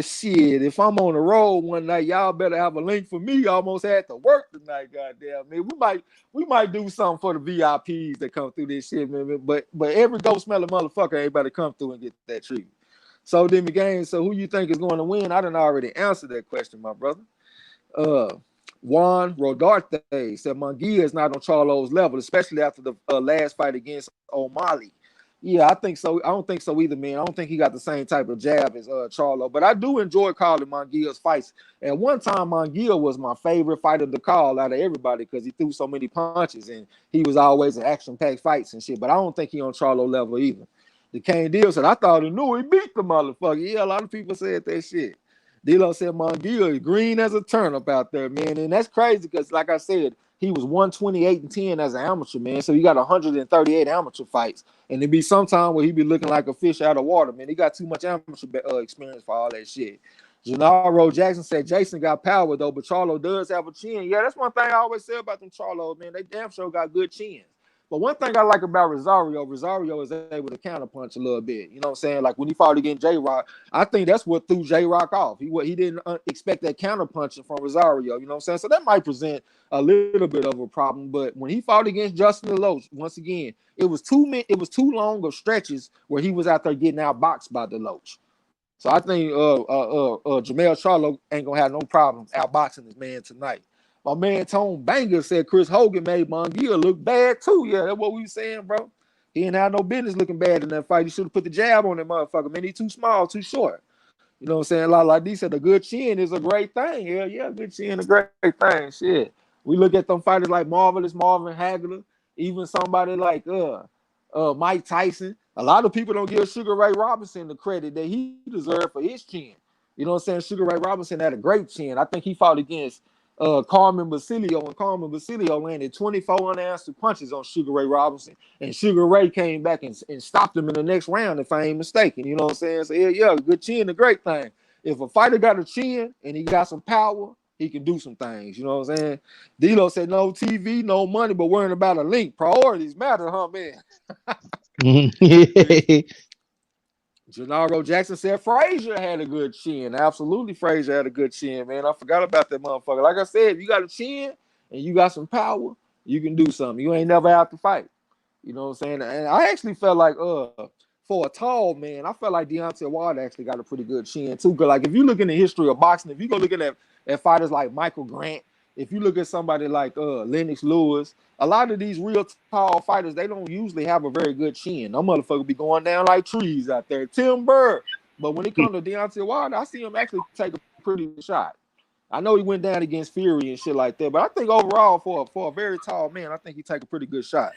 shit, if I'm on the road one night, y'all better have a link for me. I almost had to work tonight, goddamn, man. We might do something for the VIPs that come through this shit, man. But every ghost smelling motherfucker ain't about to come through and get that treatment. So then the game, so who you think is going to win? I done already answered that question, my brother. Juan Rodarte said Munguia is not on Charlo's level, especially after the last fight against O'Malley. Yeah, I think so. I don't think so either, man. I don't think he got the same type of jab as Charlo, but I do enjoy calling Munguia's fights. At one time, Munguia was my favorite fighter to call out of everybody because he threw so many punches and he was always in action-packed fights and shit. But I don't think he on Charlo level either. The Kane Deal said, I thought he knew he beat the motherfucker. Yeah, a lot of people said that shit. Dilo said Munguia is green as a turnip out there, man. And that's crazy because, like I said, he was 128 and 10 as an amateur, man. So he got 138 amateur fights. And it'd be sometime where he be looking like a fish out of water, man. He got too much amateur experience for all that shit. Gennaro Jackson said Jeison got power, though, but Charlo does have a chin. Yeah, that's one thing I always say about them Charlo, man. They damn sure got good chins. But one thing I like about Rosario is able to counterpunch a little bit. You know what I'm saying? Like when he fought against J-Rock, I think that's what threw J-Rock off. He didn't expect that counterpunching from Rosario. You know what I'm saying? So that might present a little bit of a problem. But when he fought against Justin Deloach, once again, it was too long of stretches where he was out there getting outboxed by Deloach. So I think Jermell Charlo ain't gonna have no problem outboxing this man tonight. My man Tone Banger said Chris Hogan made Mongia look bad too. Yeah, that's what we were saying, bro. He ain't had no business looking bad in that fight. He should have put the jab on that motherfucker. Man, he too small, too short. You know what I'm saying? Like D said, a good chin is a great thing. Yeah, good chin is a great thing. Shit. We look at them fighters like Marvelous Marvin Hagler, even somebody like Mike Tyson. A lot of people don't give Sugar Ray Robinson the credit that he deserved for his chin. You know what I'm saying? Sugar Ray Robinson had a great chin. I think he fought against Carmen Basilio, and Carmen Basilio landed 24 unanswered punches on Sugar Ray Robinson, and Sugar Ray came back and stopped him in the next round, if I ain't mistaken. You know what I'm saying? So yeah, good chin, a great thing. If a fighter got a chin and he got some power, he can do some things. You know what I'm saying? D'Lo said no TV, no money, but worrying about a link. Priorities matter, huh, man? Gennaro Jackson said Frazier had a good chin. Absolutely, Frazier had a good chin, man. I forgot about that motherfucker. Like I said, if you got a chin and you got some power, you can do something. You ain't never have to fight. You know what I'm saying? And I actually felt like for a tall man, I felt like Deontay Wilder actually got a pretty good chin too. Because like if you look in the history of boxing, if you go looking at fighters like Michael Grant, if you look at somebody like Lennox Lewis, a lot of these real tall fighters, they don't usually have a very good chin. Them motherfuckers be going down like trees out there. Timber. But when it comes to Deontay Wilder, I see him actually take a pretty good shot. I know he went down against Fury and shit like that, but I think overall for a very tall man, I think he take a pretty good shot.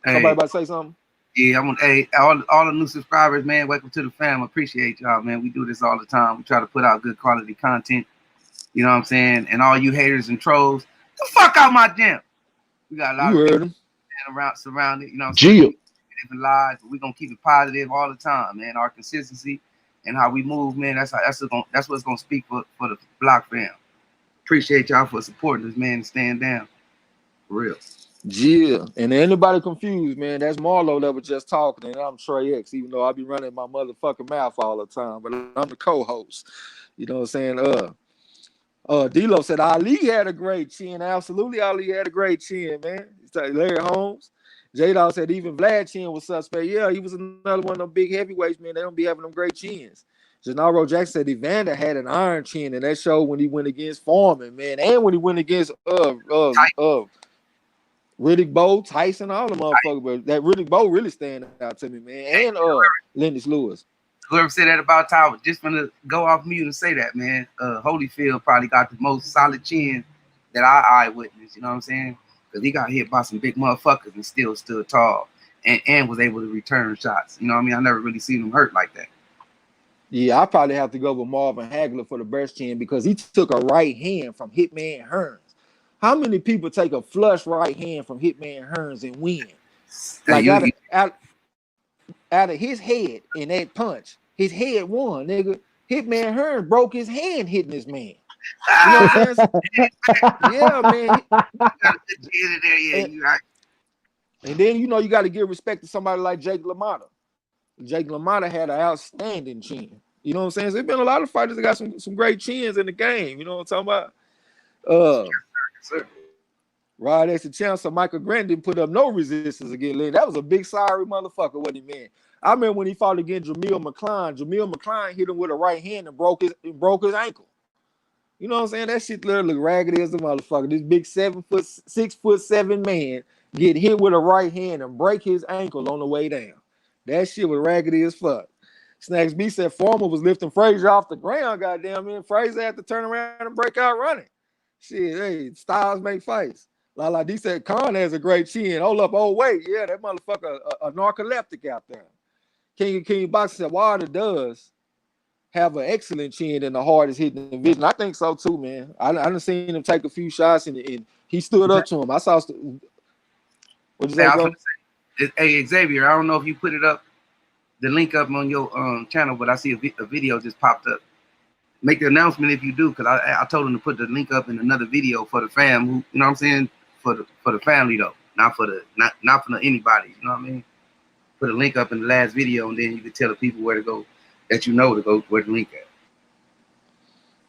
Somebody about to say something? Yeah, I want all the new subscribers, man. Welcome to the fam. Appreciate y'all, man. We do this all the time. We try to put out good quality content. You know what I'm saying? And all you haters and trolls, the fuck out my gym. We got a lot of people around surrounded. You know what I'm saying? Different lives, but we're gonna keep it positive all the time, man. Our consistency and how we move, man. That's what's gonna speak for the block fam. Appreciate y'all for supporting us, man, and staying down. For real. Yeah, and anybody confused, man, that's Marlo that was just talking, and I'm Trey X, even though I be running my motherfucking mouth all the time, but I'm the co-host. You know what I'm saying? D-Lo said Ali had a great chin. Absolutely, Ali had a great chin, man. Larry Holmes. J-Dog said even Vlad chin was suspect. Yeah, he was another one of them big heavyweights, man. They don't be having them great chins. Gennaro Jackson said Evander had an iron chin, and that showed when he went against Foreman, man, and when he went against Riddick Bowe, Tyson, all the motherfuckers, but that Riddick Bowe really stand out to me, man. And Lennox Lewis. Whoever said that about Ty was just gonna go off mute and say that, man. Holyfield probably got the most solid chin that I witnessed, you know what I'm saying? Because he got hit by some big motherfuckers and still stood tall and was able to return shots. You know what I mean? I never really seen him hurt like that. Yeah, I probably have to go with Marvin Hagler for the best chin because he took a right hand from Hitman Hearns. How many people take a flush right hand from Hitman Hearns and win? Like out of his head in that punch, his head won, nigga. Hitman Hearns broke his hand hitting this man. You know what I'm saying? Yeah, man. And then, you know, you got to give respect to somebody like Jake LaMotta. Jake LaMotta had an outstanding chin. You know what I'm saying? So there's been a lot of fighters that got some great chins in the game. You know what I'm talking about? Rod X the champ, so Michael Grant didn't put up no resistance against Lynn. That was a big sorry motherfucker, wasn't he, man? I remember when he fought against Jamil McCline. Jamil McCline hit him with a right hand and broke his ankle. You know what I'm saying? That shit literally look raggedy as a motherfucker. This big 6'7" man get hit with a right hand and break his ankle on the way down. That shit was raggedy as fuck. Snacks B said Foreman was lifting Frazier off the ground, goddamn man. Frazier had to turn around and break out running. Shit, hey, styles make fights. Lala D said Khan has a great chin. Hold up, oh wait, yeah, that motherfucker a narcoleptic out there. King Boxer said Wilder does have an excellent chin and the hardest hitting division. I think so too, man. I done seen him take a few shots and he stood up to him. I saw. What'd you say, bro? Hey Xavier, I don't know if you put it up, the link up on your channel, but I see a video just popped up. Make the announcement if you do, because I told him to put the link up in another video for the fam. Who, you know what I'm saying? For the family though, not for anybody. You know what I mean? Put a link up in the last video, and then you can tell the people where to go, that you know to go where the link at.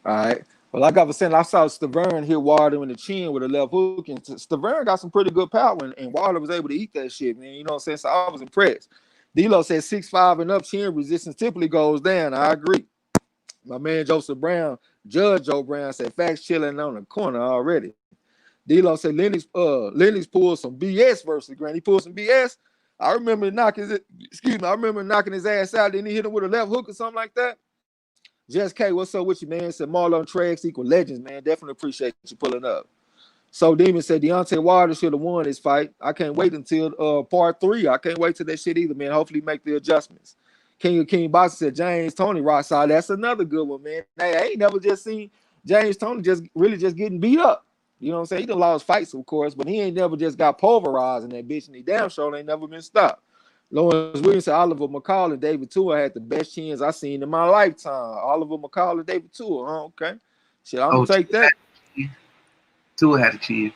All right. Well, like I was saying, I saw Stavern hit Wilder in the chin with a left hook, and Stavern got some pretty good power, and Wilder was able to eat that shit, man. You know what I'm saying? So I was impressed. D-Lo said 6'5" and up, chin resistance typically goes down. I agree. My man Joseph Brown, Judge Joe Brown said facts chilling on the corner already. D-Lo said Lennox pulled some BS versus Grant. He pulled some BS. I remember knocking his ass out. Didn't he hit him with a left hook or something like that? Jess K, what's up with you, man? Said Marlon Trags equal legends, man. Definitely appreciate you pulling up. So Demon said Deontay Wilder should have won this fight. I can't wait until part 3. I can't wait till that shit either, man. Hopefully make the adjustments. King Boxer said James Tony Rockside. That's another good one, man. Hey, I ain't never just seen James Tony just getting beat up. You know what I'm saying? He done lost fights, of course, but he ain't never just got pulverized in that bitch, and he damn sure ain't never been stopped. Lawrence Williams said Oliver McCall and David Tua had the best chins I seen in my lifetime. Oliver McCall and David Tua, huh? Okay. Shit, I'm gonna take that. Tua had a chin.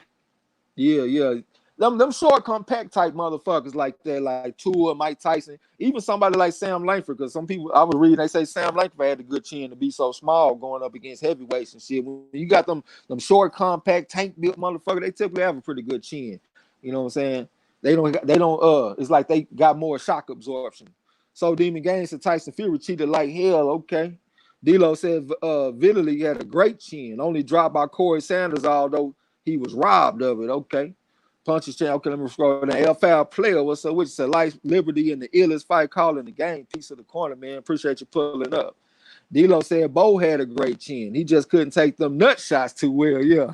Yeah. Them short, compact type motherfuckers like that, like Tua, Mike Tyson, even somebody like Sam Langford, because some people I was reading, they say Sam Langford had a good chin to be so small going up against heavyweights and shit. When you got them short, compact, tank built motherfuckers, they typically have a pretty good chin. You know what I'm saying? They don't it's like they got more shock absorption. So Demon Gaines said Tyson Fury cheated like hell. Okay. D-Lo said Villely had a great chin, only dropped by Corey Sanders, although he was robbed of it. Okay. Punches chain. Okay, let me scroll down. L-Foul player. What's up? Which said life, liberty, and the illest fight call in the game. Piece of the corner, man. Appreciate you pulling up. D-Lo said Bo had a great chin. He just couldn't take them nut shots too well. Yeah.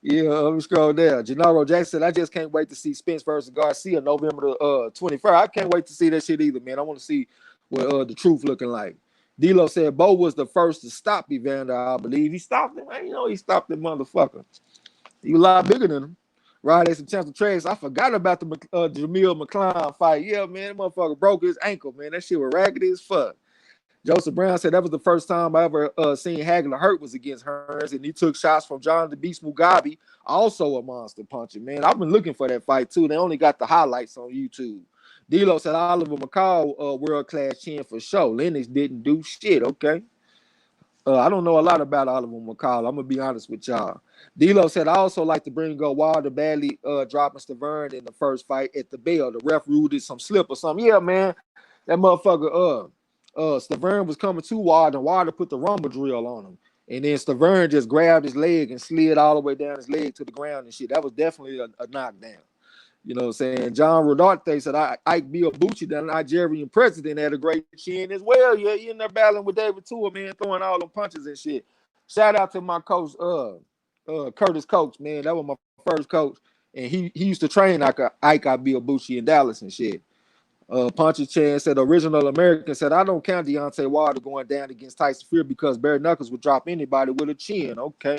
Yeah, let me scroll down. Gennaro Jackson, I just can't wait to see Spence versus Garcia November the 21st. I can't wait to see that shit either, man. I want to see what the truth looking like. D-Lo said Bo was the first to stop Evander, I believe. He stopped him. Man, you know he stopped the motherfucker. He was a lot bigger than him. Right, there's some chance of trades. I forgot about the Jamil McCline fight. Yeah, man, that motherfucker broke his ankle, man. That shit was raggedy as fuck. Joseph Brown said that was the first time I ever seen Hagler hurt was against Hearns, and he took shots from John the Beast Mugabe, also a monster puncher, man. I've been looking for that fight, too. They only got the highlights on YouTube. D-Lo said Oliver McCall, world-class chin for sure. Lennox didn't do shit, okay? I don't know a lot about Oliver McCall. I'm going to be honest with y'all. D-Lo said, I also like to bring up Wilder badly dropping Stavern in the first fight at the bell. The ref ruled it some slip or something. Yeah, man. That motherfucker, Stavern was coming to Wilder, and Wilder put the rumble drill on him. And then Stavern just grabbed his leg and slid all the way down his leg to the ground and shit. That was definitely a knockdown. You know what I'm saying? John Rodarte said, Ike Biabuchi, the Nigerian president, had a great chin as well. Yeah, he in there battling with David Tua, man, throwing all them punches and shit. Shout out to my coach, Curtis Coach, man. That was my first coach. And he used to train Ike Biabuchi in Dallas and shit. Poncho Chan said, original American said, I don't count Deontay Wilder going down against Tyson Fury because bare knuckles would drop anybody with a chin. Okay.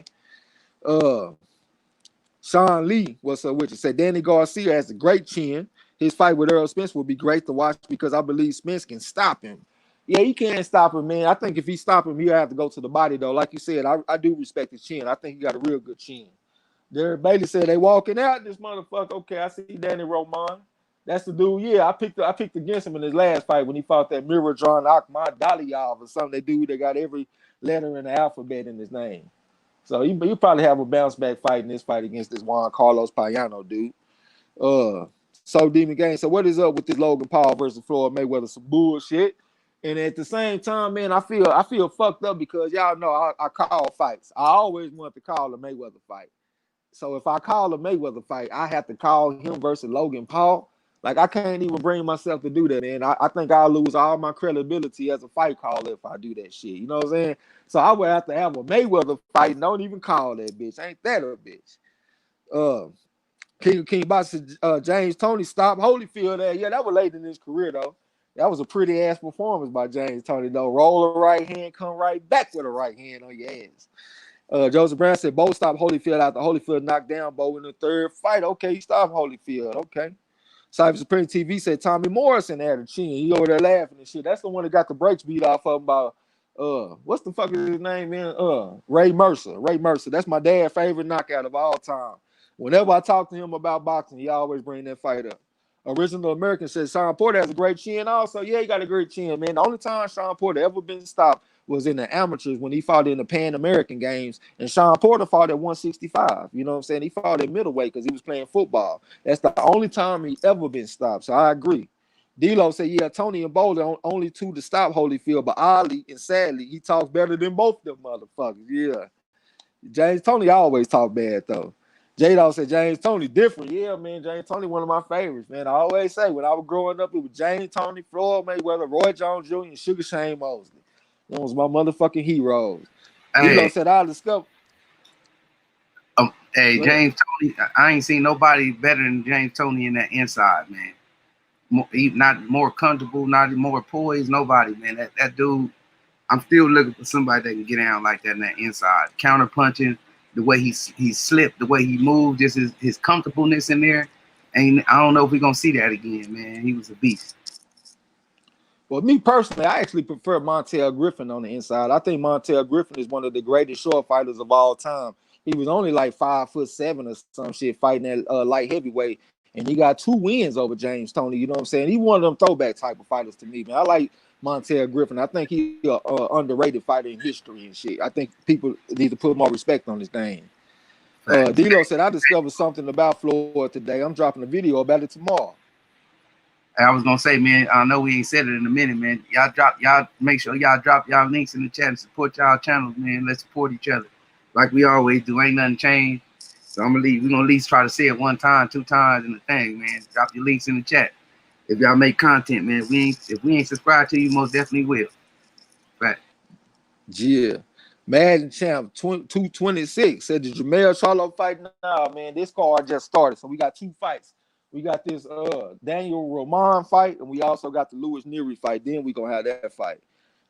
Sean Lee, what's up with you? Said Danny Garcia has a great chin. His fight with Earl Spence will be great to watch because I believe Spence can stop him. Yeah, he can't stop him, man. I think if he stop him, he'll have to go to the body, though. Like you said, I do respect his chin. I think he got a real good chin. Derek Bailey said they walking out this motherfucker. Okay, I see Danny Roman. That's the dude. Yeah, I picked against him in his last fight when he fought that Miradron Akhmad Daliyov or something. That dude that got every letter in the alphabet in his name. So he probably have a bounce back fight in this fight against this Juan Carlos Payano dude. So Demon Gang. So what is up with this Logan Paul versus Floyd Mayweather? Some bullshit. And at the same time, man, I feel fucked up because y'all know I call fights. I always want to call a Mayweather fight. So if I call a Mayweather fight, I have to call him versus Logan Paul. Like, I can't even bring myself to do that, man. I think I'll lose all my credibility as a fight caller if I do that shit. You know what I'm saying? So I would have to have a Mayweather fight and don't even call that bitch. Ain't that a bitch? King Box, James Toney stopped Holyfield there. Yeah, that was late in his career, though. That was a pretty ass performance by James Toney, though. Roll a right hand, come right back with a right hand on your ass. Joseph Brown said, Bo stopped Holyfield after Holyfield knocked down Bo in the third fight. Okay, he stopped Holyfield. Okay. Cyber Supreme TV said Tommy Morrison had a chin. He over there laughing and shit. That's the one that got the brakes beat off of him by what's the fuck is his name, man? Ray Mercer. Ray Mercer. That's my dad's favorite knockout of all time. Whenever I talk to him about boxing, he always bring that fight up. Original American says Sean Porter has a great chin also. Yeah, he got a great chin, man. The only time Sean Porter ever been stopped was in the amateurs when he fought in the Pan American games. And Sean Porter fought at 165. You know what I'm saying? He fought at middleweight because he was playing football. That's the only time he ever been stopped. So I agree. D-Lo said, yeah, Tony and Bowler only two to stop Holyfield, but oddly and sadly, he talks better than both them motherfuckers. Yeah. James Tony always talk bad, though. J-Dog said James Tony different. Yeah, man, James Tony one of my favorites, man. I always say when I was growing up, it was James Tony, Floyd Mayweather, Roy Jones Jr., and Sugar Shane Mosley. Those was my motherfucking heroes. D-Lo said I discovered. Hey, James Tony, I ain't seen nobody better than James Tony in that inside, man. Not more comfortable, not more poised, nobody, man. That dude, I'm still looking for somebody that can get down like that in that inside. Counter punching, the way he slipped, the way he moved, just his comfortableness in there. And I don't know if we're going to see that again, man. He was a beast. Well, me personally, I actually prefer Montel Griffin on the inside. I think Montel Griffin is one of the greatest short fighters of all time. He was only like 5'7" or some shit fighting at light heavyweight, and he got 2 wins over James Tony. You know what I'm saying? He one of them throwback type of fighters to me, man. I like Montel Griffin. I think he's an underrated fighter in history and shit. I think people need to put more respect on his name. D-Lo said, I discovered something about Floyd today. I'm dropping a video about it tomorrow. I was gonna say, man, I know we ain't said it in a minute, man. Y'all make sure y'all drop y'all links in the chat and support y'all channels, man. Let's support each other. Like we always do. Ain't nothing changed. So we're gonna at least try to say it 1 time, 2 times in the thing, man. Drop your links in the chat. If y'all make content, man, if we ain't subscribed to you, most definitely will. Right. Yeah. Madden Champ 226 said the Jermell Charlo fight now, man. This card just started. So we got 2 fights. We got this Daniel Roman fight, and we also got the Louis Neary fight. Then we gonna have that fight.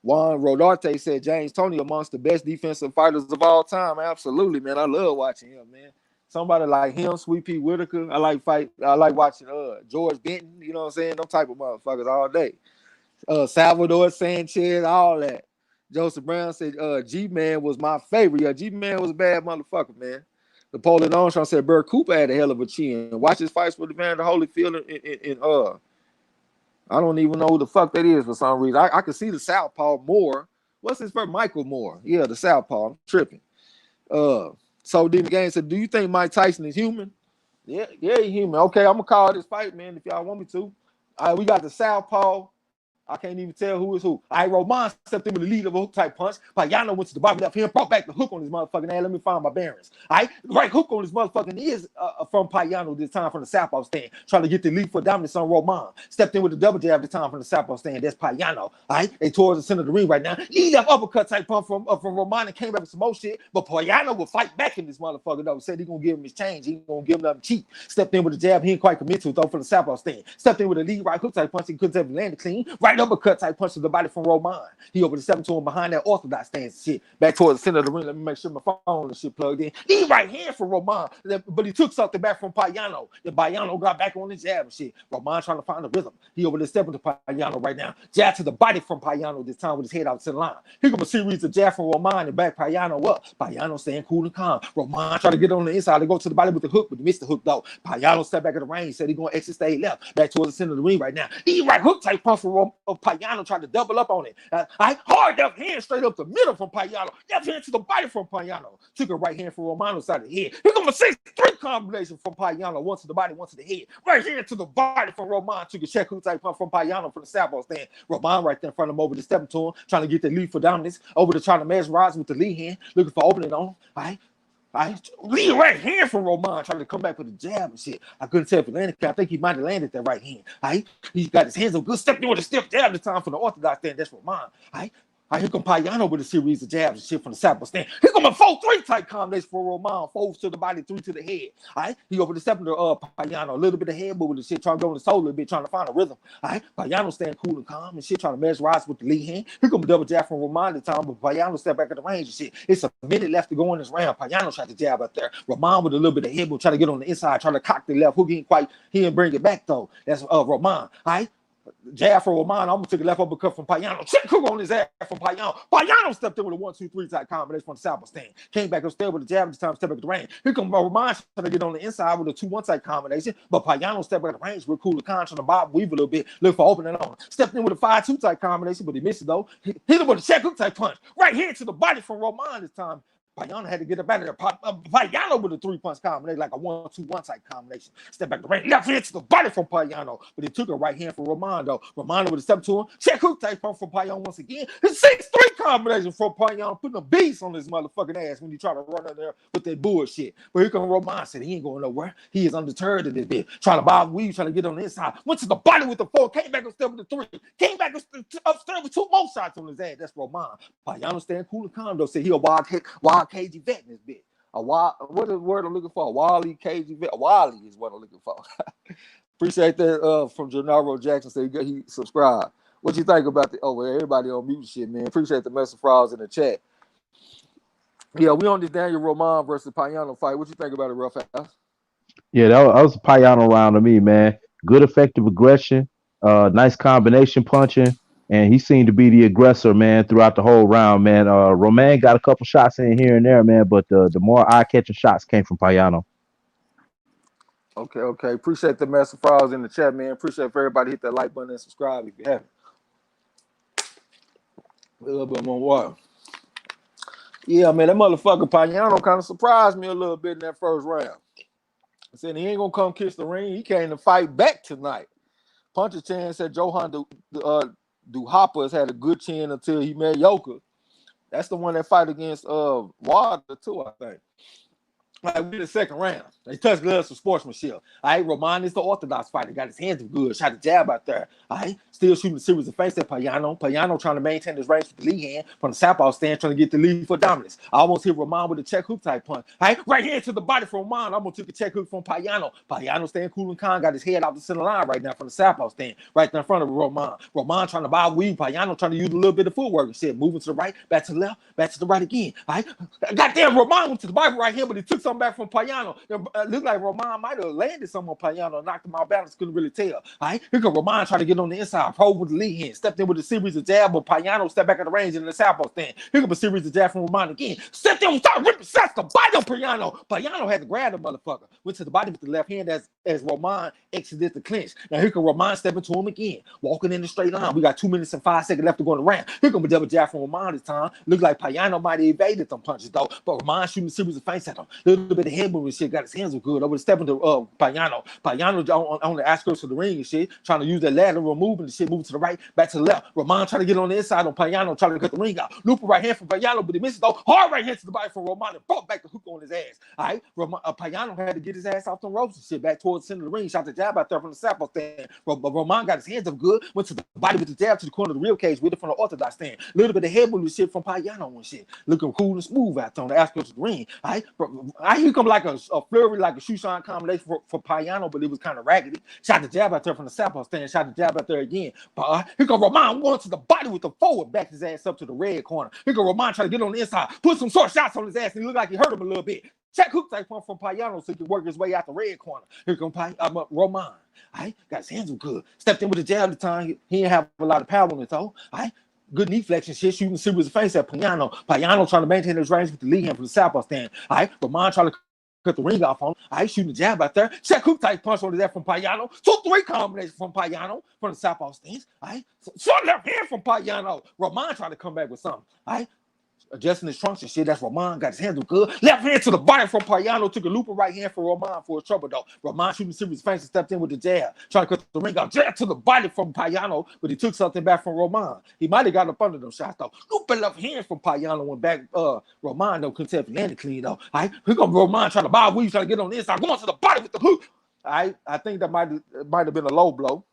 Juan Rodarte said James Tony amongst the best defensive fighters of all time. Absolutely, man. I love watching him, man. Somebody like him, Sweet Pea Whitaker. I like watching George Benton, you know what I'm saying? Them type of motherfuckers all day. Salvador Sanchez, all that. Joseph Brown said G-Man was my favorite. Yeah, G-Man was a bad motherfucker, man. Napoleon Armstrong said Bert Cooper had a hell of a chin. Watch his fights with Evander Holyfield in I don't even know who the fuck that is for some reason. I can see the Southpaw Moore. What's his first? Michael Moore. Yeah, the Southpaw. I'm tripping. So then the game said, do you think Mike Tyson is human? Yeah, he's human. Okay, I'm gonna call this fight, man, if y'all want me to. All right, we got the Southpaw. I can't even tell who is who. All right, Roman stepped in with the lead of a hook type punch. Payano went to the bottom left hand, brought back the hook on his motherfucking hand. Let me find my bearings. All right, right hook on his motherfucking ears from Payano this time from the southpaw stand, trying to get the lead for dominance on Roman. Stepped in with the double jab this time from the southpaw stand. That's Payano. All right, they towards the center of the ring right now. Lead up uppercut type punch from Roman and came back with some more shit. But Payano will fight back in this motherfucker though. Said he gonna give him his change. He gonna give him nothing cheap. Stepped in with the jab. He ain't quite commit to it though from the southpaw stand. Stepped in with a lead right hook type punch. He couldn't have landed clean. Right uppercut type punch to the body from Roman. He over the 7 to him behind that orthodox stance shit. Back towards the center of the ring. Let me make sure my phone and shit plugged in. He right hand from Roman, but he took something back from Payano. Then Payano got back on the jab and shit. Roman trying to find the rhythm. He over the step into Payano right now. Jab to the body from Payano this time with his head out to the line. Here comes a series of jab from Roman and back Payano up. Payano staying cool and calm. Roman trying to get on the inside to go to the body with the hook, but he missed the hook though. Payano stepped back at the range, said he gonna exit stage left. Back towards the center of the ring right now. He right hook type punch from Payano trying to double up on it. Hard left hand straight up the middle from Payano. Left hand to the body from Payano. Took a right hand from Romano side of the head. Here comes a 6-3 combination from Payano. One to the body, one to the head. Right hand to the body from Roman. Took a check hook type punch from Payano from the southpaw stand. Roman right there in front of him over the stepping to him, trying to get the lead for dominance. Over to trying to mesmerize with the lead hand, looking for opening on him. All right, lead right hand from Roman, trying to come back with a jab and shit. I couldn't tell if he landed. I think he might have landed that right hand. All right, he's got his hands on good. Stepped in with a step jab this time from the orthodox stand. That's Roman. All right. Here come Payano with a series of jabs and shit from the southpaw stand. Here come a 4-3 type combination for Roman. 4 to the body, 3 to the head. All right, he over the step into Payano, a little bit of head move with the shit, trying to go on the soul a little bit, trying to find a rhythm. All right, Payano staying cool and calm and shit, trying to mesmerize with the lead hand. Here come a double jab from Roman this time, but Payano step back at the range and shit. It's a minute left to go in this round. Payano tried to jab out there. Roman with a little bit of head move, trying to get on the inside, trying to cock the left hook. He didn't bring it back though. That's Roman. All right. Jab for Roman, almost took a left uppercut from Payano. Check hook on his ass from Payano. Payano stepped in with a 1-2-3 type combination from the southpaw stand. Came back upstairs with a jab this time, stepped back at the range. Here comes Roman trying to get on the inside with a 2-1 type combination, but Payano stepped back at the range with cool and calm, trying to bob weave a little bit, look for opening on. Stepped in with a 5-2 type combination, but he missed it though. Hit him with a check hook type punch. Right here to the body from Roman this time. Payano had to get up out of there. Payano with a 3-punch combination, like a 1-2-1 type combination. Step back the ring, left hand to the body from Payano, but he took a right hand from Romano. Romano with a step to him. Check hook type punch from Payano once again. His 6-3 combination from Payano, putting a beast on his motherfucking ass when he try to run in there with that bullshit. But here comes Romano, said he ain't going nowhere. He is undeterred in this bit. Trying to bob weave, trying to get on the inside. Went to the body with the 4, came back upstairs with the 3, came back upstairs with 2 more shots on his ass. That's Romano. Payano staying cool and calm though. Said he a wild cagey vet in this bit. A wild, what is the word I'm looking for? A wily cagey vet. A wily is what I'm looking for. Appreciate that from Gennaro Jackson. Said he subscribed. What you think about the? Oh, well, everybody on mute shit, man. Appreciate the message frauds in the chat. Yeah, we on this Daniel Roman versus Payano fight. What you think about it, Rough House? Yeah, that was a Payano round to me, man. Good effective aggression, nice combination punching, and he seemed to be the aggressor, man, throughout the whole round, man. Romain got a couple shots in here and there, man, but the more eye-catching shots came from Payano. Okay. Appreciate the message frauds in the chat, man. Appreciate if everybody hit that like button and subscribe if you haven't. A little bit more water. Yeah, man, that motherfucker Payano kind of surprised me a little bit in that first round. I said he ain't gonna come kiss the ring. He came to fight back tonight. Puncher Chan said Johan Duhaupas had a good chin until he met Yoka. That's the one that fight against Wilder too, I think. All right, we in the second round. They touched gloves for sportsmanship. All right, Roman is the orthodox fighter. Got his hands good. Shot a jab out there. All right, still shooting a series of feints at Payano. Payano trying to maintain his range with the lead hand from the southpaw stand, trying to get the lead for dominance. I almost hit Roman with a check hook type punch. All right hand to the body from Roman. I almost took a check hook from Payano. Payano staying cool and calm. Got his head out the center line right now from the southpaw stand, right there in front of Roman. Roman trying to bob weave. Payano trying to use a little bit of footwork and shit. Moving to the right, back to the left, back to the right again. All right, goddamn Roman went to the body right here, but he took something back from Payano. It looked like Roman might have landed some on Payano, knocked him out balance, couldn't really tell. All right, here comes Roman trying to get on the inside, probe with the lead hand, stepped in with a series of jab, but Payano stepped back at the range in the southpaw stand. Here comes a series of jab from Roman again, stepped in, started ripping shots to bite on Payano. Payano had to grab the motherfucker, went to the body with the left hand as Roman exited the clinch. Now here comes Roman stepping to him again, walking in the straight line. We got 2 minutes and 5 seconds left to go in the round. Here comes a double jab from Roman this time. Looked like Payano might have evaded some punches though, but Roman shooting a series of feints at him. A little bit of head movement shit, got his hands were good. Over the stepping to Payano. Payano on the outskirts of the ring and shit, trying to use that lateral movement and shit, moving to the right, back to the left. Roman trying to get on the inside on Payano, trying to cut the ring out. Loop a right hand from Payano, but he misses though. Hard right hand to the body from Roman and brought back the hook on his ass. All right, Payano had to get his ass off the ropes and shit, back towards the center of the ring, shot the jab out there from the southpaw stand. Roman got his hands up good, went to the body with the jab to the corner of the real cage with it from the orthodox stand. A little bit of head movement shit from Payano and shit, looking cool and smooth out there on the outskirts of the ring. All right, here come like a flurry, like a shoeshine combination for Payano, but it was kind of raggedy. Shot the jab out there from the southpaw stand, shot the jab out there again. But here comes Roman going to the body with the forward, back his ass up to the red corner. Here comes Roman trying to get on the inside, put some short shots on his ass, and it looked like he hurt him a little bit. Check hook type one from Payano so he can work his way out the red corner. Here comes Roman. All right, got his hands good. Stepped in with the jab at the time. He didn't have a lot of power on it though. All right. Good knee flexion shit, shooting series of face at Payano. Payano trying to maintain his range with the lead hand from the southpaw stand. All right, Roman trying to cut the ring off on him. I shooting the jab out there. Check hook type punch on his ass from Payano. 2-3 combination from Payano from the southpaw stance. All right, short left hand from Payano. Roman trying to come back with something. All right, adjusting his trunks and shit. That's Roman. Got his hands good. Left hand to the body from Payano. Took a looper right hand for Roman for his trouble though. Roman shooting series feints and stepped in with the jab. Trying to cut the ring out. Jab to the body from Payano, but he took something back from Roman. He might have got up under them shots though. Looper left hand from Payano went back. Roman though couldn't tell if he landed clean though. All right, here comes Roman trying to bob weave, trying to get on the inside, going to the body with the hook. All right, I think that might have been a low blow.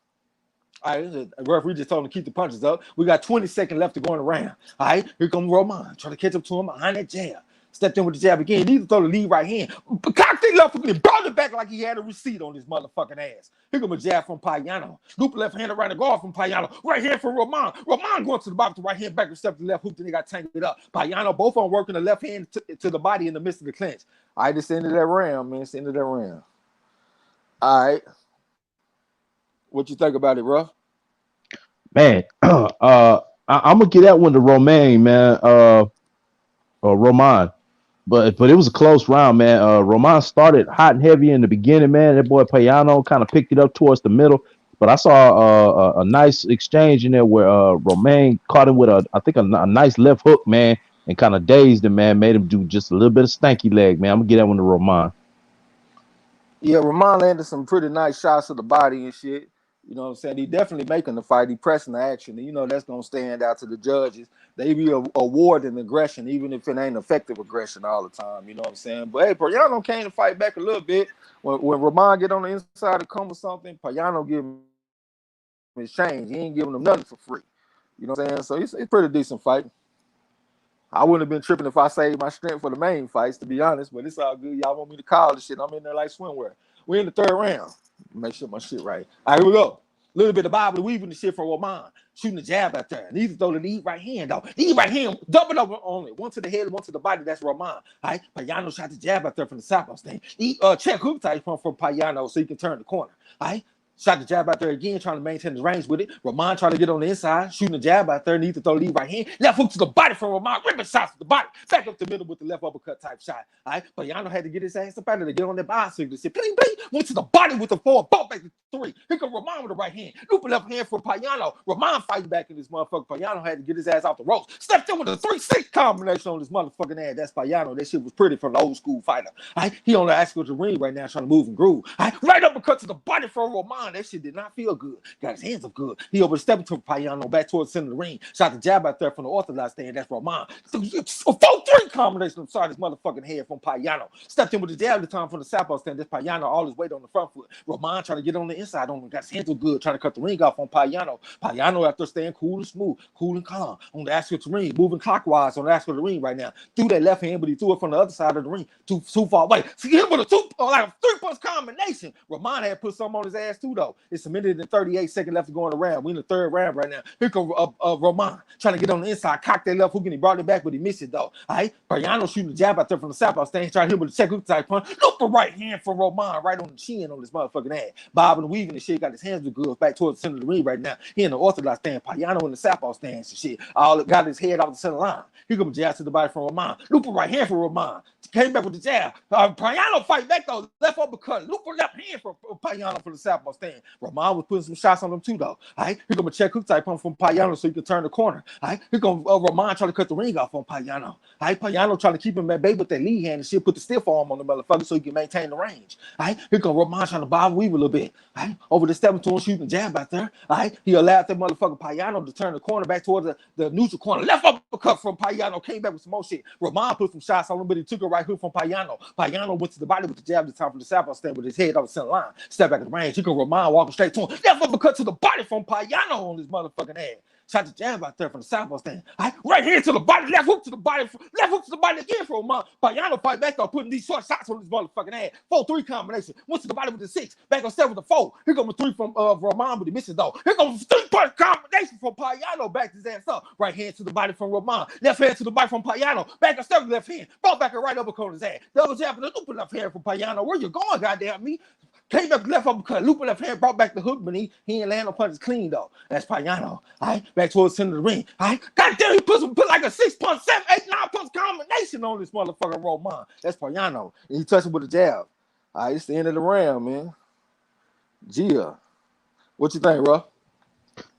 All right, the referee just told him to keep the punches up. We got 20 seconds left to go in the round. All right, here comes Roman trying to catch up to him behind that jab. Stepped in with the jab again. He needed to throw the lead right hand. Cocked it left and brought it back like he had a receipt on his motherfucking ass. Here comes a jab from Payano. Loop left hand around the guard from Payano. Right hand from Roman. Roman going to the bottom with the right hand back and step to the left hook. Then he got tangled up. Payano both on working the left hand to the body in the midst of the clinch. All right, this ended that round, man. It's the end of that round. All right. What you think about it, Ruff? Man, I'm gonna give that one to Romain, man. Roman, but it was a close round, man. Roman started hot and heavy in the beginning, man. That boy Payano kind of picked it up towards the middle, but I saw a nice exchange in there where Romain caught him with a nice left hook, man, and kind of dazed him, man. Made him do just a little bit of stanky leg, man. I'm gonna get that one to Roman. Yeah, Roman landed some pretty nice shots to the body and shit. You know what I'm saying? He definitely making the fight. He pressing the action. And, you know, that's going to stand out to the judges. They be awarding aggression, even if it ain't effective aggression all the time. You know what I'm saying? But, hey, Payano came to fight back a little bit. When Roman get on the inside to come with something, Payano give him his change. He ain't giving him nothing for free. You know what I'm saying? So it's a pretty decent fight. I wouldn't have been tripping if I saved my strength for the main fights, to be honest, but it's all good. Y'all want me to call this shit. I'm in there like swimwear. We're in the third round. Make sure my shit right. All right, here we go. A little bit of Bible weaving the shit for Roman. Shooting the jab out there. Needs to throw the lead right hand, though. Lead right hand, double over on it. One to the head, one to the body. That's Roman. All right, Payano shot the jab out there from the southpaw stand. Check hook type from Payano so he can turn the corner. All right. Shot the jab out there again, trying to maintain the range with it. Roman trying to get on the inside, shooting the jab out there, needs to throw lead right hand. Left hook to the body from Roman, ripping shots to the body. Back up the middle with the left uppercut type shot. All right, but Payano had to get his ass up out of there to get on that bicycle. Bling, bling. Went to the body with the 4, ball back to 3. Here come Roman with the right hand. Looping left hand for Payano. Roman fighting back in this motherfucker. Payano had to get his ass off the ropes. Stepped in with a 3-6 combination on this motherfucking ass. That's Payano. That shit was pretty from the old school fighter. All right, he on the Oscar the ring right now trying to move and groove. All right uppercut to the body from Roman. That shit did not feel good. Got his hands up good. He overstepped to Payano back towards the center of the ring. Shot the jab out there from the orthodox stand. That's Roman. 4-3 combination inside his motherfucking head from Payano. Stepped in with the jab at the time from the southpaw stand. That's Payano all his weight on the front foot. Roman trying to get on the inside on him. Got his hands up good. Trying to cut the ring off on Payano. Payano after staying cool and smooth, cool and calm on the Oscar the ring, moving clockwise on the Oscar the ring right now. Threw that left hand, but he threw it from the other side of the ring. Too far away. See him with a 3-punch combination. Roman had put something on his ass too though. It's a minute and 38 seconds left to go in the round. We in the third round right now. Here comes Roman trying to get on the inside, cocked that left hook and he brought it back, but he missed it though. All right, Payano shooting the jab out there from the southpaw stand, trying to hit him with a check hook type punch. Look the right hand from Roman right on the chin on this motherfucking ass. Bobbing and weaving and shit, got his hands to good back towards the center of the ring right now. He in the orthodox stand, Payano in the southpaw stand and shit. All got his head off the center line. Here comes jab to the body from Roman. Looping right hand for Roman. Came back with the jab. Payano fight back though. Left uppercut. Loop left hand from Payano for the southpaw stand. Roman was putting some shots on him too though. All right, here come a check hook type pump from Payano so he can turn the corner. All right, here come Roman trying to cut the ring off on Payano. All right, Payano trying to keep him at bay with that lead hand and shit, put the stiff arm on the motherfucker so he can maintain the range. All right, here come Roman trying to bob weave a little bit. All right, over the step to him, shooting the jab out there. All right, he allowed that motherfucker Payano to turn the corner back towards the neutral corner. Left uppercut from Payano, came back with some more shit. Roman put some shots on him, but he took a right hook from Payano. Payano went to the body with the jab at the top of the southpaw stand with his head off the center line. Step back at the range. Here come Roman walking straight to him. Left uppercut to the body from Payano on his motherfucking ass. Shot the jab out there from the southpaw stand. Right hand to the body, left hook to the body, left hook to the body again for Roman. Payano fight back up, putting these short shots on his motherfucking ass. 4-3 combination. Went to the body with the 6. Back on 7 with the 4. Here comes a 3 from Roman, but he misses though. Here comes a 3-punch combination from Payano. Back his ass up. Right hand to the body from Roman. Left hand to the body from Payano. Back on 7 left hand. Brought back a right uppercut on his ass. Double jab and a looping left hand from Payano. Where you going, goddamn me? Came back left uppercut, looping left hand, brought back the hook, but he ain't land on punches clean though. That's Payano. All right, back towards the center of the ring. All right, goddamn, he put like a 6-punch, 7, 8, 9-punch combination on this motherfucker Roman. That's Payano. And he touched him with a jab. All right, it's the end of the round, man. Gia, what you think, bro?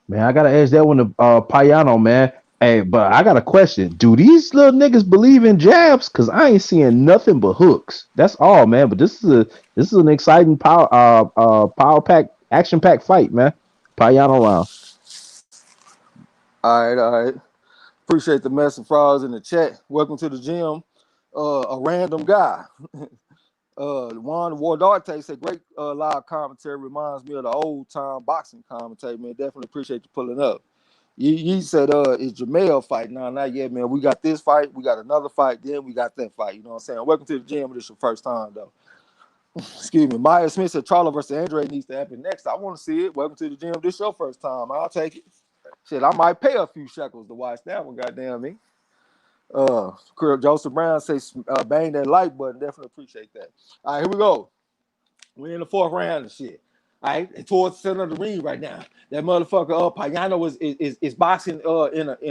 Man, I gotta ask that one to Payano, man. Hey, but I got a question. Do these little niggas believe in jabs? Cause I ain't seeing nothing but hooks. That's all, man. But this is an exciting power pack, action pack fight, man. Payano round. All right. Appreciate the message, frauds in the chat. Welcome to the gym. A random guy. Juan Wardarte said, great live commentary. Reminds me of the old time boxing commentary, man. Definitely appreciate you pulling up. You said, is Jermell fight? No, not yet, man. We got this fight. We got another fight. Then we got that fight. You know what I'm saying? Welcome to the gym. This is your first time, though. Excuse me. Maya Smith said, Charlo versus Andre needs to happen next. I want to see it. Welcome to the gym. This is your first time. I'll take it. Shit, I might pay a few shekels to watch that one, goddamn me. Joseph Brown says, bang that like button. Definitely appreciate that. All right, here we go. We're in the fourth round and shit. All right, towards the center of the ring right now. That motherfucker Payano is boxing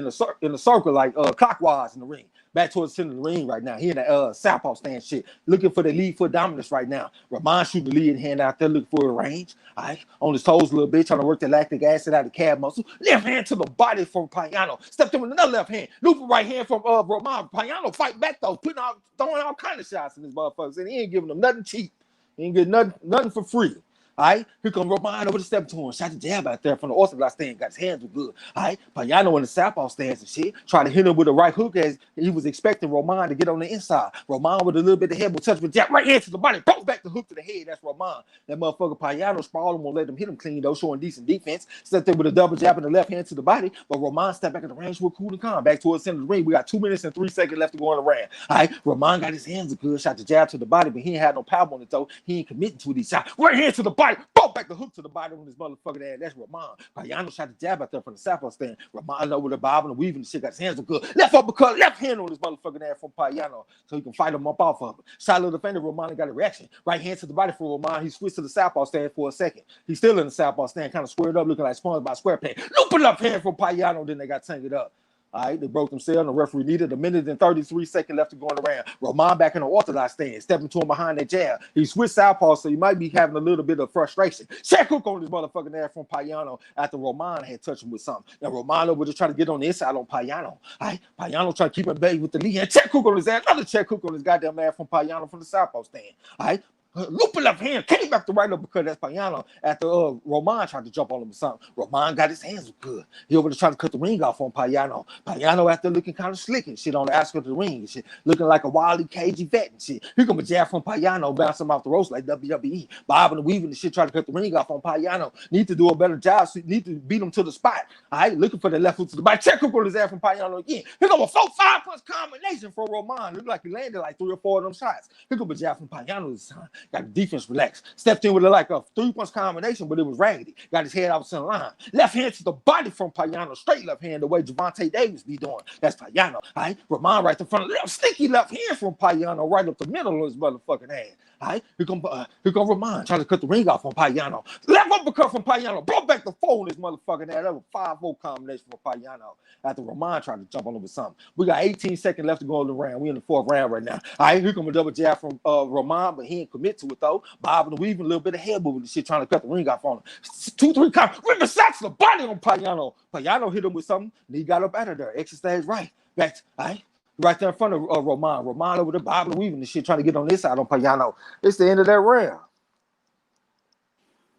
in a circle like clockwise in the ring. back towards the center of the ring right now. He in the southpaw stand shit, looking for the lead foot dominance right now. Roman shooting the lead hand out there, looking for a range. All right, on his toes a little bit, trying to work the lactic acid out of the calf muscle. Left hand to the body from Payano. Stepped in with another left hand. Looping right hand from Roman. Payano fight back though, throwing all kind of shots in this motherfucker. And he ain't giving them nothing cheap. He ain't getting nothing for free. All right, here comes Roman over the step to him. Shot the jab out there from the orthodox stand. Got his hands were good. All right, Payano in the southpaw stance and shit. Trying to hit him with a right hook as he was expecting Roman to get on the inside. Roman with a little bit of head will touch with jab right hand to the body. Broke back the hook to the head. That's Roman. That motherfucker Payano sprawling won't let him hit him clean though, showing decent defense. Stepped there with a double jab in the left hand to the body. But Roman stepped back in the range with cool and calm. Back towards the center of the ring. We got 2 minutes and 3 seconds left to go on the round. All right, Roman got his hands good. Shot the jab to the body, but he ain't had no power on it though. He ain't committing to these shots. Right hand to the body. Broke back the hook to the body on his motherfucking ass. That's Roman. Payano shot the jab out there from the southpaw stand. Roman over the bob and the weaving and shit. Got his hands good. Left uppercut, left hand on his motherfucking ass from Payano so he can fight him up off of it. Shot little defender. Roman got a reaction. Right hand to the body for Roman. He switched to the southpaw stand for a second. He's still in the southpaw stand, kind of squared up, looking like SpongeBob SquarePants. Looping up hand from Payano. Then they got tangled up. All right, they broke themselves. The referee needed 1 minute and 33 seconds left to go on the round. Roman back in the orthodox stand, stepping to him behind that jab. He switched southpaw, so he might be having a little bit of frustration. Check hook on his motherfucking ass from Payano after Roman had touched him with something. Now Roman was just trying to get on the inside on Payano. All right, Payano trying to keep him back with the lead hand. Check hook on his ass. Another check hook on his goddamn ass from Payano from the southpaw stand. All right. Looping left hand, came back to right up because that's Payano after Roman tried to jump on him or something. Roman got his hands good. He over there trying to cut the ring off on Payano. Payano after looking kind of slick and shit on the aspect of the ring and shit, looking like a wily cagey vet and shit. Here come a jab from Payano, bouncing him off the ropes like WWE. Bobbing and weaving and shit, trying to cut the ring off on Payano. Need to do a better job, so need to beat him to the spot. All right, looking for the left hook to the body. Check hook on his ass from Payano again. Here come a 4-5 punch combination for Roman. Looked like he landed like 3 or 4 of them shots. Here come a jab from Payano this time. Got the defense relaxed. Stepped in with like a 3-punch combination, but it was raggedy. Got his head out center line. Left hand to the body from Payano. Straight left hand the way Gervonta Davis be doing. That's Payano. All right, Roman right in front of left. Sneaky left hand from Payano right up the middle of his motherfucking ass. All right, here come Roman trying to cut the ring off on Payano. Left uppercut from Payano. Brought back the 4 in his motherfucking ass. That was 5-4 combination from Payano after Roman tried to jump on him with something. We got 18 seconds left to go in the round. We in the 4th round right now. All right, here come a double jab from Roman, but he ain't commit to it though. Bobbing and weaving, a little bit of head moving and shit, trying to cut the ring off on him. 2-3 combos. Ripping shots to the body on Payano. Payano hit him with something, and he got up out of there. Exit stage right. Back, all right. Right there in front of Roman. Roman over there bobbing and weaving and shit, trying to get on this side on Payano. It's the end of that round.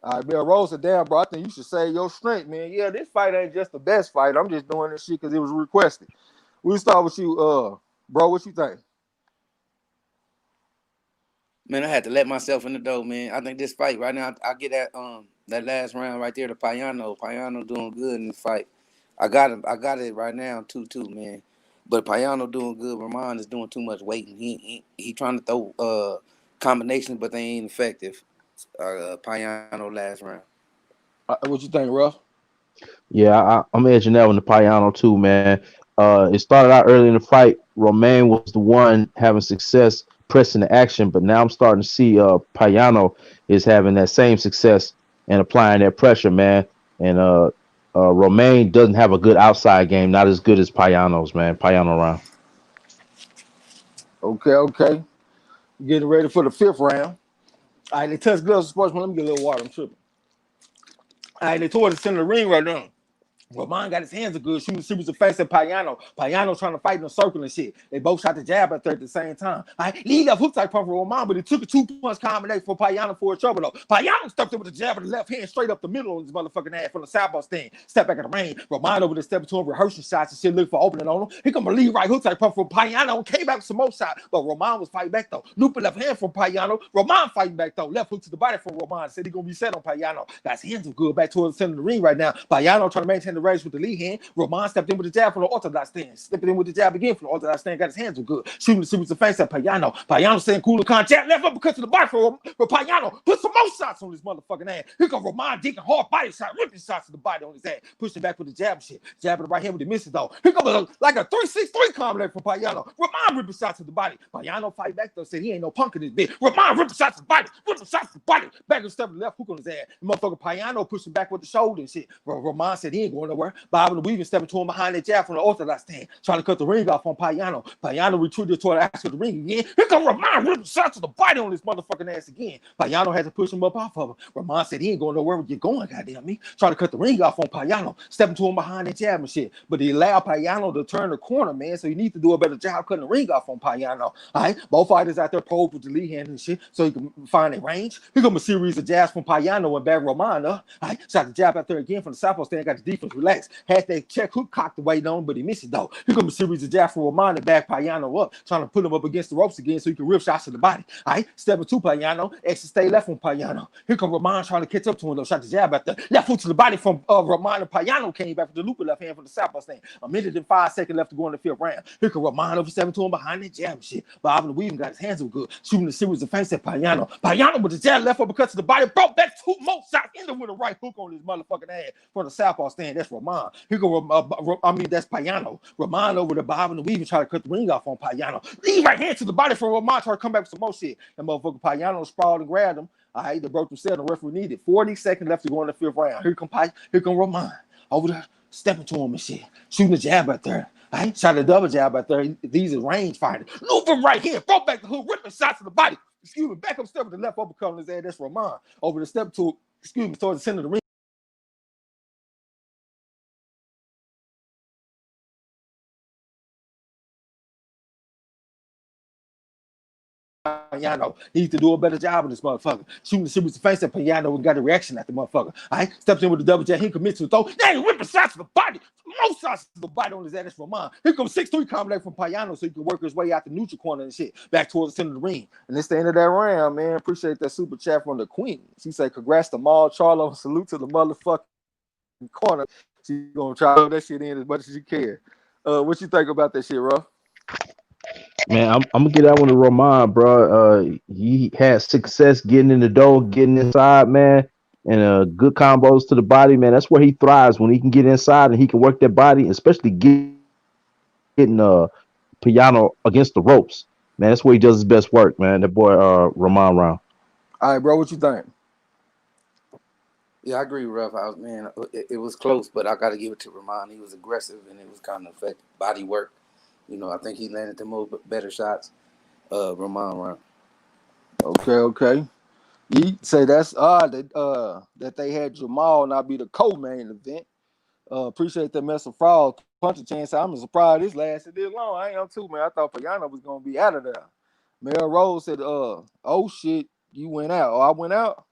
All right, Bill Rosa, damn, bro. I think you should save your strength, man. Yeah, this fight ain't just the best fight. I'm just doing this shit because it was requested. We'll start with you, bro. What you think? Man, I had to let myself in the door, man. I think this fight right now, I get that last round right there to Payano. Payano doing good in the fight. I got it right now, 2-2, man. But Payano doing good. Roman is doing too much waiting. He trying to throw combinations, but they ain't effective. Payano last round. What you think, Ruff? Yeah, I'm edging that one to Payano too, man. It started out early in the fight. Romain was the one having success pressing the action, but now I'm starting to see Payano is having that same success and applying that pressure, man. And Romain doesn't have a good outside game, not as good as Payano's, man. Payano round. Okay. Getting ready for the 5th round. All right, they touch gloves of sports. Let me get a little water. I'm tripping. All right, they toward the center of the ring right now. Roman got his hands good. Shooting was the face of Payano. Payano trying to fight in a circle and shit. They both shot the jab at there at the same time. All right, lead up hook type pump for Roman, but it took a 2-punch combination for Payano for a trouble though. Payano stepped in with the jab of the left hand straight up the middle of his motherfucking ass from the southpaw stand. Step back at the ring. Roman over there stepping to him, rehearsing shots and shit, looking for opening on him. He come a lead right hook type pump for Payano. Came back with some more shots, but Roman was fighting back though. Looping left hand from Payano. Roman fighting back though. Left hook to the body from Roman. Said he gonna be set on Payano. Got his hands good back towards the center of the ring right now. Payano trying to maintain the range with the lead hand. Roman stepped in with the jab from the orthodox stand. Stepping in with the jab again from the orthodox stand. Got his hands good. Shooting the face at Payano. Payano saying cool con jab left uppercut to the body for Payano. Put some more shots on his motherfucking ass. Here comes Roman digging hard body shot, ripping shots to the body on his ass. Pushing back with the jab shit. Jabbing the right hand with the misses though. Here comes like a 3-6-3 combination from Payano. Roman ripping shots to the body. Payano fight back though. Said he ain't no punk in this bitch. Roman ripping shots to the body. Ripping shots to the body. Back and step to the left hook on his ass. The motherfucker Payano pushing back with the shoulder and shit. Roman said he ain't going going nowhere. Bob and weaving stepping to him behind the jab from the orthodox stand, trying to cut the ring off on Payano. Payano retreated toward the axis of the ring again. Here come Rahman, ripping shots to the body on this motherfucking ass again. Payano had to push him up off of him. Rahman said he ain't going nowhere. Where you going, goddamn me? Trying to cut the ring off on Payano, stepping to him behind the jab and shit. But he allowed Payano to turn the corner, man. So you need to do a better job cutting the ring off on Payano. All right, both fighters out there probed with the lead hand and shit, so he can find a range. Here come a series of jabs from Payano and back Rahman up. All right, shot the jab out there again from the southpaw stand, got the defense relaxed. Had that check hook cocked the weight on, but he missed it though. Here come a series of jabs from Rahman and back Payano up, trying to put him up against the ropes again so he can rip shots to the body. All right, stepping to Payano, exit stay left from Payano. Here come Rahman trying to catch up to him though, shot the jab out there. Left foot to the body from Rahman, and Payano came back with the loop of left hand from the southpaw stand. A minute and 5 seconds left to go in the fifth round. Here come Rahman over stepping to him behind the jab and shit. Bob and Weaving got his hands up good, shooting a series of feints at Payano. Payano with the jab left uppercut to the body, brought back 2 more shots, ended with a right hook on his motherfucking ass from the southpaw stand. That's Rahman. Here go, that's Payano. Rahman over the Bob and Weaving trying to cut the ring off on Payano. Lead right hand to the body from Rahman, trying to come back with some more shit. That motherfucker Payano sprawled and grabbed him. All right, they broke themselves. The referee needed 40 seconds left to go in the fifth round. Here come Rahman over there, stepping to him and shit, shooting a jab out there. All right, shot a double jab out there. These are range fighters. Looping right here, brought back the hook, ripping shots to the body. Excuse me, back up step with the left uppercut on his head. That's Rahman. Over the step to, towards the center of the ring. Payano needs to do a better job of this motherfucker. Shooting the series of face at Payano and got a reaction at the motherfucker. All right, steps in with the double jab. He commits to the throw. Now he ripping shots to the body. Most shots to the body on his ass. That's Rahman. Here comes 6-3 combination from Payano so he can work his way out the neutral corner and shit back towards the center of the ring. And it's the end of that round, man. Appreciate that super chat from the queen. She said, "Congrats to Jermell Charlo. Salute to the motherfucking corner." She's gonna try to throw that shit in as much as she can. What you think about that shit, Ruff? Man, I'm gonna get that one to Roman, bro. He had success getting in the door, getting inside, man, and good combos to the body, man. That's where he thrives, when he can get inside and he can work that body, especially getting Payano against the ropes. Man, that's where he does his best work, man. That boy Roman Round. All right, bro, what you think? Yeah, I agree with Rough. Man, it was close, but I got to give it to Rahman. He was aggressive, and it was kind of effective body work. You know, I think he landed the more better shots. Rahman round. Okay. You say that's odd that they had Jermall not be the co-main event. Appreciate that mess of fraud. Punch a chance. I'm surprised this lasted this long. I am too, man. I thought Payano was gonna be out of there. Mel Rose said, "Oh shit, you went out." Oh, I went out.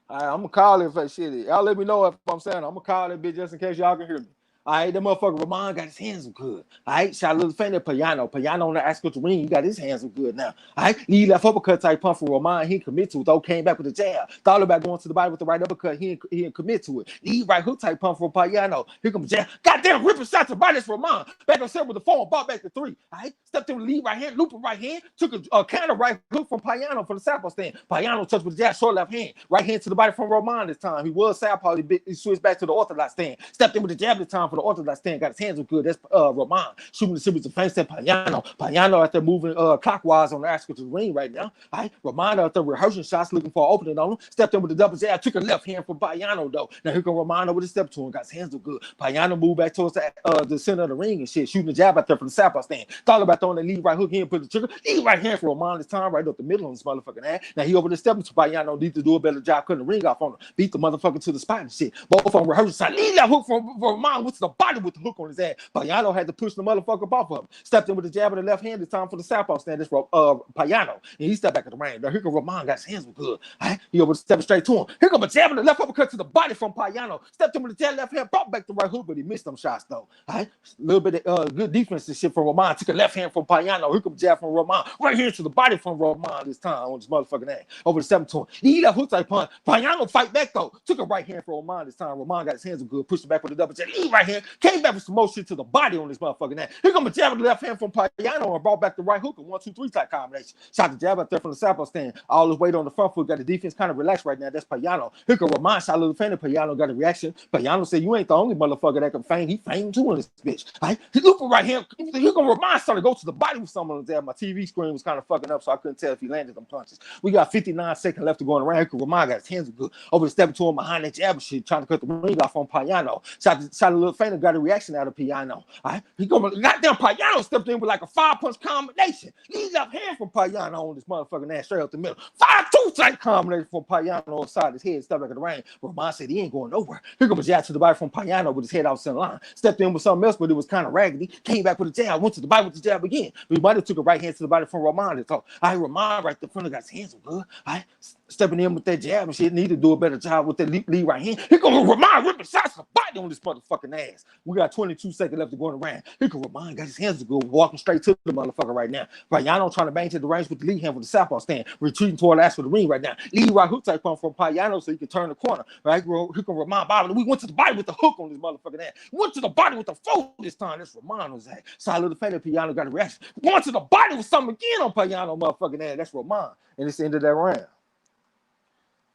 All right, I'm gonna call it for shit. Y'all let me know if I'm saying. I'm gonna call that bitch just in case y'all can hear me. All right, that motherfucker Rahman got his hands up good. All right, shot a little faint at Payano. Payano on the ask the ring, he got his hands up good now. All right, knee left uppercut type pump for Rahman. He commit to it, though. Came back with a jab. Thought about going to the body with the right uppercut. He didn't commit to it. Knee right hook type pump for Payano. Here comes jab. Goddamn ripping shots to body for Rahman. Back on set with the form, bought back to 3. All right, stepped in with the lead right hand, looping right hand. Took a counter right hook from Payano for the southpaw stand. Payano touched with the jab, short left hand. Right hand to the body from Rahman this time. He was southpaw. He switched back to the orthodox stand. Stepped in with the jab this time for the orthodox stand. Got his hands were good. That's Rahman shooting the series of feints at Payano. Payano out there moving clockwise on the axis to the ring right now. All right, Rahman out there rehearsing shots, looking for an opening on him. Stepped in with the double jab, took a left hand from Payano though. Now here comes Rahman with a step to him, got his hands were good. Payano moved back towards the center of the ring and shit, shooting the jab out there from the southpaw stand. Thought about throwing the lead right hook here and put the trigger. Lead right hand for Rahman this time, right up the middle on this motherfucking ass. Now he over the step to Payano, need to do a better job cutting the ring off on him. Beat the motherfucker to the spot and shit. Both of them rehearsing side. Lead left hook from Rahman with the body with the hook on his ass. Payano had to push the motherfucker off of him. Stepped in with the jab of the left hand this time for the southpaw stand. This Payano. And he stepped back at the ring. Now here comes Rahman, got his hands were good. Right? He over stepping straight to him. Here comes a jab of the left uppercut to the body from Payano. Stepped in with the jab left hand, brought back the right hook, but he missed them shots though. Right? A little bit of good defense and shit from Rahman. Took a left hand from Payano. Here comes a jab from Rahman. Right here to the body from Rahman this time on this motherfucking ass. Over the 7 to him. He left hook type punch. Payano fight back though. Took a right hand from Rahman this time. Rahman got his hands were good. Pushed him back with the double jab. Lead right hand hand, came back with some more shit to the body on this motherfucking ass. Here come a jab with the left hand from Payano and brought back the right hook, a 1-2-3 type combination. Shot the jab out there from the southpaw stand. All his weight on the front foot, got the defense kind of relaxed right now. That's Payano. Here come Roman, shot a little fan, Payano got a reaction. Payano said, you ain't the only motherfucker that can feign. He feigned too in this bitch. Right? He looked for right hand. Here come Roman, started to go to the body with someone on the jab. My TV screen was kind of fucking up, so I couldn't tell if he landed them punches. We got 59 seconds left to go in the round. Roman got his hands good over the step to him behind that jab shit, trying to cut the ring off on Payano. Shot a little fainter, got a reaction out of Payano. All right, he going goddamn Payano stepped in with like a 5-punch combination. Leads up hand from Payano on this motherfucking ass straight up the middle. 5-2 type combination from Payano inside his head, stepped back in the ring. Roman said he ain't going nowhere. Here comes a jab to the body from Payano with his head out center line. Stepped in with something else, but it was kind of raggedy. Came back with a jab, went to the body with the jab again. But he might have took a right hand to the body from Roman. So I Roman right there front of got his hands good. All right, stepping in with that jab and shit. Need to do a better job with that lead right hand. Here comes Roman ripping shots to the body on this motherfucking ass. We got 22 seconds left to go in the round. Here comes Roman, got his hands good, walking straight to the motherfucker right now. Payano trying to bang to the range with the lead hand with the southpaw stand, retreating toward the ass for the ring right now. Lead right hook type come from Payano so he can turn the corner. Right, here comes Roman Bobby. We went to the body with the hook on this motherfucking ass. Went to the body with the foot this time. That's Roman was at. Solid defender. Payano got a reaction. Went to the body with something again on Payano motherfucking ass. That's Roman. And it's the end of that round.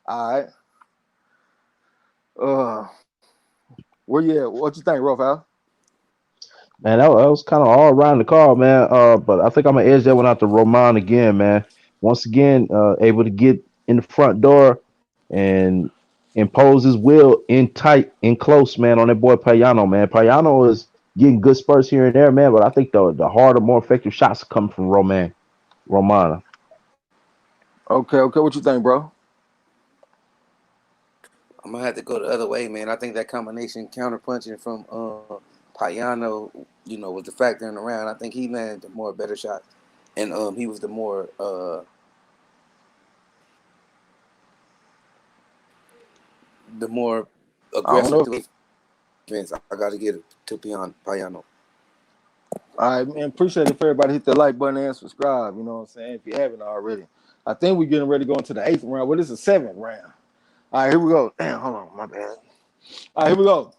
All right. Where you at? What you think, Rafael? Man, that was kind of all around the call, man. But I think I'm gonna edge that one out to Roman again, man. Once again, able to get in the front door and impose his will in tight, in close, man, on that boy Payano, man. Payano is getting good spurts here and there, man. But I think the harder, more effective shots come from Roman. Okay. What you think, bro? I'm gonna have to go the other way, man. I think that combination counter punching from Payano, was the factor in the round. I think he landed the more better shot, and he was the more aggressive defense. I got to get it to Payano. All right, man. Appreciate it for everybody. Hit the like button and subscribe. You know what I'm saying? If you haven't already. I think we're getting ready to go into the 8th round. Well, this is the 7th round. All right, here we go. Damn, hold on, my bad. All right, here we go.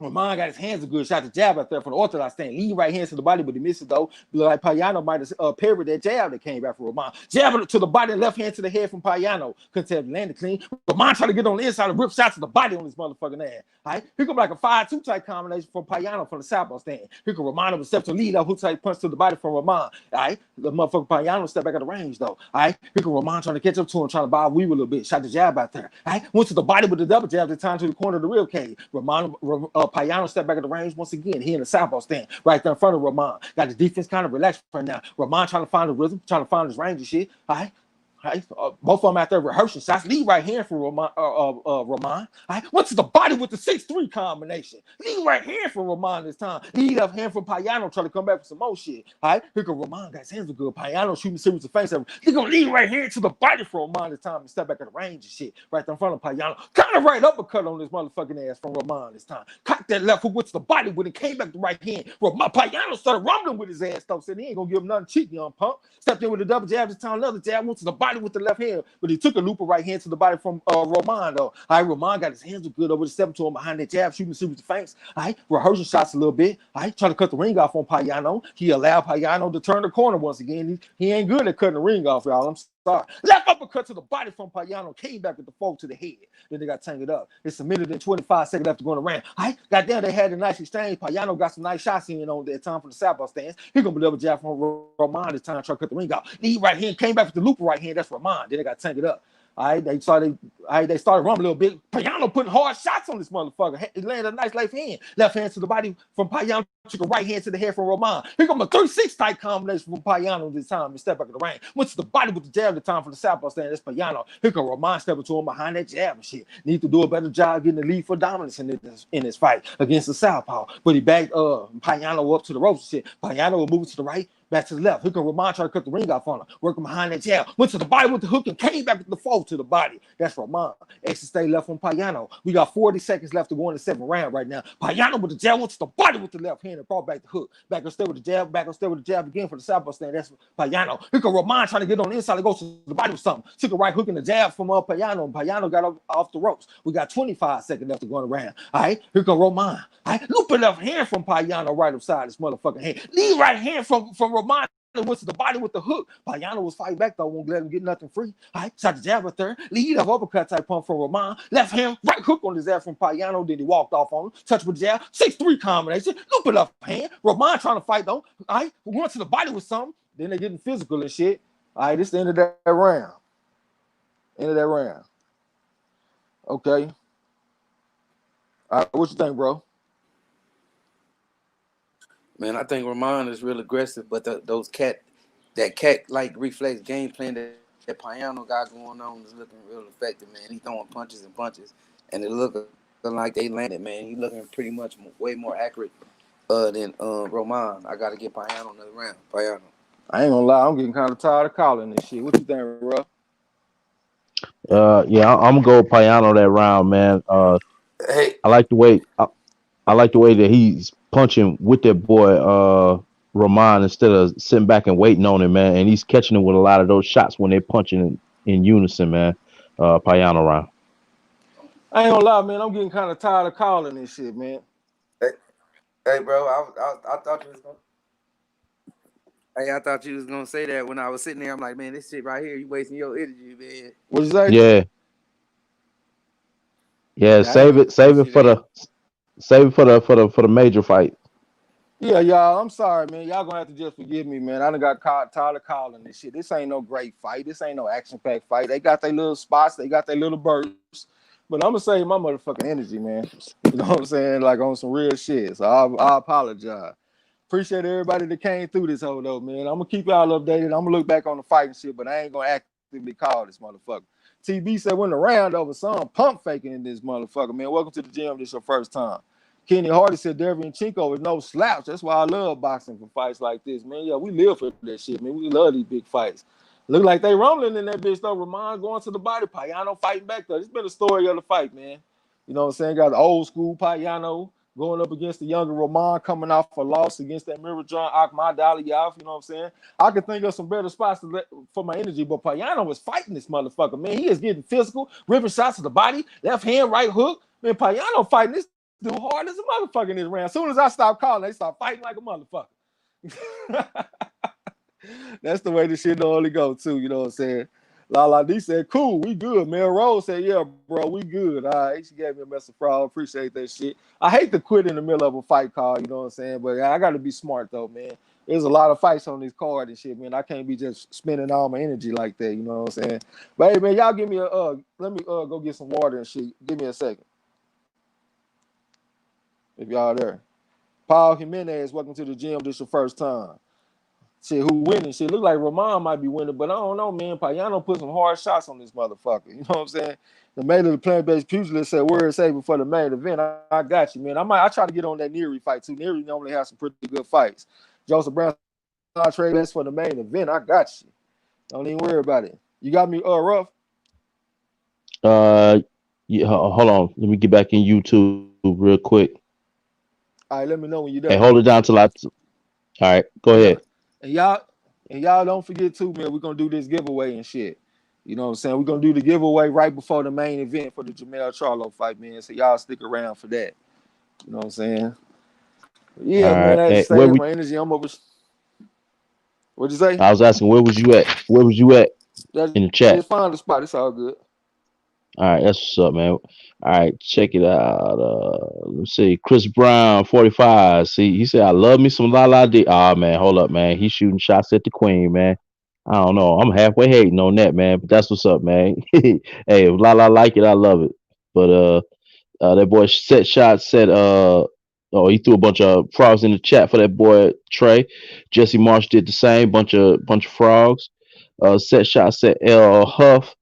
Roman got his hands a good shot. The jab out there from the orthodox stand. Lead right hand to the body, but he misses though. Like Payano might have parried that jab that came back from Roman. Jab to the body, left hand to the head from Payano. Couldn't have landed clean. Roman trying to get on the inside and rip shots to the body on his motherfucking ass. All right, here come like a 5-2 type combination from Payano from the southpaw stand. Here come Roman with step to lead up hook type punch to the body from Roman. All right, the motherfucker Payano step back at the range though. All right, here come Roman trying to catch up to him, trying to bob weave a little bit. Shot the jab out there. All right, went to the body with the double jab, the time to the corner of the rib cage. Payano step back at the range once again. He in the southpaw stand right there in front of Roman. Got the defense kind of relaxed right now. Roman trying to find the rhythm, trying to find his range and shit. All right. Both of them out there rehearsing shots. Lead right hand for Roman. Roman. Went to the body with the 6-3 combination. Lead right hand for Roman this time. Lead up hand from Payano trying to come back with some more shit. All right, here comes Roman. Got his hands good. Payano shooting series of face. He gonna lead right hand to the body for Roman this time and step back at the range and shit. Right there in front of Payano. Kind of right uppercut on this motherfucking ass from Roman this time. Cocked that left hook, went to the body when it came back the right hand. Payano started rumbling with his ass though. Said he ain't gonna give him nothing cheap, young punk. Stepped in with a double jab this time. Another jab went to the body with the left hand, but he took a looper right hand to the body from Roman though. All right, Roman got his hands good over the step to him behind that jab, shooting series of feints. All right, rehearsing shots a little bit. All right, trying to cut the ring off on Payano. He allowed Payano to turn the corner once again. He ain't good at cutting the ring off, y'all. I'm sorry. Left uppercut to the body from Payano, came back with the fold to the head. Then they got tangled up. It's a minute and 25 seconds left to go in the round. All right, goddamn, they had a nice exchange. Payano got some nice shots in on that time from the southpaw stands. He gonna be double jab from Roman this time, trying to cut the ring off. Lead right hand, came back with the looper right hand. That's Roman. Then they got tangled up. All right, they started rumbling a little bit. Payano putting hard shots on this motherfucker. He landed a nice left hand to the body from Payano, took a right hand to the head from Roman. Here comes a 3-6 type combination from Payano this time and step back at the ring. Went to the body with the jab the time from the southpaw stand. That's Payano. Here comes Roman stepping to him behind that jab and shit. Need to do a better job getting the lead for dominance in this fight against the southpaw. But he backed Payano up to the ropes and shit. Payano will move to the right. Back to the left. Hook and Roman trying to cut the ring off on him. Working behind that jab. Went to the body with the hook and came back with the fold to the body. That's Roman Roman. Exit stay left on Payano. We got 40 seconds left to go in the 7th round right now. Payano with the jab, went to the body with the left hand and brought back the hook. Back on stay with the jab, back on stay with the jab again for the southpaw stand. That's Payano. Here go Roman trying to get on the inside and goes to the body with something. Took a right hook in the jab from Payano, and Payano got off the ropes. We got 25 seconds left to go around. All right, here go Roman. All right, loop a left hand from Payano right upside his motherfucking hand. Lead right hand from Roman. Went to the body with the hook. Payano was fighting back though, won't let him get nothing free. All right, shot the jab right there. Lead up uppercut type pump from Roman. Left hand, right hook on his ass from Payano. Then he walked off on him. Touch with the jab. 6-3 combination. Loop it up hand. Roman trying to fight though. All right, went to the body with something. Then they getting physical and shit. All right, this is the end of that round. End of that round. Okay. All right, what you think, bro? Man, I think Roman is real aggressive, but that cat-like reflex game plan that Payano got going on is looking real effective, man. He throwing punches and punches, and it looking like they landed, man. He looking pretty much way more accurate than Roman. I got to get Payano another round. Payano. I ain't gonna lie, I'm getting kind of tired of calling this shit. What you think, bro? Yeah, I'm gonna go Payano that round, man. Hey, I like the way I like the way that he's punching with that boy Roman instead of sitting back and waiting on him, man. And he's catching him with a lot of those shots when they're punching in unison, man. Payano round. I ain't gonna lie, man. I'm getting kind of tired of calling this shit, man. hey, bro. I thought you was gonna. Hey, I thought you was gonna say that when I was sitting there. I'm like, man, this shit right here, you wasting your energy, man. What you say? Yeah. Yeah, save it for the major fight. Yeah, y'all. I'm sorry, man. Y'all gonna have to just forgive me, man. I done got tired of calling this shit. This ain't no great fight. This ain't no action-packed fight. They got their little spots. They got their little bursts. But I'm gonna save my motherfucking energy, man. You know what I'm saying? Like on some real shit. So I apologize. Appreciate everybody that came through this whole though, man. I'm gonna keep y'all updated. I'm gonna look back on the fight and shit, but I ain't gonna actively call this motherfucker. TB said went around over some pump faking in this motherfucker, man. Welcome to the gym. This your first time. Kenny Hardy said Derevyanchenko is no slouch. That's why I love boxing for fights like this, man. Yeah, we live for that shit, man. We love these big fights. Look like they rumbling in that bitch though. Ramon going to the body. Payano fighting back though. It's been a story of the fight, man. You know what I'm saying? Got the old school Payano going up against the younger Roman coming off a loss against that Mirror John Ahmad Aliyev. You know what I'm saying? I could think of some better spots for my energy, but Payano was fighting this motherfucker, man. He is getting physical, ripping shots to the body, left hand, right hook. Man, Payano fighting this dude hard as a motherfucker in this round. As soon as I stop calling, they start fighting like a motherfucker. That's the way the shit normally go too. You know what I'm saying? Lala D said, cool, we good, man. Rose said, yeah, bro, we good. All right. She gave me a message for all. Appreciate that shit. I hate to quit in the middle of a fight call, you know what I'm saying? But I got to be smart, though, man. There's a lot of fights on this card and shit, man. I can't be just spending all my energy like that, you know what I'm saying? But, hey, man, y'all give me let me go get some water and shit. Give me a second. If y'all there. Paul Jimenez, welcome to the gym. This your first time. Shit, who winning? Shit, look like Roman might be winning, but I don't know, man. Payano put some hard shots on this motherfucker. You know what I'm saying? The main of the plant-based pugilist said, word saving for the main event. I got you, man. I try to get on that Neary fight, too. Neary normally has some pretty good fights. Joseph Brown, I trade that's for the main event. I got you. Don't even worry about it. You got me, rough? Yeah, hold on. Let me get back in YouTube real quick. All right, let me know when you're Hey, done. hold it down till I. All right, go ahead. And y'all don't forget too, man. We're gonna do this giveaway and shit. You know what I'm saying? We're gonna do the giveaway right before the main event for the Jermell Charlo fight, man. So y'all stick around for that. You know what I'm saying? Yeah, All man. right. I had to Where save we? my energy. I'm over. What'd you say? I was asking where was you at? Where was you at in the chat? Just find the spot. It's all good. All right, that's what's up, man. All right, check it out. Let's see. Chris Brown, 45. See, he said, I love me some La La D. Oh, man, hold up, man. He's shooting shots at the Queen, man. I don't know. I'm halfway hating on that, man. But that's what's up, man. Hey, if La La like it, I love it. But that boy set shots said oh, he threw a bunch of frogs in the chat for that boy Trey. Jesse Marsh did the same, bunch of frogs. Set shot said L Huff.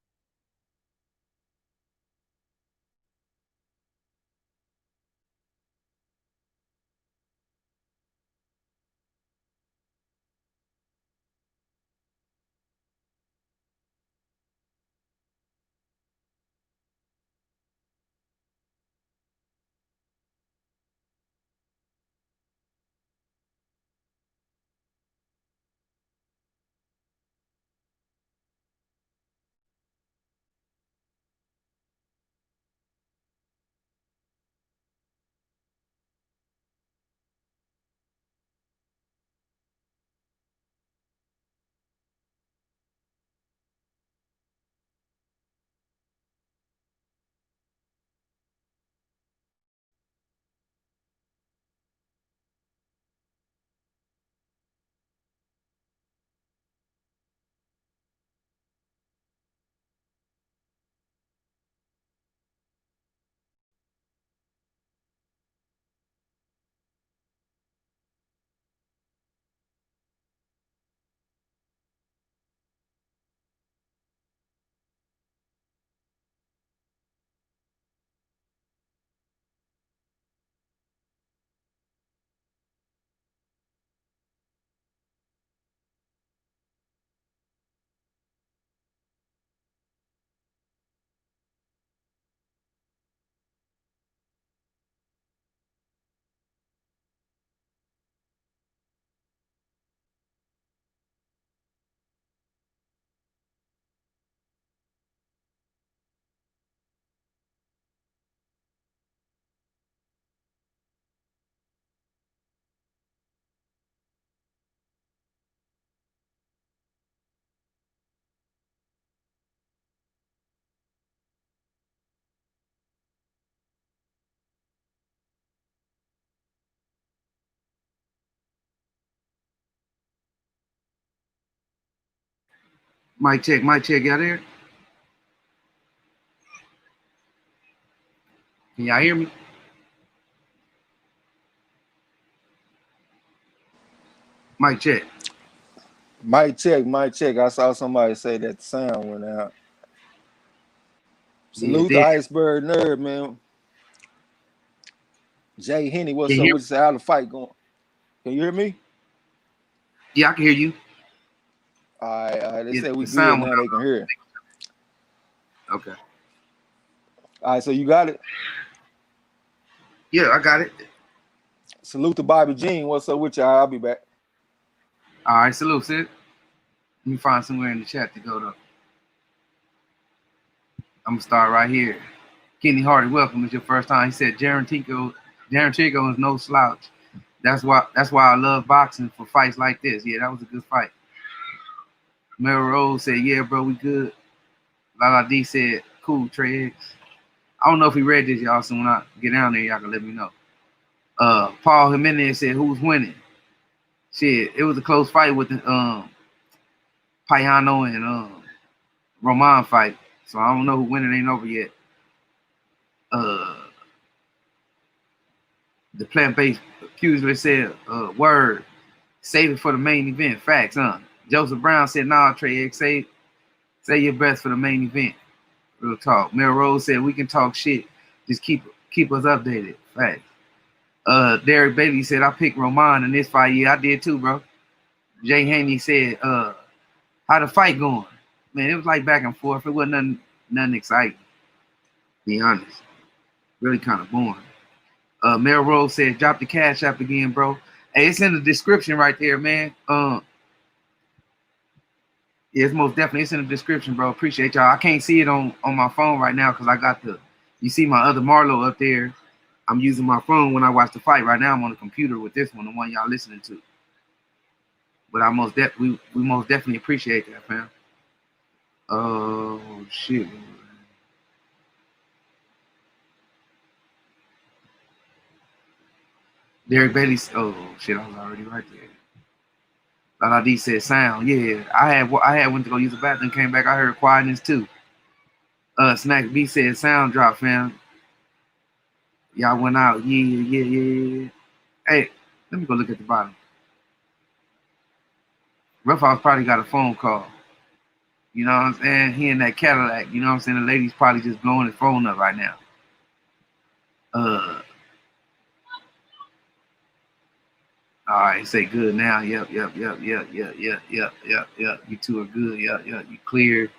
Mic check, y'all there? Can y'all hear me? Mic check. Mic check. I saw somebody say that the sound went out. Salute the Iceberg Nerd, man. Jay Henny, what's up? What's how the fight going? Can you hear me? Yeah, I can hear you. All right. They say we good now. They can hear. Okay. All right, so you got it? Yeah, I got it. Salute to Bobby Jean. What's up with y'all? I'll be back. All right, salute, Sid. Let me find somewhere in the chat to go to. I'm gonna start right here. Kenny Hardy, welcome. It's your first time. He said Jermell Charlo is no slouch. That's why I love boxing for fights like this. Yeah, that was a good fight. Rose said, yeah, bro, we good. Lala D said, cool, Trey X. I don't know if he read this, y'all, so when I get down there, y'all can let me know. Paul Jimenez said, who's winning? Shit, it was a close fight with the Payano and Roman fight. So I don't know who winning ain't over yet. The plant-based accuser said, word, save it for the main event. Facts, huh? Joseph Brown said, nah, Trey X, say your best for the main event. Real talk. Mel Rose said, we can talk shit. Just keep us updated. Facts. Derek Bailey said, I picked Roman in this fight. Yeah, I did too, bro. Jay Haney said, how the fight going? Man, it was like back and forth. It wasn't nothing exciting, to be honest. Really kind of boring. Mel Rose said, drop the cash app again, bro. Hey, it's in the description right there, man. Yeah, it's most definitely it's in the description, bro. Appreciate y'all. I can't see it on my phone right now because I got you see my other Marlo up there. I'm using my phone when I watch the fight. Right now I'm on the computer with this one, the one y'all listening to. But we most definitely appreciate that, fam. Oh shit. Derek Bailey. Oh shit, I was already right there. Lala D said sound. Yeah, I had went to go use the bathroom, came back. I heard quietness too. Snack B said sound drop, fam. Y'all went out. Yeah. Hey, let me go look at the bottom. Rough House probably got a phone call. You know what I'm saying? He in that Cadillac. You know what I'm saying? The lady's probably just blowing his phone up right now. All right, say good now. Yep. You two are good. Yep. You cleared.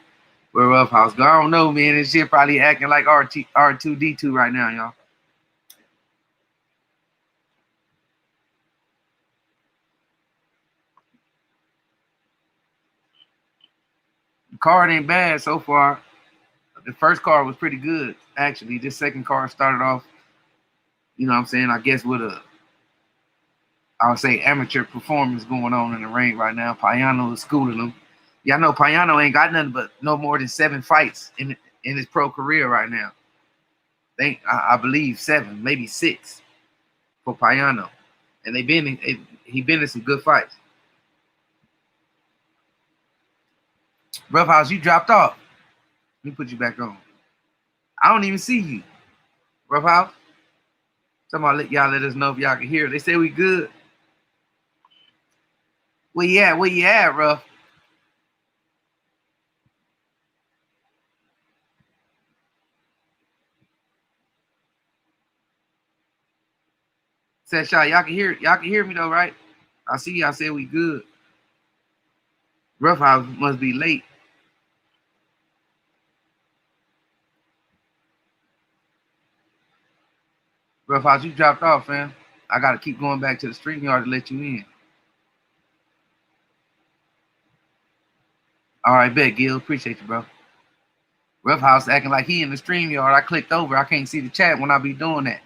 Where Rough House go? I don't know, man. This shit probably acting like R2D2 right now, y'all. The card ain't bad so far. The first card was pretty good, actually. This second card started off, you know what I'm saying, I guess with I would say amateur performance going on in the ring right now. Payano is schooling them. Y'all know Payano ain't got nothing but no more than 7 fights in his pro career right now. I believe 7, maybe 6 for Payano. And he been in some good fights. Rough House, you dropped off. Let me put you back on. I don't even see you. Rough House. Somebody let us know if y'all can hear. They say we good. Where you at, Rough? Said y'all can hear me though, right? I see y'all say we good. Rough House must be late. Rough House, you dropped off, fam. I gotta keep going back to the StreamYard to let you in. All right, bet, Gil. Appreciate you, bro. Rough House acting like he in the StreamYard. I clicked over. I can't see the chat when I be doing that.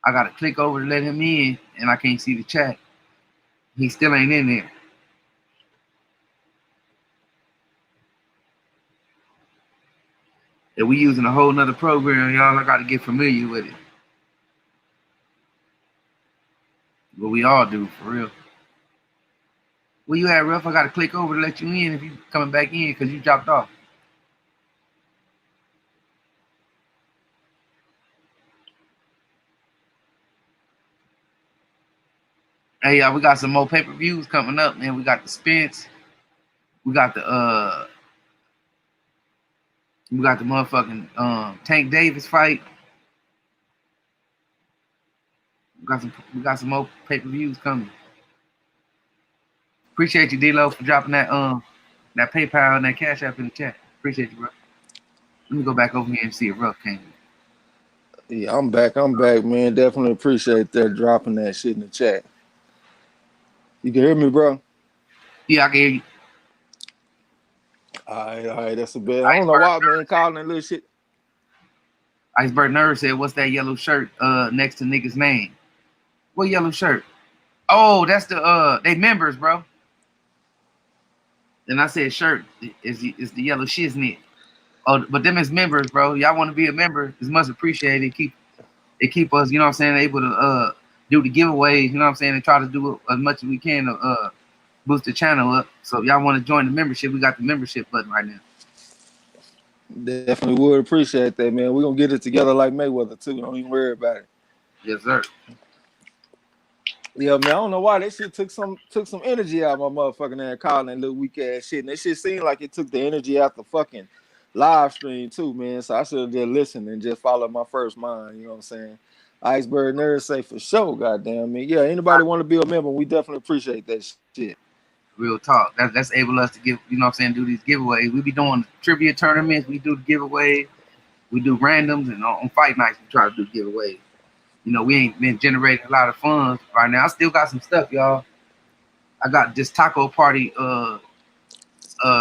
I gotta click over to let him in, and I can't see the chat. He still ain't in there. And we using a whole nother program, y'all. I gotta get familiar with it. What we all do, for real. Where you at, Ruff? I gotta click over to let you in if you coming back in because you dropped off. Hey, y'all, we got some more pay-per-views coming up, man. We got the Spence. We got the motherfucking Tank Davis fight. We got some more pay-per-views coming. Appreciate you, D-Lo, for dropping that PayPal and that Cash App in the chat. Appreciate you, bro. Let me go back over here and see if Ruff came. Yeah, I'm back, man. Definitely appreciate that dropping that shit in the chat. You can hear me, bro? Yeah, I can hear you. All right, that's a bit. I don't know why, man, calling that little shit. Iceberg Nerd said, "What's that yellow shirt next to nigga's name?" What yellow shirt? Oh, that's the they members, bro. And I said shirt is the yellow shiznit. Oh, but them is members, bro. Y'all want to be a member? It's much appreciated. Keep us, you know what I'm saying, able to do the giveaways, you know what I'm saying, and try to do as much as we can to boost the channel up. So if y'all want to join the membership, we got the membership button right now. Definitely would appreciate that, man. We're gonna get it together like Mayweather too. Don't even worry about it. Yes, sir. Yeah, man. I don't know why that shit took some energy out of my motherfucking ass calling that little weak ass shit. And that shit seemed like it took the energy out the fucking live stream too, man. So I should have just listened and just followed my first mind. You know what I'm saying? Iceberg Nerd say for sure, goddamn me. Yeah, anybody want to be a member? We definitely appreciate that shit. Real talk. That's able us to give, you know what I'm saying, do these giveaways. We be doing trivia tournaments. We do giveaways. We do randoms, and on fight nights we try to do giveaways. You know, we ain't been generating a lot of funds right now. I still got some stuff, y'all. I got this taco party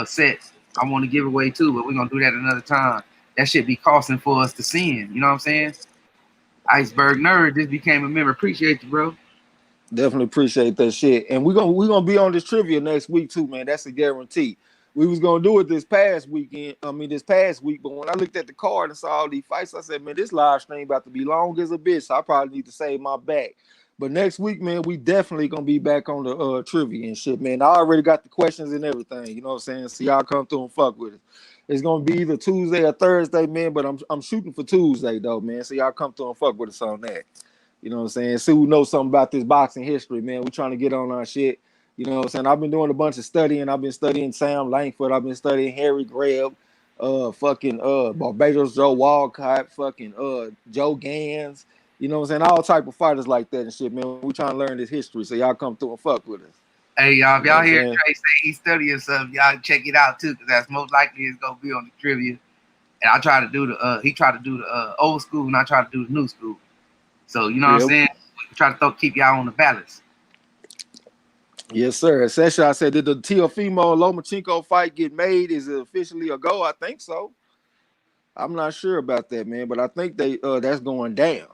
set I want to give away too, but we're gonna do that another time. That shit be costing for us to send. You know what I'm saying? Iceberg Nerd just became a member. Appreciate you, bro. Definitely appreciate that shit. And we're gonna be on this trivia next week too, man. That's a guarantee. We was gonna do it this past week, but when I looked at the card and saw all these fights, I said, man, this live stream about to be long as a bitch. So I probably need to save my back. But next week, man, we definitely gonna be back on the trivia and shit, man. I already got the questions and everything. You know what I'm saying? So y'all come through and fuck with it. It's gonna be either Tuesday or Thursday, man. But I'm shooting for Tuesday though, man. So y'all come through and fuck with us on that. You know what I'm saying? See who knows something about this boxing history, man. We're trying to get on our shit. You know what I'm saying? I've been doing a bunch of studying. I've been studying Sam Langford. I've been studying Harry Greb, Barbados Joe Walcott, Joe Gans. You know what I'm saying? All type of fighters like that and shit, man. We're trying to learn this history. So y'all come through and fuck with us. Hey, y'all, if y'all hear Trey say he's studying something, y'all check it out too, because that's most likely it's gonna be on the trivia. And I try to do he tried to do the old school, and I try to do the new school. So you know what I'm saying? We try to keep y'all on the balance. Yes, sir. Essentially, I said, did the Teofimo Lomachenko fight get made? Is it officially a go? I think so. I'm not sure about that, man, but I think that's going down.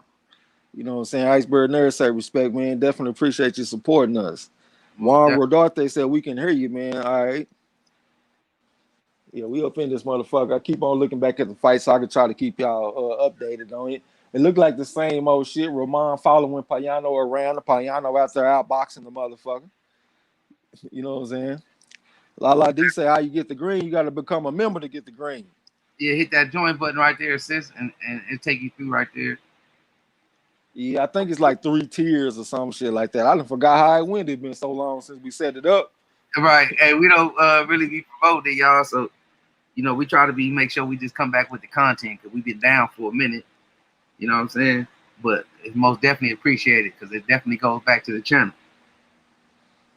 You know what I'm saying? Iceberg Nerd say respect, man. Definitely appreciate you supporting us. Juan Rodarte said we can hear you, man. All right. Yeah, we up in this motherfucker. I keep on looking back at the fight so I can try to keep y'all updated on it. It looked like the same old shit. Roman following Payano around. The Payano out there outboxing the motherfucker. You know what I'm saying? Lala D say how you get the green. You got to become a member to get the green. Yeah, hit that join button right there, sis, and it take you through right there. Yeah, I think it's like 3 tiers or some shit like that. I done forgot how it went. It's been so long since we set it up. Right. Hey, we don't really be promoting it, y'all. So, you know, we try to make sure we just come back with the content because we've been down for a minute. You know what I'm saying? But it's most definitely appreciated because it definitely goes back to the channel.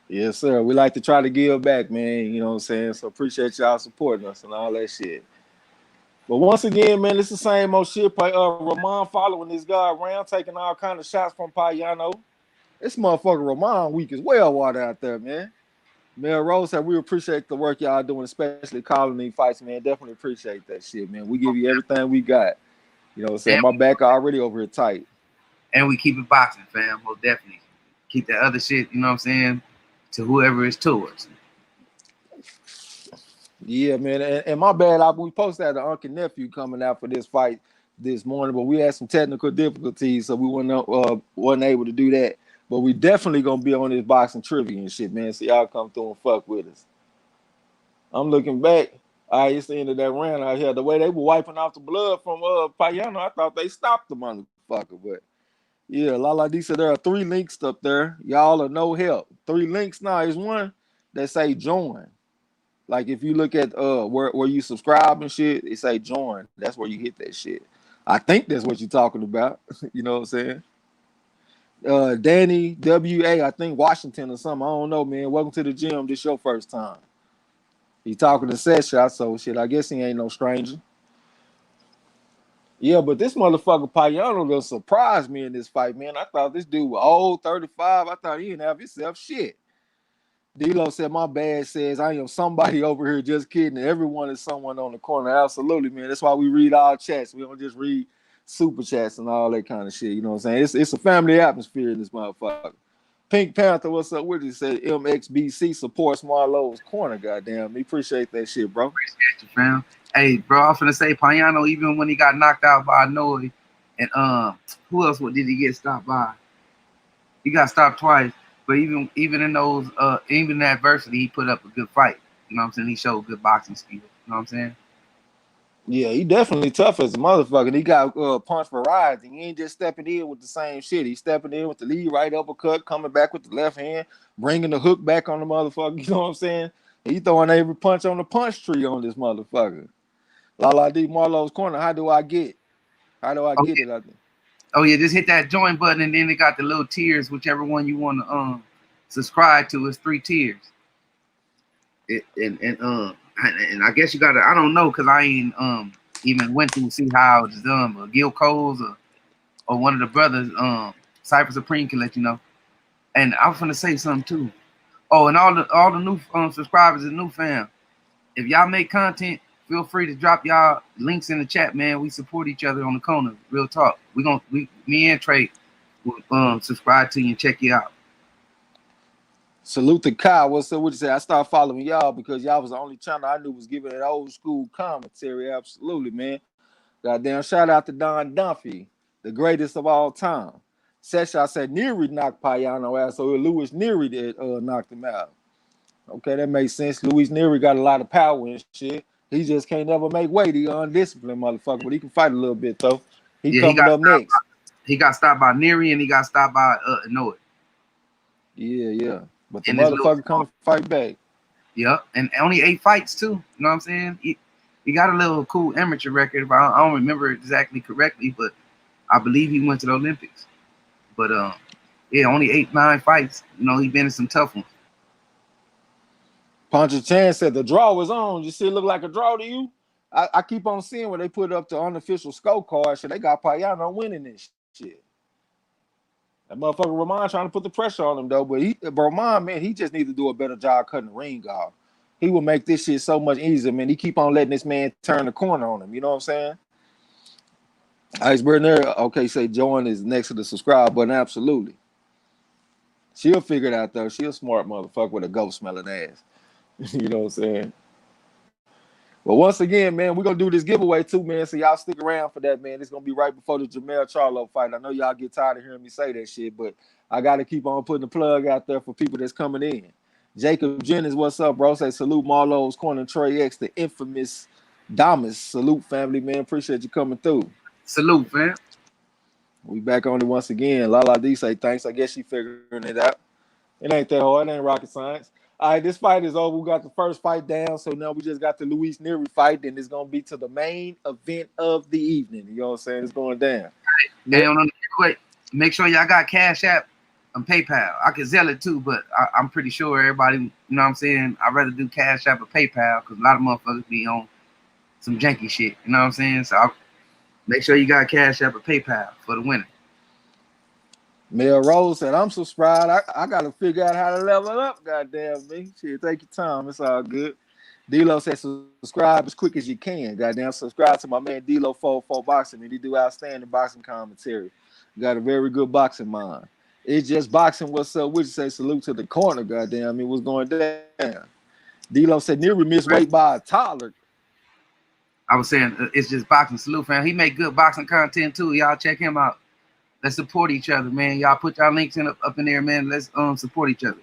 Yes, sir. We like to try to give back, man. You know what I'm saying? So appreciate y'all supporting us and all that shit. But once again, man, it's the same old shit. Roman following this guy around, taking all kind of shots from Payano. This motherfucker Roman weak as well water out there, man. Mel Rose said we appreciate the work y'all doing, especially calling these fights, man. Definitely appreciate that shit, man. We give you everything we got. You know what I'm saying? My back already over here tight. And we keep it boxing, fam. Most definitely. Keep that other shit, you know what I'm saying, to whoever it's towards. Yeah, man. And my bad, we posted the uncle nephew coming out for this fight this morning, but we had some technical difficulties, so we wasn't able to do that. But we definitely gonna be on this boxing trivia and shit, man. So y'all come through and fuck with us. I'm looking back. I used to end of that round out here. The way they were wiping off the blood from Payano, I thought they stopped the motherfucker. But yeah, Lala D said there are 3 links up there. Y'all are no help. 3 links now. Is one that say join. Like if you look at where you subscribe and shit, it say join. That's where you hit that shit. I think that's what you're talking about. You know what I'm saying? Danny WA, I think Washington or something. I don't know, man. Welcome to the gym. This your first time. He talking to Sesha, so shit. I guess he ain't no stranger. Yeah, but this motherfucker Payano done surprised me in this fight, man. I thought this dude was old, 35. I thought he didn't have himself shit. D-Lo said, my bad says I am somebody over here, just kidding. Everyone is someone on the corner. Absolutely, man. That's why we read all chats. We don't just read super chats and all that kind of shit. You know what I'm saying? It's a family atmosphere in this motherfucker. Pink Panther, what's up with you? Said MXBC supports MARLO'S corner. Goddamn, we appreciate that shit, bro. Appreciate you, fam. Hey, bro, I was finna say Payano, even when he got knocked out by Noe, and who else did he get stopped by? He got stopped twice. But even in those even in adversity, he put up a good fight. You know what I'm saying? He showed good boxing skill. You know what I'm saying? Yeah, he definitely tough as a motherfucker. He got punch variety. He ain't just stepping in with the same shit. He's stepping in with the lead right uppercut, coming back with the left hand, bringing the hook back on the motherfucker. You know what I'm saying? He throwing every punch on the punch tree on this motherfucker. Lala D, MARLO'S corner. How do I get it? I think. Oh yeah, just hit that join button, and then it got the little tiers, whichever one you want to subscribe to. Is 3 tiers. And I guess you gotta. I don't know because I ain't even went through to see how it's done. But Gil Coles or one of the brothers, Cypher Supreme can let you know. And I was gonna say something too. Oh, and all the new subscribers and new fam. If y'all make content, feel free to drop y'all links in the chat, man. We support each other on the corner. Real talk. Me and Trey will subscribe to you and check you out. Salute to Kyle. What's up? What you say? I started following y'all because y'all was the only channel I knew was giving an old school commentary. Absolutely, man. Goddamn, shout out to Don Dunphy, the greatest of all time. Sesha said Neary knocked Payano out, so Luis Neary that knocked him out. Okay, that makes sense. Luis Neary got a lot of power and shit. He just can't never make weight. He undisciplined motherfucker, but he can fight a little bit though. He coming up next. He got stopped by Neary and he got stopped by Noah. Yeah. But the motherfucker come to fight back. Yep, and only 8 fights too. You know what I'm saying? He got a little cool amateur record. I don't remember exactly correctly, but I believe he went to the Olympics. But yeah, only 8-9 fights. You know, he been in some tough ones. Poncho Chan said the draw was on. You see it look like a draw to you? I keep on seeing where they put up the unofficial scorecard. So they got Payano winning this shit. That motherfucker Roman trying to put the pressure on him though, but Roman, man, he just needs to do a better job cutting the ring off. He will make this shit so much easier, man. He keep on letting this man turn the corner on him. You know what I'm saying? Iceberg there, okay, say join is next to the subscribe button. Absolutely. She'll figure it out though. She a smart motherfucker with a ghost smelling ass. You know what I'm saying? But once again, man, we're going to do this giveaway too, man. So y'all stick around for that, man. It's going to be right before the Jermell Charlo fight. I know y'all get tired of hearing me say that shit, but I got to keep on putting the plug out there for people that's coming in. Jacob Jennings, what's up, bro? Say salute MARLO'S corner, Trey X, the infamous Damas. Salute, family, man. Appreciate you coming through. Salute, fam. We back on it once again. Lala D say thanks. I guess she figuring it out. It ain't that hard. It ain't rocket science. All right, this fight is over. We got the first fight down, so now we just got the Luis Neary fight, and it's going to be to the main event of the evening. You know what I'm saying? It's going down. Hey, quick, make sure y'all got Cash App and PayPal. I can Zelle it too, but I'm pretty sure everybody, you know what I'm saying, I'd rather do Cash App or PayPal because a lot of motherfuckers be on some janky shit. You know what I'm saying? So make sure you got Cash App or PayPal for the winner. Mel Rose said, I'm subscribed. I got to figure out how to level up, goddamn me. Shit, take your time. It's all good. D-Lo said, subscribe as quick as you can. Goddamn, subscribe to my man D-Lo 44 Boxing. And he do outstanding boxing commentary. Got a very good boxing mind. It's just boxing. What's up? Would you say salute to the corner, goddamn. I mean, what's going down? D-Lo said, Neary missed weight by a toddler. I was saying, it's just boxing. Salute, fam. He make good boxing content too. Y'all check him out. Let's support each other, man. Y'all put y'all links up in there, man. Let's support each other.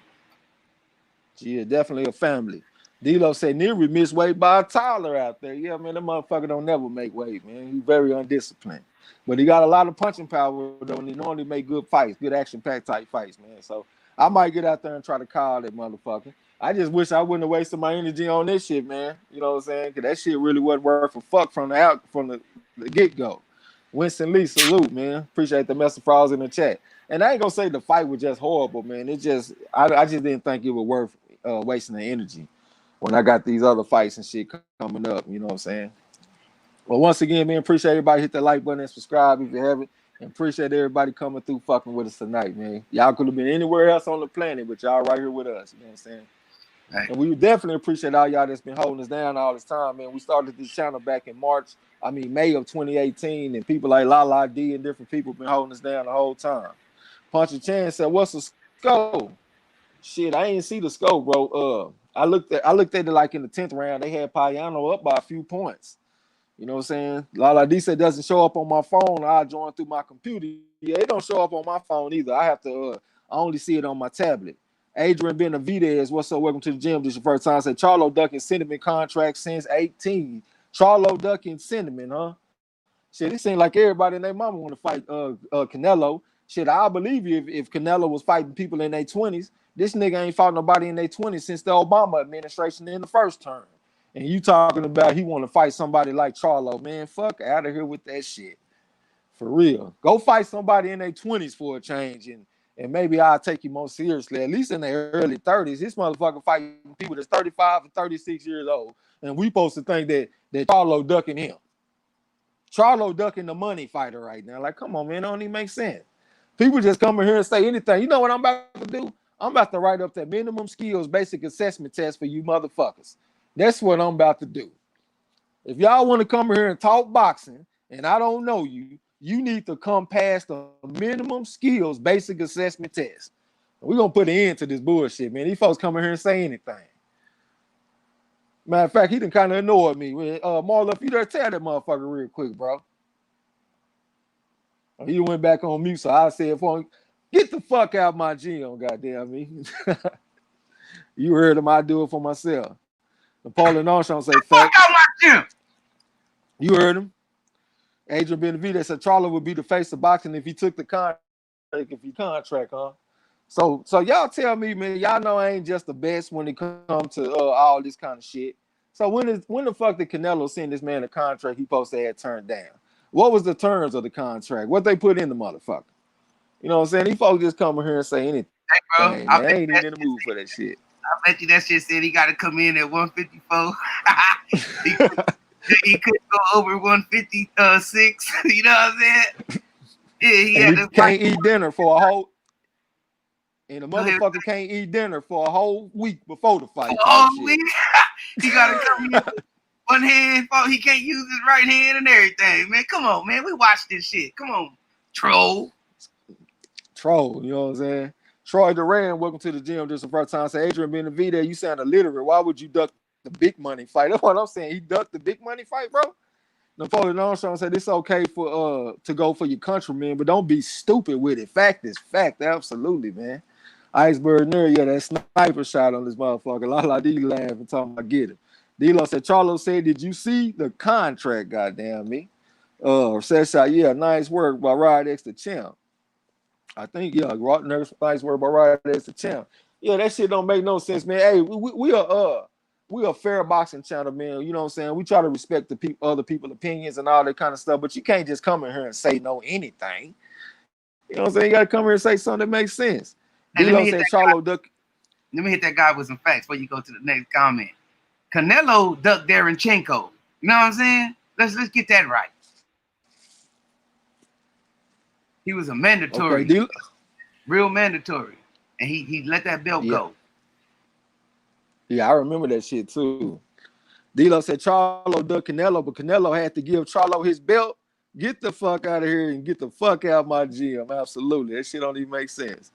Yeah, definitely a family. D-Lo said Neary missed weight by Tyler out there. Yeah, man, that motherfucker don't never make weight, man. He's very undisciplined. But he got a lot of punching power, though, and he normally make good fights, good action-packed type fights, man. So I might get out there and try to call that motherfucker. I just wish I wouldn't have wasted my energy on this shit, man. You know what I'm saying? Because that shit really wasn't worth a fuck from the get-go. Winston Lee, salute, man. Appreciate the message for in the chat. And I ain't gonna say the fight was just horrible, man. It just I just didn't think it was worth wasting the energy when I got these other fights and shit coming up. You know what I'm saying? Well, once again, man, appreciate everybody. Hit that like button and subscribe if you haven't. And appreciate everybody coming through fucking with us tonight, man. Y'all could have been anywhere else on the planet, but y'all right here with us. You know what I'm saying? Right. And we definitely appreciate all y'all that's been holding us down all this time, man. We started this channel back in May of 2018, and people like La D and different people been holding us down the whole time. Punchy Chan said, "What's the score?" Shit, I ain't see the score, bro. I looked at it like in the 10th round. They had Payano up by a few points. You know what I'm saying? La D said doesn't show up on my phone. I join through my computer. Yeah, it don't show up on my phone either. I have to. I only see it on my tablet. Adrian Benavidez, what's up? Welcome to the gym. This is your first time. Said Charlo ducking cinnamon contract since 18. Charlo ducking cinnamon, huh? Shit, it seemed like everybody and their mama want to fight Canelo. Shit, I believe you if Canelo was fighting people in their 20s. This nigga ain't fought nobody in their 20s since the Obama administration in the first term. And you talking about he want to fight somebody like Charlo, man. Fuck out of here with that shit. For real. Go fight somebody in their 20s for a change, and maybe I'll take you more seriously. At least in their early 30s. This motherfucker fighting people that's 35 and 36 years old. And we supposed to think that Charlo ducking him. Charlo ducking the money fighter right now. Like, come on, man. It don't even make sense. People just come in here and say anything. You know what I'm about to do? I'm about to write up that minimum skills basic assessment test for you motherfuckers. That's what I'm about to do. If y'all want to come here and talk boxing and I don't know you, you need to come past the minimum skills basic assessment test. We're going to put an end to this bullshit, man. These folks come in here and say anything. Matter of fact, he done kind of annoyed me. Marlo, if you dare tell that motherfucker real quick, bro. He went back on mute, so I said for him, get the fuck out of my gym, goddamn me. You heard him, I do it for myself. Napoleon Armstrong say, fuck out my gym. You heard him. Adrian Benavidez said Charlo would be the face of boxing if he took the contract, huh? So y'all tell me, man, y'all know I ain't just the best when it comes to all this kind of shit. So when the fuck did Canelo send this man a contract he supposed to have turned down? What was the terms of the contract? What they put in the motherfucker? You know what I'm saying? These folks just come here and say anything. Hey, bro, man, I ain't even in the mood for that shit. I bet you that shit said he got to come in at 154. he couldn't go over 156. You know what I'm saying? Yeah, he had to can't eat dinner for a whole. And the motherfucker can't eat dinner for a whole week before the fight. Oh, week? He got to come in with one hand. He can't use his right hand and everything, man. Come on, man. We watched this shit. Come on, troll. You know what I'm saying? Troy Duran, welcome to the gym. Just the first time. Say, Adrian Benavidez, you sound illiterate. Why would you duck the big money fight? That's what I'm saying. He ducked the big money fight, bro. Napoleon Armstrong said it's okay for to go for your countrymen, but don't be stupid with it. Fact is fact. Absolutely, man. Iceberg Nerd, yeah, that sniper shot on this motherfucker. La D laughing, talking about get him. D-Lo said, Charlo said, did you see the contract? Goddamn me. Sergiy, yeah, nice work by Rod X the champ. I think, yeah, nice work by Rod X the champ. Yeah, that shit don't make no sense, man. Hey, we are a fair boxing channel, man. You know what I'm saying? We try to respect the other people's opinions and all that kind of stuff, but you can't just come in here and say no anything. You know what I'm saying? You got to come here and say something that makes sense. Hey, D-Lo said Charlo duck. Let me hit that guy with some facts before you go to the next comment. Canelo ducked Derevyanchenko. You know what I'm saying? Let's get that right. He was a mandatory, okay, real mandatory, and he let that belt go. Yeah, I remember that shit too. D-Lo said Charlo ducked Canelo, but Canelo had to give Charlo his belt. Get the fuck out of here and get the fuck out of my gym. Absolutely, that shit don't even make sense.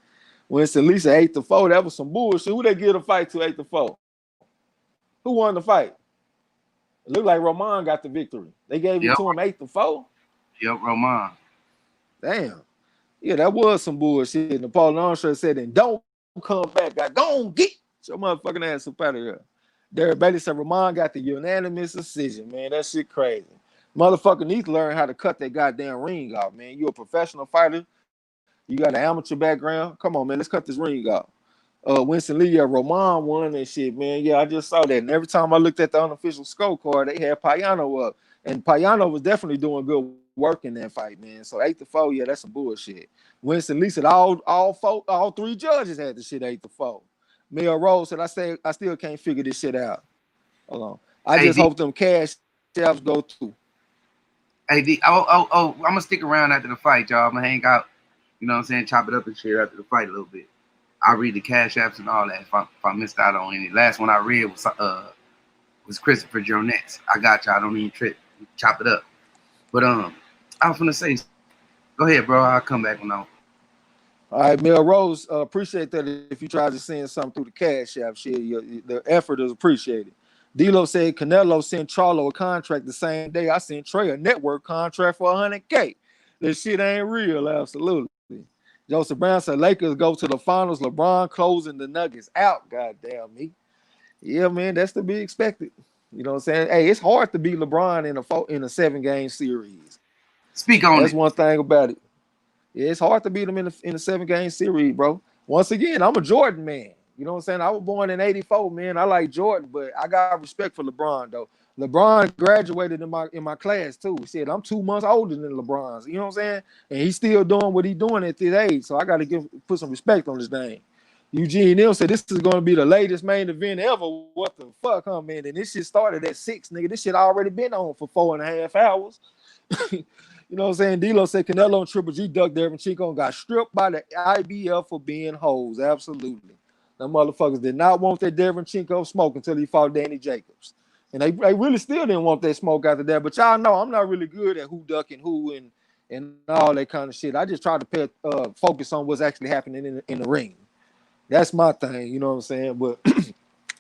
Winston Lisa 8-4, that was some bullshit. Who they give a fight to 8-4? Who won the fight? It looked like Roman got the victory. They gave it to him 8-4. Yep, Roman. Damn. Yeah, that was some bullshit. Napoleon Armstrong said, and don't come back. Go on, get your motherfucking ass up out of here. Derek Bailey said, Ramon got the unanimous decision, man. That shit crazy. Motherfucker needs to learn how to cut that goddamn ring off, man. You a professional fighter. You got an amateur background. Come on, man. Let's cut this ring off. Winston Lee, Roman won that shit, man. Yeah, I just saw that. And every time I looked at the unofficial scorecard, they had Payano up. And Payano was definitely doing good work in that fight, man. So 8-4, yeah, that's some bullshit. Winston Lee said all three judges had the shit 8-4. Mel Rose said, I still can't figure this shit out. Hold on. I just hope them cash apps go too. Hey, I'm gonna stick around after the fight, y'all. I'm gonna hang out, you know what I'm saying, chop it up and shit after the fight a little bit. I'll read the cash apps and all that if I missed out on any. Last one I read was Christopher Jonetz. I got y'all. I don't even trip. Chop it up. But I was gonna say, go ahead, bro. I'll come back when I'm. All right, Mel Rose, appreciate that if you try to send something through the cash app. Shit, the effort is appreciated. D'Lo said Canelo sent Charlo a contract the same day I sent Trey a network contract for $100K. This shit ain't real, absolutely. Joseph Brown said Lakers go to the finals. LeBron closing the Nuggets out. Goddamn me. Yeah, man, that's to be expected. You know what I'm saying? Hey, it's hard to beat LeBron in a 7-game series. Speak on That's it. one thing about it. Yeah, it's hard to beat him in a 7-game series, bro. Once again, I'm a Jordan man. You know what I'm saying? I was born in '84, man. I like Jordan, but I got respect for LeBron, though. LeBron graduated in my class, too. He said, I'm 2 months older than LeBron's. You know what I'm saying? And he's still doing what he's doing at this age, so I got to put some respect on this thing. Eugene Neal said, this is going to be the latest main event ever. What the fuck, huh, man? And this shit started at 6, nigga. This shit already been on for 4.5 hours. You know what I'm saying? D'Lo said Canelo and Triple G ducked Derevyanchenko and got stripped by the IBF for being hoes. Absolutely. Them motherfuckers did not want that Derevyanchenko smoke until he fought Danny Jacobs. And they really still didn't want that smoke after that. But y'all know I'm not really good at who ducking who and all that kind of shit. I just try to focus on what's actually happening in the ring. That's my thing, you know what I'm saying? But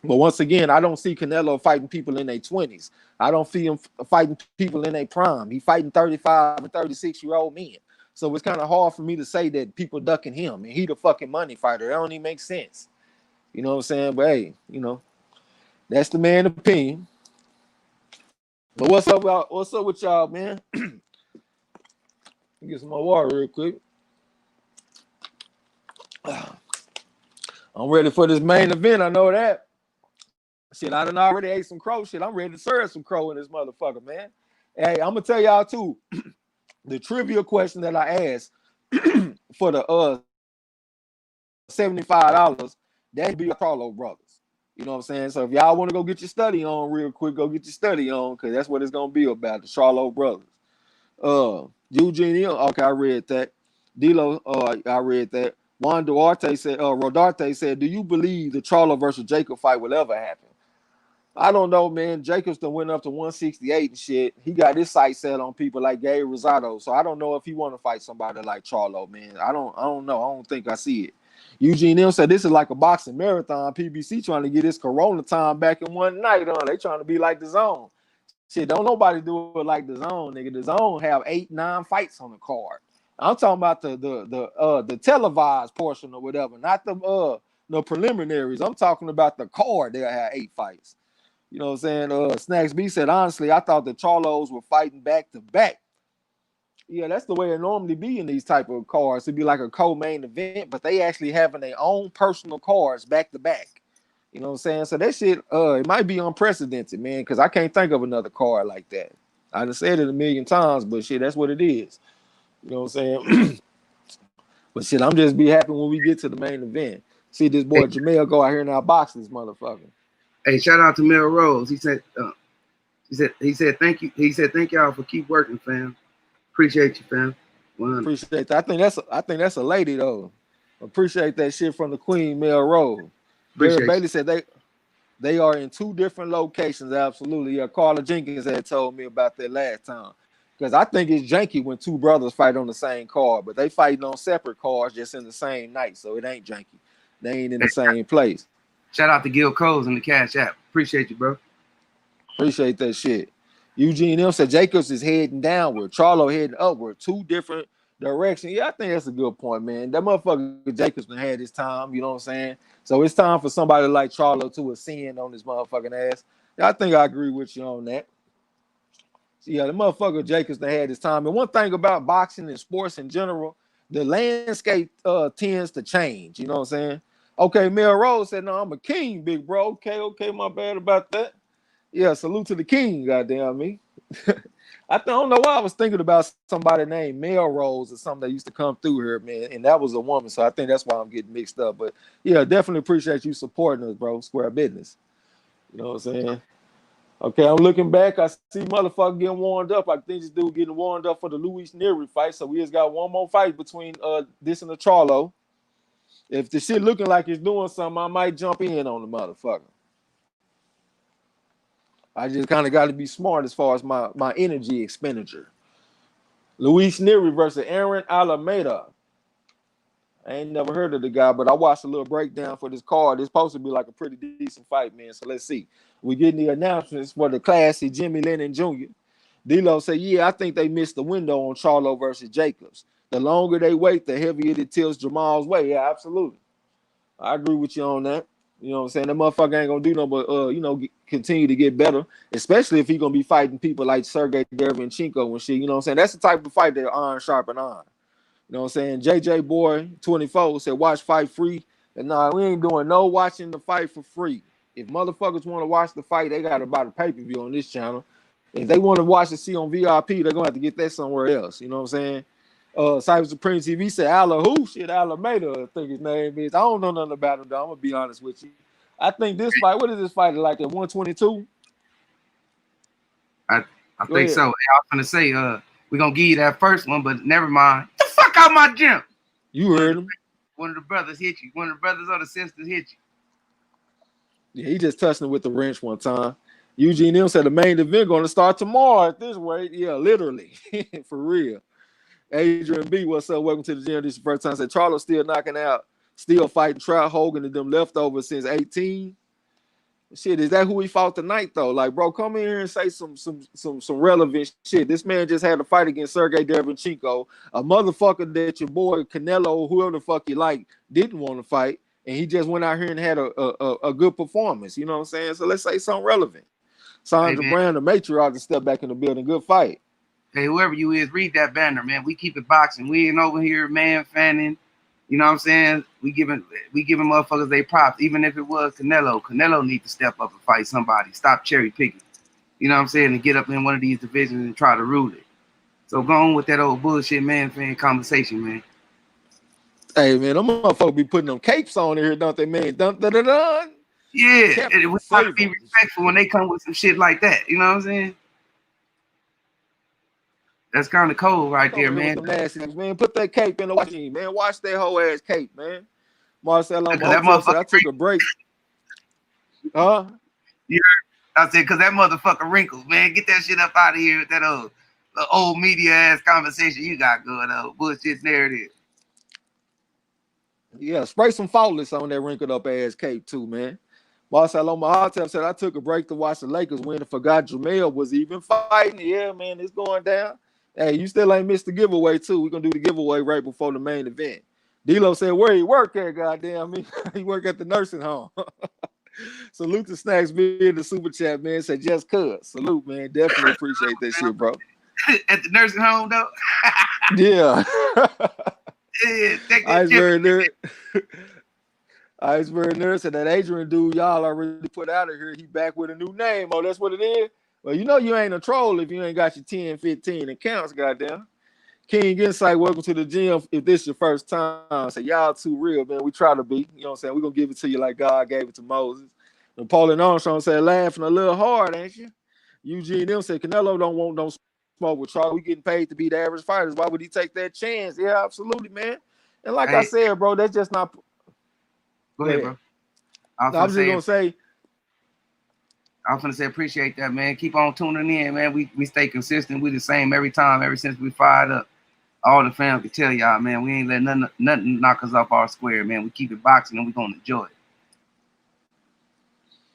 but once again, I don't see Canelo fighting people in their 20s. I don't see him fighting people in their prime. He fighting 35 and 36-year-old men. So it's kind of hard for me to say that people ducking him. And he the fucking money fighter. That don't even make sense. You know what I'm saying? But hey, you know, that's the man's opinion. But what's up with y'all, man? Get some more water real quick. I'm ready for this main event. I know that. Shit, I done already ate some crow. Shit, I'm ready to serve some crow in this motherfucker, man. Hey, I'm gonna tell y'all too. The trivia question that I asked for the $75, that'd be Charlo brothers. You know what I'm saying? So if y'all want to go get your study on real quick, go get your study on, because that's what it's gonna be about, the Charlo brothers. Eugene, okay, I read that. D'Lo, I read that. Juan Duarte said, Rodarte said, do you believe the Charlo versus Jacob fight will ever happen? I don't know, man. Jacobs done went up to 168 and shit. He got his sight set on people like Gabe Rosado. So I don't know if he want to fight somebody like Charlo, man. I don't know. I don't think I see it. Eugene Neal said this is like a boxing marathon. PBC trying to get his Corona time back in one night. They trying to be like the Zone. Shit, don't nobody do it like the Zone, nigga. The Zone have 8-9 fights on the card. I'm talking about the televised portion or whatever, not the preliminaries. I'm talking about the card. They'll have 8 fights. You know what I'm saying? Snacks B said, honestly, I thought the Charlos were fighting back to back. Yeah, that's the way it normally be in these type of cards. It'd be like a co-main event, but they actually having their own personal cards back to back. You know what I'm saying? So that shit, it might be unprecedented, man, because I can't think of another card like that. I done said it a million times, but shit, that's what it is. You know what I'm saying? But shit, I'm just be happy when we get to the main event. See this boy Jermell go out here and outbox this motherfucker. Hey, shout out to Mel Rose. He said thank you. He said thank y'all for keep working, fam. Appreciate you, fam. 100. Appreciate that. I think that's a lady though. Appreciate that shit from the Queen, Mel Rose. Derek Bailey said they are in 2 different locations. Absolutely. Yeah, Carla Jenkins had told me about that last time. Because I think it's janky when 2 brothers fight on the same card, but they fighting on separate cards just in the same night, so it ain't janky. They ain't in the same place. Shout out to Gil Coles in the Cash App. Appreciate you, bro. Appreciate that shit. Eugene M said Jacobs is heading downward. Charlo heading upward. 2 different direction. Yeah, I think that's a good point, man. That motherfucker Jacobs done had his time, you know what I'm saying? So it's time for somebody like Charlo to ascend on this motherfucking ass. I think I agree with you on that. So yeah, the motherfucker Jacobs done had his time. And one thing about boxing and sports in general, the landscape tends to change. You know what I'm saying? Okay, Mel Rose said, "No, I'm a king, big bro." Okay, my bad about that. Yeah, salute to the king, goddamn me. I don't know why I was thinking about somebody named Melrose or something that used to come through here, man, and that was a woman, so I think that's why I'm getting mixed up. But yeah, definitely appreciate you supporting us, bro. Square business. You know what I'm saying? Okay, I'm looking back. I see motherfucker getting warmed up. I think this dude getting warmed up for the Luis Nery fight. So we just got one more fight between this and the Charlo. If the shit looking like it's doing something, I might jump in on the motherfucker. I just kind of got to be smart as far as my energy expenditure. Luis Nery versus Aaron Alameda. I ain't never heard of the guy, but I watched a little breakdown for this card. It's supposed to be like a pretty decent fight, man. So let's see. We getting the announcements for the classy Jimmy Lennon Jr. D-Lo say, yeah, I think they missed the window on Charlo versus Jacobs. The longer they wait, the heavier it tilts Jermall's way. Yeah, absolutely. I agree with you on that. You know what I'm saying? That motherfucker ain't gonna do no but continue to get better, especially if he gonna be fighting people like Sergiy Derevyanchenko and shit. You know what I'm saying? That's the type of fight that iron sharpen iron. You know what I'm saying? JJ Boy 24 said, watch Fight Free. And nah, we ain't doing no watching the fight for free. If motherfuckers want to watch the fight, they gotta buy the pay-per-view on this channel. If they want to watch the see on VIP, they're gonna have to get that somewhere else. You know what I'm saying? Cyber Supreme TV said Alameda, I think his name is. I don't know nothing about him, though. I'm gonna be honest with you. I think this fight, what is this fight like at 122? I think so. I was gonna say, we're gonna give you that first one, but never mind. Get the fuck out my gym. You heard him. One of the brothers hit you. One of the brothers or the sisters hit you. Yeah, he just touched him with the wrench one time. Eugene M said the main event going to start tomorrow at this rate. Yeah, literally. For real. Adrian B, what's up? Welcome to the gym. This is the first time. Said Charlo still knocking out, still fighting Trout Hogan and them leftovers since 18. Shit, is that who he fought tonight though? Like, bro, come in here and say some relevant shit. This man just had a fight against Sergiy Derevyanchenko, a motherfucker that your boy Canelo, whoever the fuck you like, didn't want to fight, and he just went out here and had a good performance. You know what I'm saying? So let's say something relevant. Sandra Brown, the matriarch, to step back in the building. Good fight. Hey, whoever you is, read that banner, man. We keep it boxing. We ain't over here, man, fanning. You know what I'm saying? We giving motherfuckers they props, even if it was Canelo. Canelo need to step up and fight somebody. Stop cherry picking. You know what I'm saying? And get up in one of these divisions and try to rule it. So go on with that old bullshit, man, fan conversation, man. Hey, man, them motherfuckers be putting them capes on here, don't they, man? Dun, dun, dun, dun. Yeah, it was trying to be respectful when they come with some shit like that. You know what I'm saying? That's kind of cold right there, man. Man, put that cape in the washing, man. Wash that whole ass cape, man. Marcel on that motherfucker. I took a break. Huh? Yeah, I said, because that motherfucker wrinkles, man. Get that shit up out of here with that old media ass conversation you got going on. Bullshit narrative. Yeah, spray some faultless on that wrinkled up ass cape too, man. Marcel on my hotel said I took a break to watch the Lakers win and forgot Jermell was even fighting. Yeah, man, it's going down. Hey, you still ain't missed the giveaway too. We're gonna do the giveaway right before the main event. D-Lo said, where he work at, goddamn me? He work at the nursing home. Salute to Snacks being the super chat, man. Said just cuz. Salute, man. Definitely appreciate that shit, bro. At the nursing home though? Yeah. Yeah, Iceberg nerd. Iceberg nerd said that Adrian dude y'all already put out of here. He back with a new name. Oh, that's what it is? Well, you know you ain't a troll if you ain't got your 10, 15 accounts, goddamn. King Insight, welcome to the gym. If this is your first time, say y'all too real, man. We try to be. You know what I'm saying? We're going to give it to you like God gave it to Moses. Napoleon Armstrong said, laughing a little hard, ain't you? Eugene M said, Canelo don't want no smoke with Charlo. We getting paid to be the average fighters. Why would he take that chance? Yeah, absolutely, man. And like I said, bro, that's just not. Go ahead, bro. I'm just going to say. I'm finna say appreciate that, man. Keep on tuning in, man. We stay consistent. We the same every time, ever since we fired up. All the fam can tell y'all, man, we ain't let nothing knock us off our square, man. We keep it boxing and we gonna enjoy it.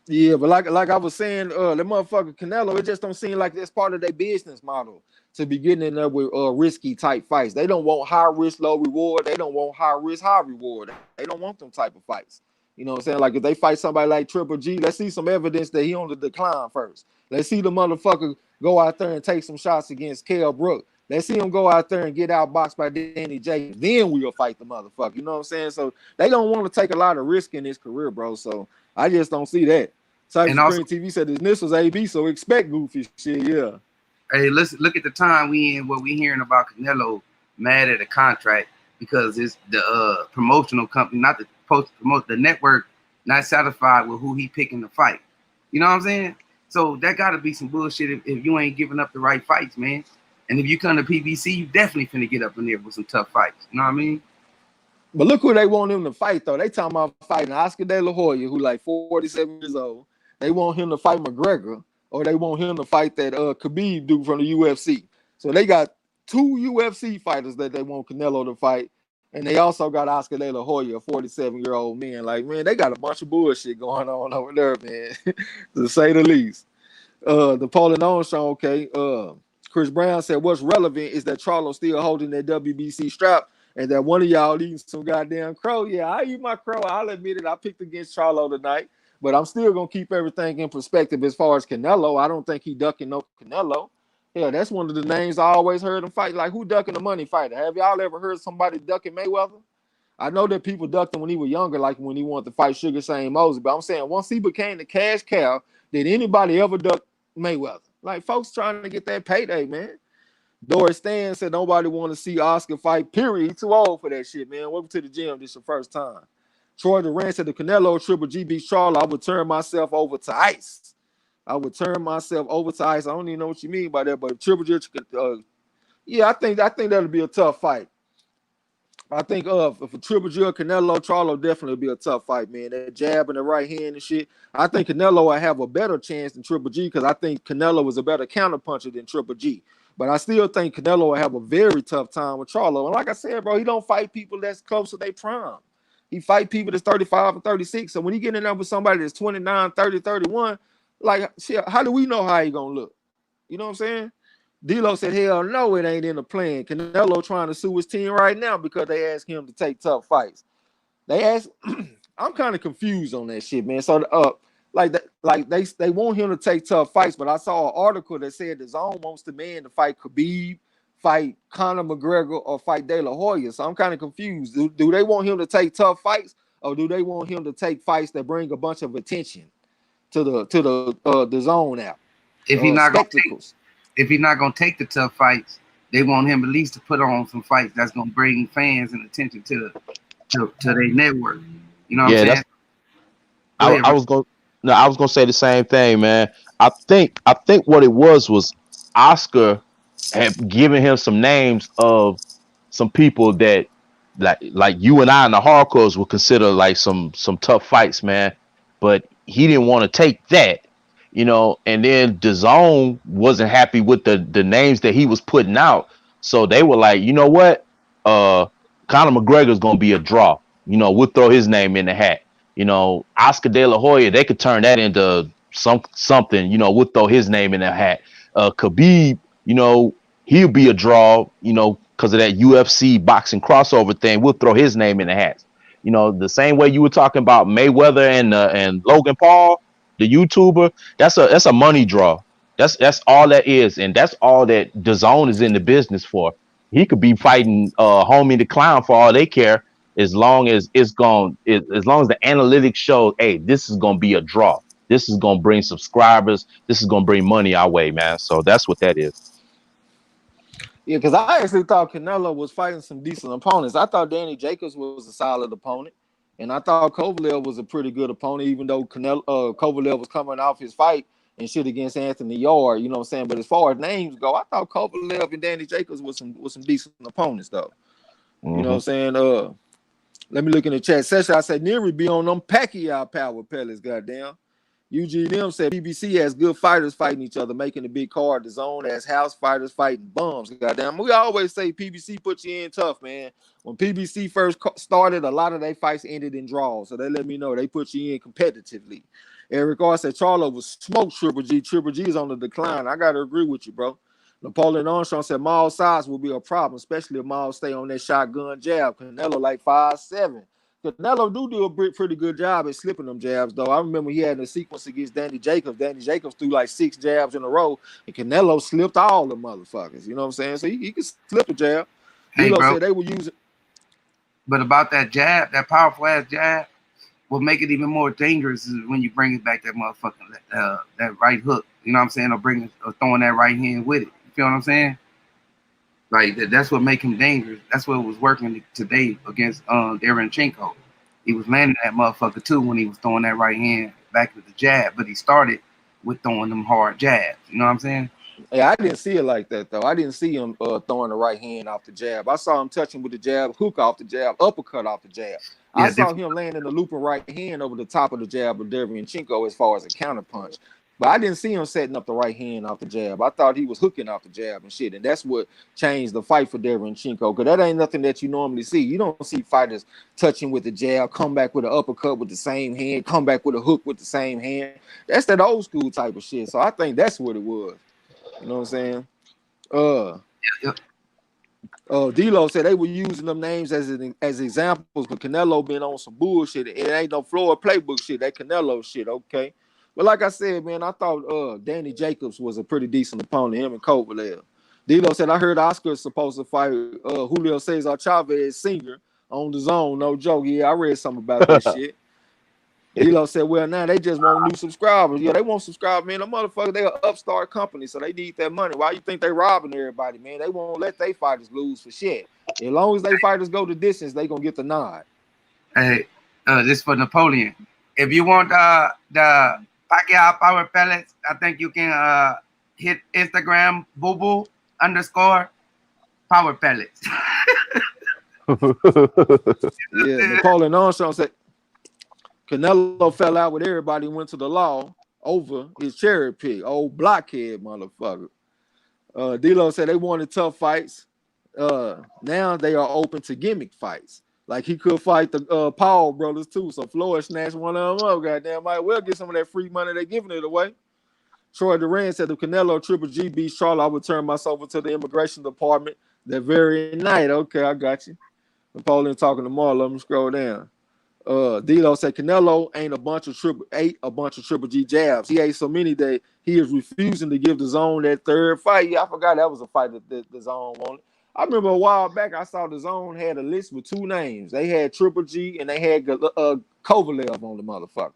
Yeah, but like I was saying, the motherfucker Canelo, it just don't seem like that's part of their business model to be getting in there with risky type fights. They don't want high risk, low reward. They don't want high risk, high reward. They don't want them type of fights. You know what I'm saying? Like if they fight somebody like Triple G, let's see some evidence that he on the decline first. Let's see the motherfucker go out there and take some shots against Kell Brook. Let's see him go out there and get outboxed by Danny J. Then we'll fight the motherfucker. You know what I'm saying? So they don't want to take a lot of risk in his career, bro. So I just don't see that. And also, Cyberscreen TV said this was AB, so expect goofy shit. Yeah. hey, let's look at the time we in. What we hearing about Canelo mad at a contract because it's the promotional company, not the post promote the network, not satisfied with who he picking to fight. You know what I'm saying? So that got to be some bullshit if you ain't giving up the right fights, man. And if you come to PBC, you definitely finna get up in there with some tough fights. You know what I mean? But look who they want him to fight, though. They talking about fighting Oscar De La Hoya, who like 47 years old. They want him to fight McGregor, or they want him to fight that Khabib dude from the UFC. So they got 2 UFC fighters that they want Canelo to fight. And they also got Oscar De La Hoya, a 47-year-old man. Like, man, they got a bunch of bullshit going on over there, man, to say the least. The Polling On show, okay. Chris Brown said, what's relevant is that Charlo still holding that WBC strap and that one of y'all eating some goddamn crow. Yeah, I eat my crow. I'll admit it. I picked against Charlo tonight, but I'm still going to keep everything in perspective as far as Canelo. I don't think he ducking no Canelo. Yeah, that's one of the names I always heard him fight. Like, who ducking a money fighter? Have y'all ever heard somebody ducking Mayweather? I know that people ducked him when he was younger, like when he wanted to fight Sugar Shane Mosley, but I'm saying once he became the cash cow, did anybody ever duck Mayweather? Like, folks trying to get that payday, man. Doris Stan said nobody want to see Oscar fight, period. He too old for that shit, man. Welcome to the gym. This is your first time. Troy Durant said the Canelo Triple G beats Charlo. I would turn myself over to ice. I would turn myself over to ice. I don't even know what you mean by that, but Triple G, yeah, I think that'll be a tough fight. I think for Triple G or Canelo, Charlo definitely be a tough fight, man. That jab and the right hand and shit. I think Canelo will have a better chance than Triple G because I think Canelo is a better counterpuncher than Triple G. But I still think Canelo will have a very tough time with Charlo. And like I said, bro, he don't fight people that's close to their prime. He fight people that's 35 and 36. So when he get in there with somebody that's 29, 30, 31, like, shit, how do we know how he gonna look? You know what I'm saying? D-Lo said, hell no, it ain't in the plan. Canelo trying to sue his team right now because they asked him to take tough fights. They asked, I'm kind of confused on that shit, man. So, they want him to take tough fights, but I saw an article that said the Zone wants the man to fight Khabib, fight Conor McGregor, or fight De La Hoya. So I'm kind of confused. Do they want him to take tough fights, or do they want him to take fights that bring a bunch of attention to the Zone app? If he's not gonna take the tough fights, they want him at least to put on some fights that's gonna bring fans and attention to their network. You know what I'm saying? I was gonna say the same thing, man. I think what it was Oscar had given him some names of some people that like you and I in the hardcores would consider like some tough fights, man. But he didn't want to take that. You know, and then DAZN wasn't happy with the names that he was putting out. So they were like, you know what? Conor McGregor's gonna be a draw. You know, we'll throw his name in the hat. You know, Oscar De La Hoya, they could turn that into something, you know, we'll throw his name in the hat. Khabib, you know, he'll be a draw, you know, because of that UFC boxing crossover thing. We'll throw his name in the hat. You know, the same way you were talking about Mayweather and Logan Paul, the YouTuber, that's a money draw. That's all that is, and that's all that DAZN is in the business for. He could be fighting Homie the Clown for all they care, as long as as long as the analytics show, hey, this is gonna be a draw. This is gonna bring subscribers. This is gonna bring money our way, man. So that's what that is. Yeah, because I actually thought Canelo was fighting some decent opponents. I thought Danny Jacobs was a solid opponent. And I thought Kovalev was a pretty good opponent, even though Kovalev was coming off his fight and shit against Anthony Yarde, you know what I'm saying? But as far as names go, I thought Kovalev and Danny Jacobs was some decent opponents, though. Mm-hmm. You know what I'm saying? Let me look in the chat session. I said, Neary be on them Pacquiao power pellets, goddamn. UGM said BBC has good fighters fighting each other, making a big card. The Zone has house fighters fighting bums. Goddamn, we always say PBC puts you in tough, man. When PBC first started, a lot of their fights ended in draws, so they let me know they put you in competitively. Eric R said Charlo was smoked Triple G. Triple G is on the decline. I gotta agree with you, bro. Napoleon Armstrong said Maul's size will be a problem, especially if Maul stay on that shotgun jab. Canelo like 5'7". Canelo do a pretty good job at slipping them jabs, though. I remember he had a sequence against Danny Jacobs. Danny Jacobs threw like 6 jabs in a row, and Canelo slipped all the motherfuckers. You know what I'm saying? So he could slip a jab. Hey, D'Lo bro. said they were using. But about that jab, that powerful ass jab, what make it even more dangerous is when you bring it back that motherfucking that right hook. You know what I'm saying? Or throwing that right hand with it. You feel what I'm saying? Like that's what make him dangerous. That's what was working today against Derevyanchenko. He was landing that motherfucker too when he was throwing that right hand back with the jab. But he started with throwing them hard jabs. You know what I'm saying? Yeah, I didn't see it like that though. I didn't see him throwing the right hand off the jab. I saw him touching with the jab, hook off the jab, uppercut off the jab. I saw him landing the looping right hand over the top of the jab of Derevyanchenko as far as a counter punch. But I didn't see him setting up the right hand off the jab. I thought he was hooking off the jab and shit. And that's what changed the fight for Derevyanchenko. Because that ain't nothing that you normally see. You don't see fighters touching with the jab, come back with an uppercut with the same hand, come back with a hook with the same hand. That's that old school type of shit. So I think that's what it was. You know what I'm saying? D'Lo said they were using them names as examples, but Canelo been on some bullshit. It ain't no Floyd playbook shit. That Canelo shit, okay. But like I said, man, I thought Danny Jacobs was a pretty decent opponent, him and Kovalev. D'Lo said, I heard Oscar is supposed to fight Julio Cesar Chavez Sr. on the zone. No joke. Yeah, I read something about that shit. D'Lo said, well, now they just want new subscribers. Yeah, they want subscribers, man. The motherfucker, they an upstart company, so they need that money. Why you think they robbing everybody, man? They won't let their fighters lose for shit. As long as they fighters go the distance, they gonna get the nod. Hey, this for Napoleon. If you want the Pacquiao power pellets, I think you can hit Instagram _power pellets. Yeah, Napoleon Armstrong said Canelo fell out with everybody, went to the law over his cherry pick, old blockhead motherfucker. D'Lo said they wanted tough fights. Now they are open to gimmick fights. Like he could fight the Paul brothers too. So Floyd snatched one of them up. Goddamn, might well get some of that free money they're giving it away. Troy Duran said the Canelo Triple G beats Charlo, I would turn myself over to the immigration department that very night. Okay, I got you. Napoleon talking to Marlo. Let me scroll down. D'Lo said Canelo ain't a bunch of Triple G jabs. He ate so many that he is refusing to give the zone that third fight. Yeah, I forgot that was a fight that the zone wanted. I remember a while back I saw the zone had a list with 2 names. They had Triple G and they had Kovalev on the motherfucker.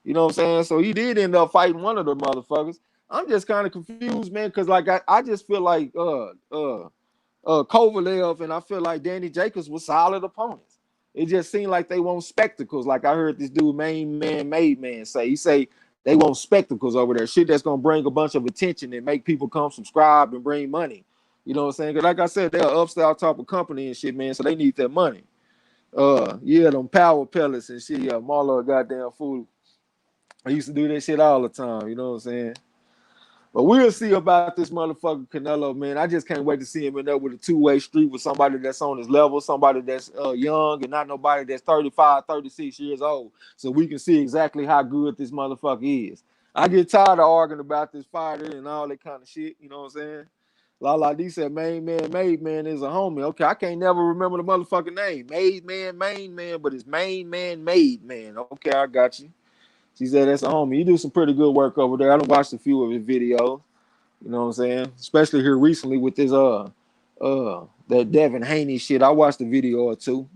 You know what I'm saying? So he did end up fighting one of the motherfuckers. I'm just kind of confused, man, because like I just feel like Kovalev and I feel like Danny Jacobs were solid opponents. It just seemed like they want spectacles. Like I heard this dude, Main Man, Made Man, say. He say they want spectacles over there. Shit that's going to bring a bunch of attention and make people come subscribe and bring money. You know what I'm saying? Because like I said, they're an upstart type of company and shit, man, so they need that money. Yeah, them power pellets and shit. Yeah, Marlo a goddamn fool. I used to do that shit all the time. You know what I'm saying? But we'll see about this motherfucker Canelo, man. I just can't wait to see him in there with a 2-way street with somebody that's on his level, somebody that's young and not nobody that's 35, 36 years old. So we can see exactly how good this motherfucker is. I get tired of arguing about this fighter and all that kind of shit. You know what I'm saying? La D said, Main Man, Made Man is a homie. Okay, I can't never remember the motherfucking name. Made Man, Main Man, but it's Main Man, Made Man. Okay, I got you. She said that's a homie. You do some pretty good work over there. I done watched a few of his videos. You know what I'm saying? Especially here recently with this that Devin Haney shit. I watched a video or two.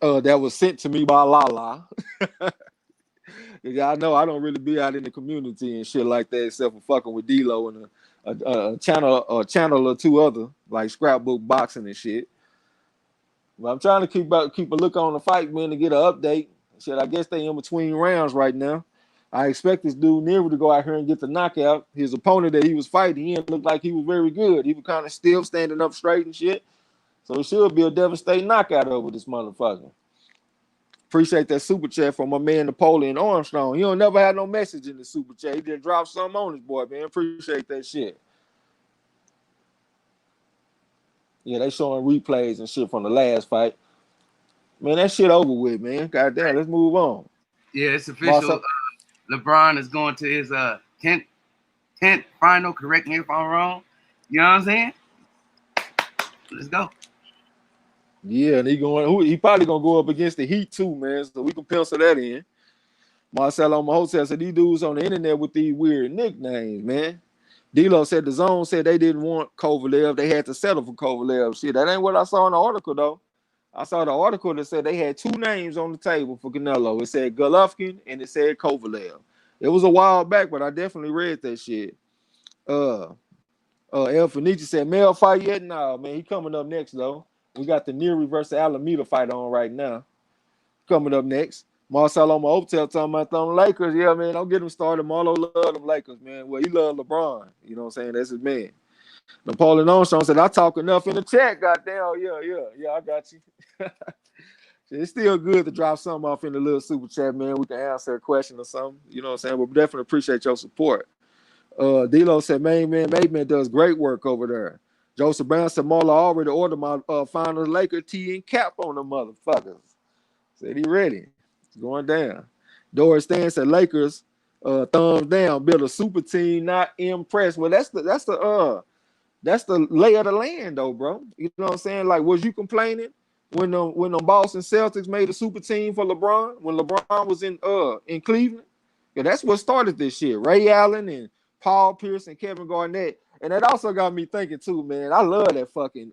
That was sent to me by Lala. Y'all know I don't really be out in the community and shit like that, except for fucking with D-Lo and a channel or two other, like scrapbook boxing and shit. But I'm trying to keep a look on the fight, man, to get an update. Shit, I guess they in between rounds right now. I expect this dude Nero to go out here and get the knockout. His opponent that he was fighting, he didn't look like he was very good. He was kind of still standing up straight and shit. So it should be a devastating knockout over this motherfucker. Appreciate that super chat from my man Napoleon Armstrong. He don't never have no message in the super chat. He just dropped something on his boy, man. Appreciate that shit. Yeah, they showing replays and shit from the last fight. Man, that shit over with, man. Goddamn, let's move on. Yeah, it's official. LeBron is going to his 10th final. Correct me if I'm wrong. You know what I'm saying? Let's go. Yeah, and he probably gonna go up against the Heat too, man. So we can pencil that in. Marcelo Mahotel said these dudes on the internet with these weird nicknames, man. D'Lo said the zone said they didn't want Kovalev. They had to settle for Kovalev. Shit, that ain't what I saw in the article, though. I saw the article that said they had two names on the table for Canelo. It said Golovkin and it said Kovalev. It was a while back, but I definitely read that shit. El Fenici said, Mel fight yet? Nah, man, he coming up next, though. We got the Neary versus Alameda fight on right now. Coming up next. Marcelo Hotel talking about them Lakers. Yeah, man, don't get him started. Marlo love them Lakers, man. Well, he love LeBron. You know what I'm saying? That's his man. Napoleon Armstrong said, I talk enough in the chat. Goddamn, yeah, I got you. It's still good to drop something off in the little super chat, man. We can answer a question or something. You know what I'm saying? But we definitely appreciate your support. D'Lo said, Main man does great work over there. Joseph Brown said, Marla already ordered my final Laker tee and cap on the motherfuckers. Said he ready. It's going down. Doris Stan said, Lakers, thumbs down, build a super team, not impressed. Well, that's the lay of the land, though, bro. You know what I'm saying? Like, was you complaining when the Boston Celtics made a super team for LeBron when LeBron was in Cleveland? Yeah, that's what started this shit. Ray Allen and Paul Pierce and Kevin Garnett, and that also got me thinking too, man. I love that fucking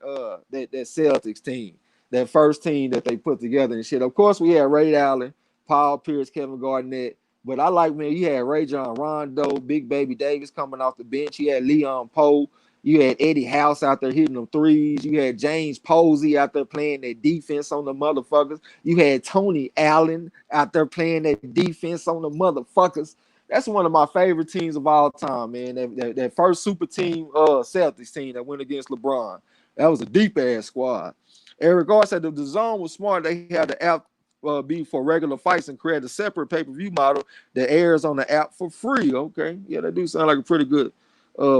that Celtics team, that first team that they put together and shit. Of course, we had Ray Allen, Paul Pierce, Kevin Garnett. But I like, man, you had Ray John Rondo, Big Baby Davis coming off the bench. You had Leon Poe. You had Eddie House out there hitting them threes. You had James Posey out there playing that defense on the motherfuckers. You had Tony Allen out there playing that defense on the motherfuckers. That's one of my favorite teams of all time, man. That first super team, Celtics team that went against LeBron. That was a deep-ass squad. Eric Gar said the zone was smart. They had the app be for regular fights and create a separate pay-per-view model that airs on the app for free. Okay. Yeah, that do sound like a pretty good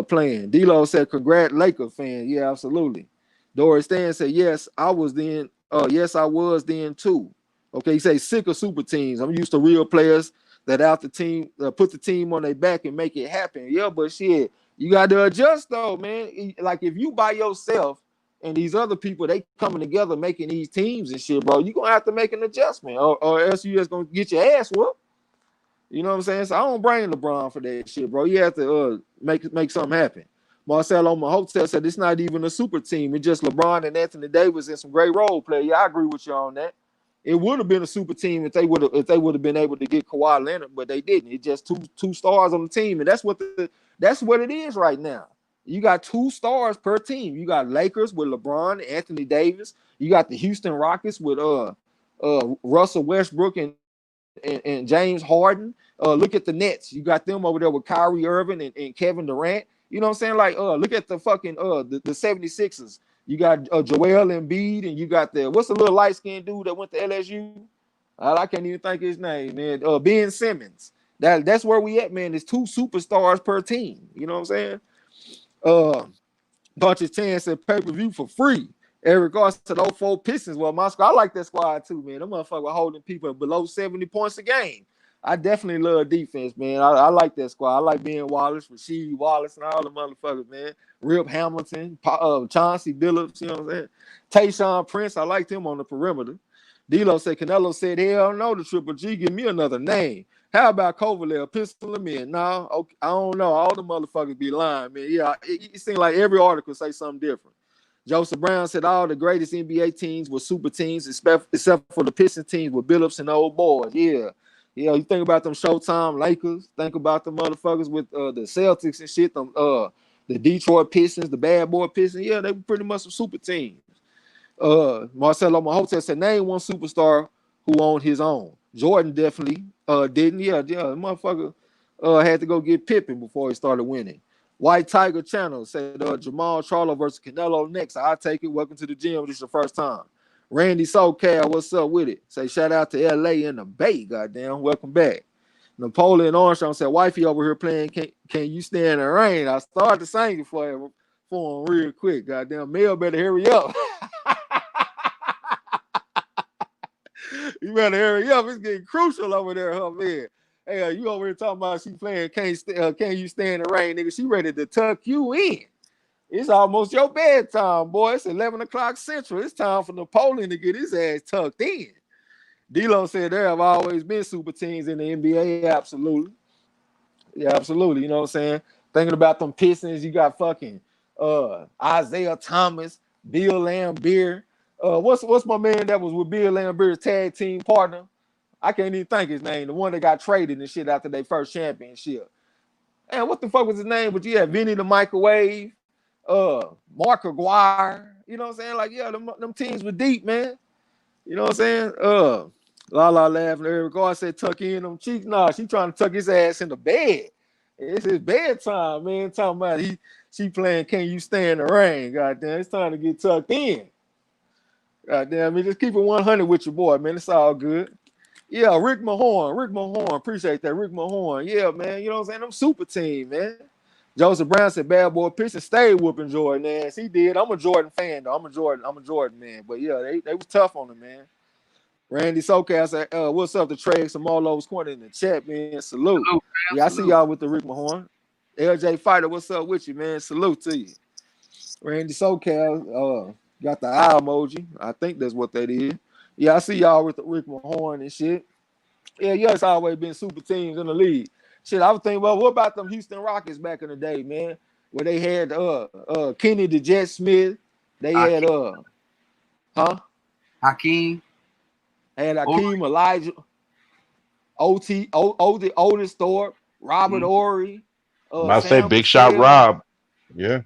plan. D-Lo said, congrats, Laker fan. Yeah, absolutely. Doris Stan said, yes, I was then. Yes, I was then too. Okay, he say sick of super teams. I'm used to real players that out the team put the team on their back and make it happen. Yeah, but shit, you got to adjust though, man. Like if you by yourself and these other people, they coming together making these teams and shit, bro, you're gonna have to make an adjustment, or else you just gonna get your ass whooped. You know what I'm saying? So I don't blame LeBron for that shit, bro. You have to make something happen. Marcelo Mahotel said it's not even a super team. It's just LeBron and Anthony Davis and some great role play. Yeah, I agree with you on that. It would have been a super team if they would have been able to get Kawhi Leonard, but they didn't. It's just two stars on the team, and that's what it is right now. You got 2 stars per team. You got Lakers with LeBron, Anthony Davis. You got the Houston Rockets with Russell Westbrook and James Harden. Look at the Nets. You got them over there with Kyrie Irving and Kevin Durant. You know what I'm saying? Like, look at the fucking the 76ers. You got Joel Embiid, and you got what's the little light-skinned dude that went to LSU? I can't even think his name, man. Ben Simmons. That's where we at, man. There's 2 superstars per team. You know what I'm saying? Bunches Chan said pay-per-view for free. Eric Gar said 04 Pistons. Well, my squad, I like that squad too, man. Them motherfuckers holding people below 70 points a game. I definitely love defense, man. I like that squad. I like Ben Wallace, Rasheed Wallace, and all the motherfuckers, man. Rip Hamilton, Chauncey Billups, you know what I'm saying? Tayshaun Prince, I liked him on the perimeter. D'Lo said, Canelo said, hell no, the Triple G, give me another name. How about Kovalev? Pistol him in. No, okay, I don't know. All the motherfuckers be lying, man. Yeah, it seems like every article say something different. Joseph Brown said all the greatest NBA teams were super teams, except for the Pistons teams with Billups and the old boys. Yeah. Yeah, you think about them Showtime Lakers, think about the motherfuckers with the Celtics and shit, them the Detroit Pistons, the bad boy Pistons. Yeah, they were pretty much some super teams. Marcelo Mahotel said name one superstar who owned his own. Jordan definitely didn't. Yeah, the motherfucker had to go get Pippen before he started winning. White Tiger Channel said Jermell Charlo versus Canelo next. I'll take it. Welcome to the gym. This is your first time. Randy SoCal, what's up with it? Say shout out to LA and the Bay. Goddamn, welcome back. Napoleon Armstrong said, wifey over here playing Can You Stand the Rain? I started singing for him real quick. Goddamn, Mel better hurry up. You better hurry up. It's getting crucial over there, huh, man? Hey, you over here talking about she playing Can You Stand the Rain, nigga? She ready to tuck you in. It's almost your bedtime, boy. It's 11 o'clock Central. It's time for Napoleon to get his ass tucked in. D-Lo said there have always been super teams in the NBA. Absolutely. Yeah, absolutely. You know what I'm saying? Thinking about them Pistons, you got fucking Isaiah Thomas, Bill Laimbeer. What's my man that was with Bill Laimbeer's tag team partner? I can't even think his name. The one that got traded and shit after their first championship. And what the fuck was his name? But you had Vinny the Microwave, Mark Aguirre. You know what I'm saying? Like, yeah, them teams were deep, man. You know what I'm saying? Lala laughing. Eric Gar said tuck in them cheeks. Nah, she trying to tuck his ass in the bed. It's his bedtime, man. Talking about she playing Can You Stand the Rain? Goddamn, it's time to get tucked in. Goddamn, I mean, just keep it 100 with your boy, man. It's all good. Yeah, Rick Mahorn. Appreciate that, Rick Mahorn. Yeah, man. You know what I'm saying? Them super team, man. Joseph Brown said bad boy Pistons stayed whooping Jordan ass. He did. I'm a Jordan fan, though. I'm a Jordan man. But yeah, they was tough on him, man. Randy SoCal said, what's up to Trey some MARLO'S corner in the chat, man. Salute. Yeah, I see y'all with the Rick Mahorn. LJ Fighter, what's up with you, man? Salute to you. Randy SoCal got the eye emoji. I think that's what that is. Yeah, I see y'all with the Rick Mahorn and shit. Yeah, it's always been super teams in the league. Shit, I was thinking, well, what about them Houston Rockets back in the day, man? Where they had Kenny the Jet Smith. They had Hakeem. Had Hakeem, Elijah, Otis Thorpe, Robert Ory. I say Big Shot Rob. Yeah.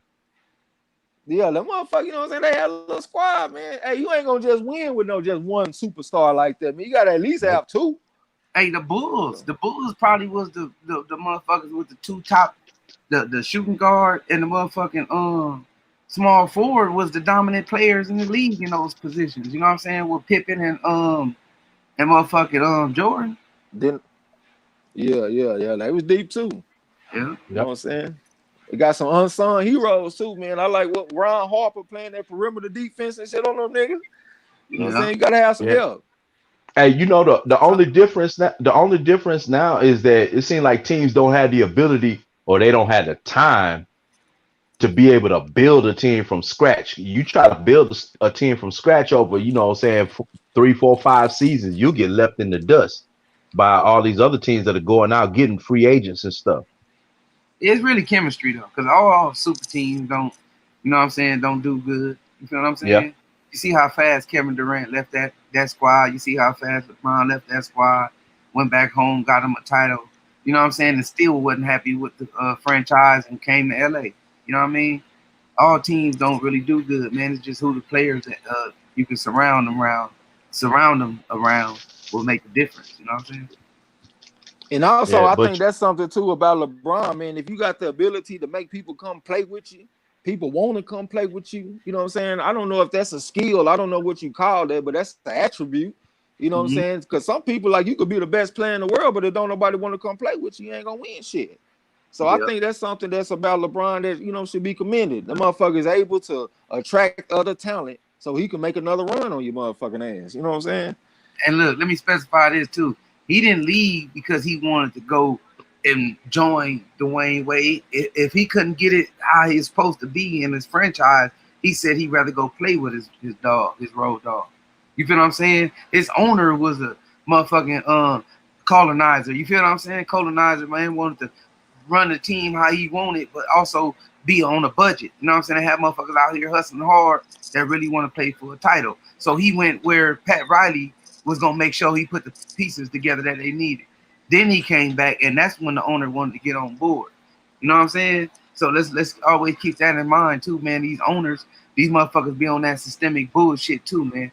Yeah, that motherfucker, you know what I'm saying? They had a little squad, man. Hey, you ain't gonna just win with just one superstar like that, man. You gotta at least have two. Hey, the Bulls probably was the motherfuckers with the two top, the shooting guard and the motherfucking small forward was the dominant players in the league in those positions. You know what I'm saying? With Pippen and motherfucking Jordan. Then yeah. They was deep too. Yeah. You know what I'm saying? They got some unsung heroes too, man. I like what Ron Harper playing that perimeter defense and shit on them niggas. You know what I'm saying? You gotta have some help. Hey, you know the only difference now is that it seems like teams don't have the ability or they don't have the time to be able to build a team from scratch. You try to build a team from scratch over, you know what I'm saying, 3, 4, 5 seasons, you'll get left in the dust by all these other teams that are going out getting free agents and stuff. It's really chemistry though, because all super teams don't, you know what I'm saying, don't do good. You feel what I'm saying? Yeah. You see how fast Kevin Durant left that squad. You see how fast LeBron left that squad, went back home, got him a title. You know what I'm saying? And still wasn't happy with the franchise and came to LA. You know what I mean? All teams don't really do good, man. It's just who the players that you can surround them around will make a difference. You know what I'm saying? And also, I think that's something too about LeBron, man. If you got the ability to make people come play with you, people want to come play with you. You know what I'm saying? I don't know if that's a skill. I don't know what you call that, but that's the attribute. You know what I'm saying? Because some people, like, you could be the best player in the world, but if don't nobody want to come play with you, you ain't gonna win shit. So I think that's something that's about LeBron that, you know, should be commended. The motherfucker is able to attract other talent so he can make another run on your motherfucking ass. You know what I'm saying? And look, let me specify this too. He didn't leave because he wanted to go and join Dwayne Wade. If he couldn't get it how he's supposed to be in his franchise, he said he'd rather go play with his dog, his road dog. You feel what I'm saying? His owner was a motherfucking colonizer. You feel what I'm saying? Colonizer, man, wanted to run the team how he wanted, but also be on a budget. You know what I'm saying? They have motherfuckers out here hustling hard that really want to play for a title. So he went where Pat Riley was gonna make sure he put the pieces together that they needed. Then he came back, and that's when the owner wanted to get on board. You know what I'm saying? So let's always keep that in mind too, man. These owners, these motherfuckers be on that systemic bullshit too, man.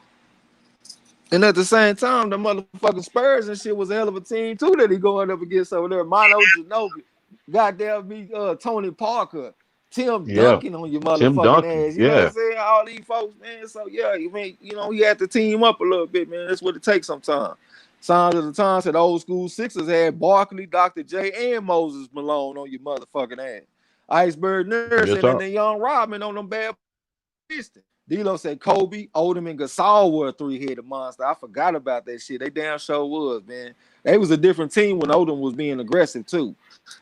And at the same time, the motherfucking Spurs and shit was a hell of a team too that he going up against over there. Mono Ginobili, goddamn me, Tony Parker, Tim Duncan on your motherfucking ass. You know what I'm saying? All these folks, man. So yeah, you mean, you know, you had to team up a little bit, man. That's what it takes sometimes. Signs of the Times said old school Sixers had Barkley, Dr. J, and Moses Malone on your motherfucking ass. Iceberg Nurse and then Young Rodman on them bad Pistons. D-Lo said Kobe, Odom, and Gasol were a three-headed monster. I forgot about that shit. They damn sure was, man. They was a different team when Odom was being aggressive, too.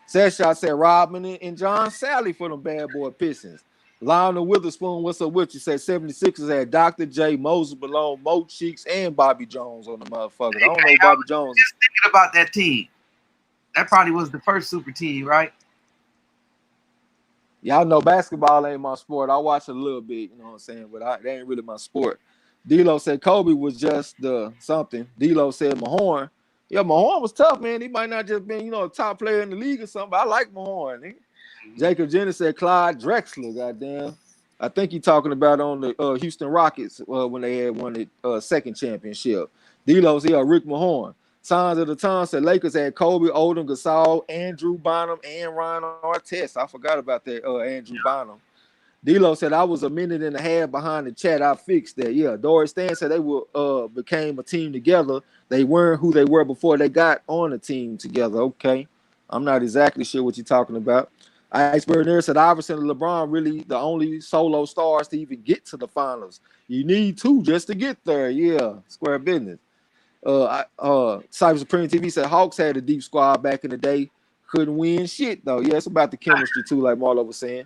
Sergiy said Rodman and John Sally for them bad boy Pistons. Lionel Witherspoon, what's up with you? Said 76ers had Dr. J, Moses Malone, Mo Cheeks, and Bobby Jones on the motherfuckers. I don't know Bobby Jones. Just thinking about that team. That probably was the first super team, right? Y'all know basketball ain't my sport. I watch a little bit, you know what I'm saying, but that ain't really my sport. D-Lo said Kobe was just the something. D-Lo said Mahorn. Yeah, Mahorn was tough, man. He might not just been, you know, a top player in the league or something, but I like Mahorn. Jacob Jenner said Clyde Drexler, goddamn. I think he's talking about on the Houston Rockets when they had won the second championship. D-Lo said Rick Mahorn. Signs of the Time said Lakers had Kobe, Odom, Gasol, Andrew Bynum, and Ryan Artest. I forgot about that, Andrew Bynum. D-Lo said I was a minute and a half behind the chat. I fixed that. Yeah, Doris Stan said they became a team together. They weren't who they were before they got on a team together. Okay. I'm not exactly sure what you're talking about. Iceberg there said Iverson and LeBron really the only solo stars to even get to the finals. You need two just to get there. Yeah, square business. Cyber Supreme TV said Hawks had a deep squad back in the day. Couldn't win shit though. Yeah, it's about the chemistry too, like Marlo was saying.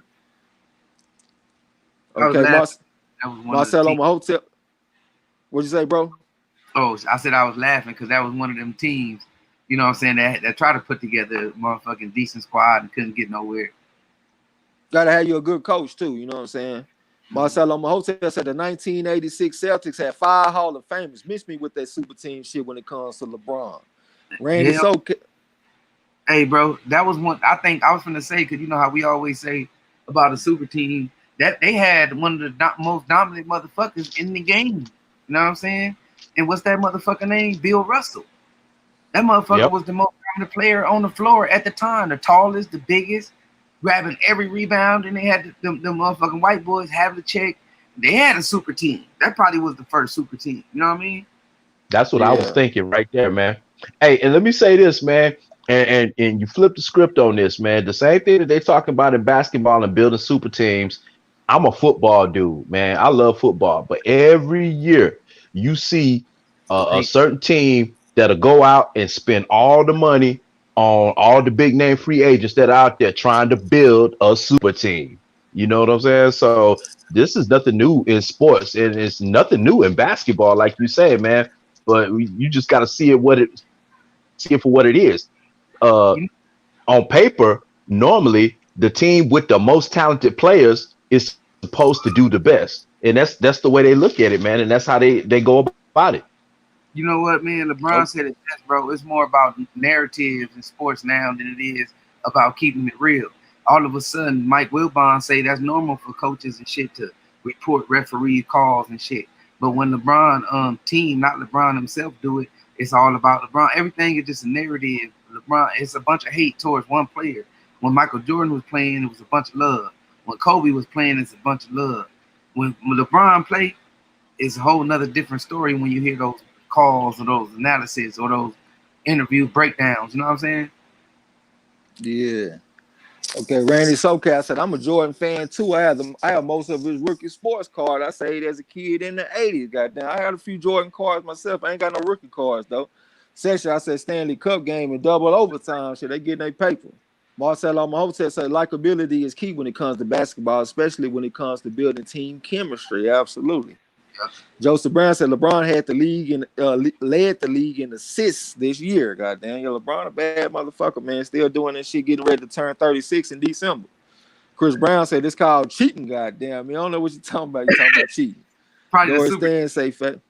Okay, Marcelo Hotel. What'd you say, bro? Oh, I said I was laughing because that was one of them teams, you know what I'm saying, that tried to put together a motherfucking decent squad and couldn't get nowhere. Gotta have you a good coach too, you know what I'm saying? Marcelo Hotel said the 1986 Celtics had 5 Hall of Famers. Miss me with that super team shit when it comes to LeBron. Randy Hey, bro, that was one. I think I was going to say, because you know how we always say about a super team, that they had one of the most dominant motherfuckers in the game. You know what I'm saying? And what's that motherfucker name? Bill Russell. That motherfucker was the most dominant player on the floor at the time. The tallest, the biggest, grabbing every rebound. And they had the motherfucking white boys having to check. They had a super team. That probably was the first super team. You know what I mean? That's what I was thinking right there, man. Hey, and let me say this, man. And you flip the script on this, man. The same thing that they talking about in basketball and building super teams. I'm a football dude, man. I love football, but every year you see a certain team that'll go out and spend all the money on all the big name free agents that are out there trying to build a super team. You know what I'm saying? So this is nothing new in sports, and it's nothing new in basketball, like you said, man. But you just got to see it for what it is. On paper, normally the team with the most talented players is supposed to do the best, and that's the way they look at it, man, and that's how they go about it. You know what, man? LeBron said it best, bro. It's more about narratives in sports now than it is about keeping it real. All of a sudden, Mike Wilbon say that's normal for coaches and shit to report referee calls and shit. But when LeBron team, not LeBron himself, do it, it's all about LeBron. Everything is just a narrative. LeBron, it's a bunch of hate towards one player. When Michael Jordan was playing, it was a bunch of love. When Kobe was playing, it's a bunch of love. When LeBron played, it's a whole nother different story when you hear those calls or those analysis or those interview breakdowns. You know what I'm saying? Yeah. Okay, Randy Soka said, I'm a Jordan fan too. I have most of his rookie sports card. I say it as a kid in the 80s. Goddamn. I had a few Jordan cards myself. I ain't got no rookie cards though. Session, I said Stanley Cup game in double overtime. Shit, they getting their paper. Marcelo Mahotes said likability is key when it comes to basketball, especially when it comes to building team chemistry. Absolutely. Yeah. Joseph Brown said LeBron had the league and led the league in assists this year. Goddamn, yeah, LeBron a bad motherfucker, man. Still doing that shit, getting ready to turn 36 in December. Chris Brown said it's called cheating. Goddamn, I mean, I don't know what you're talking about. You're talking about cheating. Probably Doris Stan say fat.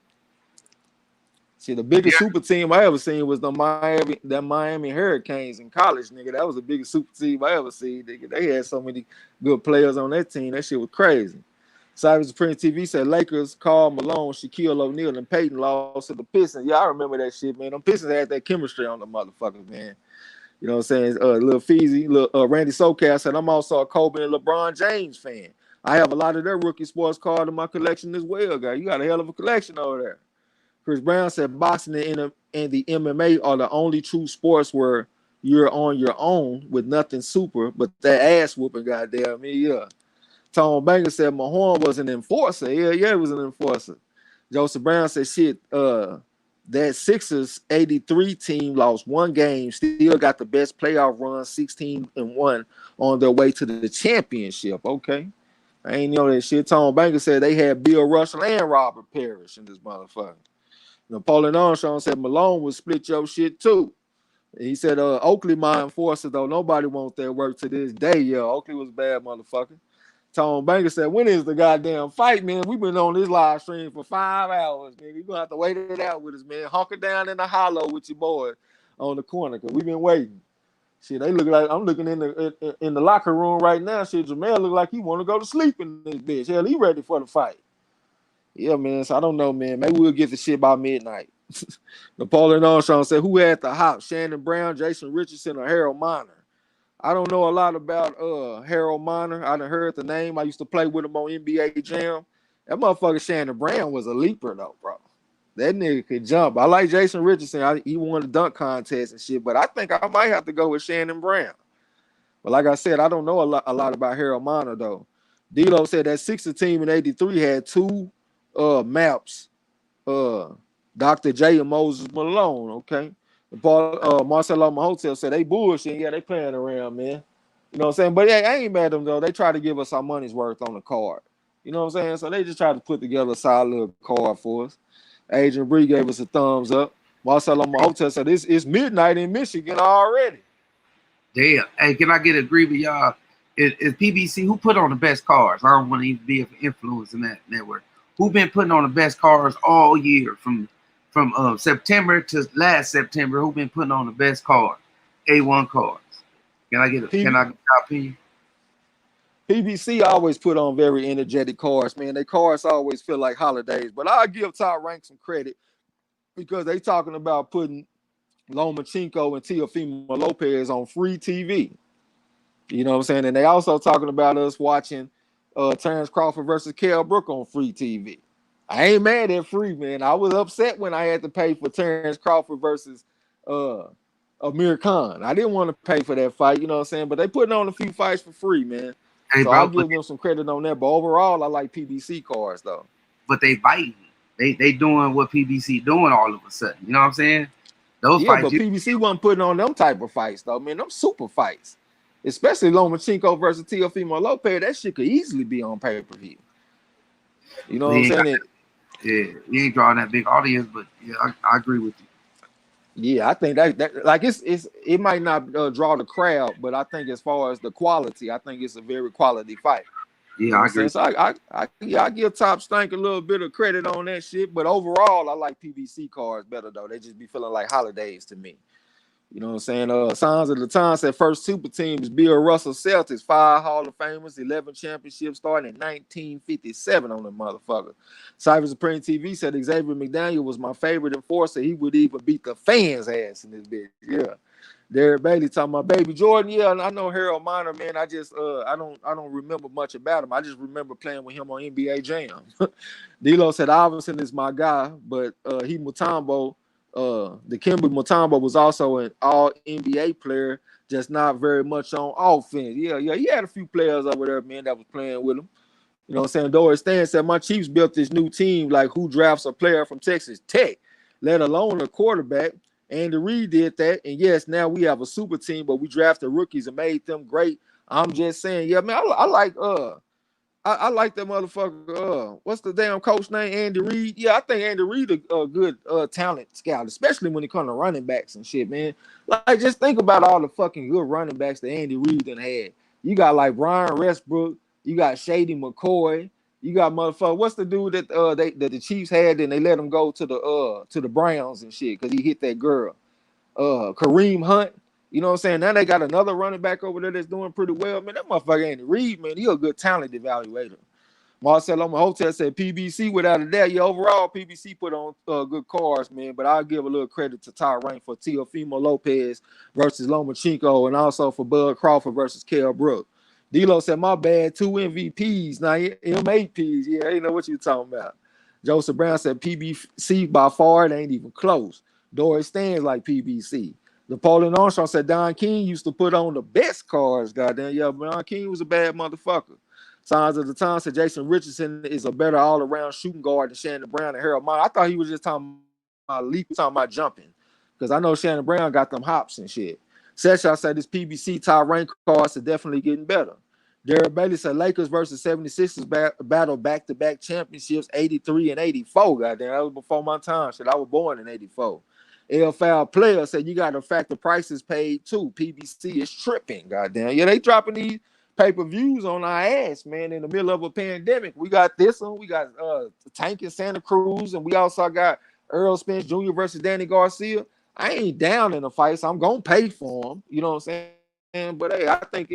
See, the biggest super team I ever seen was the Miami Hurricanes in college, nigga. That was the biggest super team I ever seen, nigga. They had so many good players on that team. That shit was crazy. Cyrus Prince TV said Lakers, Karl Malone, Shaquille O'Neal, and Peyton lost to the Pistons. Yeah, I remember that shit, man. Them Pistons had that chemistry on the motherfuckers, man. You know what I'm saying? Lil Feezy, Randy Soka said I'm also a Kobe and LeBron James fan. I have a lot of their rookie sports cards in my collection as well, guy. You got a hell of a collection over there. Chris Brown said boxing and the MMA are the only true sports where you're on your own with nothing super, but that ass whooping, goddamn me, yeah. Tom Banger said Mahorn was an enforcer. Yeah, he was an enforcer. Joseph Brown said, shit, that Sixers 83 team lost one game, still got the best playoff run, 16-1 on their way to the championship. Okay. I ain't know that shit. Tom Banger said they had Bill Russell and Robert Parrish in this motherfucker. Napoleon Armstrong said Malone would split your shit too. He said Oakley my enforcer, though. Nobody wants that work to this day. Yeah, Oakley was a bad motherfucker. Tom Banger said, when is the goddamn fight, man? We've been on this live stream for 5 hours, man. You're going to have to wait it out with us, man. Hunker down in the hollow with your boy on the corner, because we've been waiting. Shit, they look like, I'm looking in the locker room right now. Shit, Jermell look like he want to go to sleep in this bitch. Hell, he ready for the fight. Yeah, man. So I don't know, man. Maybe we'll get the shit by midnight. Napoleon Armstrong said, who had the hop? Shannon Brown, Jason Richardson, or Harold Miner? I don't know a lot about Harold Miner. I done heard the name. I used to play with him on NBA Jam. That motherfucker Shannon Brown was a leaper, though, bro. That nigga could jump. I like Jason Richardson. He won the dunk contest and shit, but I think I might have to go with Shannon Brown. But like I said, I don't know a lot about Harold Miner, though. D-Lo said that Sixer team in 83 had two maps. Dr. J and Moses Malone, okay? Marcelo Mahotel said they bullshit. Yeah, they playing around, man. You know what I'm saying? But yeah, I ain't mad at them, though. They try to give us our money's worth on the card. You know what I'm saying? So they just try to put together a solid little card for us. Adrian Bree gave us a thumbs up. Marcelo Mahotel said it's midnight in Michigan already. Damn. Hey, can I get a agree with y'all? Is PBC, who put on the best cards? I don't want to even be an influence in that network. Who been putting on the best cards all year from September to last September? Who been putting on the best cards? A1 cards. Can I get your opinion? PBC always put on very energetic cards, man. Their cards always feel like holidays. But I'll give Top Rank some credit because they talking about putting Lomachenko and Teofimo Lopez on free TV. You know what I'm saying? And they also talking about us watching Terrence Crawford versus Kell Brook on free TV. I ain't mad at free, man. I was upset when I had to pay for Terrence Crawford versus Amir Khan. I didn't want to pay for that fight, you know what I'm saying? But they putting on a few fights for free, man. Hey, so I'll give them some credit on that. But overall, I like PBC cards, though. But they biting. They doing what PBC doing all of a sudden. You know what I'm saying? Those fights. But PBC wasn't putting on them type of fights, though, man. Them super fights. Especially Lomachenko versus Teofimo Lopez. That shit could easily be on pay-per-view. You know what I'm saying? Yeah, he ain't drawing that big audience, but yeah, I agree with you. Yeah, I think that like it might not draw the crowd, but I think as far as the quality, I think it's a very quality fight. Yeah, you know I agree. So I give Top Stank a little bit of credit on that shit, but overall, I like PBC cards better though. They just be feeling like holidays to me. You know what I'm saying? Signs of the Time said first super team is Bill Russell Celtics, 5 Hall of Famers, 11 championships starting in 1957 on the motherfucker. Cypher Supreme TV said Xavier McDaniel was my favorite enforcer. He would even beat the fans' ass in this bitch. Yeah. Derek Bailey talking about Baby Jordan. Yeah, I know Harold Miner, man. I just I don't remember much about him. I just remember playing with him on NBA Jam. D-Lo said Iverson is my guy, but he Mutombo. Dikembe Mutombo was also an all NBA player, just not very much on offense. Yeah, he had a few players over there, man, that was playing with him. You know what I'm saying? Doris Stan said, my Chiefs built this new team like who drafts a player from Texas Tech, let alone a quarterback. Andy Reid did that. And yes, now we have a super team, but we drafted rookies and made them great. I'm just saying, yeah, man, I like I like that motherfucker. What's the damn coach name? Andy Reid. Yeah, I think Andy Reid a good talent scout, especially when it comes to running backs and shit, man. Like, just think about all the fucking good running backs that Andy Reid done had. You got like Brian Westbrook. You got Shady McCoy. You got motherfucker. What's the dude that that the Chiefs had and they let him go to the Browns and shit because he hit that girl. Kareem Hunt. You know what I'm saying? Now they got another running back over there that's doing pretty well. Man, that motherfucker Andy Reid, man, he a good talent evaluator. Marcelo Mahotel said PBC without a doubt. Yeah, overall, PBC put on good cards, man. But I'll give a little credit to Ty Rank for Teofimo Lopez versus Lomachenko and also for Bud Crawford versus Kell Brook. D-Lo said, my bad, 2 MVPs. Now, M8Ps. Yeah, you know what you talking about. Joseph Brown said PBC by far, it ain't even close. Doris stands like PBC. Napoleon Armstrong said Don King used to put on the best cards, goddamn. Yeah, Don King was a bad motherfucker. Signs of the Time said Jason Richardson is a better all-around shooting guard than Shannon Brown and Harold Miner. I thought he was just talking about leap, talking about jumping, because I know Shannon Brown got them hops and shit. Sergiy said this PBC top rank cards are definitely getting better. Derek Bailey said Lakers versus 76ers battle back-to-back championships 83 and 84. Goddamn, that was before my time. Shit, I was born in 84. LFL player said you got to factor prices paid too. PBC is tripping. Goddamn, yeah, they dropping these pay-per-views on our ass, man, in the middle of a pandemic. We got this one, we got Tank in Santa Cruz, and we also got Earl Spence Jr. versus Danny Garcia. I ain't down in the fight, so I'm gonna pay for them. You know what I'm saying? But hey, I think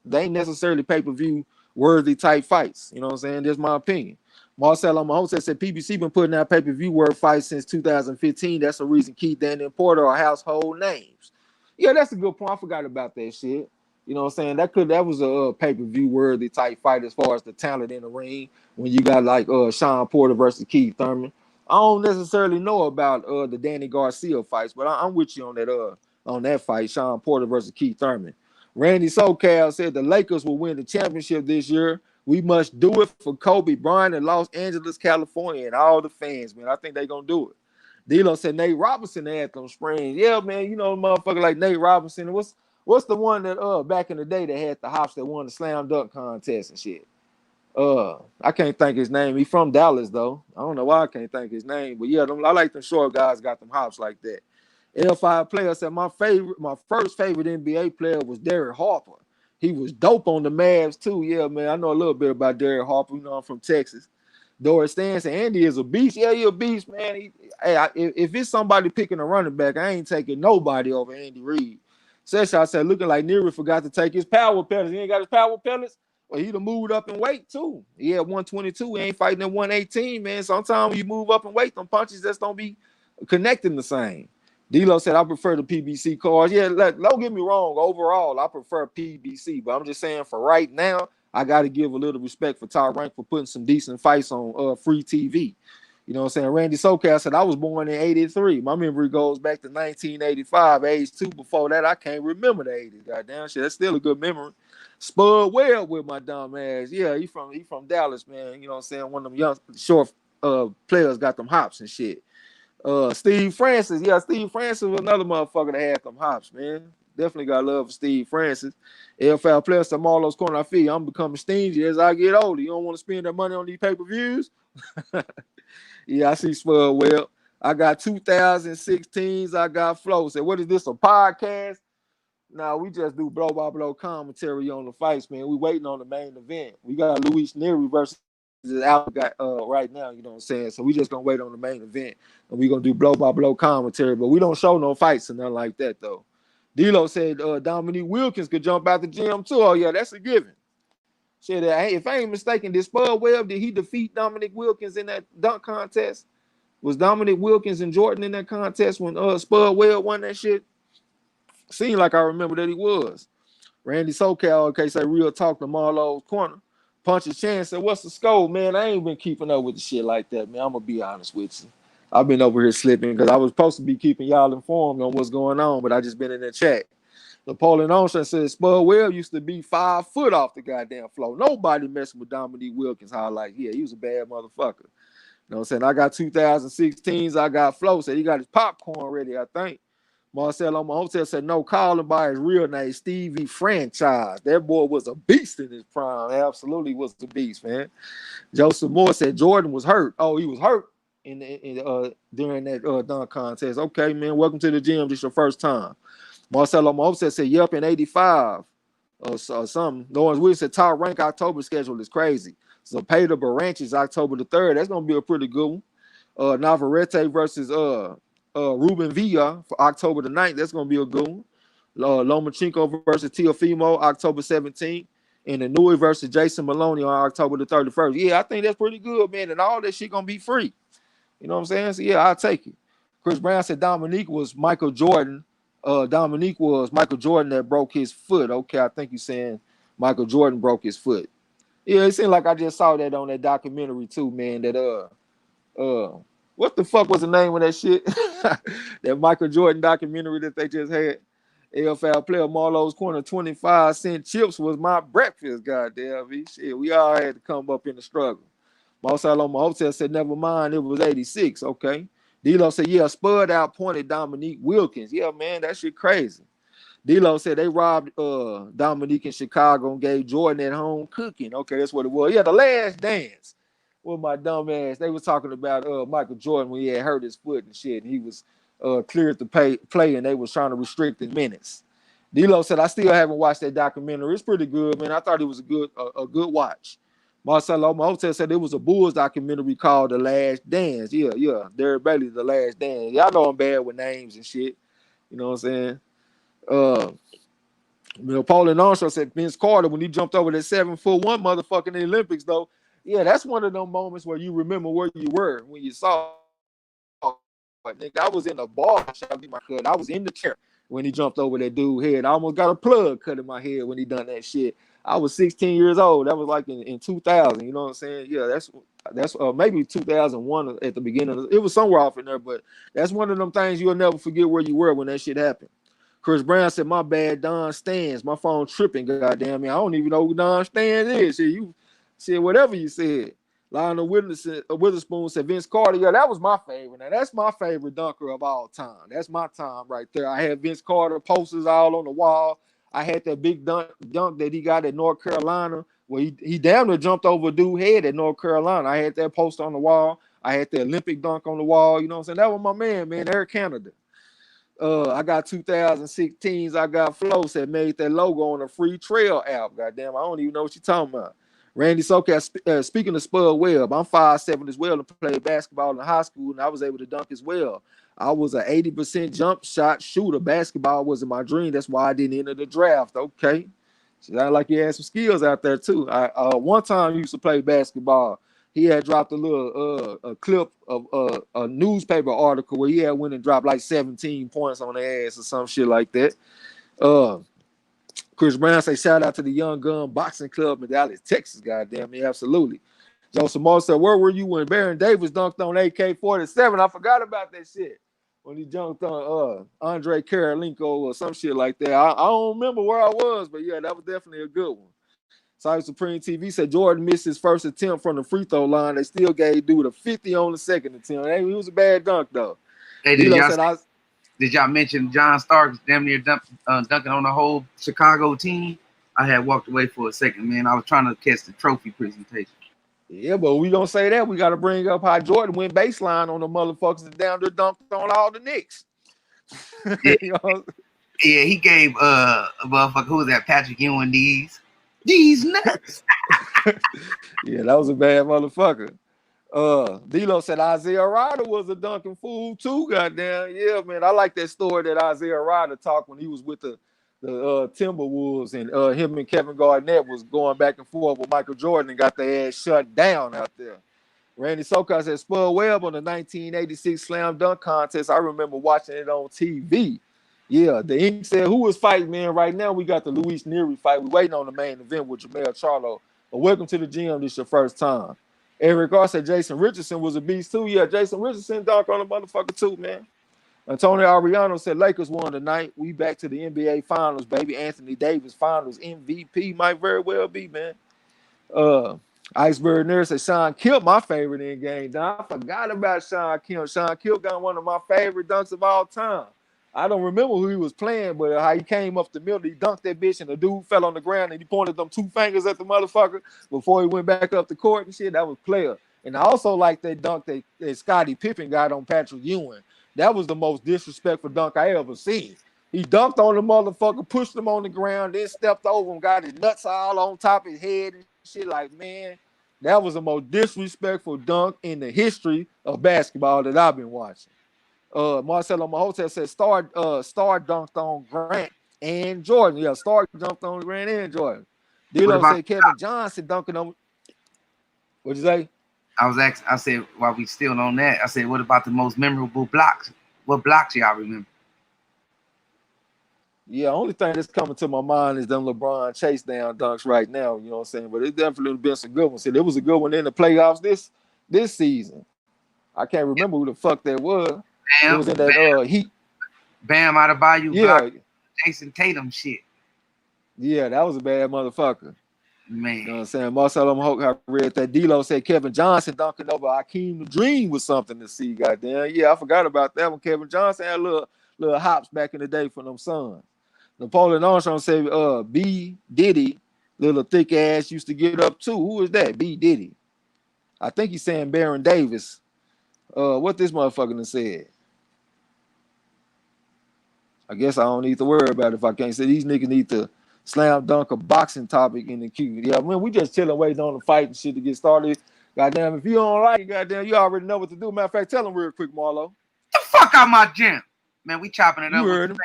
they ain't necessarily pay-per-view worthy type fights. You know what I'm saying? That's my opinion. Marcelo Mahota said PBC been putting out pay-per-view worth fights since 2015. That's the reason Keith Danny and Porter are household names. Yeah, that's a good point. I forgot about that shit. You know what I'm saying? That was a pay-per-view worthy type fight as far as the talent in the ring. When you got like Sean Porter versus Keith Thurman. I don't necessarily know about the Danny Garcia fights, but I'm with you on that fight, Sean Porter versus Keith Thurman. Randy SoCal said the Lakers will win the championship this year. We must do it for Kobe Bryant in Los Angeles, California, and all the fans, man. I think they're gonna do it. D'Lo said Nate Robinson had them springs. Yeah, man, you know motherfucker like Nate Robinson. What's the one that back in the day that had the hops that won the slam dunk contest and shit? I can't think his name. He from Dallas though. I don't know why I can't think his name, but yeah, I like them short guys got them hops like that. L5 player said my first favorite NBA player was Derek Harper. He was dope on the Mavs too. Yeah, man, I know a little bit about Derek Harper. You know, I'm from Texas. Doris Stan said Andy is a beast. Yeah, he a beast, man. If it's somebody picking a running back, I ain't taking nobody over Andy Reid. Sergiy said looking like Neary forgot to take his power pellets. He ain't got his power pellets. Well, he'd have moved up in weight too. He had 122. He ain't fighting at 118, man. Sometimes when you move up in weight, them punches just don't be connecting the same. D'Lo said I prefer the PBC cards. Yeah, don't get me wrong. Overall, I prefer PBC, but I'm just saying for right now, I got to give a little respect for Top Rank for putting some decent fights on free TV. You know what I'm saying? Randy SoCal said I was born in 83. My memory goes back to 1985, age 2. Before that, I can't remember the 80s. Goddamn shit, that's still a good memory. Spud Webb with my dumb ass. Yeah, he from Dallas, man. You know what I'm saying? One of them young short players got them hops and shit. Steve Francis. Yeah, Steve Francis was another motherfucker that had them hops, man. Definitely got love for Steve Francis. LFL players to MARLO'S corner. I feel I'm becoming stingy as I get older. You don't want to spend that money on these pay-per-views? Yeah, I see Spud Webb. I got 2016s. I got Flow. Said, what is this, a podcast? No, we just do blow-by-blow commentary on the fights, man. We waiting on the main event. We got Luis Neary versus out right now, you know what I'm saying? So we just gonna wait on the main event and we gonna do blow-by-blow commentary, but we don't show no fights or nothing like that, though. D'Lo said Dominique Wilkins could jump out the gym, too. Oh, yeah, that's a given. Said, if I ain't mistaken, did Spud Webb, did he defeat Dominique Wilkins in that dunk contest? Was Dominique Wilkins and Jordan in that contest when Spud Webb won that shit? Seemed like I remember that he was. Randy SoCal, okay, say real talk to MARLO'S corner. Punch's Chance said, what's the score, man? I ain't been keeping up with the shit like that, man. I'm going to be honest with you. I've been over here slipping because I was supposed to be keeping y'all informed on what's going on, but I just been in the chat. Napoleon Onshan said Spud Webb used to be 5 foot off the goddamn floor. Nobody messing with Dominique Wilkins. How like, yeah, he was a bad motherfucker. You know what I'm saying? I got 2016s. I got Flo. Said he got his popcorn ready, I think. Marcelo Mahota said no, call him by his real name, Stevie Franchise. That boy was a beast in his prime. Absolutely was a beast, man. Joseph Moore said Jordan was hurt. Oh, he was hurt during that dunk contest. Okay, man, welcome to the gym. This your first time. Marcelo Mahota said, yep, in 85 or something. Lawrence Williams said top rank October schedule is crazy. So Peter Baranchis October the 3rd. That's going to be a pretty good one. Navarrete versus Ruben Villa for October the 9th. That's going to be a good one. Lomachenko versus Teofimo October 17th. And Inouye versus Jason Maloney on October the 31st. Yeah, I think that's pretty good, man. And all that shit going to be free. You know what I'm saying? So, yeah, I'll take it. Chris Brown said Dominique was Michael Jordan. Dominique was Michael Jordan that broke his foot. Okay, I think you're saying Michael Jordan broke his foot. Yeah, it seemed like I just saw that on that documentary too, man. That what the fuck was the name of that shit? That Michael Jordan documentary that they just had. AFL player MARLO'S corner 25-cent chips was my breakfast, goddamn. Shit, we all had to come up in the struggle. Marcelo on my hotel said, never mind, it was 86. Okay. D-Lo said, yeah, Spud outpointed Dominique Wilkins. Yeah, man, that shit crazy. D-Lo said they robbed Dominique in Chicago and gave Jordan at home cooking. Okay, that's what it was. Yeah, The Last Dance with my dumb ass. They were talking about Michael Jordan when he had hurt his foot and shit, and he was cleared to play, and they was trying to restrict his minutes. D-Lo said, I still haven't watched that documentary. It's pretty good, man. I thought it was a good watch. Marcelo Motel said it was a Bulls documentary called The Last Dance. Yeah. Derek Bailey, The Last Dance. Y'all know I'm bad with names and shit. You know what I'm saying? Paul and Armstrong said Vince Carter when he jumped over that 7'1" motherfucker in the Olympics, though. Yeah, that's one of those moments where you remember where you were when you saw it. Nigga, I was in the bar shop my cut. I was in the chair when he jumped over that dude's head. I almost got a plug cut in my head when he done that shit. I was 16 years old. That was like in 2000. You know what I'm saying? Yeah, that's maybe 2001 at the beginning. It was somewhere off in there, but that's one of them things you'll never forget where you were when that shit happened. Chris Brown said, my bad, Don Stans. My phone tripping, goddamn me. I don't even know who Don Stans is. Shit, you said whatever you said. Lionel Witherspoon said Vince Carter. Yeah, that was my favorite. Now, that's my favorite dunker of all time. That's my time right there. I had Vince Carter posters all on the wall. I had that big dunk that he got at North Carolina where he damn near jumped over a dude's head at North Carolina. I had that poster on the wall. I had the Olympic dunk on the wall. You know what I'm saying? That was my man, Air Canada. I got 2016s. I got Flo said made that logo on a Free Trail app. Goddamn, I don't even know what you're talking about. Randy Soka, speaking of Spud Webb, I'm 5'7" as well and played basketball in high school, and I was able to dunk as well. I was an 80% jump shot shooter. Basketball wasn't my dream. That's why I didn't enter the draft. Okay. Sound like you had some skills out there, too. I one time used to play basketball. He had dropped a little a clip of a newspaper article where he had went and dropped like 17 points on the ass or some shit like that. Chris Brown say shout out to the Young Gun Boxing Club in Dallas, Texas. Goddamn me, absolutely. Joe Samar said, where were you when Baron Davis dunked on AK-47? I forgot about that shit when he jumped on Andre Karolinko or some shit like that. I don't remember where I was, but yeah, that was definitely a good one. Cyber Supreme TV said Jordan missed his first attempt from the free throw line. They still gave dude a 50 on the second attempt. Hey, it was a bad dunk though. Hey, did y'all mention John Starks damn near dunking on the whole Chicago team? I had walked away for a second, man. I was trying to catch the trophy presentation. Yeah, but we don't say that. We got to bring up how Jordan went baseline on the motherfuckers and down there dunked on all the Knicks. Yeah, you know? Yeah, he gave a motherfucker, who was that? Patrick Ewing these nuts. Yeah, that was a bad motherfucker. D-Lo said Isaiah Ryder was a dunking fool too. Goddamn, yeah, man. I like that story that Isaiah Ryder talked when he was with the Timberwolves and him and Kevin Garnett was going back and forth with Michael Jordan and got their ass shut down out there. Randy Soka said Spud Webb on the 1986 Slam Dunk Contest. I remember watching it on TV. Yeah, the Ink said, who was fighting, man? Right now, we got the Luis Nery fight. We're waiting on the main event with Jermell Charlo. But welcome to the gym. This is your first time. Eric R said Jason Richardson was a beast, too. Yeah, Jason Richardson dunk on a motherfucker, too, man. Antonio Ariano said Lakers won tonight. We back to the NBA Finals, baby. Anthony Davis Finals MVP might very well be, man. Iceberg Nerd said Sean Kill, my favorite in game. I forgot about Sean Kill. Sean Kill got one of my favorite dunks of all time. I don't remember who he was playing, but how he came up the middle, he dunked that bitch, and the dude fell on the ground, and he pointed them two fingers at the motherfucker before he went back up the court and shit. That was player. And I also like that dunk that Scottie Pippen got on Patrick Ewing. That was the most disrespectful dunk I ever seen. He dunked on the motherfucker, pushed him on the ground, then stepped over him, got his nuts all on top of his head and shit. Like, man, that was the most disrespectful dunk in the history of basketball that I've been watching. Marcelo Mahota said Star dunked on Grant and Jordan. Yeah, Star dunked on Grant and Jordan. D'Lo said Kevin Johnson dunking on. What'd you say? I said, while we still on that, I said, what about the most memorable blocks? What blocks y'all remember? Yeah, only thing that's coming to my mind is them LeBron chase down dunks right now. You know what I'm saying? But it's definitely been some good ones. See, there was a good one in the playoffs this season. I can't remember who the fuck that was. Bam, it was in that Heat. Bam Adebayo. Yeah. Jason Tatum shit. Yeah, that was a bad motherfucker. Man. You know what I'm saying? Marcelo Hoke, I read that D-Lo said Kevin Johnson dunking over Hakeem the Dream was something to see, goddamn. Yeah, I forgot about that one. Kevin Johnson had little hops back in the day for them Suns. Napoleon Armstrong said B. Diddy, little thick ass, used to get up too. Who is that? B. Diddy. I think he's saying Baron Davis. What this motherfucker done said? I guess I don't need to worry about it if I can't say these niggas need to slam dunk a boxing topic in the queue. Yeah, man, we just chilling, waiting on the fight and shit to get started. Goddamn, if you don't like it, goddamn, you already know what to do. Matter of fact, tell them real quick, Marlo. The fuck out my gym. Man, we chopping it up. You heard him.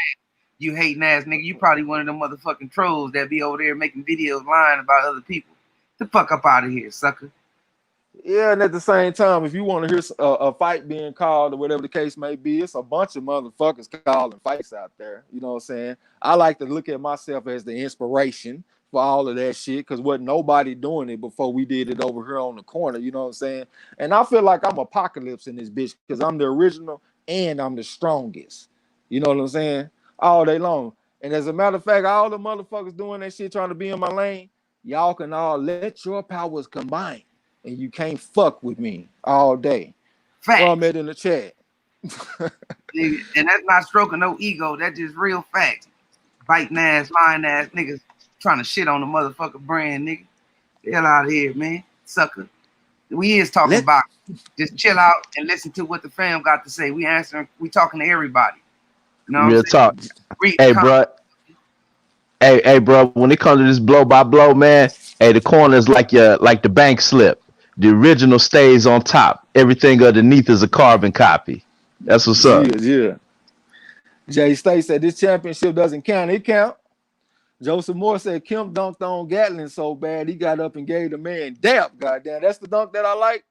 You hating ass nigga. You probably one of them motherfucking trolls that be over there making videos lying about other people. The fuck up out of here, sucker. Yeah, and at the same time, if you want to hear a fight being called or whatever the case may be, it's a bunch of motherfuckers calling fights out there. You know what I'm saying? I like to look at myself as the inspiration for all of that shit because wasn't nobody doing it before we did it over here on the corner. You know what I'm saying? And I feel like I'm apocalypse in this bitch because I'm the original and I'm the strongest. You know what I'm saying? All day long. And as a matter of fact, all the motherfuckers doing that shit trying to be in my lane, y'all can all let your powers combine. And you can't fuck with me all day. Well, I'm in the chat. And that's not stroking no ego. That's just real facts. Biting ass, lying ass niggas trying to shit on the motherfucker brand, nigga. The hell out of here, man. Sucker. We is talking about just chill out and listen to what the fam got to say. We answering, we talking to everybody. You know Real talk. Read hey, bro. Hey, bro. When it comes to this blow by blow, man, hey, the corner is like the bank slip. The original stays on top. Everything underneath is a carbon copy. That's what's up. Yeah. Jay State said this championship doesn't count. It count. Joseph Moore said Kemp dunked on Gatlin so bad he got up and gave the man dap. Goddamn, that's the dunk that I like.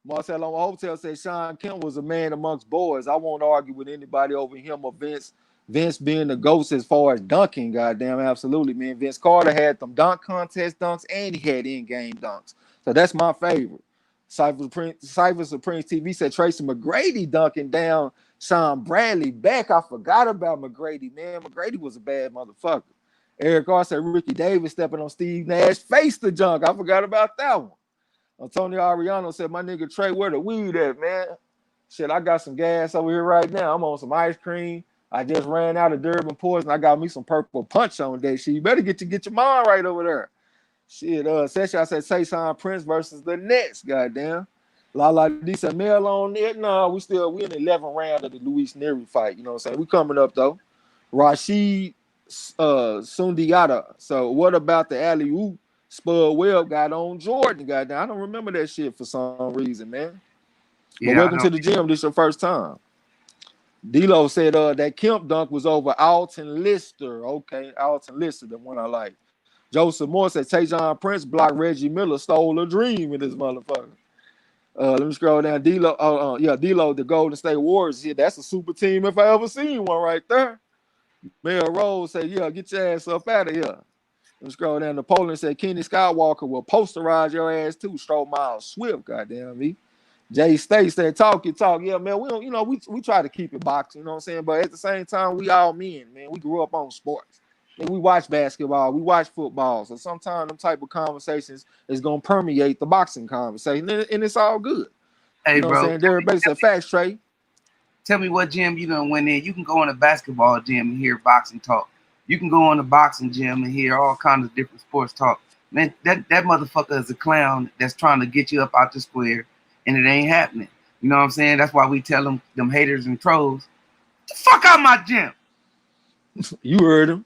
Marcelo Hotel said Sean Kemp was a man amongst boys. I won't argue with anybody over him or Vince. Vince being the ghost as far as dunking. Goddamn, absolutely, man. Vince Carter had them dunk contest dunks and he had in-game dunks. So that's my favorite. Cypher Supreme TV said Tracy McGrady dunking down Sean Bradley back. I forgot about McGrady, man. McGrady was a bad motherfucker. Eric R said Ricky Davis stepping on Steve Nash face the junk. I forgot about that one. Antonio Ariano said, my nigga Trey, where the weed at, man? Shit, I got some gas over here right now. I'm on some ice cream. I just ran out of Durban Poison. I got me some purple punch on that shit. You better get your mind right over there. Shit, Session, I said Saison Prince versus the Nets, goddamn. Lala D said Mel on it. No, we in the 11th round of the Luis Neri fight. You know what I'm saying? We coming up though. Rashid Sundiata. So what about the alley-oop Spud Webb got on Jordan? Goddamn, I don't remember that shit for some reason, man. Yeah, but welcome to the gym. This your first time. D-Lo said that Kemp dunk was over Alton Lister. Okay, Alton Lister, the one I like. Joseph Moore said Tajon Prince blocked Reggie Miller, stole a dream in this motherfucker. Let me scroll down. D-Lo, D-Lo, the Golden State Warriors. Yeah, that's a super team if I ever seen one right there. Mayor Rose said, yeah, get your ass up out of here. Let me scroll down. Napoleon said Kenny Skywalker will posterize your ass too. Stroll Miles Swift, goddamn me. Jay State said, talk your talk. Yeah, man, we don't, we try to keep it boxing, you know what I'm saying? But at the same time, we all men, man. We grew up on sports. And we watch basketball, we watch football. So sometimes them type of conversations is gonna permeate the boxing conversation, and it's all good. Hey, you know bro, what I'm saying? Everybody said facts, Trey. Tell me what gym you done went in. You can go in a basketball gym and hear boxing talk. You can go in a boxing gym and hear all kinds of different sports talk. Man, that motherfucker is a clown that's trying to get you up out the square, and it ain't happening. You know what I'm saying? That's why we tell them haters and trolls, the fuck out my gym. You heard him.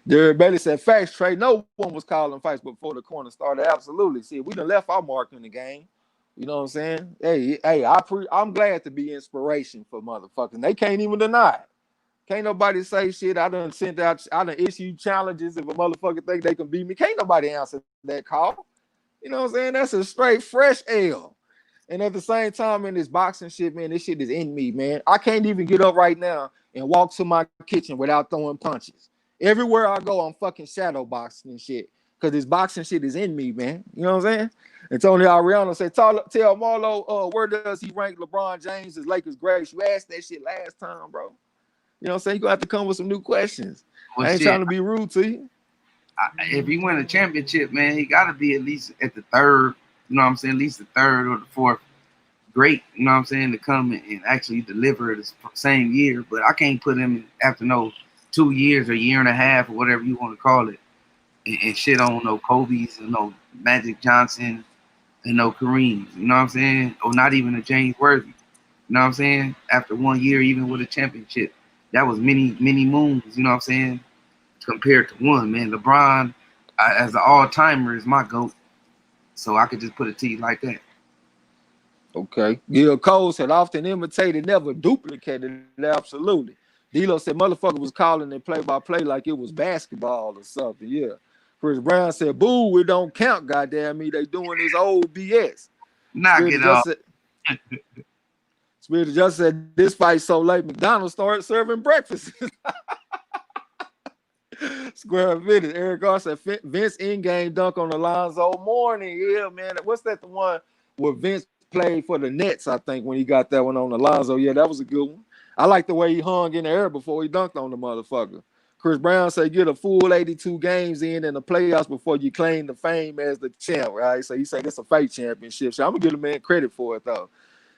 Derek Bailey said, facts, Trey. No one was calling fights before the corner started. Absolutely. See, we done left our mark in the game. You know what I'm saying? Hey, I'm glad to be inspiration for motherfuckers. They can't even deny it. Can't nobody say shit. I done issued challenges if a motherfucker think they can beat me. Can't nobody answer that call. You know what I'm saying? That's a straight fresh L. And at the same time, in this boxing shit, man, this shit is in me, man. I can't even get up right now and walk to my kitchen without throwing punches. Everywhere I go, I'm fucking shadow boxing and shit. Because this boxing shit is in me, man. You know what I'm saying? And Tony Ariano said, tell Marlo, where does he rank LeBron James as Lakers greatest? You asked that shit last time, bro. You know what I'm saying? You gonna have to come with some new questions. Well, I ain't shit. trying to be rude to you. If he win a championship, man, he got to be at least at the third. You know what I'm saying? At least the third or the fourth. Great. You know what I'm saying? To come and actually deliver the same year. But I can't put him after no 2 years or year and a half or whatever you want to call it, and shit on no Kobe's and no Magic Johnson and no Kareem's. You know what I'm saying? Or not even a James Worthy. You know what I'm saying? After 1 year, even with a championship, that was many moons. You know what I'm saying? Compared to one, man. LeBron, as an all-timer, is my GOAT. So I could just put it to you like that. Okay. Gil Cole said often imitated, never duplicated. Absolutely. D'Lo said motherfucker was calling it play-by-play like it was basketball or something. Yeah. Chris Brown said, boo, it don't count, goddamn me. They doing this old BS. Knock it off. Spirit of Justice said this fight so late, McDonald's started serving breakfast. Square minute. Eric Gar said Vince in-game dunk on Alonzo Mourning. Yeah, man. What's that? The one where Vince played for the Nets, I think, when he got that one on Alonzo. Yeah, that was a good one. I like the way he hung in the air before he dunked on the motherfucker. Chris Brown said get a full 82 games in the playoffs before you claim the fame as the champ, right? So he said it's a fake championship. So I'm going to give the man credit for it, though.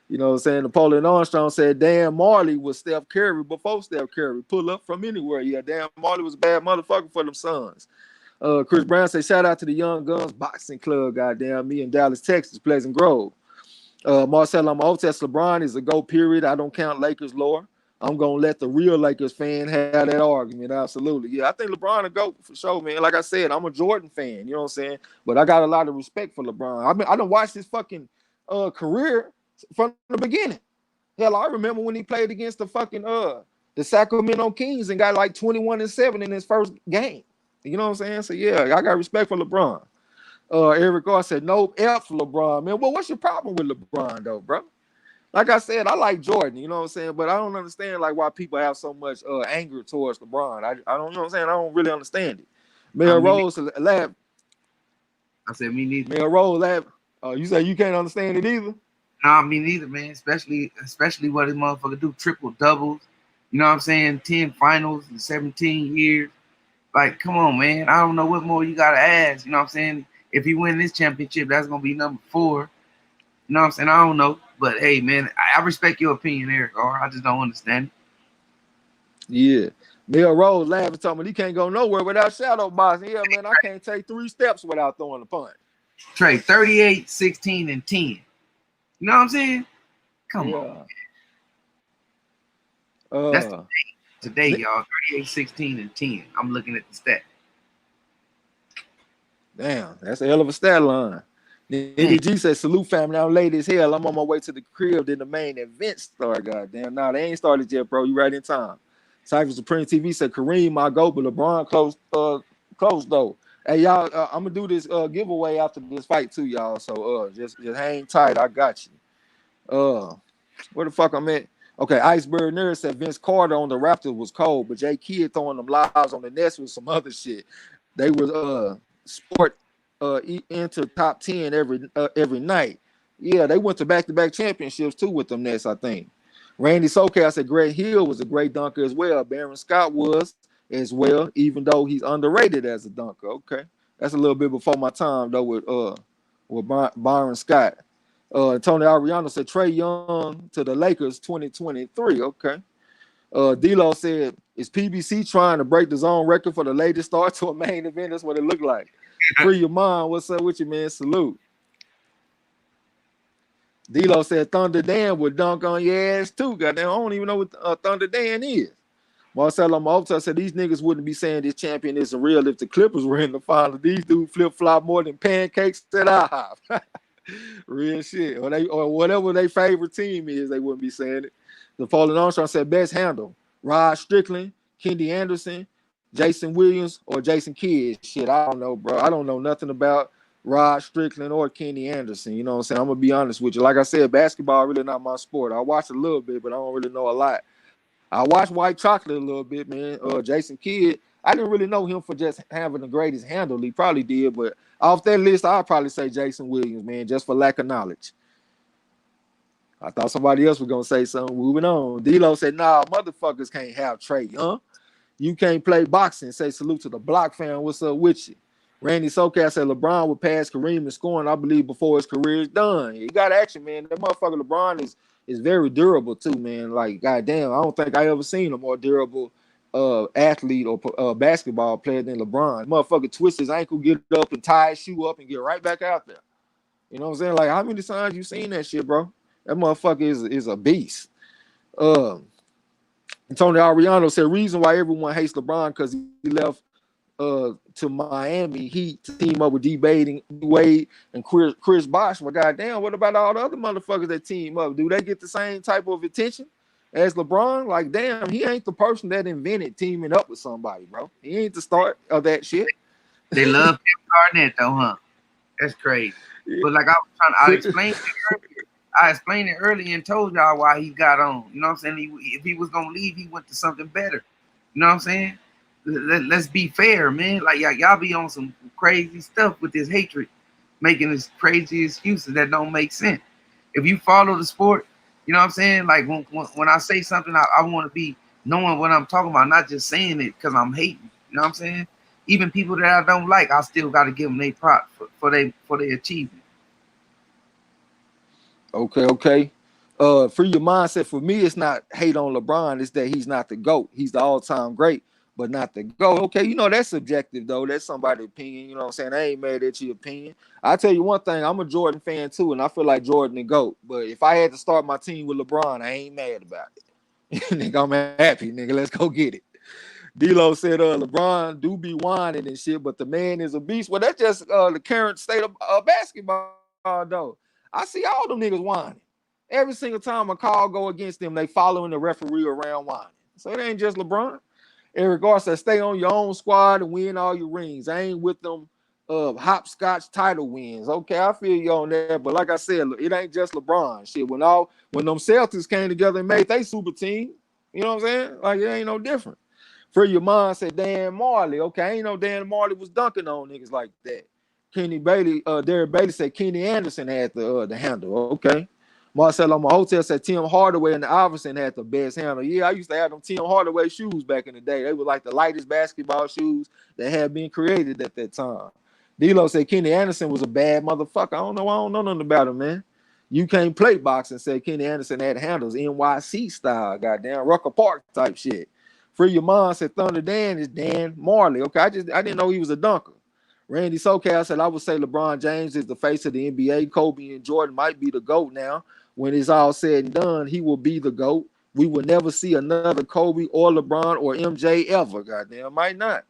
You know what I'm saying? Napoleon Armstrong said, Dan Marley was Steph Curry before Steph Curry. Pull up from anywhere. Yeah, Dan Marley was a bad motherfucker for them Suns. Chris Brown said, shout out to the Young Guns Boxing Club, goddamn me in Dallas, Texas, Pleasant Grove. Marcel Amotez, LeBron is a go, period. I don't count Lakers lore. I'm going to let the real Lakers fan have that argument. Absolutely. Yeah, I think LeBron a GOAT for sure, man. Like I said, I'm a Jordan fan. You know what I'm saying? But I got a lot of respect for LeBron. I done watched his fucking career from the beginning. Hell, I remember when he played against the fucking the Sacramento Kings and got like 21-7 in his first game. You know what I'm saying? So yeah, I got respect for LeBron. Eric Gar said no F for LeBron, man. Well, what's your problem with LeBron though, bro? Like I said, I like Jordan, you know what I'm saying? But I don't understand like why people have so much anger towards LeBron. I don't know what I'm saying. I don't really understand it. Mayor Rose laughed. I said me neither. Mayor Rose laughed. You say you can't understand it either? Nah, me neither, man. Especially what this motherfucker do, triple doubles. You know what I'm saying? 10 finals in 17 years. Like, come on, man. I don't know what more you gotta ask. You know what I'm saying? If he win this championship, that's gonna be number 4. You know what I'm saying? I don't know. But hey, man, I respect your opinion, Eric, or I just don't understand it. Yeah. Bill Rose laughing, talking, he can't go nowhere without shadow boxing. Yeah, man, I can't take 3 steps without throwing a punch. Trey, 38, 16, and 10. You know what I'm saying? Come on. That's today, y'all. 38, 16, and 10. I'm looking at the stat. Damn, that's a hell of a stat line. NDG said, salute family. I'm late as hell. I'm on my way to the crib. Then the main event start. Goddamn. Nah, they ain't started yet, bro. You right in time. Cypher Supreme TV said, Kareem, my go, but LeBron close though. Hey, y'all, I'm going to do this giveaway after this fight too, y'all. So just hang tight. I got you. Where the fuck I'm at? Okay, Iceberg Nerd said Vince Carter on the Raptors was cold, but Jay Kidd throwing them lives on the Nets with some other shit. They was sport into top 10 every night. Yeah, they went to back-to-back championships too with them Nets, I think. Randy Soke, I said Greg Hill was a great dunker as well. Baron Scott was as well, even though he's underrated as a dunker. Okay, that's a little bit before my time though with Byron Scott. Tony Ariano said Trae Young to the Lakers 2023. Okay. D-Lo said, is PBC trying to break the zone record for the latest start to a main event? That's what it looked like. Free your mind. What's up with you, man? Salute. D-Lo said Thunder Dan would dunk on your ass too. Goddamn, I don't even know what Thunder Dan is. Marcelo Malta said these niggas wouldn't be saying this champion isn't real if the Clippers were in the final. These dudes flip-flop more than pancakes at IHOP. Real shit. Or whatever their favorite team is, they wouldn't be saying it. The Fallen Armstrong said best handle. Rod Strickland, Kendi Anderson, Jason Williams, or Jason Kidd. Shit, I don't know, bro. I don't know nothing about Rod Strickland or Kendi Anderson. You know what I'm saying? I'm going to be honest with you. Like I said, basketball really not my sport. I watch a little bit, but I don't really know a lot. I watch White Chocolate a little bit, man. Jason Kidd, I didn't really know him for just having the greatest handle. He probably did, but off that list, I'd probably say Jason Williams, man, just for lack of knowledge. I thought somebody else was gonna say something. Moving on. D-Lo said, nah, motherfuckers can't have Trae Young. You can't play boxing. Say salute to the block fan. What's up with you? Randy Sokat said LeBron would pass Kareem in scoring, I believe, before his career is done. He got action, man. That motherfucker LeBron is very durable too, man. Like, goddamn, I don't think I ever seen a more durable athlete or basketball player than LeBron. Motherfucker twists his ankle, get up and tie his shoe up and get right back out there. You know what I'm saying? Like, how many times you seen that shit, bro? That motherfucker is a beast. Tony Ariano said reason why everyone hates LeBron because he left to Miami Heat to team up with D-Wade and Chris Bosh. Well, goddamn, what about all the other motherfuckers that team up? Do they get the same type of attention as LeBron? Like, damn, he ain't the person that invented teaming up with somebody, bro. He ain't the start of that shit. They love Tim Garnett though, huh? That's crazy. But like I explained it earlier and told y'all why he got on. You know what I'm saying? If he was gonna leave, he went to something better. You know what I'm saying? Let's be fair, man. Like y'all be on some crazy stuff with this hatred, making this crazy excuses that don't make sense. If you follow the sport, you know what I'm saying? Like when I say something, I want to be knowing what I'm talking about, not just saying it because I'm hating. You know what I'm saying? Even people that I don't like, I still got to give them their prop for their achievement. Okay. For your mindset, for me, it's not hate on LeBron. It's that he's not the GOAT. He's the all-time great, but not the GOAT. Okay, you know, that's subjective, though. That's somebody's opinion. You know what I'm saying? I ain't mad at your opinion. I tell you one thing, I'm a Jordan fan, too, and I feel like Jordan the GOAT. But if I had to start my team with LeBron, I ain't mad about it. Nigga, I'm happy, nigga. Let's go get it. D-Lo said, LeBron do be whining and shit, but the man is a beast. Well, that's just the current state of basketball, though. I see all them niggas whining. Every single time a call go against them, they following the referee around whining. So it ain't just LeBron. Eric Garza said, stay on your own squad and win all your rings. I ain't with them hopscotch title wins. Okay, I feel you on that. But like I said, it ain't just LeBron. Shit, when them Celtics came together and made they super team, you know what I'm saying? Like, it ain't no different. For your mind said Dan Marley. Okay, I ain't know Dan Marley was dunking on niggas like that. Kenny Bailey, Derek Bailey said Kenny Anderson had the handle. Okay. Marcelo Hotel said Tim Hardaway and Iverson had the best handle. Yeah, I used to have them Tim Hardaway shoes back in the day. They were like the lightest basketball shoes that had been created at that time. D-Lo said Kenny Anderson was a bad motherfucker. I don't know nothing about him, man. You can't play boxing, said Kenny Anderson had handles, NYC style, goddamn Rucker Park type shit. Free Your Mind said Thunder Dan is Dan Marley. Okay, I didn't know he was a dunker. Randy SoCal said I would say LeBron James is the face of the NBA. Kobe and Jordan might be the GOAT now. When it's all said and done, he will be the GOAT. We will never see another Kobe or LeBron or MJ ever. Goddamn, might not.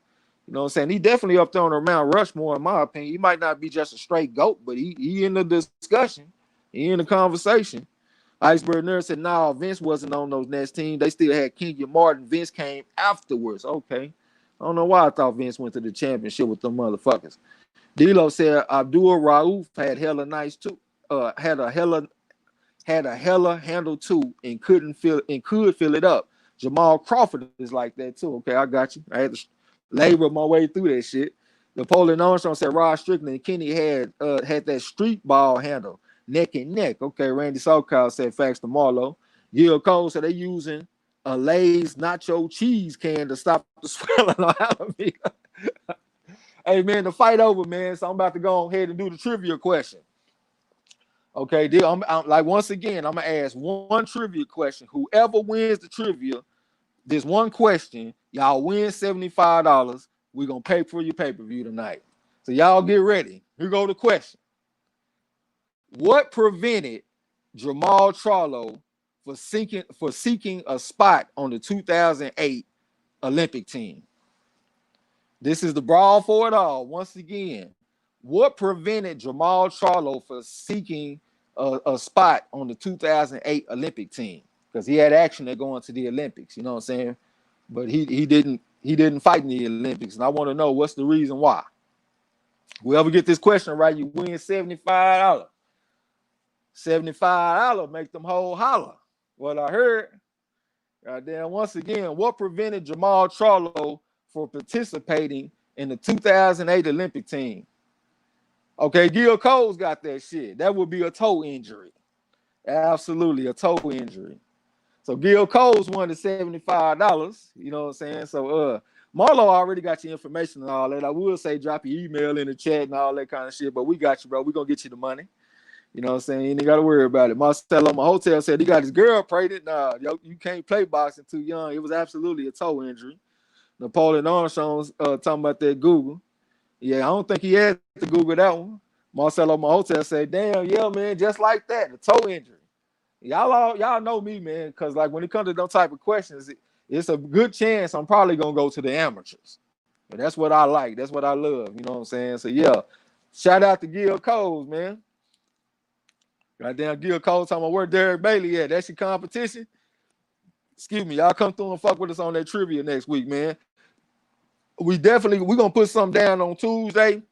You know what I'm saying? He definitely up there on Mount Rushmore, in my opinion. He might not be just a straight GOAT, but he in the discussion. He in the conversation. Iceberg Nerd said, no, Vince wasn't on those Nets team. They still had Kenyon Martin. Vince came afterwards. Okay. I don't know why I thought Vince went to the championship with them motherfuckers. D-Lo said Abdul Rauf had hella nice too. Had a hella handle too and could fill it up. Jamal Crawford is like that too. Okay, I got you. I had to labor my way through that shit. Napoleon Armstrong said Rod Strickland and Kenny had that street ball handle. Neck and neck. Okay, Randy Sokal said facts to Marlo. Gil Cole said they using a Lay's nacho cheese can to stop the swelling on Alameda. Hey, man, the fight over, man. So I'm about to go ahead and do the trivia question. Okay, I'm like, once again, I'm going to ask one trivia question. Whoever wins the trivia, this one question, y'all win $75. We're going to pay for your pay-per-view tonight. So y'all get ready. Here go the question. What prevented Jermell Charlo for seeking a spot on the 2008 Olympic team? This is the brawl for it all. Once again, what prevented Jermell Charlo for seeking a spot on the 2008 Olympic team? Because he had action at going to the Olympics, you know what I'm saying? But he didn't fight in the Olympics, and I want to know what's the reason why. Whoever get this question right, you win $75. $75 make them whole holler. What I heard. Goddamn, once again, what prevented Jermell Charlo from participating in the 2008 Olympic team? Okay, Gil Cole's got that shit. That would be a toe injury. Absolutely, a toe injury. So Gil Coles wanted $75. You know what I'm saying? So Marlo already got your information and all that. I would say drop your email in the chat and all that kind of shit, but we got you, bro. We're gonna get you the money. You know what I'm saying? You ain't got to worry about it. Marcelo, my hotel said he got his girl pregnant. Nah, yo, you can't play boxing too young. It was absolutely a toe injury. Napoleon Armstrong's talking about that Google. Yeah, I don't think he had to Google that one. Marcelo, my hotel said, damn, yeah, man, just like that, a toe injury. Y'all know me, man, because like when it comes to those type of questions, it's a good chance I'm probably gonna go to the amateurs. But that's what I like. That's what I love. You know what I'm saying? So yeah, shout out to Gil Coles, man. Goddamn Gil Coles talking about where Derek Bailey at. That's your competition. Excuse me, y'all come through and fuck with us on that trivia next week, man. We're gonna put something down on Tuesday,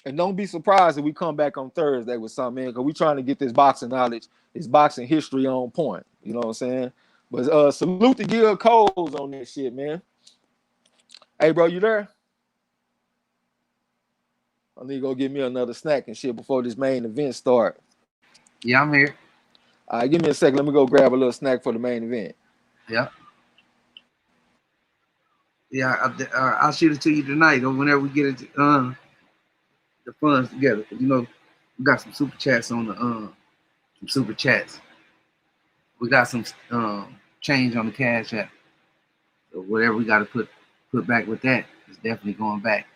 and don't be surprised if we come back on Thursday with something, man, because we're trying to get this boxing knowledge, this boxing history on point. You know what I'm saying? But salute to Gil Coles on that shit, man. Hey, bro, you there? I need to go get me another snack and shit before this main event start. Yeah, I'm here. All right, give me a second. Let me go grab a little snack for the main event. Yeah. Yeah, I'll shoot it to you tonight or whenever we get into the funds together. You know, we got some super chats on the some super chats. We got some change on the cash app. So whatever we got to put back with that is definitely going back.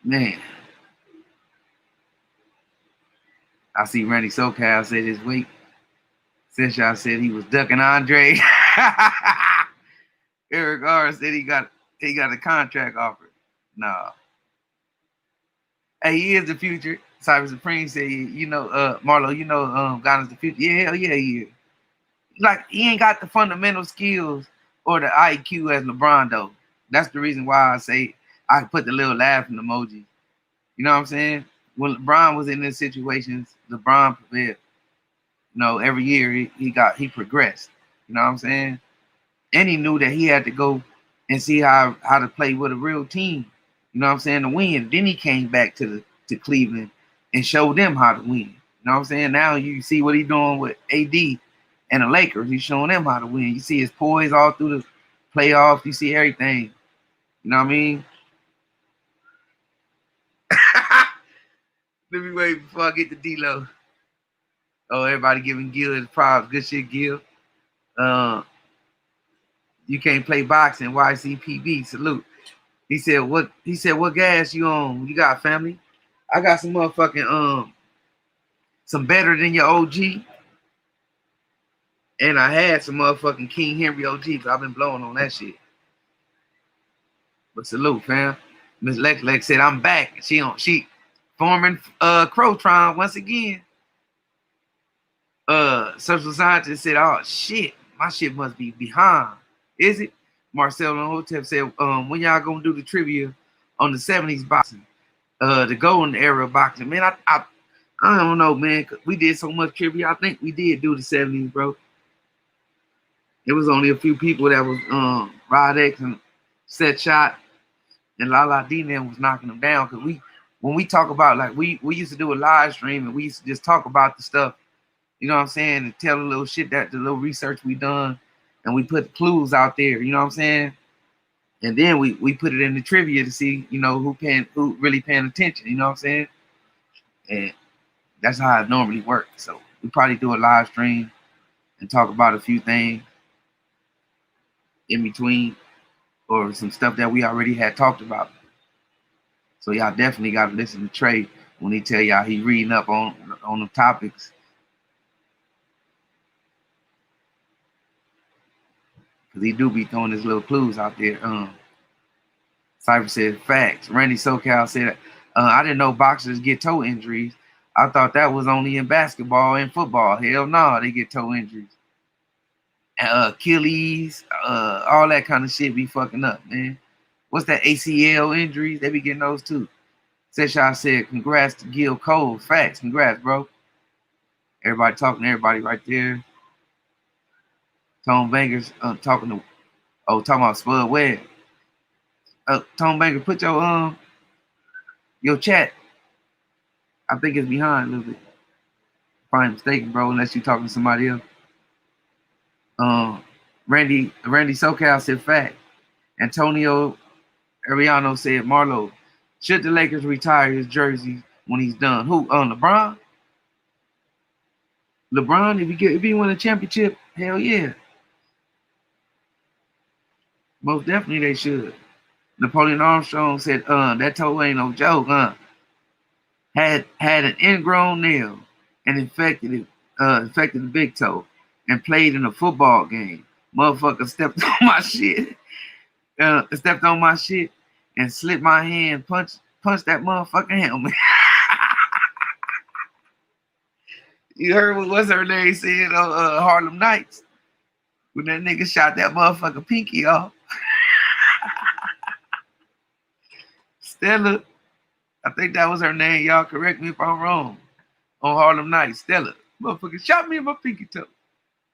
Man, I see Randy SoCal say this week. Sergiy said he was ducking Andre. Eric R said he got a contract offer. No. Hey, he is the future. Cyber Supreme said, you know, Marlo, you know, Ghana's the future. Yeah, hell yeah, he is. Like, he ain't got the fundamental skills or the IQ as LeBron, though. That's the reason why I say I put the little laughing emoji. You know what I'm saying? When LeBron was in these situations, LeBron prevailed. You know, every year he progressed. You know what I'm saying? And he knew that he had to go and see how to play with a real team. You know what I'm saying? To win. Then he came back to Cleveland and showed them how to win. You know what I'm saying? Now you see what he's doing with AD and the Lakers. He's showing them how to win. You see his poise all through the playoffs. You see everything. You know what I mean? Let me wait before I get to D-Lo. Oh, everybody giving Gil his props. Good shit, Gil. You can't play boxing. YCPB. Salute. He said, what gas you on? You got family? I got some motherfucking some better than your OG. And I had some motherfucking King Henry OG because I've been blowing on that shit. But salute, fam. Miss Lex said, I'm back. She forming Crotron once again. Social scientist said, oh shit, my shit must be behind. Is it? Marcelo Hotep said, when y'all gonna do the trivia on the 70s boxing? The golden era of boxing. Man, I don't know, man. We did so much trivia. I think we did do the 70s, bro. It was only a few people that was Rod X and Set Shot and Lala D and was knocking them down. Cause when we talk about, like, we used to do a live stream and we used to just talk about the stuff, you know what I'm saying, and tell the little shit, that the little research we done, and we put clues out there, you know what I'm saying? And then we put it in the trivia to see, you know, who really paying attention, you know what I'm saying? And that's how it normally works. So we probably do a live stream and talk about a few things in between or some stuff that we already had talked about. So y'all definitely got to listen to Trey when he tell y'all he reading up on the topics. Because he do be throwing his little clues out there. Cypher said, facts. Randy SoCal said, I didn't know boxers get toe injuries. I thought that was only in basketball and football. Hell no, they get toe injuries. Achilles, all that kind of shit be fucking up, man. What's that, ACL injuries? They be getting those too. Sergiy said, congrats to Gil Cole. Facts, congrats, bro. Everybody talking to everybody right there. Tone Banger's talking about Spud Webb. Tone Banger, put your chat. I think it's behind a little bit. If I'm mistaken, bro, unless you're talking to somebody else. Randy SoCal said fact. Antonio Ariano said Marlo, should the Lakers retire his jersey when he's done? Who? LeBron? LeBron, if he win a championship, hell yeah. Most definitely they should. Napoleon Armstrong said, that toe ain't no joke, Had an ingrown nail and infected the big toe and played in a football game. Motherfucker stepped on my shit. Stepped on my shit and slipped my hand, punched that motherfucking helmet. You heard what's her name said on Harlem Nights when that nigga shot that motherfucker pinky off. Stella, I think that was her name. Y'all correct me if I'm wrong. On Harlem Nights, Stella, motherfucker shot me in my pinky toe.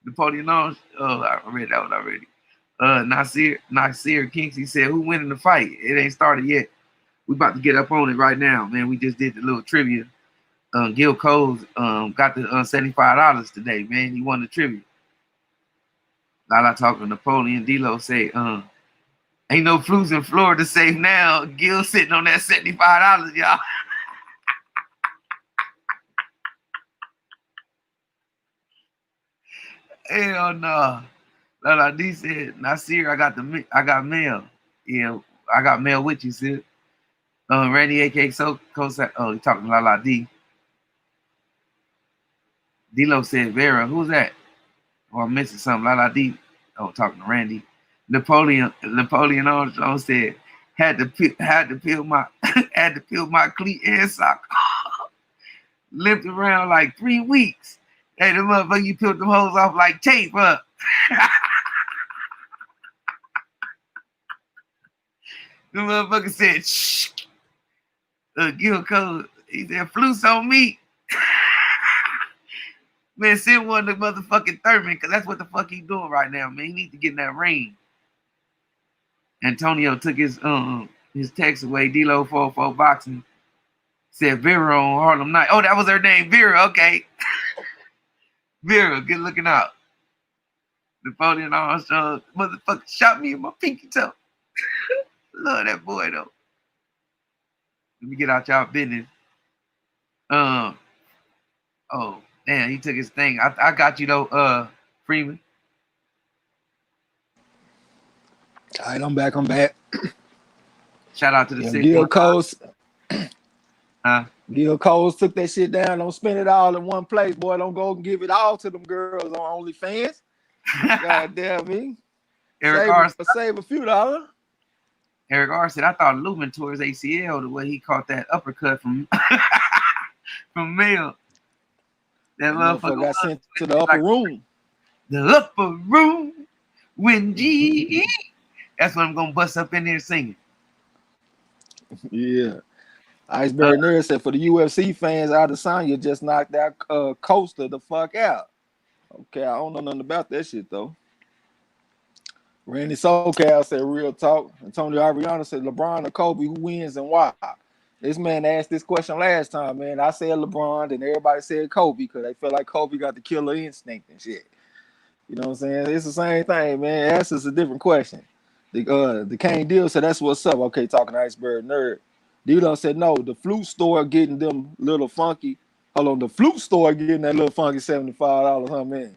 Napoleon Arms. Oh, I read that one already. Nasir Kingsley said, "Who winning the fight? It ain't started yet. We about to get up on it right now, man. We just did the little trivia. Gil Coles got the $75 today, man. He won the trivia. Lala talking to Napoleon. D-Lo say, ain't no flus in Florida safe now. Gil sitting on that $75, y'all." Hell no. Lala D said, Nasir, I got mail. Yeah, I got mail with you, sis. Randy AK so said, oh, he talking to Lala D. D-Lo said, Vera, who's that? Oh, I'm missing something. Lala D. Oh, talking to Randy. Napoleon Armstrong said, had to peel my cleat and sock. Lived around like 3 weeks. Hey, the motherfucker, you peeled them hoes off like tape, huh? The motherfucker said, shh. Gil Cole, he said, flus on me. Man, send one to motherfucking Thurman, because that's what the fuck he doing right now, man. He need to get in that ring. Antonio took his text away. D-Lo 44 Boxing said Vera on Harlem Night. Oh, that was her name, Vera. Okay. Vera, good looking out. Napoleon Armstrong, motherfucker shot me in my pinky toe. Love that boy, though. Let me get out y'all business. Oh, damn, he took his thing. I got you, though, Freeman. All right, I'm back. Shout out to the six. Gil Coles. Huh? Gil Coles took that shit down. Don't spend it all in one place, boy. Don't go and give it all to them girls on OnlyFans. God damn me. Save a few dollars. Eric R said, I thought Lumen tore his ACL the way he caught that uppercut from from Mel. That motherfucker got sent to the upper room. The upper room when G. That's what I'm gonna bust up in there singing. Yeah. Iceberg Nerd said, for the UFC fans, Adesanya just knocked that Coaster the fuck out. Okay, I don't know nothing about that shit though. Randy SoCal said, real talk. Antonio Ariano said, LeBron or Kobe, who wins and why? This man asked this question last time, man. I said LeBron, and everybody said Kobe because they feel like Kobe got the killer instinct and shit. You know what I'm saying? It's the same thing, man. That's just a different question. The Kane Deal said, that's what's up. Okay, talking to Iceberg Nerd. D-Lo said, no, the flute store getting them little funky. Hold on, the flute store getting that little funky $75, huh, man?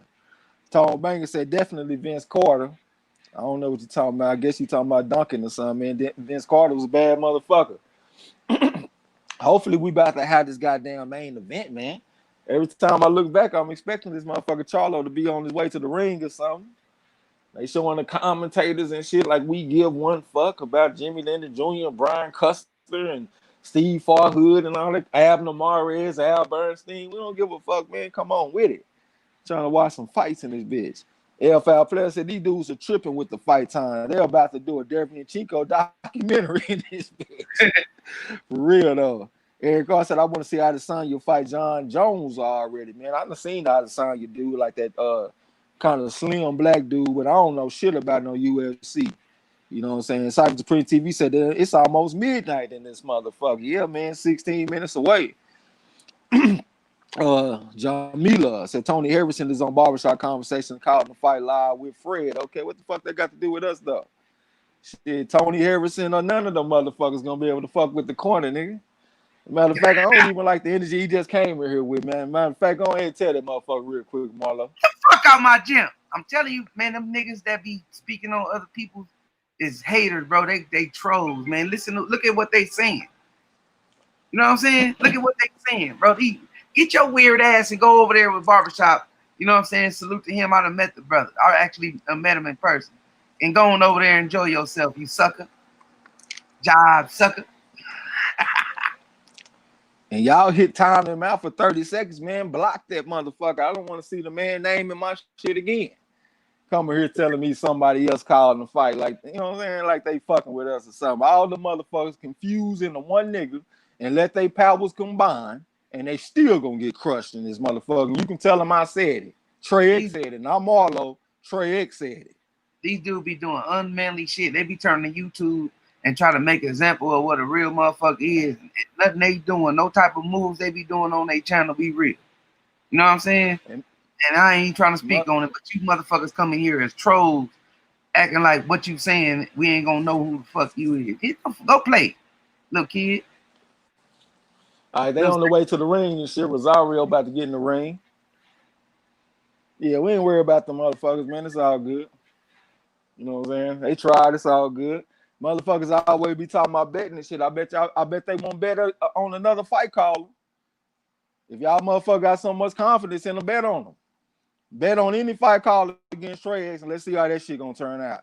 Tom Banger said, definitely Vince Carter. I don't know what you're talking about. I guess you're talking about Duncan or something, man. Vince Carter was a bad motherfucker. Hopefully, we about to have this goddamn main event, man. Every time I look back, I'm expecting this motherfucker Charlo to be on his way to the ring or something. They showing the commentators and shit like we give one fuck about Jimmy Linder Jr., Brian Custer, and Steve Farhood and all that. Abner Mares, Al Bernstein. We don't give a fuck, man. Come on with it. Trying to watch some fights in this bitch. L5 Player said these dudes are tripping with the fight time. They're about to do a Derevyanchenko documentary in this bitch. For real, though. Eric R said, I want to see Adesanya fight John Jones already, man. I done seen Adesanya do like that kind of slim black dude, but I don't know shit about no UFC. You know what I'm saying? Cyber Supreme TV said it's almost midnight in this motherfucker. Yeah, man, 16 minutes away. Jamila said Tony Harrison is on Barbershop Conversation calling the fight live with Fred. Okay, what the fuck that got to do with us though? Shit, Tony Harrison or none of them motherfuckers gonna be able to fuck with the corner, nigga. Matter of fact, I don't even like the energy he just came in here with, man. Matter of fact, go ahead and tell that motherfucker real quick, Marlo. Fuck out my gym. I'm telling you, man, them niggas that be speaking on other people is haters, bro. They trolls, man. Look at what they saying. You know what I'm saying? Look at what they saying, bro. Get your weird ass and go over there with Barbershop. You know what I'm saying? Salute to him. I done met the brother. I actually met him in person. And go on over there and enjoy yourself, you sucker. Job sucker. And y'all hit time him out for 30 seconds, man. Block that motherfucker. I don't want to see the man name in my shit again. Coming here telling me somebody else calling the fight. Like, you know what I'm saying? Like they fucking with us or something. All the motherfuckers confused into one nigga and let their powers combine, and they still gonna get crushed in this motherfucker. You can tell them I said it. Trey X said it. Not Marlo. Trey X said it. These dudes be doing unmanly shit. They be turning to YouTube and try to make an example of what a real motherfucker is. Nothing they doing, no type of moves they be doing on their channel be real. You know what I'm saying? And I ain't trying to speak on it, but you motherfuckers coming here as trolls, acting like what you saying, we ain't gonna know who the fuck you is. Go play, little kid. All right, they on the way to the ring and shit. Rosario about to get in the ring. Yeah, we ain't worried about the motherfuckers, man. It's all good. You know what I'm saying? They tried. It's all good. Motherfuckers always be talking about betting and shit. I bet they won't bet on another fight caller. If y'all motherfuckers got so much confidence in them, bet on them. Bet on any fight caller against Trey X, and let's see how that shit gonna turn out.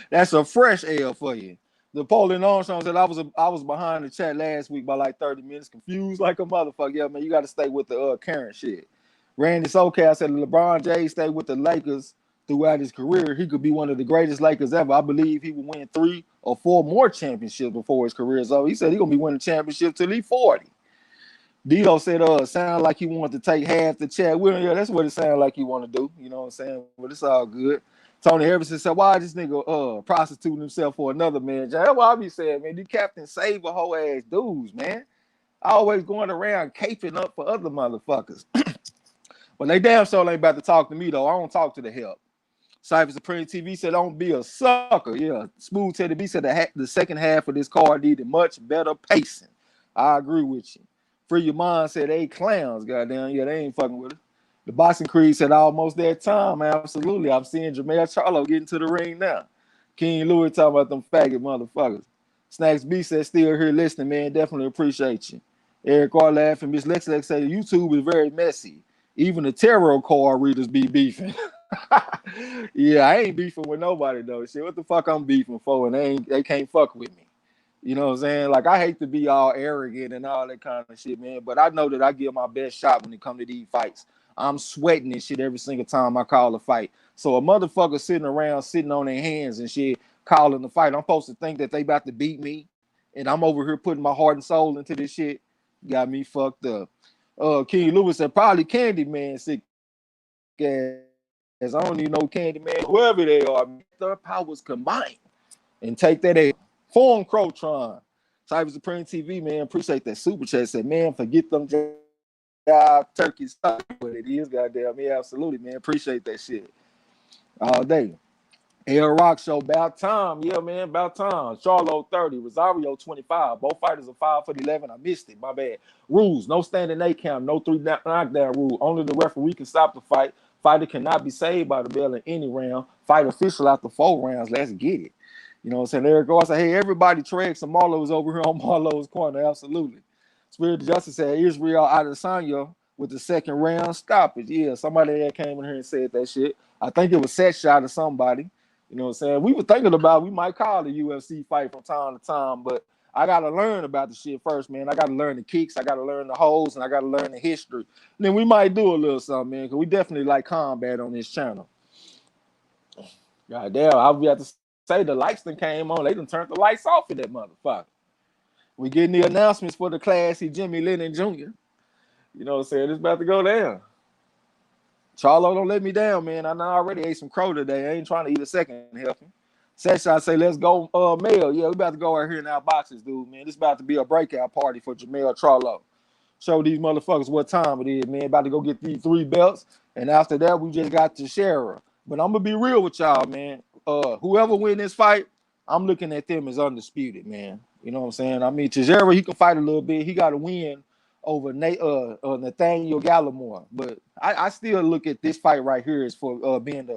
That's a fresh L for you. The Poland Armstrong said I was behind the chat last week by like 30 minutes, confused like a motherfucker. Yeah, man, you got to stay with the current shit. Randy SoCal said LeBron James stayed with the Lakers throughout his career. He could be one of the greatest Lakers ever. I believe he will win 3 or 4 more championships before his career is over. He said he's gonna be winning championships till he's 40. Dito said, sound like he wanted to take half the chat with him. Yeah, that's what it sounded like he want to do. You know what I'm saying? But it's all good. Tony Harrison said, why this nigga prostituting himself for another man? That's what I be saying, man. These captains save a whole ass dudes, man. Always going around caping up for other motherfuckers. But they damn sure ain't about to talk to me, though. I don't talk to the help. Cypher Supreme TV said, don't be a sucker. Yeah, Smooth Teddy B said the second half of this card needed much better pacing. I agree with you. Free Your Mind said, they clowns, goddamn. Yeah, they ain't fucking with it. The Boxing Creed said, almost that time. Absolutely. I'm seeing Jermell Charlo getting to the ring now. King Louis talking about them faggot motherfuckers. Snacks B said, still here listening, man. Definitely appreciate you. Eric R. laughing. Miss Lex said, YouTube is very messy. Even the tarot card readers be beefing. Yeah, I ain't beefing with nobody, though. Shit, what the fuck I'm beefing for? And they can't fuck with me. You know what I'm saying? Like, I hate to be all arrogant and all that kind of shit, man. But I know that I give my best shot when it comes to these fights. I'm sweating and shit every single time I call a fight. So a motherfucker sitting on their hands and shit, calling the fight, I'm supposed to think that they about to beat me. And I'm over here putting my heart and soul into this shit. Got me fucked up. King Lewis said, probably Candyman sick ass. I don't even know Candyman, whoever they are. Their powers combined and take that a form Crotron. Cyber Supreme TV, man. Appreciate that super chat. Said, man, forget them turkeys. What it is, goddamn. Yeah, absolutely, man. Appreciate that shit all day. Air Rock Show, about time. Yeah, man, about time. Charlo 30, Rosario 25. Both fighters are 5'11". I missed it. My bad. Rules: no standing A count, no 3 knockdown rule. Only the referee can stop the fight. Fighter cannot be saved by the bell in any round. Fight official after 4 rounds. Let's get it. You know what I'm saying? Eric Ross said, hey, everybody, Trey X and Marlo's over here on Marlo's corner. Absolutely. Spirit of Justice said, Israel Adesanya with the second round stoppage. Yeah, somebody that came in here and said that shit. I think it was set shot or somebody. You know what I'm saying? We were thinking about we might call the UFC fight from time to time, but I got to learn about the shit first, man. I got to learn the kicks. I got to learn the holds, and I got to learn the history. And then we might do a little something, man, because we definitely like combat on this channel. God damn, I'll be have to say the lights done came on. They done turned the lights off in that motherfucker. We getting the announcements for the classy Jimmy Lennon Jr. You know what I'm saying? It's about to go down. Charlo don't let me down, man. I already ate some crow today. I ain't trying to eat a second helping. Session say, let's go mail. Yeah, we about to go out here in our boxes, dude, man. This about to be a breakout party for Jermell Charlo. Show these motherfuckers what time it is, man. About to go get these 3 belts. And after that, we just got Teixeira. But I'm gonna be real with y'all, man. Whoever win this fight, I'm looking at them as undisputed, man. You know what I'm saying? I mean, Teixeira, he can fight a little bit. He got to win over Nathaniel Gallimore. But I still look at this fight right here as for being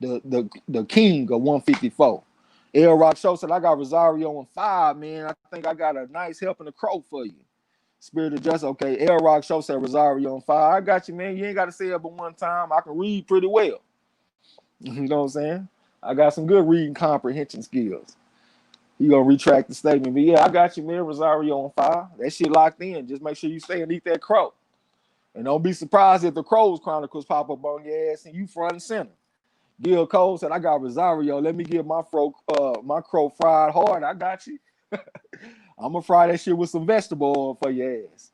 the king of 154. El Rock Show said, I got Rosario in 5, man. I think I got a nice helping the crow for you. Spirit of Justice, okay. El Rock Show said Rosario on 5. I got you, man. You ain't got to say it but one time. I can read pretty well. You know what I'm saying? I got some good reading comprehension skills. You gonna retract the statement, but yeah, I got you, man. Rosario on 5. That shit locked in. Just make sure you stay and eat that crow. And don't be surprised if the Crows Chronicles pop up on your ass and you front and center. Gil Cole said, I got Rosario. Let me get my crow fried hard. I got you. I'm gonna fry that shit with some vegetable oil for your ass.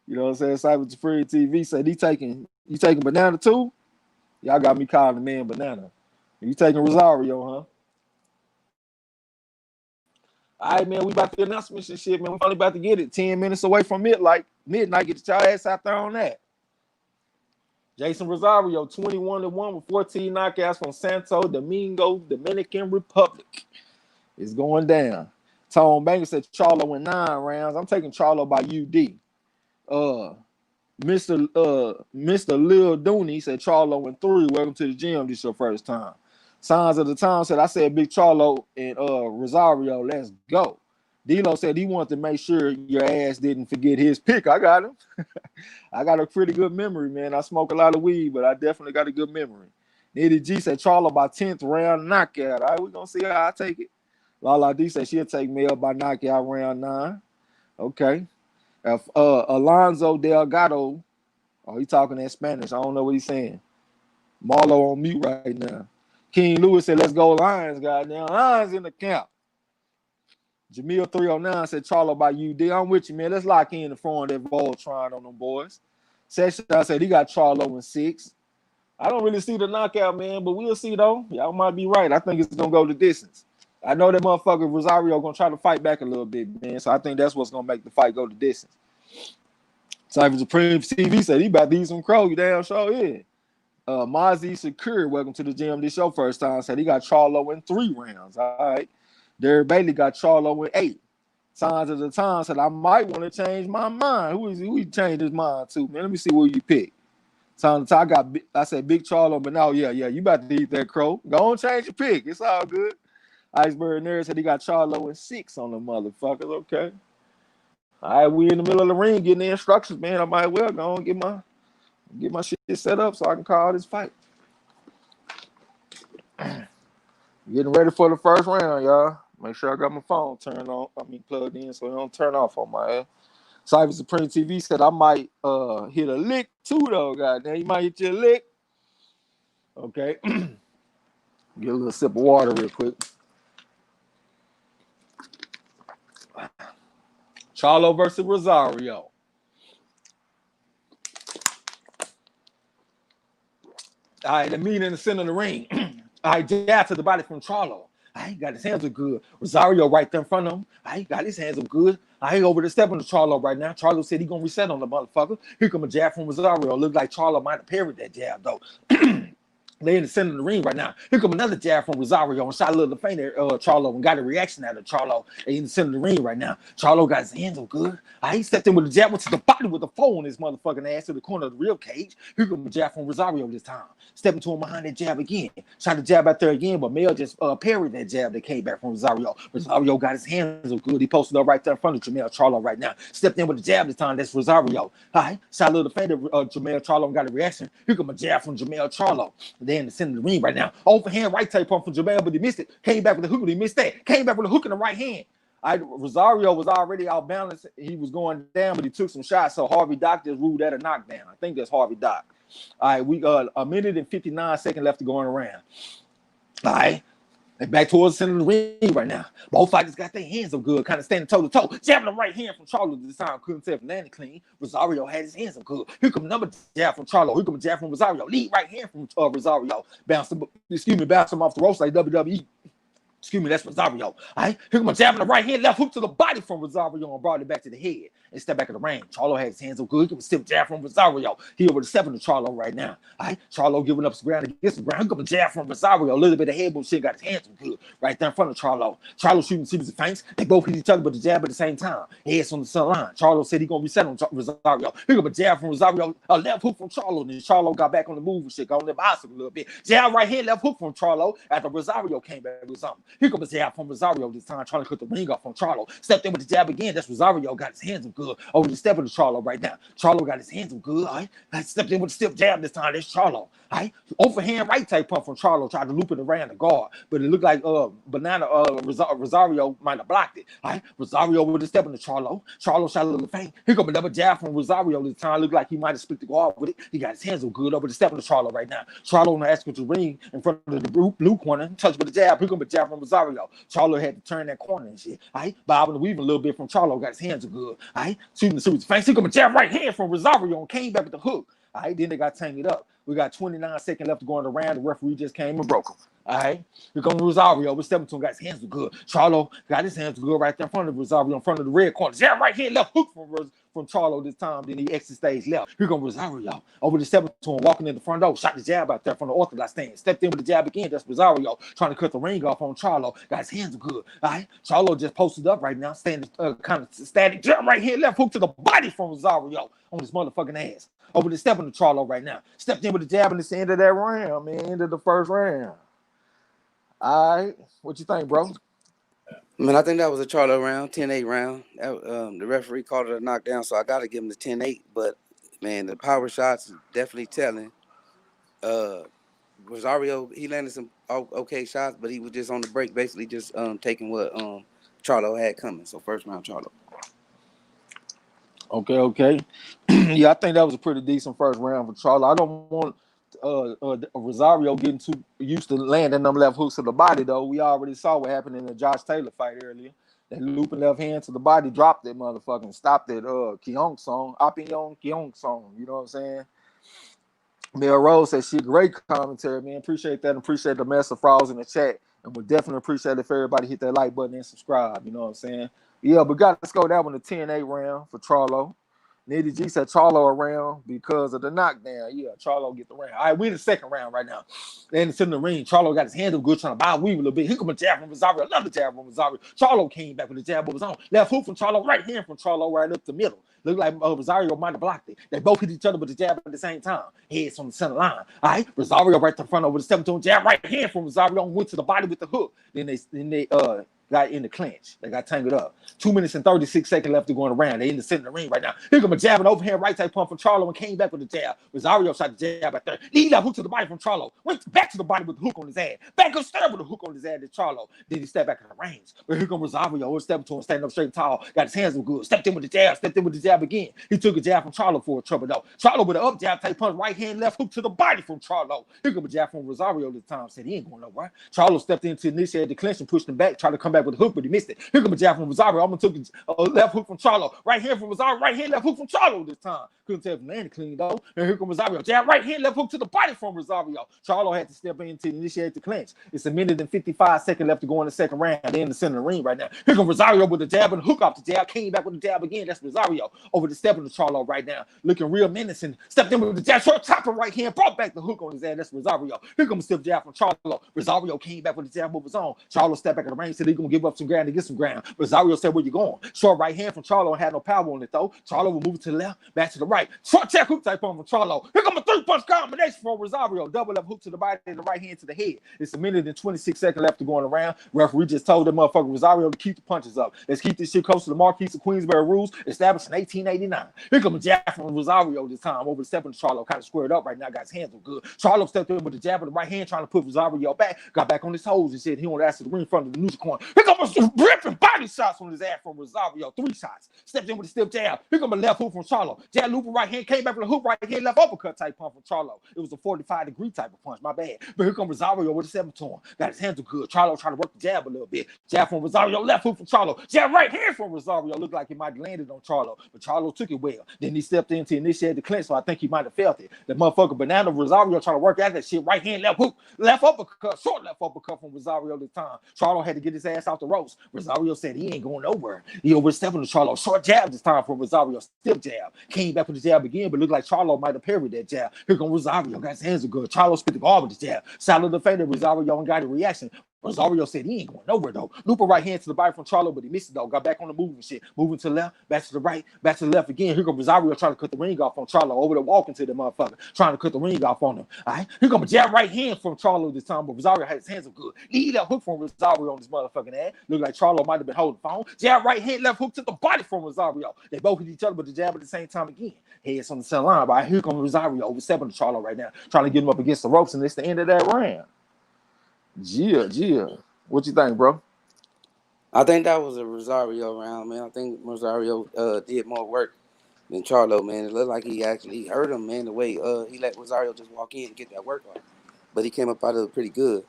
You know what I'm saying? Cyber Free TV said you taking banana too? Y'all got me calling the man banana. You taking Rosario, huh? All right, man. We about to announcements and shit, man. We finally about to get it. 10 minutes away from midnight. Get your ass out there on that. Jeison Rosario, 21-1 with 14 knockouts from Santo Domingo, Dominican Republic. It's going down. Tone Banger said Charlo in 9 rounds. I'm taking Charlo by UD. Mr. Lil Dooney said Charlo in 3. Welcome to the gym. This is your first time. Signs of the Time said I said Big Charlo and Rosario. Let's go. D-Lo said he wanted to make sure your ass didn't forget his pick. I got him. I got a pretty good memory, man. I smoke a lot of weed, but I definitely got a good memory. Nitty G said Charlo by 10th round knockout. All right, we're going to see how I take it. Lala D said she'll take Mel by knockout round 9. Okay. Alonzo Delgado. Oh, he talking in Spanish. I don't know what he's saying. Marlo on mute right now. King Lewis said, let's go Lions, goddamn. Lions in the camp. Jamil 309 said Charlo by UD. I'm with you, man. Let's lock in the front of that Voltron on them boys. Session said he got Charlo in 6. I don't really see the knockout, man, but we'll see, though. Y'all might be right. I think it's going to go the distance. I know that motherfucker Rosario going to try to fight back a little bit, man, so I think that's what's going to make the fight go the distance. Cypher Supreme TV said he about to eat some crow. You damn sure is. Mazi Secure, welcome to the gym. This your first time. Said he got Charlo in 3 rounds. All right. Derek Bailey got Charlo in 8. Signs of the Time said I might want to change my mind. Who he changed his mind to, man? Let me see what you pick. Signs of the Time, I said Big Charlo, but now, yeah, you about to eat that crow. Go on, change your pick. It's all good. Iceberg Nerd said he got Charlo in 6 on the motherfuckers. Okay. All right, we in the middle of the ring getting the instructions, man. I might well go and get my shit set up so I can call this fight. Getting ready for the first round, y'all. Make sure I got my phone turned on. Plugged in so it don't turn off on my ass. Cypher Supreme TV said I might hit a lick too, though. Goddamn, you might hit your lick. Okay. Get a little sip of water real quick. Charlo versus Rosario. All right, the meat in the center of the ring. All right, jab to the body from Charlo. I got his hands up good. Rosario right there in front of him. I got his hands up good. I ain't over the step on the Charlo right now. Charlo said he gonna reset on the motherfucker. Here come a jab from Rosario. Look like Charlo might have parried that jab though. They in the center of the ring right now. Here come another jab from Rosario and shot a little faint at Charlo and got a reaction out of Charlo. They in the center of the ring right now. Charlo got his hands up good. He stepped in with a jab, went to the body with a foe on his motherfucking ass to the corner of the rib cage. Here come a jab from Rosario this time. Stepping to him behind that jab again. Shot the jab out there again, but Mel just parried that jab that came back from Rosario. Rosario got his hands up good. He posted up right there in front of Jermell Charlo right now. Stepped in with a jab this time. That's Rosario. All right. Shot a little faint at Jermell Charlo and got a reaction. Here come a jab from Jermell Charlo. They're in the center of the ring right now. Overhand right tape pump from Jermell, but he missed it. Came back with the hook, but he missed that. Came back with a hook in the right hand. Rosario was already out balanced. He was going down, but he took some shots. So Harvey Dock just ruled that a knockdown. I think that's Harvey Dock. All right, we got a minute and 59 seconds left to go around. All right. And back towards the center of the ring right now. Both fighters got their hands up good, kind of standing toe to toe. Jabbing the right hand from Charlo this time. Couldn't tell if landed clean. Rosario had his hands up good. Here come another jab from Charlo. Here come a jab from Rosario. Lead right hand from Rosario. Bounced him off the ropes like WWE. Excuse me, that's Rosario. All right, here come a jab in the right hand, left hook to the body from Rosario and brought it back to the head and step back in the ring. Charlo had his hands up good. He was stiff jab from Rosario. He over the 7 to Charlo right now. All right, Charlo giving up some ground against the ground. Here comes a jab from Rosario. A little bit of head bullshit, got his hands up good right there in front of Charlo. Charlo shooting series of feints. They both hit each other with the jab at the same time. Heads on the center line. Charlo said he gonna reset on Rosario. Here comes a jab from Rosario. A left hook from Charlo. Then Charlo got back on the move and shit, got on the bicycle a little bit. Jab right hand, left hook from Charlo after Rosario came back with something. Here comes a jab from Rosario this time, trying to cut the ring off from Charlo. Stepped in with the jab again. That's Rosario. Got his hands up good over the step of the Charlo right now. Charlo got his hands up good. All right. Stepped in with the stiff jab this time. That's Charlo. All right. Overhand right type pump from Charlo. Tried to loop it around the guard, but it looked like Rosario might have blocked it. All right. Rosario with the step in the Charlo. Charlo shot a little feint. Here comes another jab from Rosario this time. Looked like he might have split the guard with it. He got his hands up good over the step of the Charlo right now. Charlo on the ask to ring in front of the blue corner. Touch with the jab. Here comes a jab from Rosario. Charlo had to turn that corner and shit. All right. Bobbing and weaving a little bit from Charlo. Got his hands up good. All right. Shooting the series of feints. Here comes a jab right hand from Rosario and came back with the hook. All right. Then they got tangled up. We got 29 seconds left to go in the round. The referee just came and broke him. All right. Here comes Rosario with 17. Got his hands good. Charlo got his hands good right there in front of Rosario, in front of the red corner. Jab right here, left hook from Charlo this time. Then he exit stage left. Here comes Rosario over the 17, walking in the front door. Shot the jab out there from the orthodox stand. Stepped in with the jab again. That's Rosario trying to cut the ring off on Charlo. Got his hands good. All right. Charlo just posted up right now, standing kind of static. Jab right here, left hook to the body from Rosario on his motherfucking ass. Over the step of the Charlo right now. Stepped in with the jab in the end of that round, man. End of the first round. All right. What you think, bro? Man, I think that was a Charlo round, 10-8 round. The referee called it a knockdown, so I got to give him the 10-8. But, man, the power shots is definitely telling. Rosario, he landed some okay shots, but he was just on the break, basically just taking what Charlo had coming. So, first round, Charlo. Okay. Yeah, I think that was a pretty decent first round for Charlo. I don't want Rosario getting too used to landing them left hooks to the body, though. We already saw what happened in the Josh Taylor fight earlier. That looping left hand to the body dropped that motherfucker and stopped that Keong song. Apinyon Keong song. You know what I'm saying? Mel Rose said she great commentary, man. Appreciate that. Appreciate the mess of frauds in the chat. And we'll definitely appreciate if everybody hit that like button and subscribe. You know what I'm saying? Yeah, but let's go that one to 10-8 round for Charlo. Nitty G said Charlo around because of the knockdown. Yeah, Charlo get the round. All right, we're in the second round right now. Then it's in the ring. Charlo got his hands up good, trying to bow weave a little bit. Here comes a jab from Rosario, another jab from Rosario. Charlo came back with the jab of his own. Left hook from Charlo, right hand from Charlo, right up the middle. Looked like Rosario might have blocked it. They both hit each other with the jab at the same time. Heads on the center line. All right, Rosario right to front over the 17 jab, right hand from Rosario, went to the body with the hook. Then they got in the clinch. They got tangled up. 2 minutes and 36 seconds left to go in the round. They in the center of the ring right now. Here comes a jab and overhand right side pump from Charlo and came back with the jab. Rosario shot the jab at third. He left hook to the body from Charlo. Went back to the body with the hook on his ass. Back up step with the hook on his ass to Charlo. Then he stepped back in the range. But here comes Rosario. Step to him, standing up straight and tall. Got his hands up good. Stepped in with the jab. Stepped in with the jab again. He took a jab from Charlo for a trouble though. Charlo with an up jab type punch. Right hand left hook to the body from Charlo. Here comes a jab from Rosario this time. Said he ain't going nowhere. Charlo stepped in to initiate the clinch and pushed him back. Tried to come back with the hook, but he missed it. Here comes a jab from Rosario. I'm gonna took a left hook from Charlo. Right hand from Rosario. Right hand, left hook from Charlo this time. Couldn't tell if landed clean though. And here comes Rosario. Jab right hand, left hook to the body from Rosario. Charlo had to step in to initiate the clinch. It's a minute and 55 seconds left to go in the second round. They're in the center of the ring right now. Here comes Rosario with the jab and hook off the jab. Came back with the jab again. That's Rosario over the step of the Charlo right now. Looking real menacing. Stepped in with the jab. Short chopper right hand. Brought back the hook on his ass. That's Rosario. Here comes a stiff jab from Charlo. Rosario came back with the jab of his own. Charlo stepped back in the ring. Said he's going to give up some ground to get some ground. Rosario said, where you going? Short right hand from Charlo and had no power on it though. Charlo will move to the left, back to the right. Short check hook type on from Charlo. Here comes a 3-punch combination from Rosario. Double left hook to the body and the right hand to the head. It's a minute and 26 seconds left to go around. Referee just told that motherfucker Rosario to keep the punches up. Let's keep this shit close to the Marquis of Queensberry rules established in 1889. Here comes a jab from Rosario this time over the step of Charlo. Kind of squared up right now. Got his hands up good. Charlo stepped in with the jab of the right hand trying to put Rosario back. Got back on his toes and said he wanted to ask the ring in front of the news corner. Here comes a ripping body shots from his ass from Rosario. 3 shots. Stepped in with a stiff jab. Here comes a left hook from Charlo. Jab loop right hand, came back with a hook right hand, left uppercut type punch from Charlo. It was a 45-degree type of punch, my bad. But here comes Rosario with a 7 to him. Got his hands good. Charlo trying to work the jab a little bit. Jab from Rosario, left hook from Charlo. Jab right hand from Rosario. Looked like he might have landed on Charlo, but Charlo took it well. Then he stepped in to initiate the clinch, so I think he might have felt it. The motherfucker banana Rosario trying to work out that shit. Right hand, left hook, left uppercut, short left uppercut from Rosario this time. Charlo had to get his ass out the ropes. Rosario said he ain't going nowhere. He overstepping to Charlo. Short jab this time from Rosario. Stiff jab. Came back with the jab again, but looked like Charlo might have parried that jab. Here comes Rosario. Got his hands good. Charlo spit the guard with the jab. Solid the fade. Rosario and got a reaction. Rosario said he ain't going nowhere though. Looper right hand to the body from Charlo, but he missed it though. Got back on the move and shit. Moving to the left, back to the right, back to the left again. Here comes Rosario trying to cut the ring off on Charlo. Over the walking to the motherfucker, trying to cut the ring off on him. All right. Here comes a jab right hand from Charlo this time, but Rosario had his hands up good. Lead that hook from Rosario on this motherfucking ass. Looked like Charlo might have been holding the phone. Jab right hand, left hook to the body from Rosario. They both hit each other, but the jab at the same time again. Heads on the center line. But here comes Rosario over 7 to Charlo right now, trying to get him up against the ropes, and it's the end of that round. Yeah. What you think, bro? I think that was a Rosario round, man. I think Rosario did more work than Charlo, man. It looked like he actually hurt him, man, the way he let Rosario just walk in and get that work on. But he came up out of it pretty good.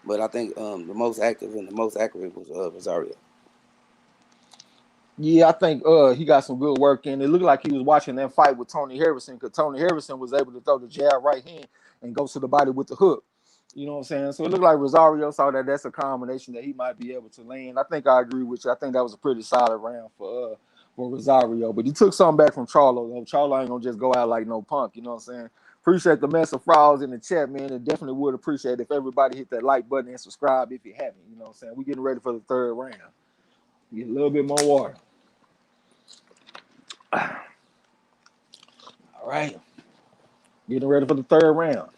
But I think the most active and the most accurate was Rosario. Yeah, I think he got some good work in. It looked like he was watching that fight with Tony Harrison, because Tony Harrison was able to throw the jab right hand and go to the body with the hook. You know what I'm saying? So it looked like Rosario saw that that's a combination that he might be able to land. I think I agree with you. I think that was a pretty solid round for Rosario. But he took something back from Charlo, though. Charlo ain't gonna just go out like no punk, you know what I'm saying? Appreciate the mess of frauds in the chat, man. And definitely would appreciate if everybody hit that like button and subscribe if you haven't. You know what I'm saying? We're getting ready for the third round. Get a little bit more water. All right. Getting ready for the third round.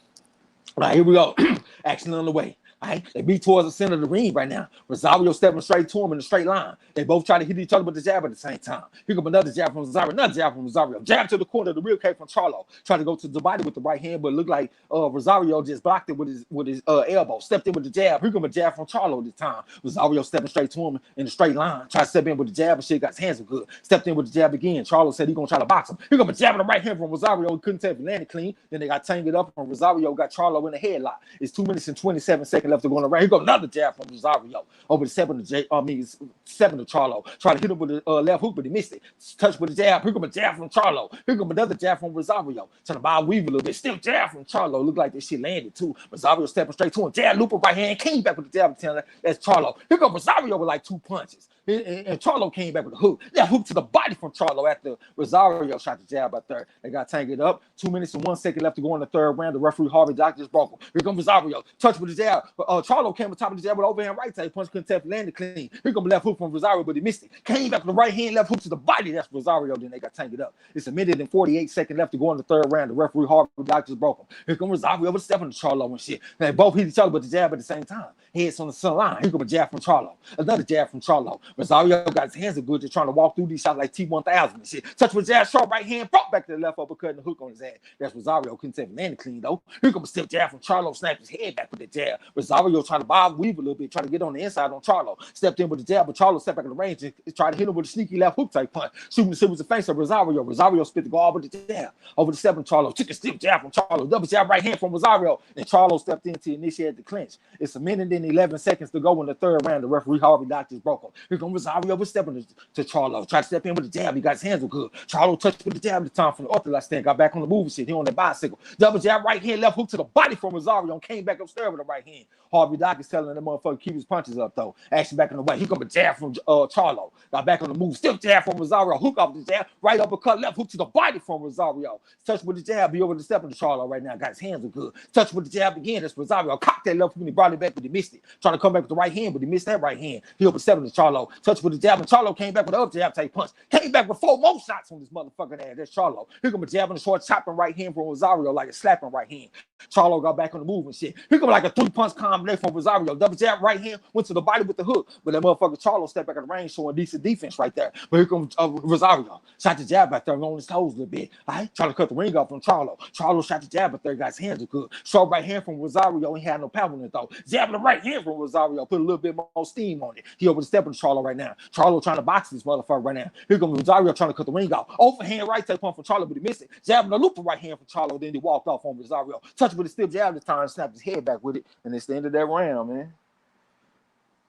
All right, here we go. Action on the way. All right, they beat towards the center of the ring right now. Rosario stepping straight to him in a straight line. They both try to hit each other with the jab at the same time. Here comes another jab from Rosario, another jab from Rosario. Jab to the corner of the rear cake from Charlo. Tried to go to the body with the right hand, but it looked like Rosario just blocked it with his elbow. Stepped in with the jab. Here comes a jab from Charlo this time. Rosario stepping straight to him in a straight line. Tried to step in with the jab and shit. Got his hands good. Stepped in with the jab again. Charlo said he's gonna try to box him. Here comes a jab in the right hand from Rosario. He couldn't tell if he landed clean. Then they got tangled up, and Rosario got Charlo in a headlock. It's 2 minutes and 27 seconds left to go in the round. Here goes another jab from Rosario over the 7 to Charlo. Trying to hit him with the left hook, but he missed it. Touched with the jab. Here comes a jab from Charlo. Here comes another jab from Rosario. Trying to bob weave a little bit. Still jab from Charlo. Looked like this shit landed too. Rosario stepping straight to him. Jab, looper right hand. Came back with the jab. That's Charlo. Here comes Rosario with like 2 punches. And Charlo came back with a hook. That hook to the body from Charlo after Rosario shot the jab by third. They got tangled up. 2 minutes and 1 second left to go in the third round. The referee Harvey Doc just broke him. Here comes Rosario. Touch with the jab. Charlo came on top of the jab with overhand right side. Punch couldn't tap, landed clean. Here comes the left hook from Rosario, but he missed it. Came back with the right hand, left hook to the body. That's Rosario. Then they got tangled up. It's a minute and 48 seconds left to go in the third round. The referee Harvey Doc just broke him. Here comes Rosario with stepping to Charlo and shit. They both hit each other with the jab at the same time. Heads on the center line. Here comes a jab from Charlo. Another jab from Charlo. Rosario got his hands are good, just trying to walk through these shots like T1000 and shit. Touch with jab, short right hand, brought back to the left uppercut and the hook on his ass. That's Rosario. Couldn't take landing clean though. Here comes a stiff jab from Charlo, snapped his head back with the jab. Rosario trying to bob weave a little bit, trying to get on the inside on Charlo. Stepped in with the jab, but Charlo stepped back in the range and tried to hit him with a sneaky left hook type punch. Shooting the was the face of Rosario. Rosario spit the guard with the jab. Over the 7 Charlo. Took a stiff jab from Charlo. Double jab right hand from Rosario. And Charlo stepped in to initiate the clinch. It's a minute and 11 seconds to go in the third round. The referee Harvey Doc just broke him. Here comes Rosario with stepping to Charlo. Tried to step in with the jab. He got his hands good. Charlo touched with the jab at the time from the orthodox stand. Got back on the move and shit. He on that bicycle. Double jab right hand, left hook to the body from Rosario. Came back upstairs with the right hand. Harvey Doc is telling the motherfucker keep his punches up though. Action back in the way. Here comes a jab from Charlo. Got back on the move. Still jab from Rosario. Hook off the jab. Right uppercut, left hook to the body from Rosario. Touch with the jab. Be over the step of the Charlo right now. Got his hands good. Touch with the jab again. That's Rosario. Cocked that left hook and he brought it back, but he missed it. Trying to come back with the right hand, but he missed that right hand. He over step to Charlo. Touch with the jab, and Charlo came back with the up jab type punch. Came back with 4 more shots on this motherfucking ass. That's Charlo. Here comes a jab and a short chopping right hand from Rosario like a slapping right hand. Charlo got back on the move and shit. Here come like a 3-punch combination from Rosario. Double jab, right hand, went to the body with the hook. But that motherfucker Charlo stepped back in the range, showing decent defense right there. But here comes Rosario. Shot the jab back there, on his toes a little bit. All right, trying to cut the ring off from Charlo. Charlo shot the jab back there, got his hands good. Short right hand from Rosario, he had no power in it though. Jab the right hand from Rosario, put a little bit more steam on it. He over the step of Charlo right now. Charlo trying to box this motherfucker right now. Here comes Rosario trying to cut the ring off. Overhand right take one from Charlo, but he missed it. Jabbing the loop right hand from Charlo, then he walked off on Rosario. Touched with a stiff jab this time, snapped his head back with it, and it's the end of that round, man.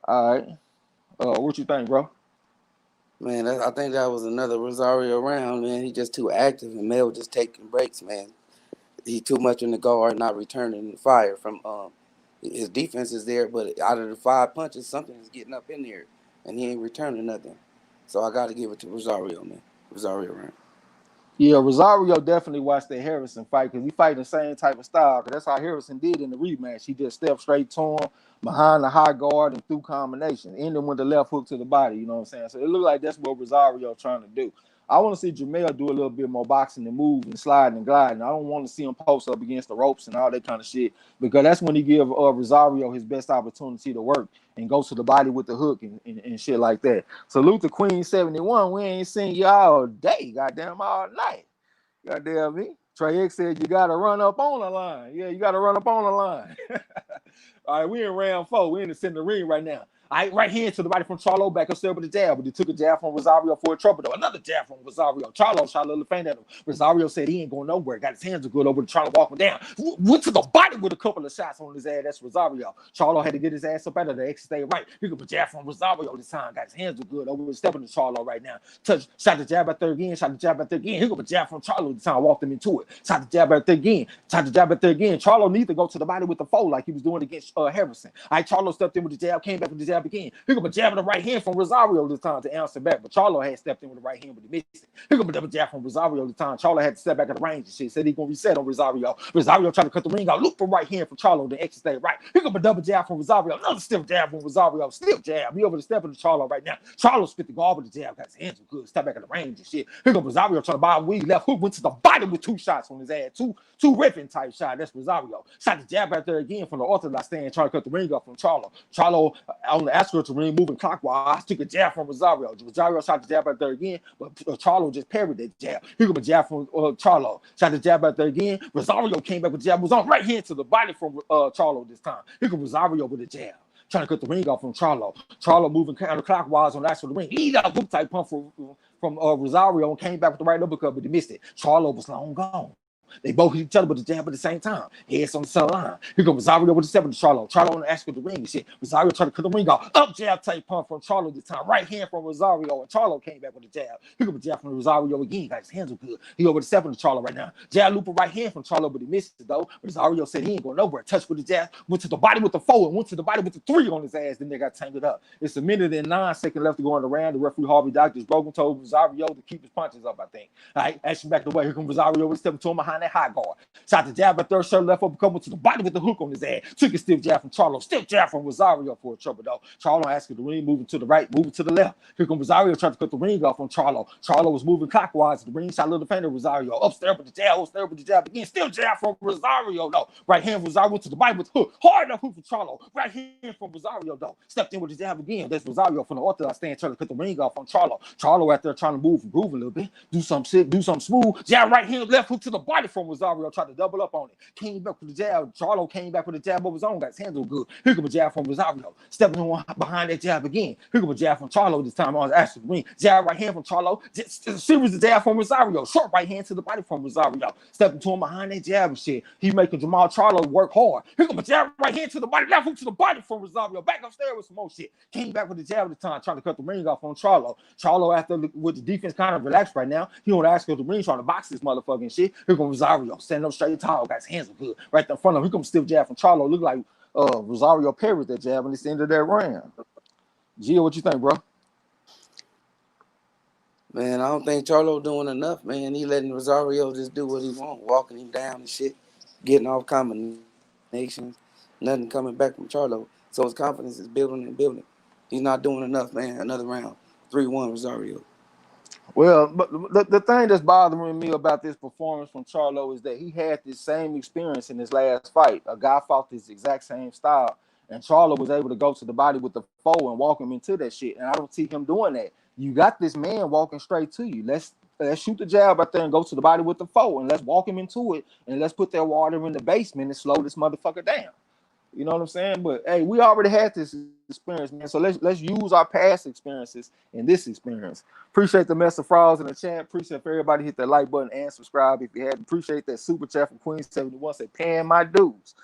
All right. What you think, bro? Man, I think that was another Rosario round, man. He just too active, and Mel just taking breaks, man. He too much in the guard, not returning the fire from his defense is there, but out of the 5 punches, something is getting up in there, and he ain't returning nothing. So I got to give it to Rosario, man. Rosario round. Yeah, Rosario definitely watched that Harrison fight because he fighting the same type of style. Because that's how Harrison did in the rematch. He just stepped straight to him behind the high guard and through combination, ending with the left hook to the body. You know what I'm saying? So it looked like that's what Rosario trying to do. I want to see Jermell do a little bit more boxing and move and sliding and gliding. I don't want to see him post up against the ropes and all that kind of shit because that's when he give Rosario his best opportunity to work and go to the body with the hook and shit like that. Salute to Queen 71. We ain't seen you all day, goddamn, all night. Goddamn me. Trey X said you got to run up on the line. Yeah, you got to run up on the line. All right, we in round 4. We in the center ring right now. All right, right hand to the body from Charlo, back upstairs with the jab, but he took a jab from Rosario for a trouble, though. Another jab from Rosario. Charlo shot a little faint at him. Rosario said he ain't going nowhere. Got his hands good over to Charlo, walking down. Went to the body with a couple of shots on his ass. That's Rosario. Charlo had to get his ass up out of the exit, stay right. He could put jab from Rosario this time. Got his hands good over stepping to Charlo right now. Touch, shot the jab at there again, shot the jab at there again. He could put jab from Charlo this time, walked him into it. Shot the jab at there again, shot the jab at there again. Charlo needs to go to the body with the foe like he was doing against Harrison. All right, Charlo stepped in with the jab, came back with the jab again. He could put jab in the right hand from Rosario this time to answer back, but Charlo had stepped in with the right hand, but he missed it. He could put double jab from Rosario this time. Charlo had to step back at the range and shit. Said he gonna reset on Rosario. Rosario tried to cut the ring out, loop for right hand from Charlo, then exit stay right. He could put double jab from Rosario, another stiff jab from Rosario, stiff jab. He over the step of the Charlo right now. Charlo spit the guard with the jab, got his hands good, step back at the range and shit. Here comes Rosario trying to buy a weed, left hook, went to the body with 2 shots on his ass, two ripping type shot. That's Rosario. Shot the jab out there again from the orthodox stand, trying to cut the ring up from Charlo. Charlo on the ascot ring, moving clockwise, took a jab from Rosario. Rosario shot the jab out there again, but Charlo just parried that jab. Here comes a jab from Charlo. Shot the jab out there again. Rosario came back with the jab, was on right hand to the body from Charlo this time. Here comes Rosario with a jab, trying to cut the ring off from Charlo. Charlo moving counterclockwise on the actual ring. He got a hook type pump from Rosario and came back with the right uppercut, but he missed it. Charlo was long gone. They both hit each other with the jab at the same time. Heads on the center line. Here goes Rosario with the 7 to Charlo. Charlo on the ask of the ring and shit. Rosario trying to cut the ring off. Up jab type pump from Charlo this time. Right hand from Rosario. And Charlo came back with the jab. Here goes the jab from Rosario again. Got his hands are good. He over the 7 to Charlo right now. Jab looper right hand from Charlo, but he missed it though. Rosario said he ain't going nowhere. Touched with the jab. Went to the body with the 4 and went to the body with the 3 on his ass. Then they got tangled up. It's a minute and 9 seconds left to go on the round. The referee Harvey Doctors Brogan told Rosario to keep his punches up, I think. All right, action back the way. Here comes Rosario with stepping to him behind that high guard. Shot the jab at third, shirt left up, coming to the body with the hook on his ass. Took a stiff jab from Charlo, stiff jab from Rosario for a trouble though. Charlo asking the ring, moving to the right, moving to the left. Here comes Rosario trying to cut the ring off on Charlo. Charlo was moving clockwise. The ring shot a little fainter. Rosario upstairs with the jab, upstairs with the jab again. Still jab from Rosario though. Right hand from Rosario to the body with the hook. Hard enough hook for Charlo. Right hand from Rosario though. Stepped in with the jab again. That's Rosario from the orthodox stand trying to cut the ring off on Charlo. Charlo out there trying to move and groove a little bit. Do some shit, do something smooth. Jab right hand, left hook to the body from Rosario. Tried to double up on it. Came back with the jab. Charlo came back with the jab of his own. Got his hands good. Here comes a jab from Rosario. Stepping on behind that jab again. Here comes a jab from Charlo this time on his actual ring. Jab right hand from Charlo. Series of jab from Rosario. Short right hand to the body from Rosario. Stepping to him behind that jab and shit. He making Jermell Charlo work hard. Here comes a jab right hand to the body. Left hook to the body from Rosario. Back upstairs with some more shit. Came back with the jab at the time, trying to cut the ring off on Charlo. Charlo, after with the defense kind of relaxed right now, he don't ask for the ring, trying to box this motherfucking shit. Here comes Rosario, standing up straight tall, got his hands good. Right in front of him, here comes stiff jab from Charlo. Look like Rosario parried that jab, and it's the end of that round. Gio, what you think, bro? Man, I don't think Charlo doing enough, man. He letting Rosario just do what he want, walking him down and shit, getting off combinations, nothing coming back from Charlo. So his confidence is building and building. He's not doing enough, man. Another round, 3-1 Rosario. Well, but the thing that's bothering me about this performance from Charlo is that he had this same experience in his last fight. A guy fought this exact same style, and Charlo was able to go to the body with the foe and walk him into that shit. And I don't see him doing that. You got this man walking straight to you. Let's shoot the jab out there and go to the body with the foe, and let's walk him into it, and let's put that water in the basement and slow this motherfucker down. You know what I'm saying? But hey, we already had this experience, man. So let's use our past experiences in this experience. Appreciate the mess of frauds in the chat. Appreciate if everybody hit that like button and subscribe if you had. Appreciate that super chat from Queen 71 said paying my dues.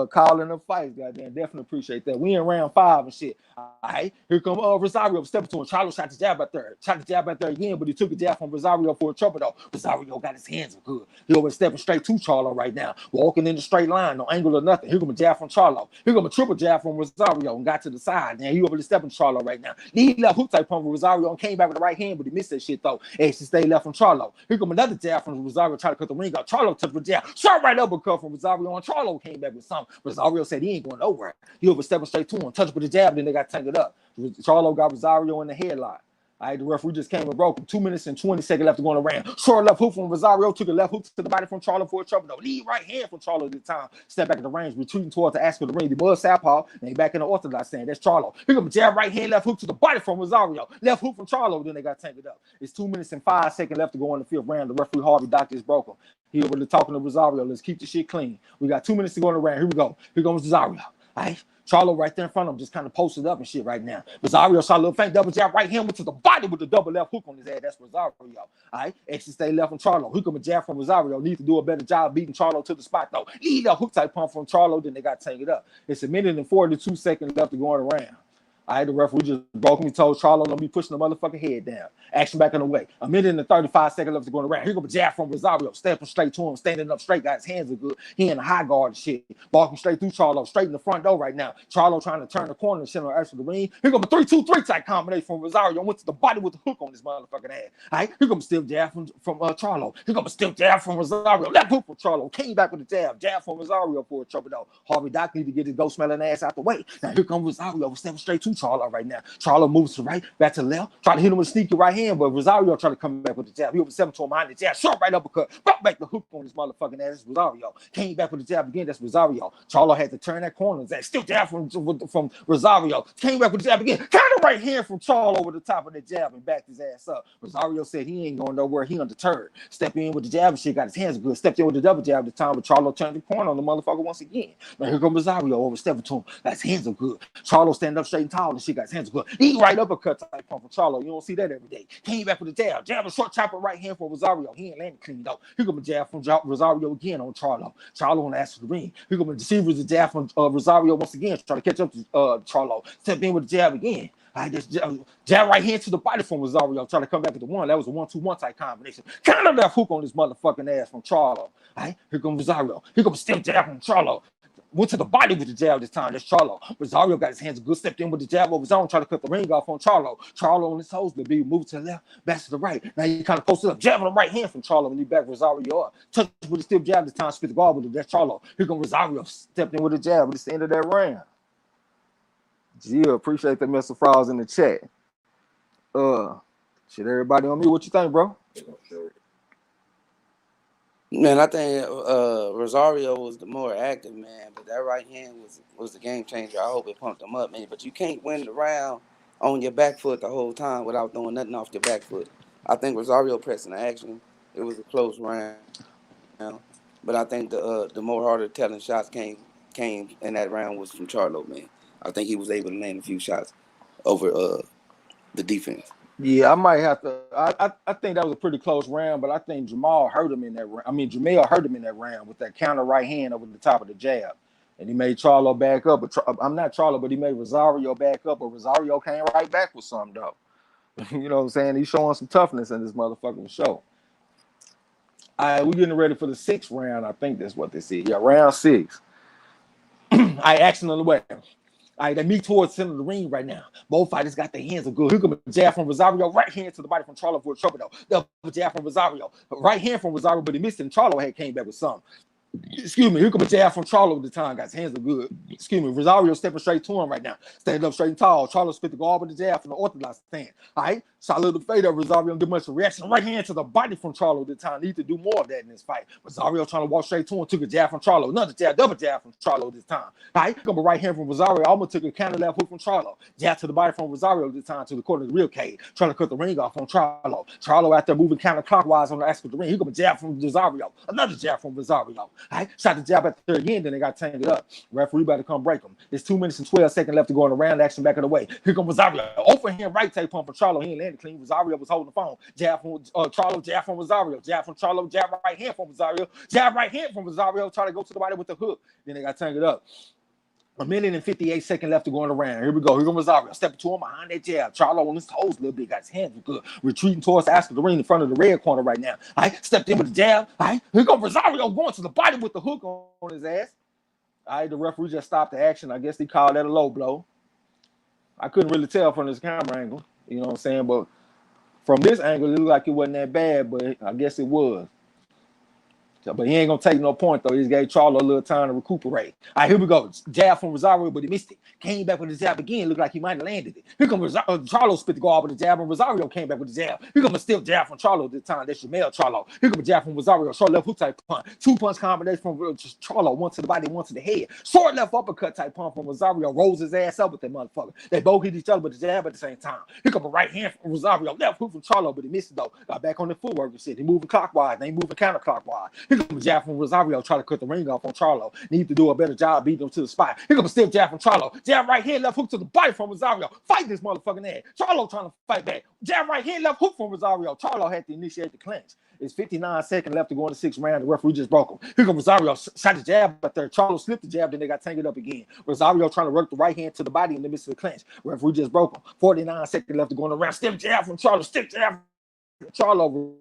Calling them fights, goddamn. Definitely appreciate that. We in round 5 and shit. All right, here come Rosario stepping to him. Charlo shot the jab out there. Shot the jab out there again, but he took a jab from Rosario for a trouble though. Rosario got his hands good. He over stepping straight to Charlo right now. Walking in the straight line, no angle or nothing. Here come a jab from Charlo. Here come a triple jab from Rosario and got to the side. Now he over the stepping Charlo right now. He left hook type from Rosario and came back with the right hand, but he missed that shit though. And she stayed left from Charlo. Here come another jab from Rosario trying to cut the ring out. Charlo took the jab. Shot right uppercut from Rosario and Charlo came back with something. Rosario said he ain't going nowhere. He over stepping straight to him, touched with the jab, then they got tangled up. Charlo got Rosario in the headlock. All right, the referee just came and broke him. 2 minutes and 20 seconds left to go around. Short left hook from Rosario, took a left hook to the body from Charlo for a trouble. No, lead right hand from Charlo at the time. Step back in the range, retreating towards the ask of the ring. The buzz southpaw, and he back in the orthodox stand. That's Charlo. Here comes a jab right hand, left hook to the body from Rosario. Left hook from Charlo, then they got tangled up. It's 2 minutes and 5 seconds left to go in the 5th round. The referee Harvey Doctor is broken. He over there talking to Rosario. Let's keep the shit clean. We got 2 minutes to go in the round. Here we go. Here comes Rosario. All right. Charlo right there in front of him, just kind of posted up and shit right now. Rosario shot a little feint double jab right hand, went to the body with the double left hook on his head. That's Rosario. All right, exit stay left from Charlo. Hook him a jab from Rosario. Need to do a better job beating Charlo to the spot though. Lead a hook type pump from Charlo, then they got tangled up. It's 1 minute and 42 seconds left to go around. All right, the referee just broke me, told Charlo don't be pushing the motherfucking head down. Action back on the way. 1 minute and 35 seconds left to go around. Here comes a jab from Rosario, stepping straight to him, standing up straight, got his hands are good. He in the high guard and shit. Walking straight through Charlo, straight in the front door right now. Charlo trying to turn the corner and shit on the edge of the ring. Here comes a 3-2-3 type combination from Rosario. Went to the body with the hook on his motherfucking ass. All right, here comes a stiff jab from Charlo. Here comes a stiff jab from Rosario. Left hook from Charlo. Came back with the jab. Jab from Rosario for a trouble though. Harvey Doc need to get his ghost smelling ass out the way. Now here comes Rosario stepping straight to Charlo right now. Charlo moves to right, back to the left, try to hit him with a sneaky right hand, but Rosario try to come back with the jab. He over 7 to him behind the jab, short right uppercut, brought back the hook on his motherfucking ass. That's Rosario. Came back with the jab again. That's Rosario. Charlo had to turn that corner. That still jab from Rosario. Came back with the jab again. Kind of right hand from Charlo over the top of the jab and backed his ass up. Rosario said he ain't going nowhere. He undeterred. Stepped in with the jab and shit, got his hands good. Stepped in with the double jab at the time, but Charlo turned the corner on the motherfucker once again. Now here comes Rosario over stepping to him. Got his hands are good. Charlo standing up straight and tall and shit, got his hands good. He right uppercut type pump from Charlo. You don't see that every day. Came back with the jab. Jab a short chopper right hand for Rosario. He ain't landing clean though. Here comes a jab from Rosario again on Charlo. Charlo on the ass of the ring. Here comes a deceiver's a jab from Rosario once again. Trying to catch up to Charlo. Step in with the jab again. I just jab right hand to the body from Rosario. Trying to come back with the one. That was a 1-2-1 type combination. Kind of left hook on this motherfucking ass from Charlo. All right, here comes Rosario. Here comes a stiff jab from Charlo. Went to the body with the jab this time. That's Charlo. Rosario got his hands good, stepped in with the jab of his own, tried to cut the ring off on Charlo. Charlo on his toes, but be moved to the left, back to the right. Now he kind of posted up, jabbing the right hand from Charlo, and he back Rosario up. Touched with a stiff jab this time, spit the guard with it. That's Charlo. Here comes Rosario, stepped in with a jab, but it's the end of that round. Gia, appreciate the Mr. Frauds in the chat. Shit, everybody on me. What you think, bro? Man, I think Rosario was the more active man, but that right hand was the game changer. I hope it pumped him up, man. But you can't win the round on your back foot the whole time without throwing nothing off your back foot. I think Rosario pressing the action. It was a close round, but I think the more harder telling shots came in that round was from Charlo, man. I think he was able to land a few shots over the defense. Yeah, I might have to. I think that was a pretty close round, but I think Jermall hurt him in that round. I mean, Jermell hurt him in that round with that counter right hand over the top of the jab. And he made Charlo back up. I'm not Charlo, but he made Rosario back up. But Rosario came right back with something, though. You know what I'm saying? He's showing some toughness in this motherfucking show. All right, we're getting ready for the 6th round. I think that's what this is. Yeah, round 6. Action on the way. All right, they meet towards the center of the ring right now. Both fighters got their hands are good. Here comes a jab from Rosario, right hand to the body from Charlo for a trouble though. Double jab from Rosario, right hand from Rosario, but he missed it. And Charlo had came back with something. Excuse me, here comes a jab from Charlo at the time. Guys, hands are good. Excuse me, Rosario stepping straight to him right now. Standing up straight and tall. Charlo spit the guard with the jab from the orthodox stand. All right, Solid the fade of Rosario, get much reaction. Right hand to the body from Charlo this time. Need to do more of that in this fight. Rosario trying to walk straight to him, took a jab from Charlo. Another jab, double jab from Charlo this time. All right, come a right hand from Rosario. Almost took a counter left hook from Charlo. Jab to the body from Rosario this time to the corner of the real cage. Trying to cut the ring off on Charlo. Charlo out there moving counterclockwise on the aspect of the ring. Here come a jab from Rosario. Another jab from Rosario. All right, shot the jab at the third again, then they got tangled up. Referee better come break them. It's 2 minutes and 12 seconds left to go in the round. Action back of the way. Here comes Rosario. Open hand right take pump from Charlo. He ain't landed clean. Rosario was holding the phone. Jab from Charlo, jab from Rosario. Jab from Charlo, jab right hand from Rosario. Jab right hand from Rosario. Try to go to the body with the hook. Then they got tangled up. 1 minute and 58 seconds left to go in the round. Here we go. Here comes Rosario. Stepping to him behind that jab. Charlo on his toes a little bit. Got his hands good. Retreating towards the aspect of the ring in front of the red corner right now. All right. Stepped in with the jab. All right. Here comes Rosario going to the body with the hook on his ass. All right. The referee just stopped the action. I guess he called that a low blow. I couldn't really tell from this camera angle. You know what I'm saying? But from this angle, it looked like it wasn't that bad, but I guess it was. But he ain't going to take no point, though. He just gave Charlo a little time to recuperate. All right, here we go. Jab from Rosario, but he missed it. Came back with the jab again. Looked like he might have landed it. Here comes Charlo spit the guard with the jab, and Rosario came back with the jab. Here comes a stiff jab from Charlo this time. That's Jermell Charlo. Here comes a jab from Rosario. Short left hook type punch. 2-punch combination from Charlo. One to the body, one to the head. Short left uppercut type punch from Rosario. Rolls his ass up with that motherfucker. They both hit each other with the jab at the same time. Here comes a right hand from Rosario. Left hook from Charlo, but he missed it, though. Got back on the footwork and shit. He moving clockwise. They moving counterclockwise. Here comes a jab from Rosario. Try to cut the ring off on Charlo. Need to do a better job beating him to the spot. Here comes a stiff jab from Charlo. Jab right hand, left hook to the body from Rosario. Fight this motherfucking ass. Charlo trying to fight back. Jab right hand, left hook from Rosario. Charlo had to initiate the clinch. It's 59 seconds left to go in the 6th round. The referee just broke him. Here comes Rosario. Shot the jab, but there. Charlo slipped the jab, then they got tangled up again. Rosario trying to work the right hand to the body in the midst of the clinch. Referee just broke him. 49 seconds left to go in the round. Stiff jab from Charlo. Stiff jab from Charlo.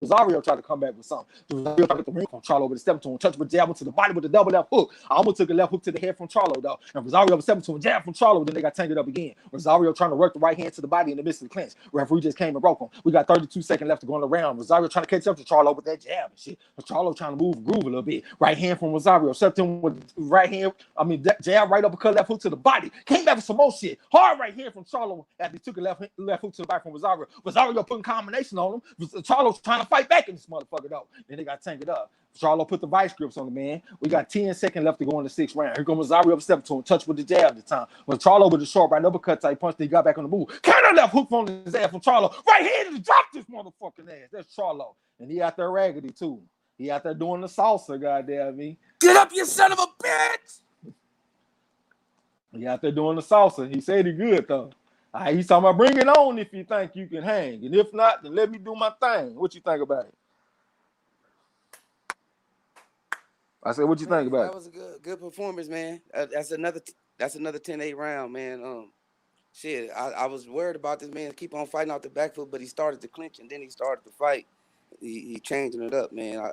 Rosario tried to come back with something. Rosario tried to get the ring from Charlo, but stepped to him, touched with jab to the body with the double left hook. I almost took a left hook to the head from Charlo, though. And Rosario was stepping to him, jab from Charlo, then they got tangled up again. Rosario trying to work the right hand to the body in the midst of the clinch. Referee just came and broke him. We got 32 seconds left to go in the round. Rosario trying to catch up to Charlo with that jab and shit. But Charlo trying to move groove a little bit. Right hand from Rosario, stepped in with right hand. That jab right uppercut, left hook to the body. Came back with some more shit. Hard right hand from Charlo after he took a left hook to the back from Rosario. Rosario putting combination on him. Charlo trying to fight back in this motherfucker though. Then they got tangled up. Charlo put the vice grips on the man. We got 10 seconds left to go in the 6th round. Here comes Rosario up step to him, touch with the jab this time. When Charlo with the short right uppercut type punch, then he got back on the move. Counter left hook from his ass from Charlo. Right handed to drop this motherfucking ass. That's Charlo. And he out there raggedy too. He out there doing the salsa, goddamn me. Get up, you son of a bitch! He out there doing the salsa. He said he good though. All right, he's talking about bring it on if you think you can hang. And if not, then let me do my thing. What you think about it? I said, what you think about it? That was a good performance, man. That's another 10-8 round, man. Shit, I was worried about this man keep on fighting off the back foot, but he started to clinch and then he started to fight. He changing it up, man.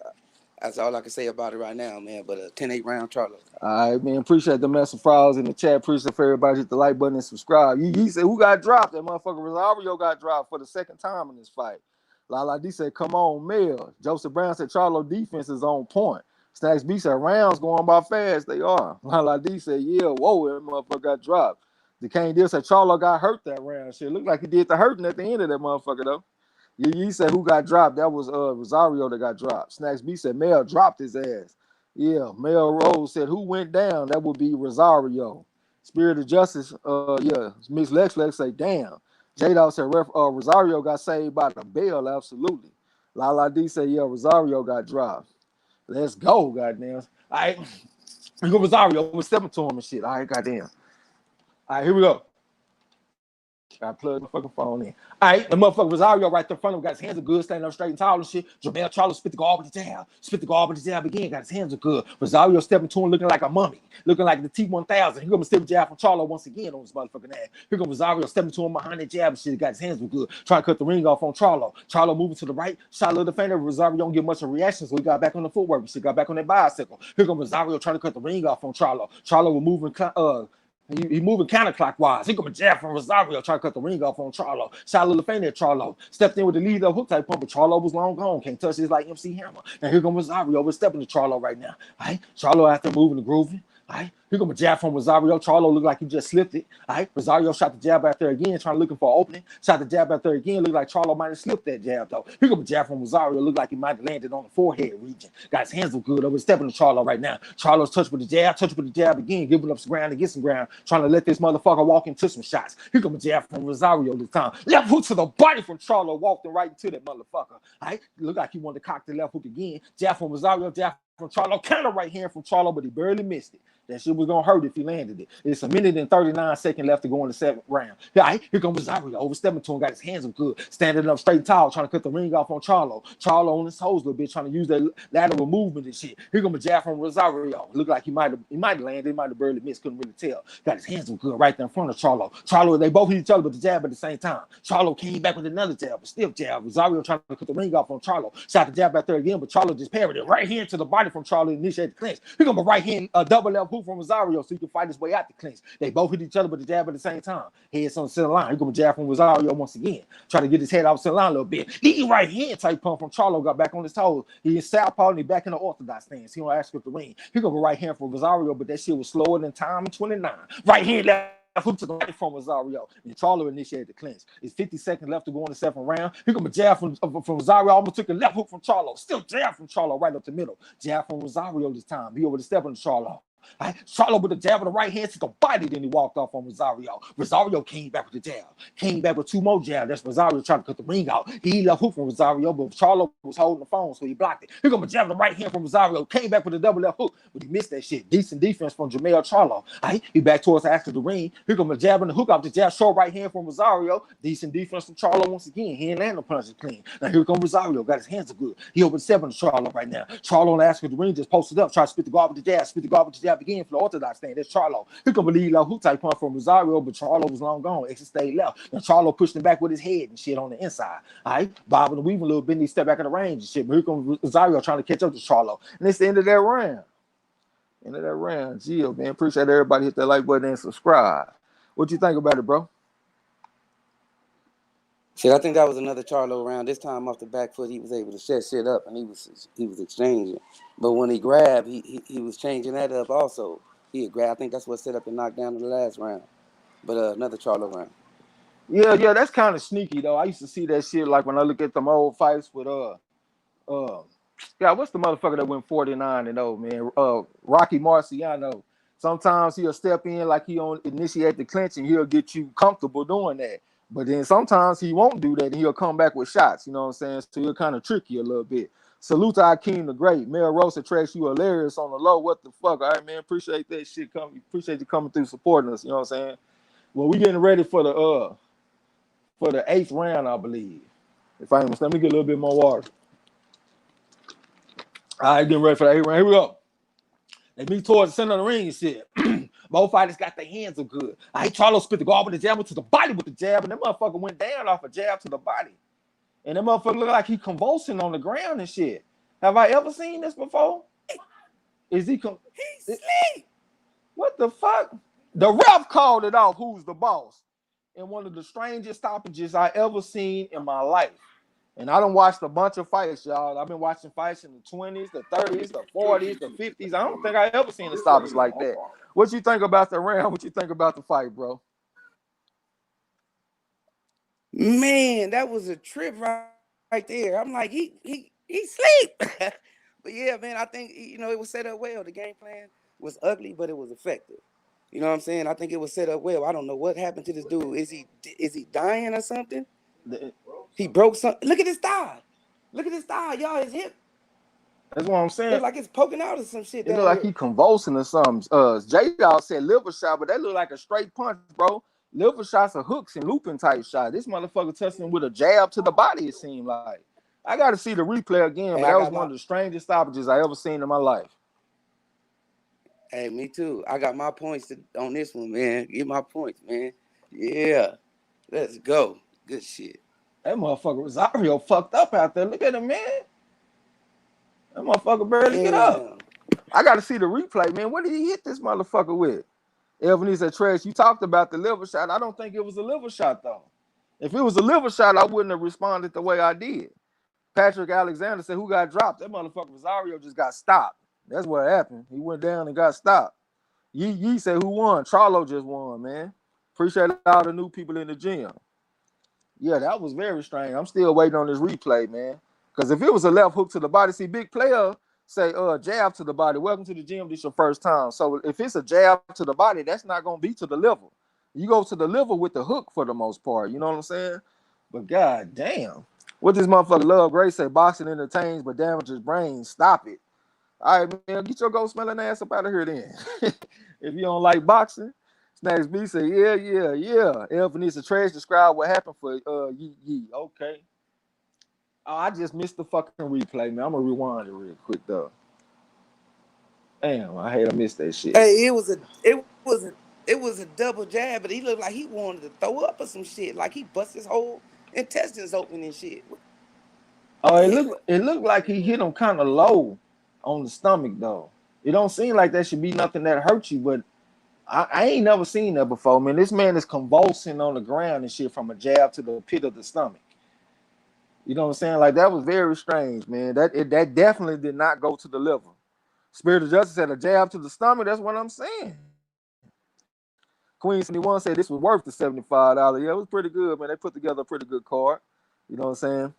That's all I can say about it right now, man. But a 10-8 round Charlo. All right, man. Appreciate the message files in the chat. Appreciate for everybody hit the like button and subscribe. He said, who got dropped? That motherfucker Rosario got dropped for the 2nd time in this fight. Lala D said, come on, Mel. Joseph Brown said, Charlo defense is on point. Stacks B said, rounds going by fast. They are. Lala D said, yeah, whoa, that motherfucker got dropped. DeCane Dill said, Charlo got hurt that round. Shit, looked like he did the hurting at the end of that motherfucker, though. You said who got dropped? That was Rosario that got dropped. Snacks B said Mel dropped his ass. Yeah, Mel Rose said who went down? That would be Rosario. Spirit of Justice, yeah. Miss Lex say damn. J-Dog said Rosario got saved by the bell, absolutely. Lala D said yeah, Rosario got dropped. Let's go, goddamn. All right, we go Rosario. We're stepping to him and shit. All right, goddamn. All right, here we go. I plugged my fucking phone in. All right, the motherfucker Rosario right there in front of him, got his hands are good, standing up straight and tall and shit. Jermell Charlo spit the guard with the jab. Spit the guard with the jab again, got his hands are good. Rosario stepping to him looking like a mummy, looking like the T-1000. Here comes a stiff jab from Charlo once again on his motherfucking ass. Here comes Rosario stepping to him behind that jab and shit, got his hands were good. Trying to cut the ring off on Charlo. Charlo moving to the right, shot a little defender. Rosario don't get much of a reaction, so he got back on the footwork and shit, got back on that bicycle. Here comes Rosario trying to cut the ring off on Charlo. Charlo was moving He moving counterclockwise. He coming jab from Rosario, trying to cut the ring off on Charlo. Shot a little faint at Charlo. Stepped in with the lead up hook type pump, but Charlo was long gone. Can't touch this like MC Hammer. And here comes Rosario. We're stepping to Charlo right now. All right? Charlo out there moving and grooving. All right, here come a jab from Rosario. Charlo looked like he just slipped it. All right, Rosario shot the jab out there again, trying to looking for an opening. Shot the jab out there again. Looked like Charlo might have slipped that jab though. Here come a jab from Rosario. Looked like he might have landed on the forehead region. Got his hands good over stepping to Charlo right now. Charlo's touch with the jab again, giving up some ground to get some ground, trying to let this motherfucker walk into some shots. Here come a jab from Rosario this time. Left hook to the body from Charlo, walked right into that motherfucker. All right, looked like he wanted to cock the left hook again. Jab from Rosario, jab from Charlo, kind of right hand from Charlo, but he barely missed it. That shit was gonna hurt if he landed it. It's a minute and 39 seconds left to go in the 7th round. Yeah, here comes Rosario overstepping to him, got his hands up good, standing up straight tall, trying to cut the ring off on Charlo. Charlo on his toes a little bit, trying to use that lateral movement and shit. Here comes a jab from Rosario. Looked like he might have landed, he might have barely missed, couldn't really tell. Got his hands up good right there in front of Charlo. Charlo, they both hit each other with the jab at the same time. Charlo came back with another jab, a stiff jab. Rosario trying to cut the ring off on Charlo. Shot the jab out there again, but Charlo just parried it right here to the body from Charlo, initiated the clinch. Here comes a right hand, double left hook from Rosario, so he can fight his way out the clinch. They both hit each other with the jab at the same time. Heads on the center line. Here comes a jab from Rosario once again. Try to get his head off the center line a little bit. The right hand type pump from Charlo got back on his toes. He is southpaw and he back in the orthodox stance. He don't ask with the ring. Here comes a right hand from Rosario, but that shit was slower than time 29. Right hand left hook to the right from Rosario, and Charlo initiated the clinch. It's 50 seconds left to go in the 7th round. Here comes a jab from Rosario. Almost took a left hook from Charlo. Still jab from Charlo right up the middle. Jab from Rosario this time. He over the step on Charlo. Right? Charlo with the jab of the right hand to the body, then he walked off on Rosario. Rosario came back with the jab. Came back with 2 more jabs. That's Rosario trying to cut the ring out. He left hook from Rosario, but Charlo was holding the phone, so he blocked it. Here comes a jab of the right hand from Rosario. Came back with a double left hook, but he missed that shit. Decent defense from Jermell Charlo. Right? He back towards after the ring. Here comes a jab and the hook off the jab. Short right hand from Rosario. Decent defense from Charlo once again. He ain't landing the punches clean. Now here comes Rosario. Got his hands good. He over 7 to Charlo right now. Charlo on the after the ring just posted up. Try to spit the guard with the jab. Spit the guard with the jab again for the orthodox thing. That's Charlo. Here come a lead low hook type pump from Rosario, but Charlo was long gone. Exit stayed left. And Charlo pushed him back with his head and shit on the inside. All right, bobbing and weaving a little bit, and he stepped back in the range and shit. But here comes Rosario trying to catch up to Charlo. And it's the end of that round. End of that round. Gio, man. Appreciate everybody. Hit that like button and subscribe. What you think about it, bro? Shit, I think that was another Charlo round. This time off the back foot, he was able to set shit up, and he was exchanging. But when he grabbed, he was changing that up also. He had grabbed. I think that's what set up the knockdown in the last round. But another Charlo round. Yeah, that's kind of sneaky though. I used to see that shit like when I look at them old fights with what's the motherfucker that went 49-0, man? Rocky Marciano. Sometimes he'll step in like he on initiate the clinch and he'll get you comfortable doing that. But then sometimes he won't do that and he'll come back with shots, you know what I'm saying? So he'll kind of trick you a little bit. Salute to Akeem the Great. Mel Rosa Trash, you hilarious on the low. What the fuck? All right, man. Appreciate that shit. Appreciate you coming through supporting us, you know what I'm saying? Well, we getting ready for the 8th round, I believe. If I am, let me get a little bit more water. All right, getting ready for the 8th round. Here we go. They meet towards the center of the ring and shit. Both fighters got their hands up good. I hate Charlo spit the guard with the jab to the body with the jab, and that motherfucker went down off a jab to the body. And that motherfucker looked like he convulsing on the ground and shit. Have I ever seen this before? Is he? He's asleep. What the fuck? The ref called it off. Who's the boss? And one of the strangest stoppages I ever seen in my life. And I done watched a bunch of fights, y'all. I've been watching fights in the 20s, the 30s, the 40s, the 50s. I don't think I ever seen a stoppage like that. What you think about the round? What you think about the fight, bro? Man, that was a trip right there. I'm like, he sleep. But yeah, man, I think, it was set up well. The game plan was ugly, but it was effective. You know what I'm saying? I think it was set up well. I don't know what happened to this dude. Is he dying or something? He broke something. Look at his thigh. Look at his thigh, y'all. His hip. That's what I'm saying. Look like it's poking out or some shit. It look like he convulsing or something. J-Dawg said liver shot, but that look like a straight punch, bro. Liver shots are hooks and looping type shot. This motherfucker touching him with a jab to the body, it seemed like. I got to see the replay again, but that was one of the strangest stoppages I ever seen in my life. Hey, me too. I got my points on this one, man. Get my points, man. Yeah. Let's go. Good shit. That motherfucker Rosario fucked up out there. Look at him, man. That motherfucker barely get up. I got to see the replay, man. What did he hit this motherfucker with? Elvin said, Trash, you talked about the liver shot. I don't think it was a liver shot, though. If it was a liver shot, I wouldn't have responded the way I did. Patrick Alexander said, who got dropped? That motherfucker Rosario just got stopped. That's what happened. He went down and got stopped. Yee said, who won? Charlo just won, man. Appreciate all the new people in the gym. Yeah, that was very strange. I'm still waiting on this replay, man. Because if it was a left hook to the body, see, big player say, jab to the body. Welcome to the gym. This your first time. So if it's a jab to the body, that's not going to be to the liver. You go to the liver with the hook for the most part. You know what I'm saying? But god damn. What this motherfucker Love Grace say, boxing entertains but damages brain. Stop it. All right, man, get your ghost smelling ass up out of here then. If you don't like boxing. Snacks B say, yeah. Elf needs to trash describe what happened for Yee. Okay. Oh, I just missed the fucking replay, man. I'm gonna rewind it real quick though. Damn, I hate I missed that shit. Hey, it was a double jab, but he looked like he wanted to throw up or some shit. Like he bust his whole intestines open and shit. Oh, it looked like he hit him kind of low on the stomach though. It don't seem like that should be nothing that hurt you, but I ain't never seen that before, man. This man is convulsing on the ground and shit from a jab to the pit of the stomach. You know what I'm saying? Like that was very strange, man. That definitely did not go to the liver. Spirit of Justice said a jab to the stomach. That's what I'm saying. Queen 71 said this was worth the $75. Yeah, it was pretty good, man. They put together a pretty good card. You know what I'm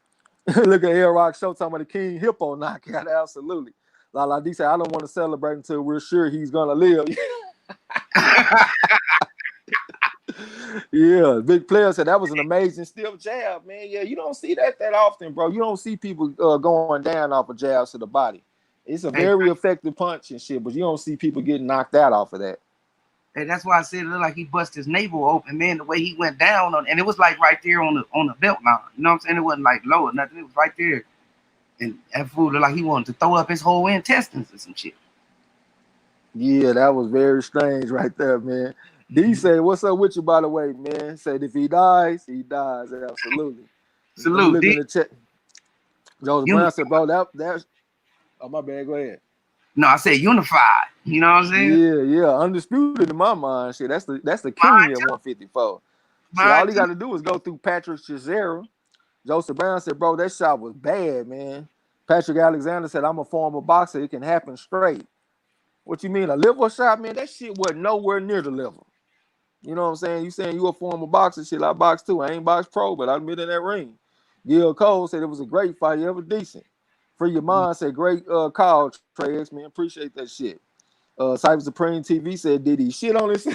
saying? Look at Air Rock Show talking about the King Hippo knockout. Absolutely. La D said, I don't want to celebrate until we're sure he's gonna live. Yeah, big player said that was an amazing stiff jab, man. Yeah, you don't see that often, bro. You don't see people going down off of jabs to the body. It's a very effective punch and shit, but you don't see people getting knocked out off of that. And that's why I said it looked like he busted his navel open, man. The way he went down and it was like right there on the belt line. You know what I'm saying? It wasn't like low or nothing. It was right there, and that fool looked like he wanted to throw up his whole intestines or some shit. Yeah, that was very strange right there, man. D said, "What's up with you, by the way, man?" Said if he dies, he dies. Absolutely. Salute. Look in the chat. Joseph Brown said, "Bro, that's oh my bad. Go ahead." No, I said unified. You know what I'm saying? Yeah. Undisputed in my mind. Shit, that's the king at 154. See, all he got to do is go through Patrick Chisera. Joseph Brown said, "Bro, that shot was bad, man." Patrick Alexander said, "I'm a former boxer. It can happen straight." What you mean, a liver shot, man? That shit wasn't nowhere near the liver. You know what I'm saying? You saying you a former boxer? Shit, I box too. I ain't box pro, but I've been in that ring. Gil Cole said it was a great fight. It was decent. Free Your Mind said, great call, Trey X, man. Appreciate that shit. Cyber Supreme TV said, did he shit on his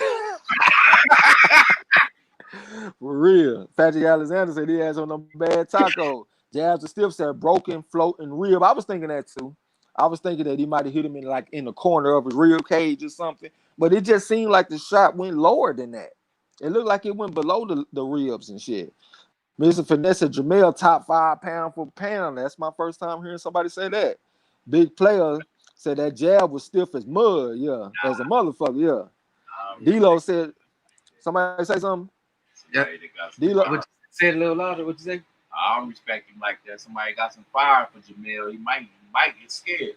For real. Patrick Alexander said he has on a bad taco. Jabs and Stiff said broken, floating rib. I was thinking that too. I was thinking that he might have hit him in the corner of his rib cage or something. But it just seemed like the shot went lower than that. It looked like it went below the ribs and shit. Mr. Vanessa Jermell, top 5 pound for pound. That's my first time hearing somebody say that. Big player said that jab was stiff as mud. Yeah, as a motherfucker. Yeah. D-Lo said, somebody say something? Yeah. D-Lo, say it a little louder. What you say? I don't respect him like that. Somebody got some fire for Jermell. He might get scared.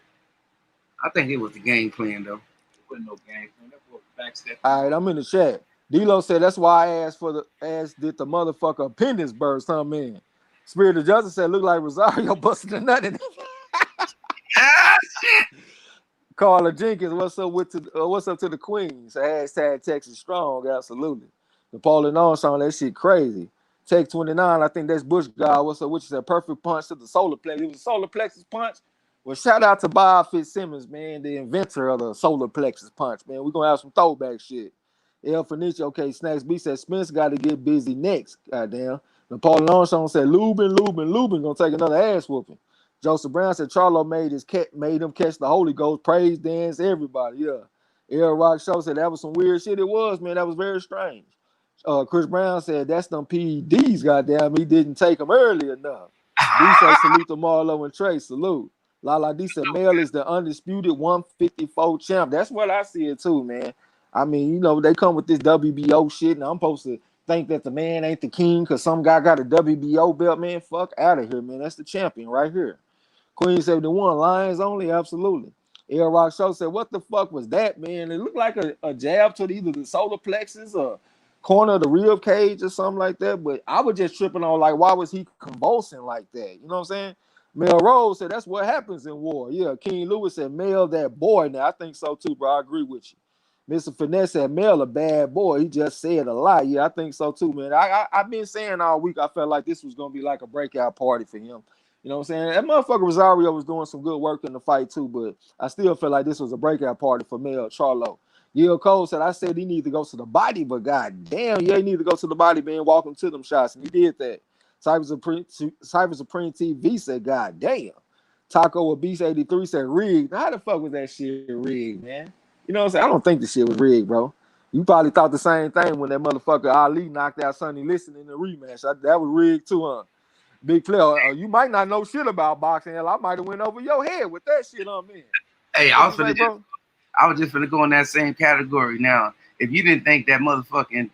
I think it was the game plan though. It wasn't no game plan. That was backstep. All right, I'm in the chat. D-Lo said that's why I asked did the motherfucker appendix burst come in. Spirit of Justice said look like Rosario busted a nut in Carla Jenkins, what's up to the Queens? Hashtag Texas Strong, absolutely. Napoleon Armstrong, that shit crazy. Tech 29, I think that's Bush guy. What's up? Which is a perfect punch to the solar plexus. It was a solar plexus punch. Well, shout out to Bob Fitzsimmons, man, the inventor of the solar plexus punch, man. We're gonna have some throwback shit. El Fenicio, okay, Snacks B said Spence got to get busy next. Goddamn. Napoleon Armstrong said Lubin gonna take another ass whooping. Joseph Brown said Charlo made him catch the Holy Ghost, praise dance, everybody. Yeah. El Rock Show said that was some weird shit. It was, man. That was very strange. Chris Brown said that's them PEDs, goddamn. He didn't take them early enough. D said salute to Marlo and Trey. Salute. Lala D said Mel is the undisputed 154 champ. That's what I see it too, man. I mean, you know, they come with this WBO shit, and I'm supposed to think that the man ain't the king because some guy got a WBO belt, man. Fuck out of here, man. That's the champion right here. Queen 71, Lions only, absolutely. El Rock Show said, what the fuck was that, man? It looked like a jab to either the solar plexus or corner of the rib cage or something like that. But I was just tripping on, like, why was he convulsing like that? You know what I'm saying? Mel Rose said, that's what happens in war. Yeah, King Lewis said, Mel, that boy. Now, I think so too, bro. I agree with you. Mr. Finesse said Mel a bad boy. He just said a lot. Yeah, I think so too, man. I've been saying all week I felt like this was gonna be like a breakout party for him. You know what I'm saying? That motherfucker Rosario was doing some good work in the fight too, but I still feel like this was a breakout party for Mel Charlo. Gil Cole said, I said he need to go to the body, but god damn, yeah, he need to go to the body, man. Walk him to them shots. And he did that. Cyber Supreme TV said, god damn. Taco with Beast 83 said rigged. Now, how the fuck was that shit rigged, man? You know what I'm saying? I don't think the shit was rigged, bro. You probably thought the same thing when that motherfucker Ali knocked out Sonny Liston in the rematch. That was rigged too, huh? Big player. You might not know shit about boxing. Hell, I might have went over your head with that shit on me. Hey, I was just gonna go in that same category. Now, if you didn't think that motherfucking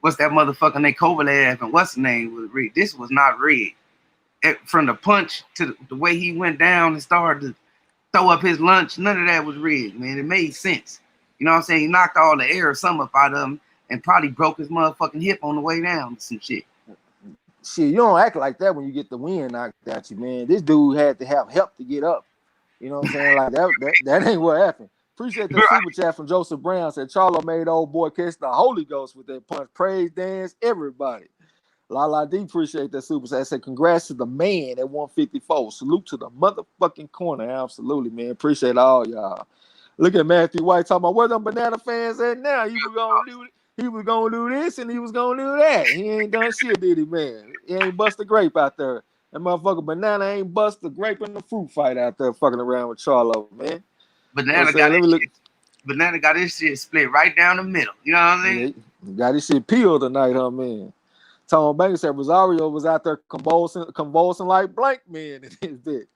what's that motherfucking name Kovalev and what's the name was rigged, this was not rigged. From the punch to the way he went down and started to throw up his lunch, none of that was rigged, man. It made sense. You know what I'm saying? He knocked all the air or something up out of him and probably broke his motherfucking hip on the way down or some shit. Shit, you don't act like that when you get the wind knocked at you, man. This dude had to have help to get up. You know what I'm saying? Like that ain't what happened. Appreciate the super chat from Joseph Brown. Said Charlo made old boy catch the Holy Ghost with that punch. Praise dance, everybody. La D, appreciate that super chat. Said congrats to the man at 154. Salute to the motherfucking corner. Absolutely, man. Appreciate all y'all. Look at Matthew White talking about where them banana fans at now. He was gonna do this and he was gonna do that. He ain't done shit, did he, man? He ain't bust a grape out there. That motherfucker Banana ain't bust a grape in the fruit fight out there fucking around with Charlo, man. Banana got his shit split right down the middle. You know what I mean? Yeah, got his shit peeled tonight, huh, man? Tom Banks said Rosario was out there convulsing like blank man in his dick.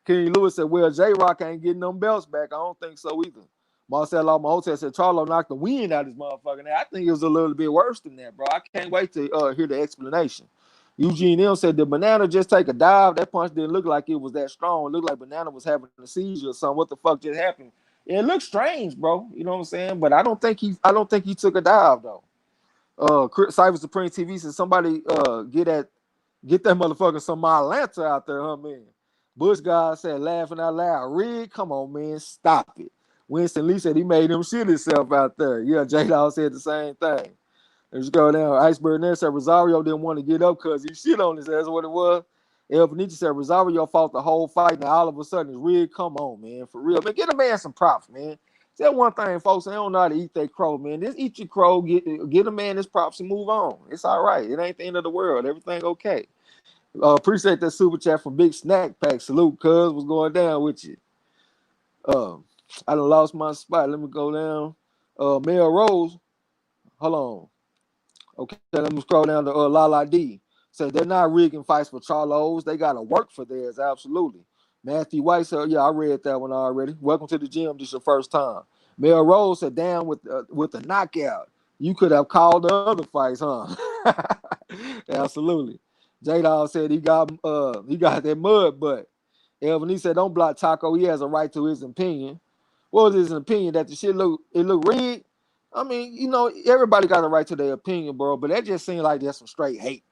Kenny Lewis said, well, J-Rock ain't getting them belts back. I don't think so either. Marcel Almahotel said Charlo knocked the wind out of his motherfucker. Now, I think it was a little bit worse than that, bro. I can't wait to hear the explanation. Eugene M said, did Banana just take a dive? That punch didn't look like it was that strong. It looked like Banana was having a seizure or something. What the fuck just happened? It looked strange, bro. You know what I'm saying? But I don't think he took a dive though. Cyber Supreme TV said somebody get that motherfucker some Atlanta out there, huh, man? Bush guy said laughing out loud, Rig, come on, man, stop it. Winston Lee said he made him shit himself out there. Yeah, J-Dawg said the same thing. Let's go down. Iceberg there said Rosario didn't want to get up because he shit on his ass. What it was. El Panichi said Rosario fought the whole fight. Now all of a sudden it's Rig. Come on, man. For real. Man, get a man some props, man. Say one thing, folks. They don't know how to eat that crow, man. Just eat your crow, get a man his props and move on. It's all right. It ain't the end of the world. Everything okay. Appreciate that super chat from Big Snack Pack. Salute, cuz. What's going down with you? I done lost my spot. Let me go down. Mel Rose. Hold on. Okay, let me scroll down to Lala D. Said they're not rigging fights for Charlos. They got to work for theirs. Absolutely. Matthew White said, yeah, I read that one already. Welcome to the gym. This is your first time. Mel Rose said, down with the knockout. You could have called the other fights, huh? Absolutely. J-Dawg said he got that mud butt. Elvin, he said, don't block Taco. He has a right to his opinion. What was his opinion? That the shit look rigged? I mean, you know, everybody got a right to their opinion, bro, but that just seemed like there's some straight hate.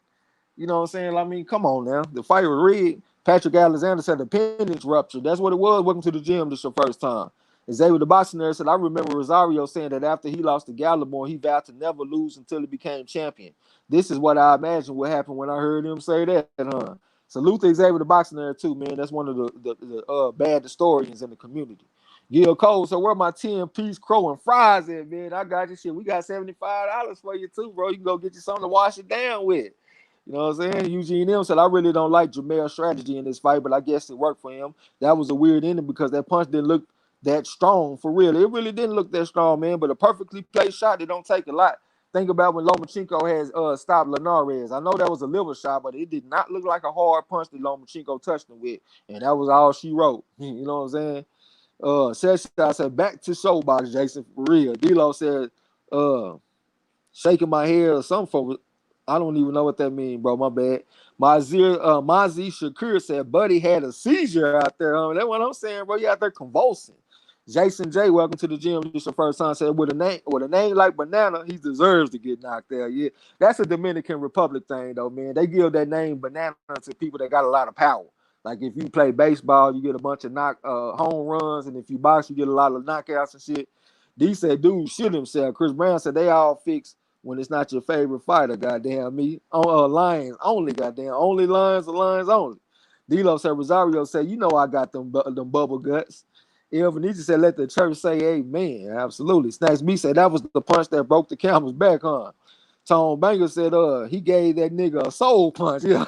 You know what I'm saying? I mean, come on now. The fight was rigged. Patrick Alexander said the appendix ruptured. That's what it was. Welcome to the gym. This is your first time. Xavier the boxing nerd said, I remember Rosario saying that after he lost to Gallimore, he vowed to never lose until he became champion. This is what I imagine would happen when I heard him say that, huh? Salute to Xavier the boxing nerd too, man. That's one of the bad historians in the community. Gil Cole, so where my 10-piece crow and fries at, man? I got your shit. We got $75 for you too, bro. You can go get you something to wash it down with. You know what I'm saying? Eugene M said, I really don't like Jermell's strategy in this fight, but I guess it worked for him. That was a weird ending because that punch didn't look that strong for real. It really didn't look that strong, man, but a perfectly placed shot, it don't take a lot. Think about when Lomachenko has stopped Linares. I know that was a liver shot, but it did not look like a hard punch that Lomachenko touched him with, and that was all she wrote. You know what I'm saying? Sergiy said, back to show body, Jason, for real. D-Lo said, shaking my head or something for, I don't even know what that means, bro. My bad. Mazi Shakur said, buddy had a seizure out there. That's what I'm saying, bro. You out there convulsing. Jason J, welcome to the gym. This is the first time. Said with a name like Banana, he deserves to get knocked out. Yeah, that's a Dominican Republic thing, though, man. They give that name Banana to people that got a lot of power. Like if you play baseball, you get a bunch of home runs, and if you box, you get a lot of knockouts and shit. D said, dude, shit himself. Chris Brown said they all fixed when it's not your favorite fighter, goddamn me. On Lions only, goddamn. Only Lions or Lions only. D-Lo said, Rosario said, you know I got them bubble guts. El Venice said, let the church say amen. Absolutely. Snacks B said, that was the punch that broke the camel's back, huh? Tone Banger said, he gave that nigga a soul punch. Yeah.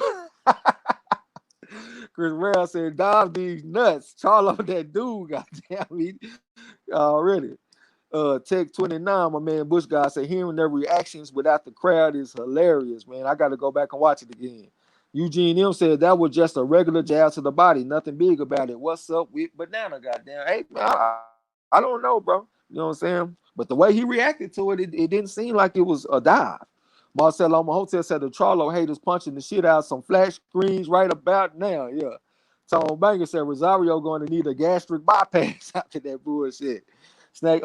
Chris Brown said, dive these nuts. Charlo, that dude, goddamn me. Already. Tech 29, my man Bush guy said, hearing their reactions without the crowd is hilarious, man. I got to go back and watch it again. Eugene M said that was just a regular jab to the body, nothing big about it. What's up with Banana, goddamn? Hey, man, I don't know, bro. You know what I'm saying? But the way he reacted to it, it didn't seem like it was a dive. Marcelo Hotel said the Charlo haters punching the shit out some flash screens right about now. Yeah. Tone Banger said Rosario going to need a gastric bypass after that bullshit. Snack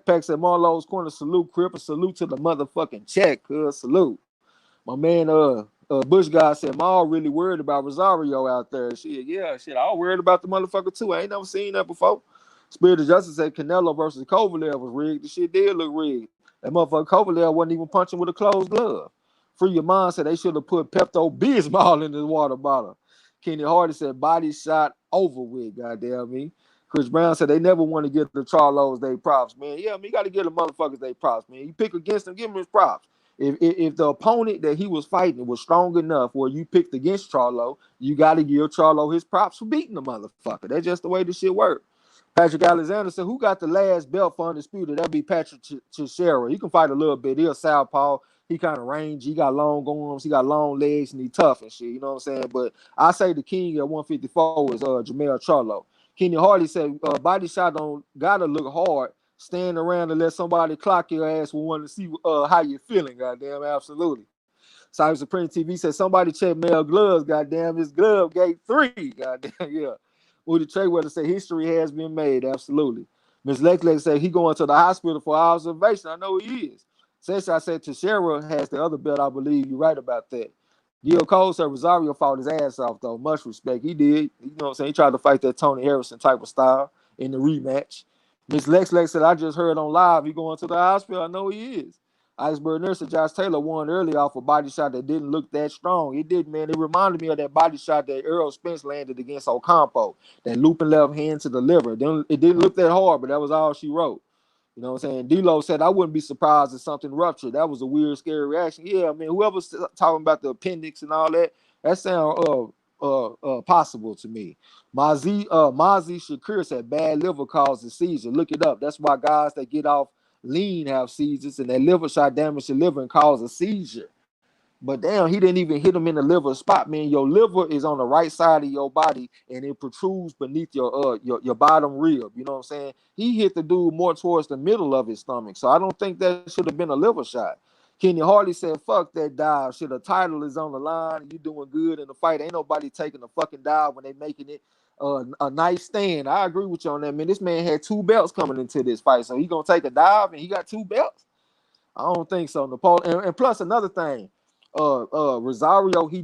Pack said MARLO'S corner salute, Crip, and salute to the motherfucking check, salute. My man Bush guy said Maul really worried about Rosario out there. Shit, yeah, shit. I was worried about the motherfucker too. I ain't never seen that before. Spirit of Justice said Canelo versus Kovalev was rigged. The shit did look rigged. That motherfucker Kovalev wasn't even punching with a closed glove. Free Your Mind said they should have put Pepto-Bismol in his water bottle. Kenny Hardy said body shot over with, goddamn me. Chris Brown said they never want to give the Charlos they props, man. Yeah, I mean, you got to give the motherfuckers they props, man. You pick against them, give them his props. If the opponent that he was fighting was strong enough where you picked against Charlo, you got to give Charlo his props for beating the motherfucker. That's just the way this shit works. Patrick Alexander said, who got the last belt for Undisputed? That'd be Patrick Teixeira. He can fight a little bit. He's a southpaw. He kind of rangy. He got long arms. He got long legs, and he tough and shit. You know what I'm saying? But I say the king at 154 is Jermell Charlo. Kenny Hardy said, body shot don't got to look hard. Stand around and let somebody clock your ass. We want to see how you're feeling, goddamn. Absolutely. Cyber Supreme TV said, somebody check Mel Gloves, goddamn. His glove gate 3, goddamn. Yeah. Woody Trayweather said, history has been made. Absolutely. Miss Lex said, he going to the hospital for observation. I know he is. Sesha said, Teixeira has the other belt. I believe you're right about that. Gil Cole said, Rosario fought his ass off, though. Much respect. He did. You know what I'm saying? He tried to fight that Tony Harrison type of style in the rematch. Miss Lex said, I just heard on live he going to the hospital. I know he is. Iceberg Nurse said Josh Taylor won early off a body shot that didn't look that strong. It did, man. It reminded me of that body shot that Errol Spence landed against Ocampo. That looping left hand to the liver. It didn't look that hard, but that was all she wrote. You know what I'm saying? D-Lo said, I wouldn't be surprised if something ruptured. That was a weird, scary reaction. Yeah, I mean, whoever's talking about the appendix and all that, that sounds possible to me. Mazi Shakir said, bad liver causes seizure. Look it up. That's why guys that get off lean have seizures, and that liver shot damage the liver and cause a seizure. But damn, he didn't even hit him in the liver spot, man. Your liver is on the right side of your body, and it protrudes beneath your bottom rib. You know what I'm saying? He hit the dude more towards the middle of his stomach, so I don't think that should have been a liver shot. Kenny Hardy said, fuck that dive. Shit, a title is on the line, and you doing good in the fight. Ain't nobody taking a fucking dive when they making it a nice stand. I agree with you on that, man. This man had 2 belts coming into this fight, so he gonna take a dive, and he got 2 belts? I don't think so, Napoleon. And plus another thing, Rosario, he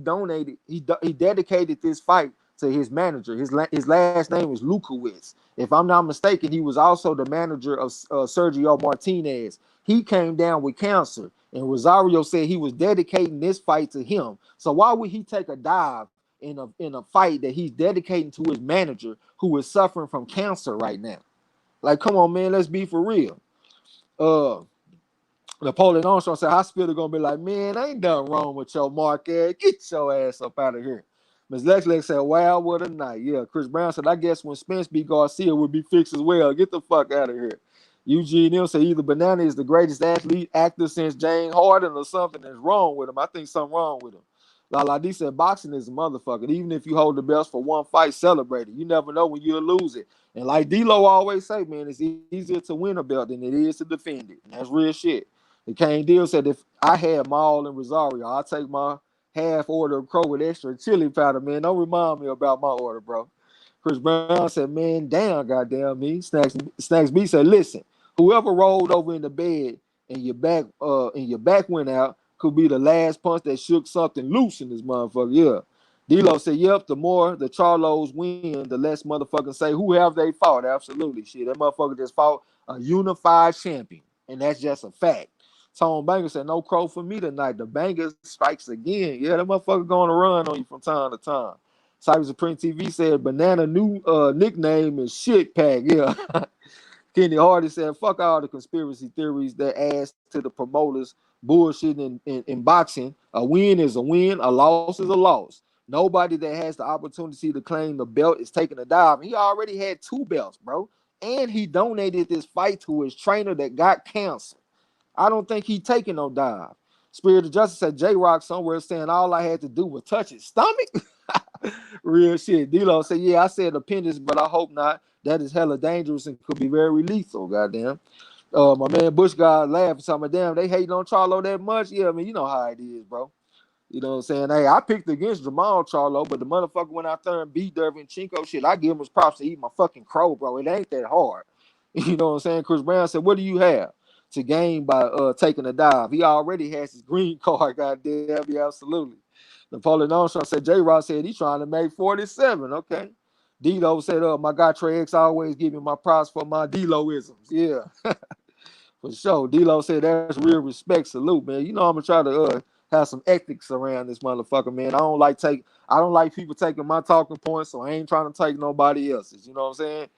dedicated this fight to his manager. His last name is Lukowitz. If I'm not mistaken, he was also the manager of Sergio Martinez. He came down with cancer, and Rosario said he was dedicating this fight to him. So why would he take a dive in a fight that he's dedicating to his manager, who is suffering from cancer right now? Like, come on, man, let's be for real. Napoleon Armstrong said, hospital gonna be like, man, I ain't done wrong with your mark ass. Get your ass up out of here. Ms. Lex said, wow, what a night. Yeah, Chris Brown said, I guess when Spence beat Garcia would be fixed as well. Get the fuck out of here. Eugene Neal said, either Banana is the greatest actor since James Harden or something is wrong with him. I think something wrong with him. Lala D said, boxing is a motherfucker. Even if you hold the belts for one fight, celebrate it. You never know when you'll lose it. And like D-Lo always say, man, it's easier to win a belt than it is to defend it. And that's real shit. The Kane Deal said, if I had Maul and Rosario, I'll take my half order of crow with extra chili powder, man. Don't remind me about my order, bro. Chris Brown said, man, damn, goddamn me. Snacks B said, listen, whoever rolled over in the bed and your back went out could be the last punch that shook something loose in this motherfucker. Yeah. D-Lo said, yep, the more the Charlos win, the less motherfuckers say, who have they fought? Absolutely. Shit, that motherfucker just fought a unified champion. And that's just a fact. Tone Banger said, no crow for me tonight. The banger strikes again. Yeah, that motherfucker going to run on you from time to time. Cyber Supreme TV said, banana new nickname is Shit Pack. Yeah. Kenny Hardy said, fuck all the conspiracy theories that adds to the promoters bullshit in boxing. A win is a win, a loss is a loss. Nobody that has the opportunity to claim the belt is taking a dive. He already had 2 belts, bro. And he donated this fight to his trainer that got cancer. I don't think he taking no dive. Spirit of Justice said J-Rock somewhere saying all I had to do was touch his stomach. Real shit. D-Lo said, yeah, I said appendix, but I hope not. That is hella dangerous and could be very lethal, goddamn. My man Bush God laughed. Talking about, damn, they hating on Charlo that much? Yeah, I mean, you know how it is, bro. You know what I'm saying? Hey, I picked against Jermall Charlo, but the motherfucker went out there and beat Derevyanchenko. Shit, I give him his props to eat my fucking crow, bro. It ain't that hard. You know what I'm saying? Chris Brown said, what do you have to gain by taking a dive? He already has his green card, goddamn. Yeah, absolutely. Napoleon Armstrong said, J-Rod said he's trying to make 47. Okay. D-Lo said, my guy Trey X always give me my props for my D-Lo-isms. Yeah. For sure. D-Lo said that's real respect. Salute, man. You know I'm gonna try to have some ethics around this motherfucker, man. I don't like people taking my talking points, so I ain't trying to take nobody else's. You know what I'm saying?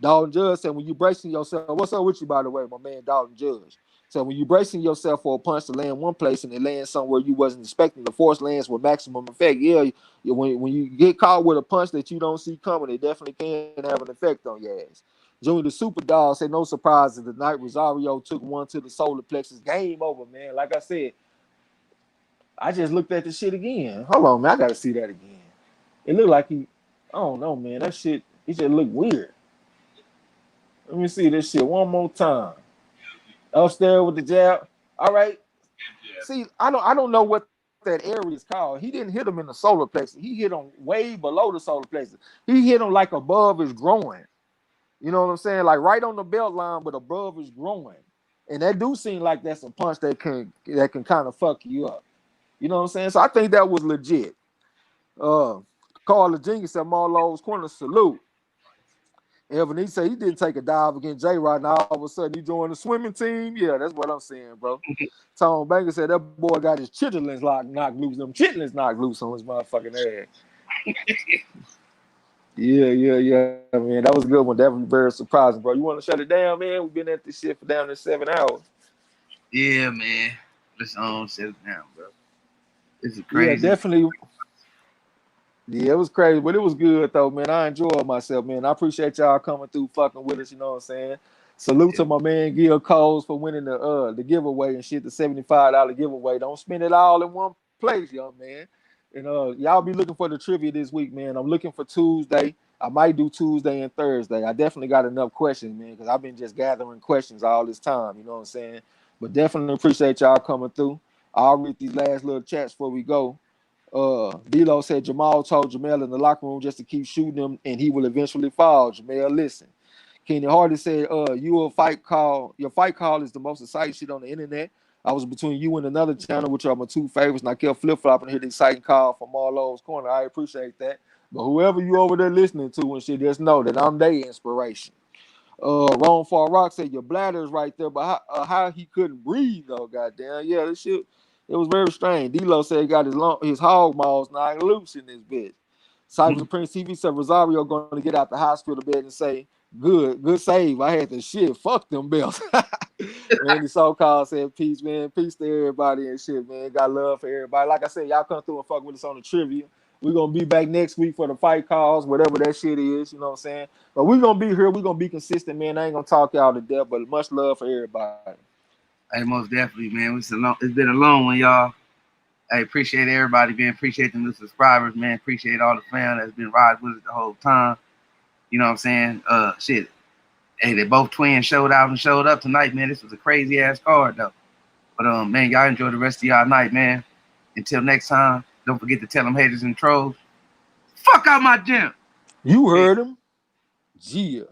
Dalton Judge said when you bracing yourself, what's up with you, by the way, my man Dalton Judge? So when you bracing yourself for a punch to land one place and it lands somewhere you wasn't expecting, the force lands with maximum effect. Yeah, when you get caught with a punch that you don't see coming, it definitely can have an effect on your ass. Junior the Super Dog said, no surprises. The night Rosario took one to the solar plexus. Game over, man. Like I said, I just looked at the shit again. Hold on, man. I got to see that again. It looked like I don't know, man. That shit, it just looked weird. Let me see this shit one more time. Upstairs with the jab. All right. See, I don't know what that area is called. He didn't hit him in the solar plexus. He hit him way below the solar plexus. He hit him like above his groin. You know what I'm saying? Like right on the belt line, but above his groin. And that do seem like that's a punch that can kind of fuck you up. You know what I'm saying? So I think that was legit. Carl Jenkins said MARLO'S corner salute. Evan, he said he didn't take a dive against J-Rod. Now all of a sudden he joined the swimming team. Yeah, that's what I'm saying, bro. Tom Banger said that boy got his chitlins knocked loose. Them chitlins knocked loose on his motherfucking ass. Yeah, man. That was a good one. That was very surprising, bro. You want to shut it down, man? We've been at this shit for down to 7 hours. Yeah, man. Let's shut it down, bro. This is crazy. Yeah, definitely. Yeah, it was crazy, but it was good though, man. I enjoyed myself, man. I appreciate y'all coming through, fucking with us. You know what I'm saying? Salute to my man Gil Coles for winning the giveaway and shit, the $75 giveaway. Don't spend it all in one place, young man. And y'all be looking for the trivia this week, man. I'm looking for Tuesday. I might do Tuesday and Thursday. I definitely got enough questions, man, because I've been just gathering questions all this time. You know what I'm saying? But definitely appreciate y'all coming through. I'll read these last little chats before we go. D-Lo said Jermall told Jermell in the locker room just to keep shooting him and he will eventually fall. Jermell, listen. Kenny Hardy said, your fight call is the most exciting shit on the internet. I was between you and another channel, which are my 2 favorites, and I kept flip-flopping to hear the exciting call from MARLO'S corner. I appreciate that. But whoever you over there listening to and shit, just know that I'm their inspiration. Ron Far Rock said your bladder is right there, but how he couldn't breathe though, goddamn. Yeah, this shit, it was very strange. D-Lo said he got his hog maws knocked loose in this bitch. Cyber Supreme TV said Rosario going to get out the hospital bed and say, good save. I had to shit. Fuck them belts. Randy So-Called said, peace, man. Peace to everybody and shit, man. Got love for everybody. Like I said, y'all come through and fuck with us on the trivia. We're going to be back next week for the fight calls, whatever that shit is, you know what I'm saying? But we're going to be here. We're going to be consistent, man. I ain't going to talk y'all to death, but much love for everybody. Hey, most definitely, man. It's been a long one, y'all. I appreciate everybody, man. Appreciate the new subscribers, man. Appreciate all the fam that's been riding with us the whole time. You know what I'm saying? Shit. Hey, they both twins showed out and showed up tonight, man. This was a crazy ass card, though. But man, y'all enjoy the rest of y'all night, man. Until next time, don't forget to tell them haters and trolls, fuck out my gym. You heard him. Yeah.